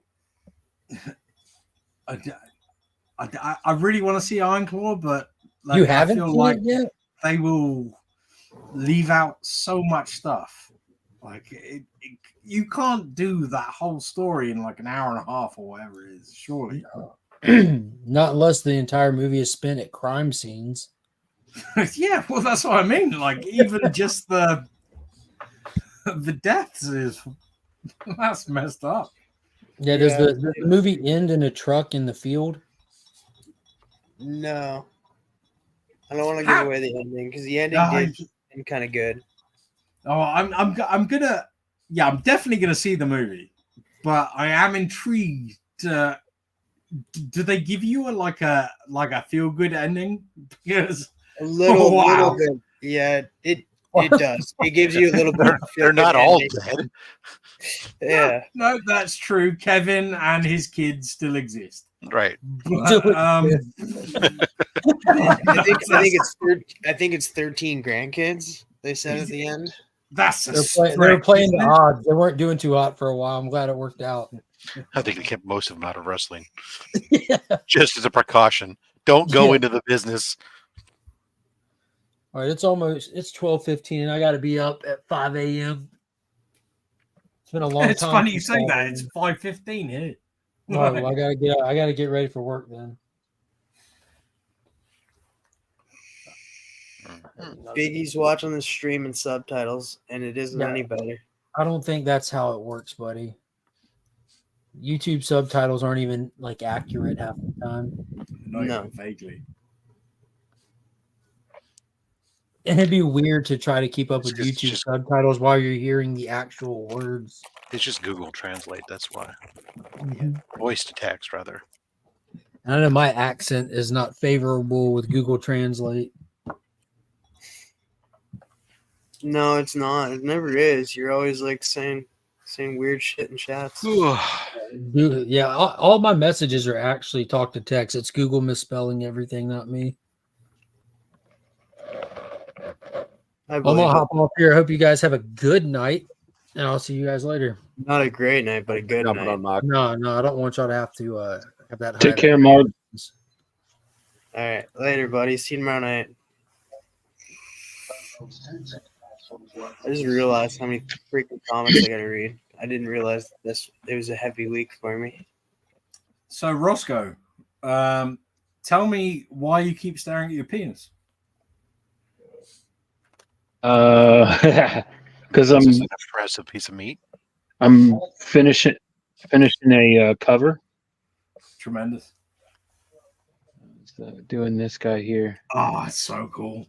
I really want to see Iron Claw, but like, You haven't I feel seen like it yet? they will leave out so much stuff. Like you can't do that whole story in like an hour and a half or whatever it is. Surely, Not unless the entire movie is spent at crime scenes. yeah. Well, that's what I mean. Like even just the deaths is that's messed up. Yeah, does the movie end in a truck in the field? No, I don't want to give away the ending because the ending did end kind of good. Oh, I'm gonna, yeah, I'm definitely gonna see the movie, but I am intrigued. Do they give you like a feel good ending? Because a little bit, yeah, it does. It gives you a little bit. They're not all dead. Yeah, no, that's true. Kevin and his kids still exist. Right. But, I think it's 13 grandkids. They said at the end. That's they were playing the odds. They weren't doing too hot for a while. I'm glad it worked out. I think they kept most of them out of wrestling, just as a precaution. Don't go into the business. All right, it's 12:15, and I got to be up at 5 a.m. It's been a long time. It's funny you say that. It's 5:15 here. All right, well, I gotta get ready for work then. Biggie's watching the stream and subtitles, and it isn't any better. I don't think that's how it works, buddy. YouTube subtitles aren't even like accurate half the time. No, vaguely. And it'd be weird to try to keep up with YouTube subtitles while you're hearing the actual words. It's just Google Translate. That's why. Mm-hmm. Voice to text, rather. I know my accent is not favorable with Google Translate. No, it's not. It never is. You're always like saying weird shit in chats. Dude, yeah, all my messages are actually talk to text. It's Google misspelling everything, not me. I'm gonna hop off here. I hope you guys have a good night, and I'll see you guys later. Not a great night, but a good night. No, I don't want y'all to have to have that. Take care, Mark. All right, later, buddy. See you tomorrow night. I just realized how many freaking comics I gotta read. I didn't realize it was a heavy week for me. So Roscoe, tell me why you keep staring at your penis. Because I'm an impressive piece of meat. I'm finishing a cover. Tremendous. So doing this guy here. Oh, it's so cool.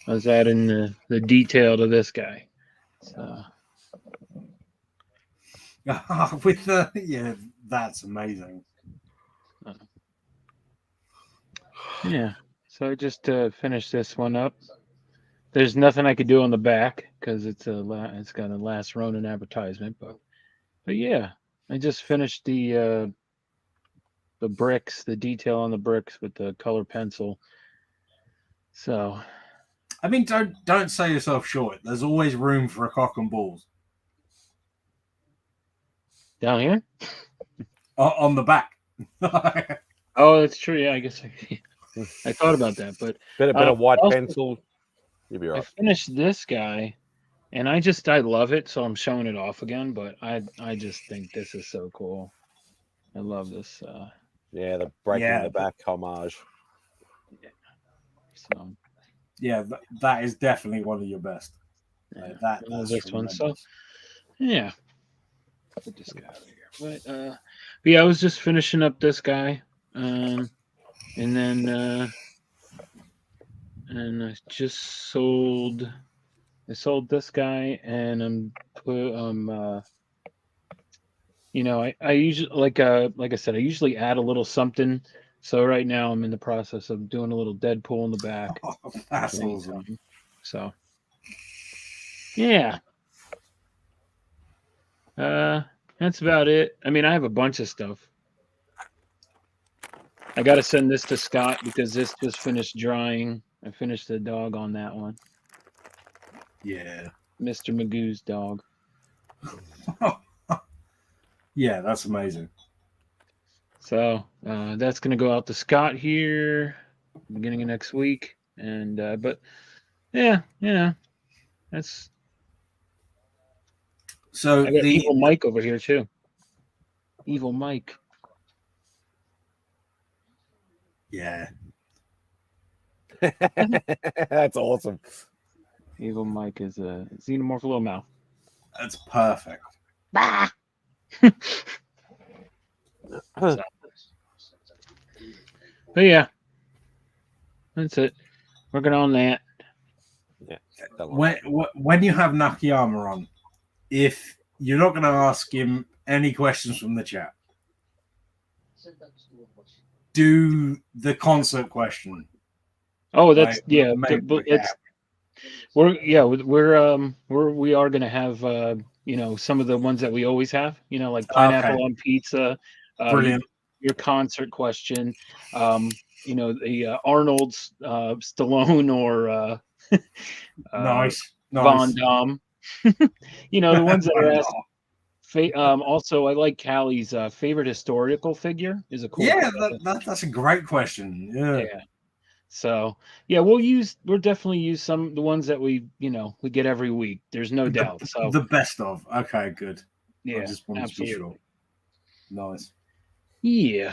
I was adding the detail to this guy. So with the that's amazing. Yeah. So I just finished this one up. There's nothing I could do on the back because it's got a Last Ronin advertisement, but yeah, I just finished the bricks, the detail on the bricks with the color pencil. So, I mean, don't sell yourself short. There's always room for a cock and balls down here on the back. Oh, that's true. Yeah, I guess I thought about that, but bit of white pencil. You'll be right. I finished this guy, and I love it, so I'm showing it off again. But I just think this is so cool. I love this. Yeah, the breaking the back homage. Yeah. So. Yeah, that is definitely one of your best. That's this one. So, yeah. Put this guy over here. But yeah, I was just finishing up this guy, and then and I just sold. I sold this guy, and I usually like I said, I usually add a little something. So right now I'm in the process of doing a little Deadpool in the back. That's awesome. So yeah. That's about it. I mean, I have a bunch of stuff. I got to send this to Scott because this just finished drying. I finished the dog on that one. Yeah. Mr. Magoo's dog. Yeah, that's amazing. So that's going to go out to Scott here beginning of next week. And but yeah, that's. So I got Evil Mike over here too. Evil Mike. Yeah. That's awesome. Evil Mike is a xenomorph little mouth. That's perfect. Bah! So. But yeah, that's it. Working on that. Yeah. When you have Nakayama on, if you're not going to ask him any questions from the chat, do the concert question. Oh, that's we are going to have some of the ones that we always have. Like pineapple on pizza. Brilliant. Your concert question. The Arnold's Stallone or nice. Von Damme. The ones that are asked. Also, I like Callie's favorite historical figure is a cool. Yeah, that's a great question. Yeah. So yeah, we'll definitely use the ones that we get every week. There's no doubt. So the best of. Okay, good. Yeah, I just wanted absolutely. to be sure. Nice. Yeah.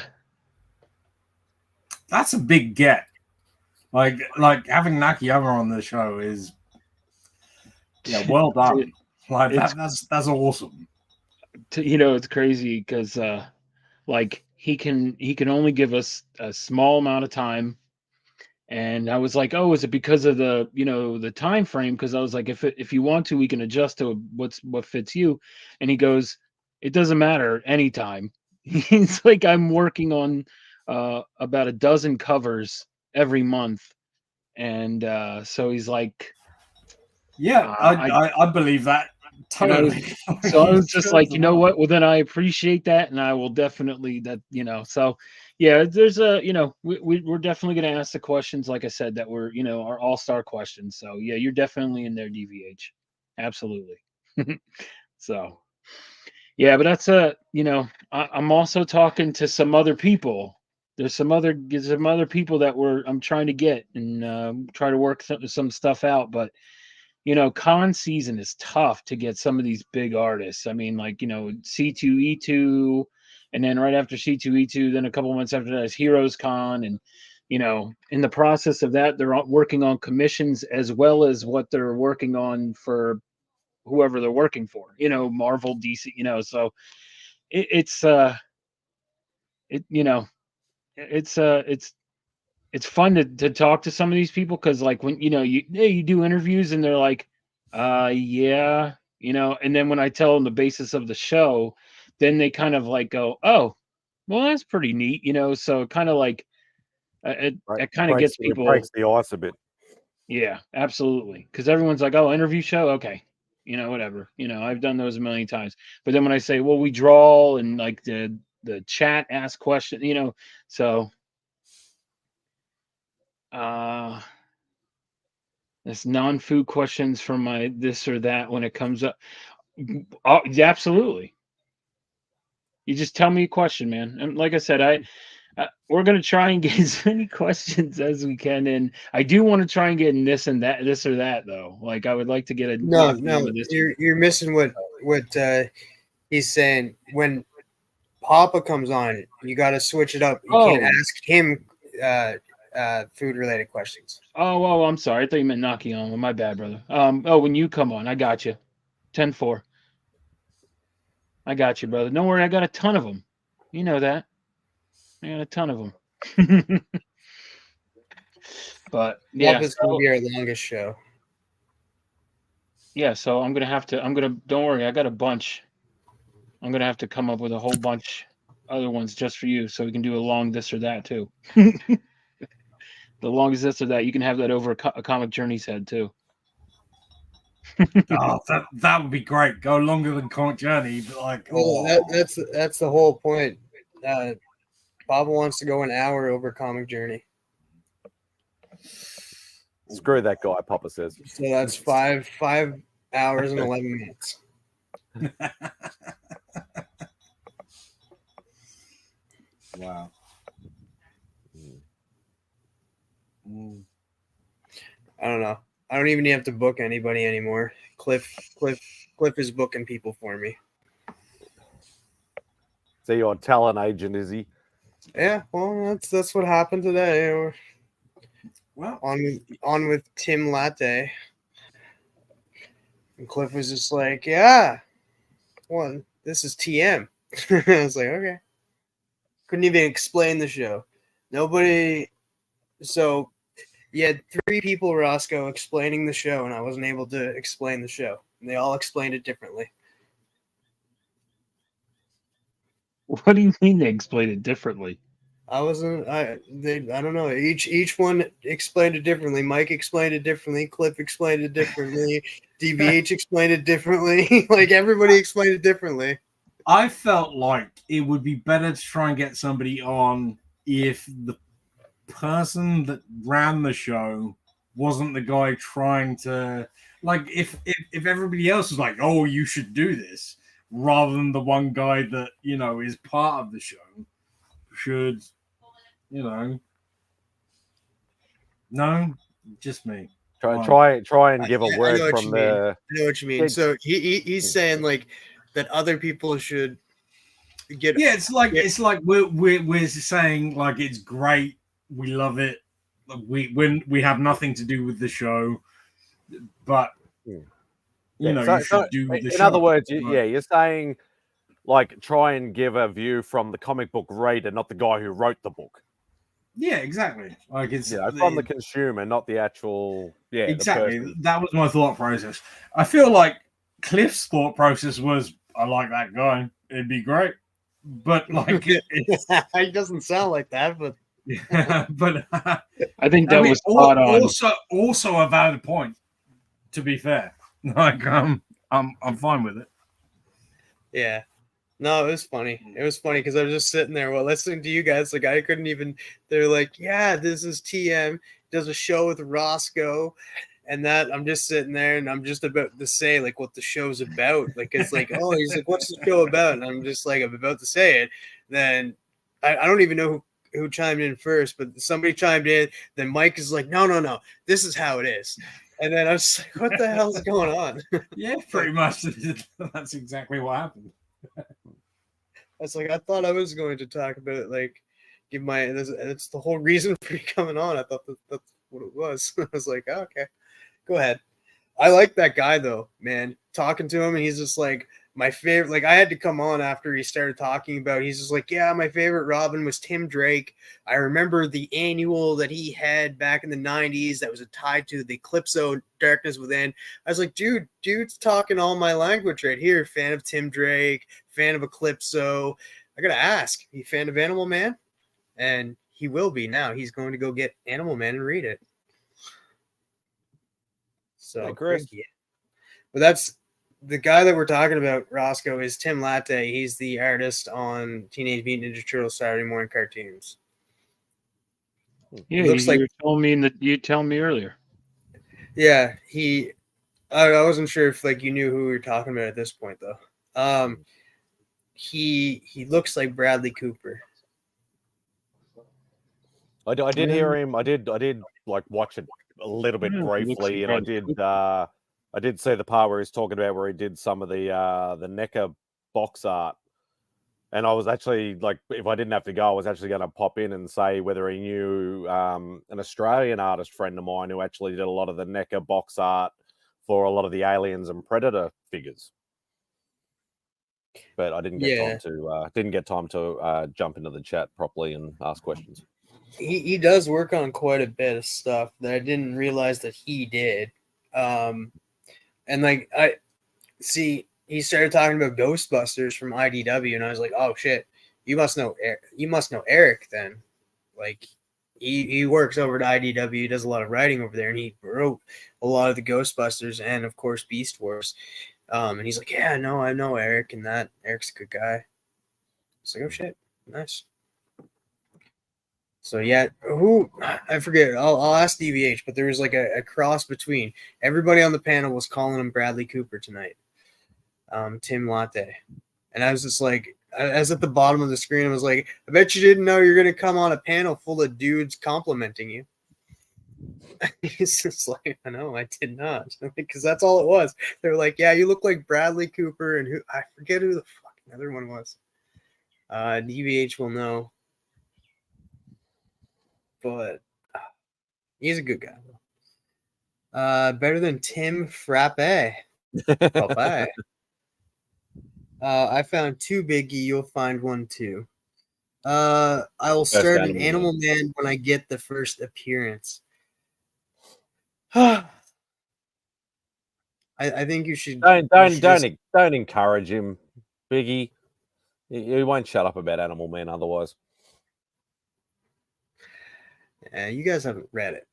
That's a big get. Like having Nakayama on the show is well done. Like that's awesome. It's crazy because he can only give us a small amount of time. And I was like, oh, is it because of the time frame? Because I was like, if you want to, we can adjust to what fits you. And he goes, it doesn't matter anytime. He's like, I'm working on about a dozen covers every month. And so he's like, yeah, I believe that totally. So I was just like, you know what? Well, then I appreciate that, and I will definitely So yeah, there's we're definitely going to ask the questions, like I said, that were our all-star questions. So yeah, you're definitely in there, DVH, absolutely. So yeah, but that's I'm also talking to some other people. There's some other people that I'm trying to get and try to work some stuff out, but. Con season is tough to get some of these big artists. I mean, like, C2E2, and then right after C2E2, then a couple months after that is Heroes Con. And, in the process of that, they're working on commissions as well as what they're working on for whoever they're working for, Marvel, DC, so it's fun to talk to some of these people because like when you do interviews and they're like yeah, and then when I tell them the basis of the show, then they kind of like go, oh well, that's pretty neat, so kind of like it kind of gets people, it breaks the ice a bit. Yeah, absolutely, because everyone's like, oh, interview show, okay, whatever, I've done those a million times. But then when I say, well, we draw and like the chat ask question, so there's non-food questions from my this or that when it comes up. Oh, absolutely. You just tell me a question, man. And like I said, we're gonna try and get as many questions as we can, and I do want to try and get in this and that, this or that, though. Like I would like to get a no. You're missing what he's saying. When Papa comes on, you got to switch it up. You can't ask him food related questions. Oh, I'm sorry. I thought you meant Naki on. My bad, brother. When you come on, I got you. 10-4. I got you, brother. Don't worry, I got a ton of them. You know that. I got a ton of them. But yeah, Muppets will be our longest show. yeah. So I'm gonna. Don't worry, I got a bunch. I'm gonna have to come up with a whole bunch other ones just for you, so we can do a long this or that too. The longest this or that, you can have that over a Comic Journey's head too. Oh, that would be great. Go longer than Comic Journey, but like, Well, that's the whole point. Bob wants to go an hour over Comic Journey, Screw that guy, Papa says. so that's 5 hours and 11 minutes. Wow. I don't know. I don't even have to book anybody anymore. Cliff is booking people for me. So your talent agent, is he? Yeah, well, that's what happened today. Well, on with Tim Latte, and Cliff was just like, "Yeah, well, this is TM." I was like, "Okay." Couldn't even explain the show. Nobody. So you had 3 people, Roscoe, explaining the show, and I wasn't able to explain the show. And they all explained it differently. What do you mean they explained it differently? I don't know. Each one explained it differently. Mike explained it differently. Cliff explained it differently. DBH explained it differently. Like everybody explained it differently. I felt like it would be better to try and get somebody on if the person that ran the show wasn't the guy trying to, like, if everybody else was like, "Oh, you should do this," rather than the one guy that is part of the show should, no, just me. Try and give a I word know what from you mean. the. I know what you mean. So he's saying like that other people should get. Yeah, it's like we're saying like it's great, we love it, we have nothing to do with the show, but you should do the show. In other words, you're saying like try and give a view from the comic book reader, not the guy who wrote the book. Yeah, exactly. Like it's from the consumer, not the actual. Yeah, exactly. That was my thought process. I feel like Cliff's thought process was, "I like that guy. It'd be great," but like he doesn't sound like that. But but I think that was spot on. Also a valid point. To be fair, like I'm fine with it. Yeah. No, it was funny. It was funny because I was just sitting there listening to you guys. Like I couldn't even. They're like, "Yeah, this is TM. Does a show with Roscoe," and that I'm just sitting there and I'm just about to say like what the show's about. Like it's like, oh, he's like, "What's the show about?" And I'm just like, I'm about to say it. Then I don't even know who chimed in first, but somebody chimed in. Then Mike is like, no, this is how it is. And then I was like, what the hell's going on? Yeah, pretty much. That's exactly what happened. I was like, I thought I was going to talk about it, like, give my. It's the whole reason for me coming on. I thought that's what it was. I was like, oh, okay, go ahead. I like that guy though, man. Talking to him, and he's just like my favorite. Like I had to come on after he started talking about. He's just like, yeah, my favorite Robin was Tim Drake. I remember the annual that he had back in the '90s that was tied to the Calypso Darkness Within. I was like, dude's talking all my language right here. Fan of Tim Drake, fan of Eclipso. I gotta ask, you fan of Animal Man? And he will be now. He's going to go get Animal Man and read it. So, hey, Chris. But that's the guy that we're talking about. Roscoe is Tim Latte. He's the artist on Teenage Mutant Ninja Turtles Saturday morning cartoons. Yeah, you told me earlier. Yeah, I wasn't sure if like you knew who we were talking about at this point though. He looks like Bradley Cooper. I did hear him. I did like watch it a little bit briefly, and I did see the part where he's talking about where he did some of the NECA box art. And I was actually like, if I didn't have to go, I was actually going to pop in and say whether he knew an Australian artist friend of mine who actually did a lot of the NECA box art for a lot of the Aliens and Predator figures. But I didn't get time to jump into the chat properly and ask questions. he does work on quite a bit of stuff that I didn't realize that he did. And like I see, he started talking about Ghostbusters from IDW, and I was like, oh shit, you must know Eric then. Like he works over at IDW, he does a lot of writing over there, and he wrote a lot of the Ghostbusters and of course Beast Wars. And he's like, yeah, no, I know Eric, and that Eric's a good guy. It's like, oh shit, nice. So yeah, who I forget. I'll ask DVH, but there was like a cross between everybody on the panel was calling him Bradley Cooper tonight. Tim Latte, and I was just like, I was at the bottom of the screen. I was like, I bet you didn't know you're gonna come on a panel full of dudes complimenting you. He's just like, I know, I did not, because that's all it was. They were like, yeah, you look like Bradley Cooper, and who I forget who the fucking other one was. DVH will know. But he's a good guy. Better than Tim Frappe. Frappe. I found two Biggie. You'll find one too. I will start an Animal Man when I get the first appearance. I think you should. Don't encourage him, Biggie. He won't shut up about Animal Man otherwise. Yeah, you guys haven't read it.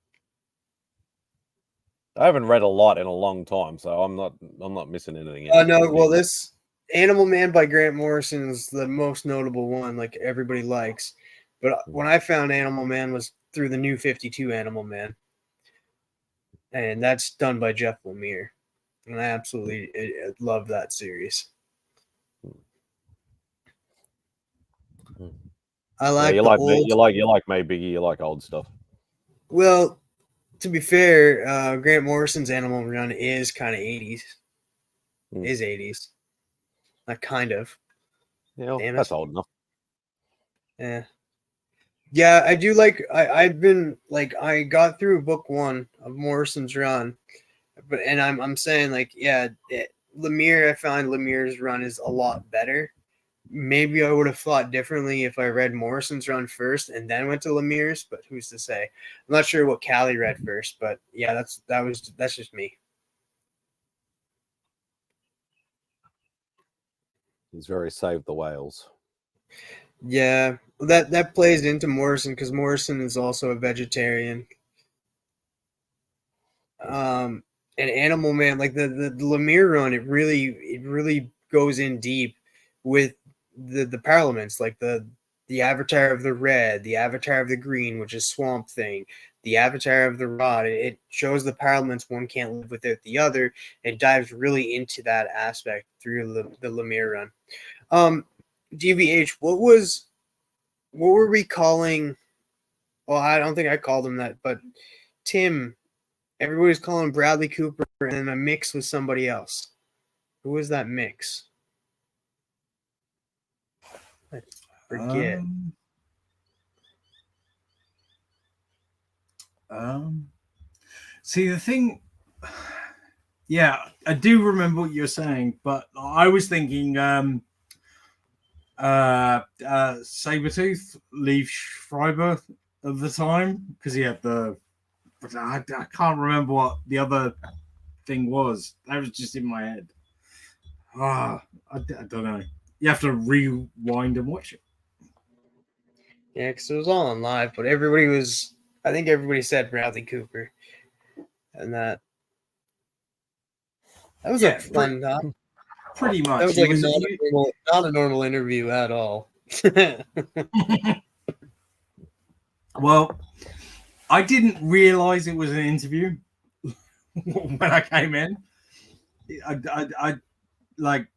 I haven't read a lot in a long time, so I'm not missing anything. Oh no, well this Animal Man by Grant Morrison is the most notable one, like everybody likes. But when I found Animal Man was through the New 52 Animal Man. And that's done by Jeff Lemire. And I absolutely love that series. I like you like me, Biggie. You like old stuff. Well, to be fair, Grant Morrison's Animal Run is kind of 80s. Is 80s. Like kind of. Yeah, that's old enough. Yeah. Yeah, I do like I've been like I got through book 1 of Morrison's run, but I'm saying like Lemire, I find Lemire's run is a lot better. Maybe I would have thought differently if I read Morrison's run first and then went to Lemire's, but who's to say? I'm not sure what Callie read first, but yeah, that's just me. He's very Save the Whales. Yeah, that plays into Morrison because Morrison is also a vegetarian. And Animal Man, like the Lemire run, it really goes in deep with the Parliaments, like the Avatar of the Red, the Avatar of the Green, which is Swamp Thing, the Avatar of the Rod. It shows the Parliaments one can't live without the other. It dives really into that aspect through the Lemire run. DVH, what were we calling? Well, I don't think I called him that, but Tim. Everybody's calling Bradley Cooper and then a mix with somebody else. Who was that mix? I forget. See the thing. Yeah, I do remember what you're saying, but I was thinking Sabretooth, Leaf Schreiber of the time, because he had the. But I can't remember what the other thing was. That was just in my head. I don't know. You have to rewind and watch it. Yeah, because it was all on live, but I think everybody said Bradley Cooper. And that was a fun talk. Pretty much. That was like not a normal interview at all. Well, I didn't realize it was an interview when I came in. I like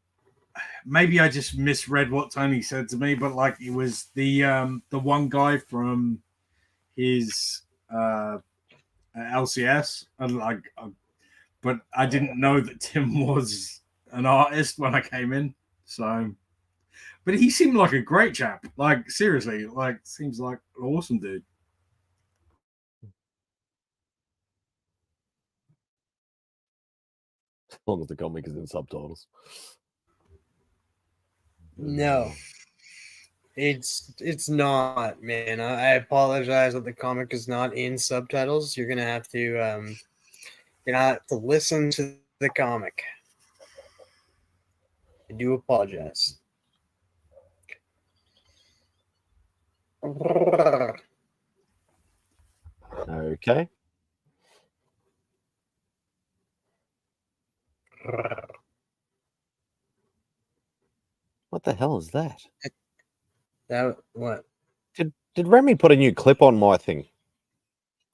maybe I just misread what Tony said to me, but like it was the one guy from his LCS, and but I didn't know that Tim was an artist when I came in. So, but he seemed like a great chap. Like seriously, like seems like an awesome dude. As long as the comic is in subtitles. No. It's not, man. I apologize that the comic is not in subtitles. You're gonna have to listen to the comic. I do apologize. Okay. What the hell is that? That what? Did Remy put a new clip on my thing?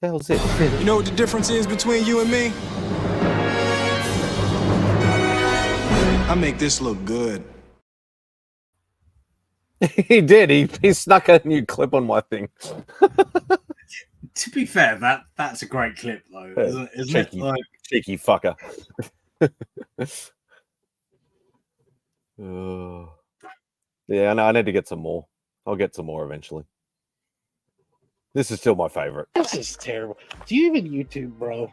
What the hell's it? You know what the difference is between you and me? I make this look good. He did. He snuck a new clip on my thing. To be fair, that's a great clip though, isn't Cheeky, it? Like, cheeky fucker. Yeah, I need to get some more. I'll get some more eventually. This is still my favorite. This is terrible. Do you even YouTube, bro?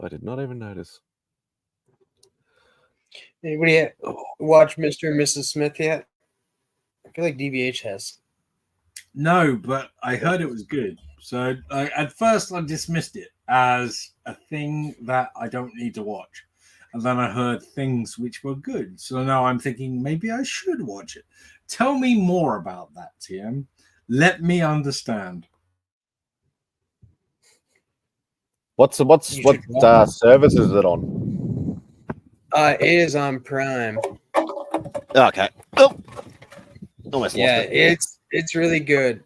I did not even notice. Anybody watch Mr. and Mrs. Smith yet? I feel like DVH has. no, but I heard it was good. So at first I dismissed it as a thing that I don't need to watch. And then I heard things which were good. So now I'm thinking maybe I should watch it. Tell me more about that, TM. Let me understand. What service is it on? It is on Prime. Okay. Oh, almost Yeah, lost it. it's really good.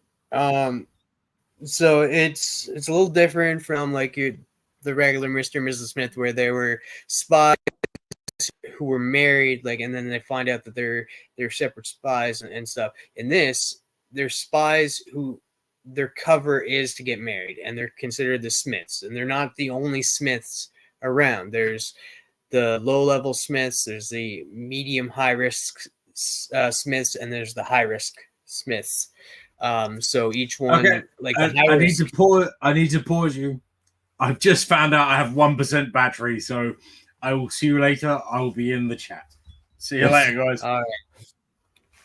So it's a little different from like the regular Mr. and Mrs. Smith, where they were spies who were married, like, and then they find out that they're separate spies and stuff. In this, they're spies who their cover is to get married, and they're considered the Smiths, and they're not the only Smiths around. There's the low-level Smiths, there's the medium high-risk Smiths, and there's the high-risk Smiths. So each one, Okay, like I need to pause you. I've just found out I have 1% battery, so I will see you later. I will be in the chat. See you later, guys. All right.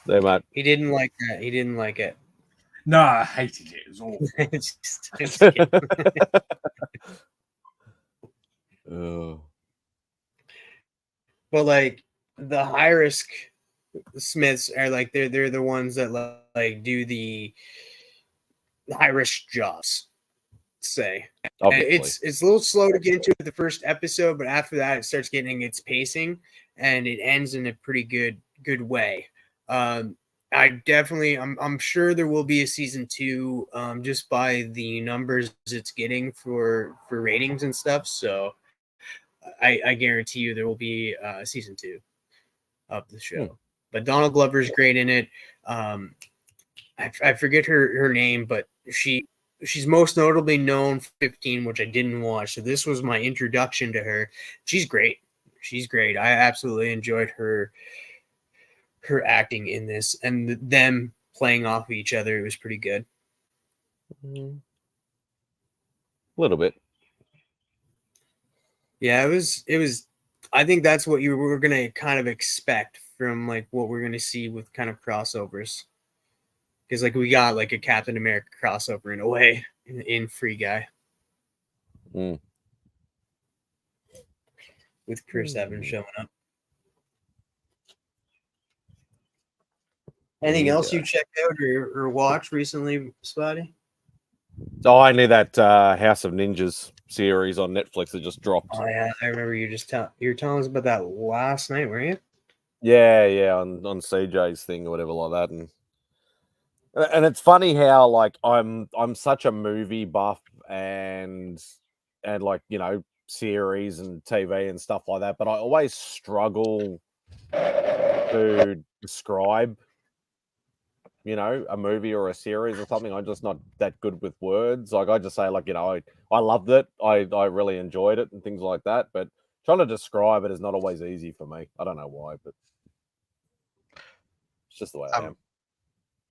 There, mate. He didn't like that. He didn't like it. No, I hated it. It was awful. But like the high risk Smiths are like they're the ones that like do the high risk jobs. Say Obviously. it's a little slow to get into the first episode, but after that it starts getting its pacing and it ends in a pretty good way. I'm sure there will be a season 2 just by the numbers it's getting for ratings and stuff. So I guarantee you there will be a season 2 of the show. But Donald Glover is great in it. I forget her name, but she's most notably known for 15, which I didn't watch. So this was my introduction to her. She's great. She's great. I absolutely enjoyed her acting in this, and them playing off of each other. It was pretty good. A little bit. Yeah, it was. I think that's what you were going to kind of expect from like what we're going to see with kind of crossovers. Because like we got like a Captain America crossover in a way in Free Guy. With Chris Evans showing up. Anything else you checked out or watched recently, Spidey? Oh, I knew that House of Ninjas series on Netflix that just dropped. Oh yeah, I remember you were telling us about that last night, weren't you? Yeah, on CJ's thing or whatever like that, and it's funny how like I'm such a movie buff and like series and TV and stuff like that, but I always struggle to describe a movie or a series or something. I'm just not that good with words. Like I just say like I loved it, I really enjoyed it and things like that, but trying to describe it is not always easy for me. I don't know why, but it's just the way I am.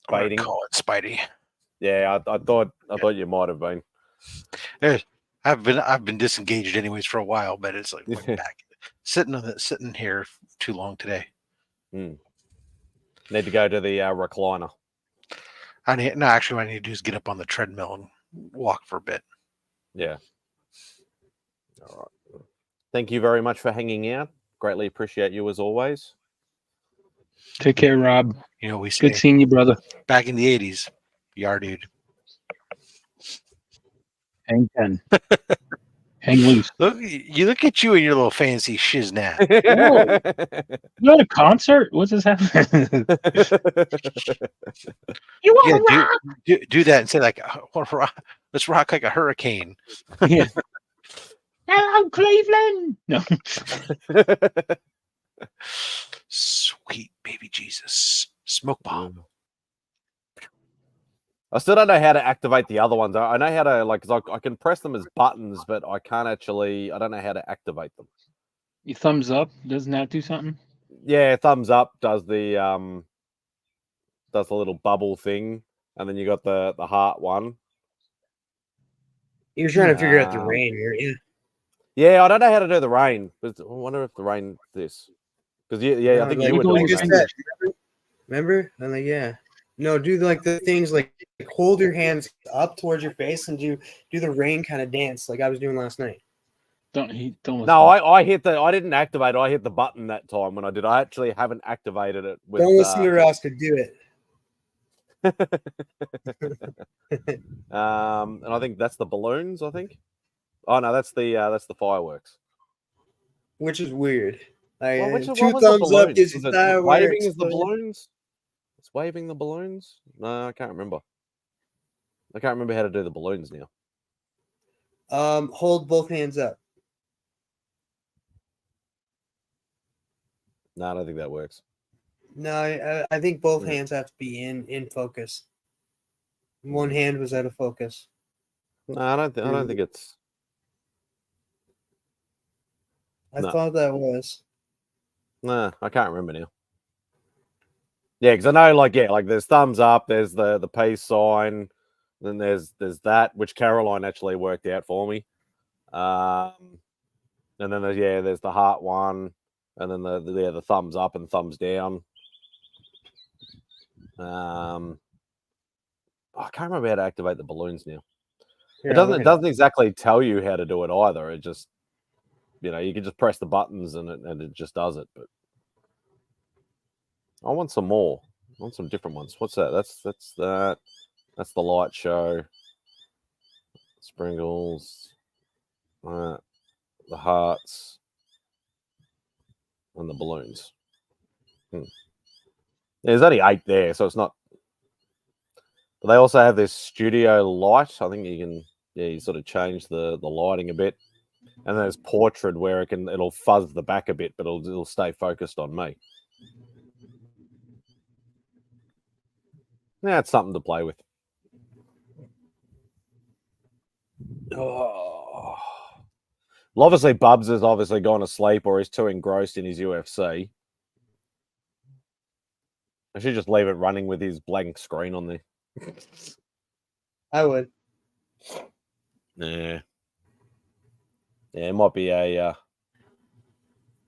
I'm gonna call it Spidey. Yeah, I thought you might have been. I've been disengaged anyways for a while, but it's like back sitting here too long today. Need to go to the recliner. Actually, what I need to do is get up on the treadmill and walk for a bit. Yeah. All right. Thank you very much for hanging out. Greatly appreciate you as always. Take care, Rob. You know, we say Good seeing you, brother. back in the 80s, yar dude. Hang 10. Hang loose. Look at you and your little fancy shiznat. Whoa. You at a concert? What's this happening? You want to rock? Do that and say like, let's rock like a hurricane. Yeah. Hello, Cleveland. No. Sweet baby Jesus. Smoke bomb. I still don't know how to activate the other ones. I know how to, like, 'cause I can press them as buttons, but I can't actually, I don't know how to activate them. You thumbs up? Doesn't that do something? Yeah, thumbs up does the little bubble thing, and then you got the heart one. You're trying to figure out the rain, aren't you? Yeah, I don't know how to do the rain. But I wonder if the rain this. Because I think you were doing that. Remember? I'm like, yeah. No, do like the things like hold your hands up towards your face and do the rain kind of dance like I was doing last night. Don't. No, I hit I didn't activate it. I hit the button that time when I did. I actually haven't activated it. With, don't listen to Ross to do it. And I think that's the balloons. I think. Oh no, that's the fireworks. Which is weird. Like, Well, two thumbs up gives you fireworks. Waving is the balloons. It's waving the balloons. No, I can't remember. I can't remember how to do the balloons now. Hold both hands up. No, I don't think that works. No, I think both hands have to be in focus. One hand was out of focus. No, I don't think it's. I thought that was. Nah, I can't remember now. Yeah, because I know, like there's thumbs up, there's the peace sign, then there's that which Caroline actually worked out for me, and then there's the heart one, and then the thumbs up and thumbs down. I can't remember how to activate the balloons now. Yeah, It doesn't exactly tell you how to do it either. It just you can just press the buttons and it just does it. But I want some more. I want some different ones. What's that? That's that. That's the light show. Sprinkles. The hearts. And the balloons. There's only 8 there, so it's not. But they also have this studio light. I think you can, you sort of change the lighting a bit. And there's portrait where it'll fuzz the back a bit, but it'll stay focused on me. Yeah, it's something to play with. Oh. Well, obviously, Bubs has obviously gone to sleep or he's too engrossed in his UFC. I should just leave it running with his blank screen on there. I would. Yeah. Yeah, it might be a.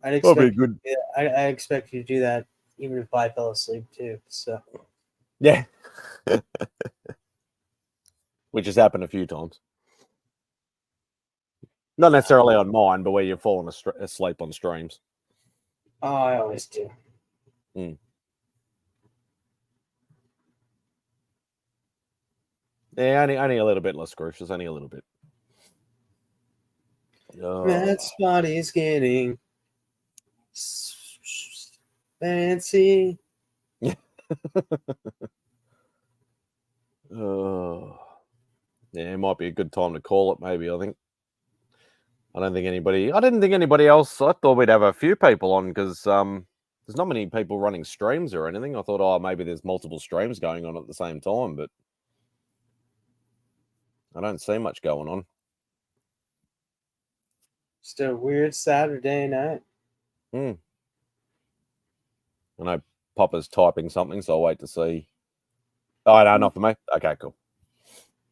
I'd expect, be good. Yeah, I expect you to do that even if I fell asleep too. So. Yeah. Which has happened a few times. Not necessarily on mine, but where you've fallen asleep on streams. Oh, I always do. Yeah, only a little bit, less Scrooge. Only a little bit. MadSpidey's getting fancy. Yeah, it might be a good time to call it. Maybe I didn't think anybody else. I thought we'd have a few people on because there's not many people running streams or anything. I thought, maybe there's multiple streams going on at the same time, but I don't see much going on. Just a weird Saturday night. I know Popper's typing something, so I'll wait to see. Oh, no, not for me. Okay, cool.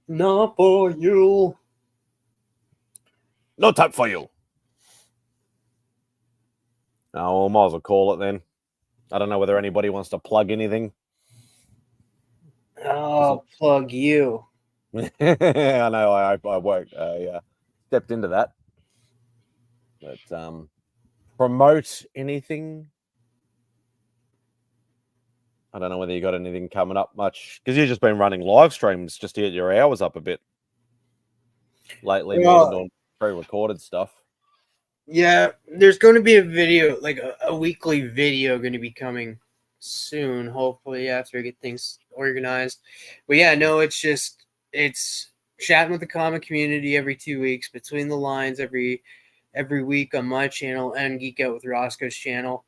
Not for you. No time for you. Oh, well, might as well call it then. I don't know whether anybody wants to plug anything. I'll plug you. I know. I worked. I stepped into that. But promote anything. I don't know whether you got anything coming up much because you've just been running live streams just to get your hours up a bit lately, more than doing pre-recorded stuff. Yeah, there's going to be a video, like a weekly video, going to be coming soon. Hopefully, after I get things organized. But yeah, no, it's chatting with the comic community every 2 weeks, between the lines every week on my channel and Geek Out with Roscoe's channel.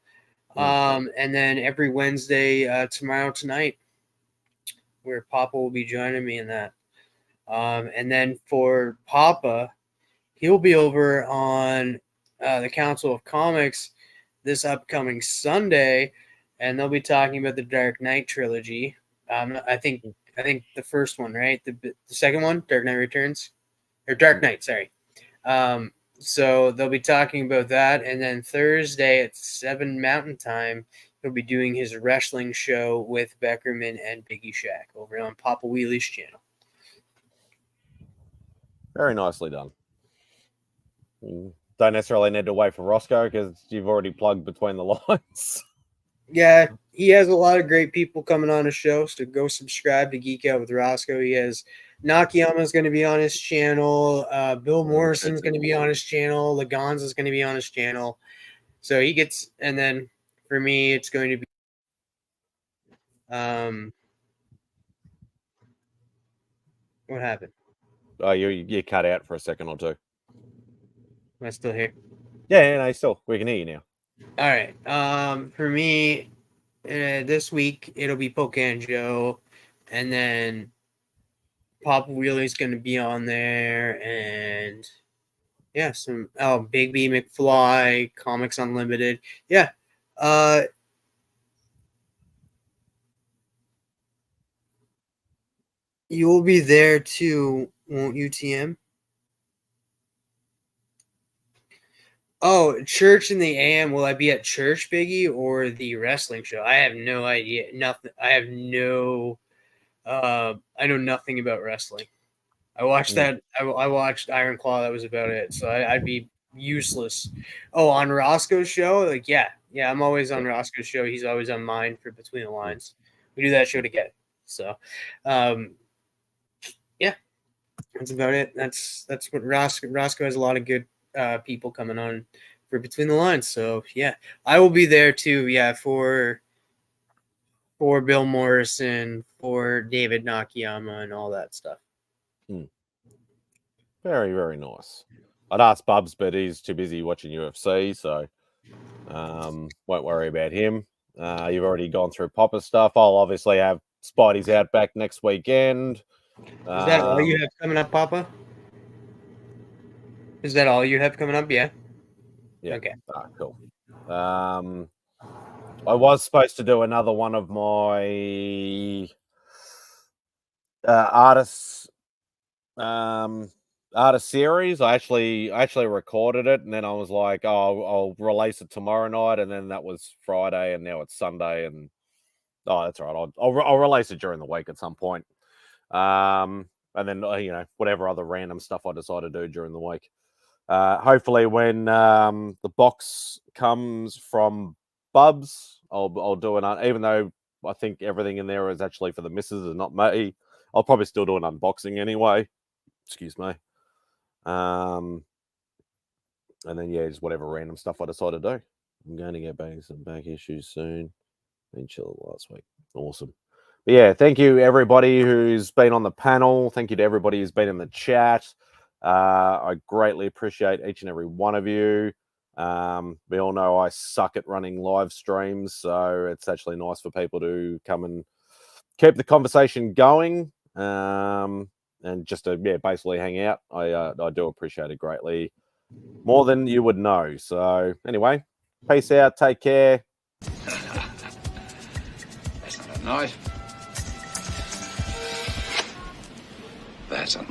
And then every Wednesday, tomorrow tonight, where Papa will be joining me in that. And then for Papa, he'll be over on the Council of Comics this upcoming Sunday, and they'll be talking about the Dark Knight trilogy. I think the first one, right? The second one, Dark Knight Returns, or Dark Knight, sorry. So they'll be talking about that, and then Thursday at 7 Mountain Time, he'll be doing his wrestling show with Beckerman and Biggie Shack over on Papa Wheelie's channel. Very nicely done. Don't necessarily need to wait for Roscoe because you've already plugged between the lines. Yeah, he has a lot of great people coming on his show, so go subscribe to Geek Out with Roscoe. He has Nakayama's going to be on his channel. Bill Morrison's going to be on his channel. Laganza's going to be on his channel. So he gets, and then for me, it's going to be what happened? Oh, you cut out for a second or two. Am I still here? Yeah, no, still. We can hear you now. All right. For me, this week it'll be Pocan Joe, and then Papa Wheelie's going to be on there, and yeah, some Big B McFly, Comics Unlimited. Yeah. You will be there too, won't you, TM? Oh, church in the AM. Will I be at church, Biggie, or the wrestling show? I have no idea. Nothing. I know nothing about wrestling. I watched that. I watched Iron Claw. That was about it. So I'd be useless. Oh, on Roscoe's show? Like, yeah. I'm always on Roscoe's show. He's always on mine for Between the Lines. We do that show together. So, yeah, that's about it. That's what Roscoe has a lot of good people coming on for Between the Lines. So yeah, I will be there too. Yeah, for Bill Morrison, for David Nakayama, and all that stuff. Very, very nice. I'd ask Bubs, but he's too busy watching UFC, so won't worry about him. You've already gone through Popper stuff. I'll obviously have Spidey's Outback next weekend. Is that all you have coming up, Papa? Is that all you have coming up? Yeah. Yeah. Okay. Cool. I was supposed to do another one of my artist series. I actually recorded it, and then I was like, "Oh, I'll release it tomorrow night," and then that was Friday, and now it's Sunday, and that's all right. I'll release it during the week at some point. And then whatever other random stuff I decide to do during the week. Hopefully, when the box comes from Bubs, I'll do it. Even though I think everything in there is actually for the missus and not me, I'll probably still do an unboxing anyway. Excuse me. And then just whatever random stuff I decide to do. I'm going to get back some back issues soon. Been chill last week. Awesome. But yeah, thank you everybody who's been on the panel. Thank you to everybody who's been in the chat. I greatly appreciate each and every one of you. We all know I suck at running live streams, so it's actually nice for people to come and keep the conversation going, and just to basically hang out. I do appreciate it greatly, more than you would know. So anyway, peace out, take care. That's not a knife. That's a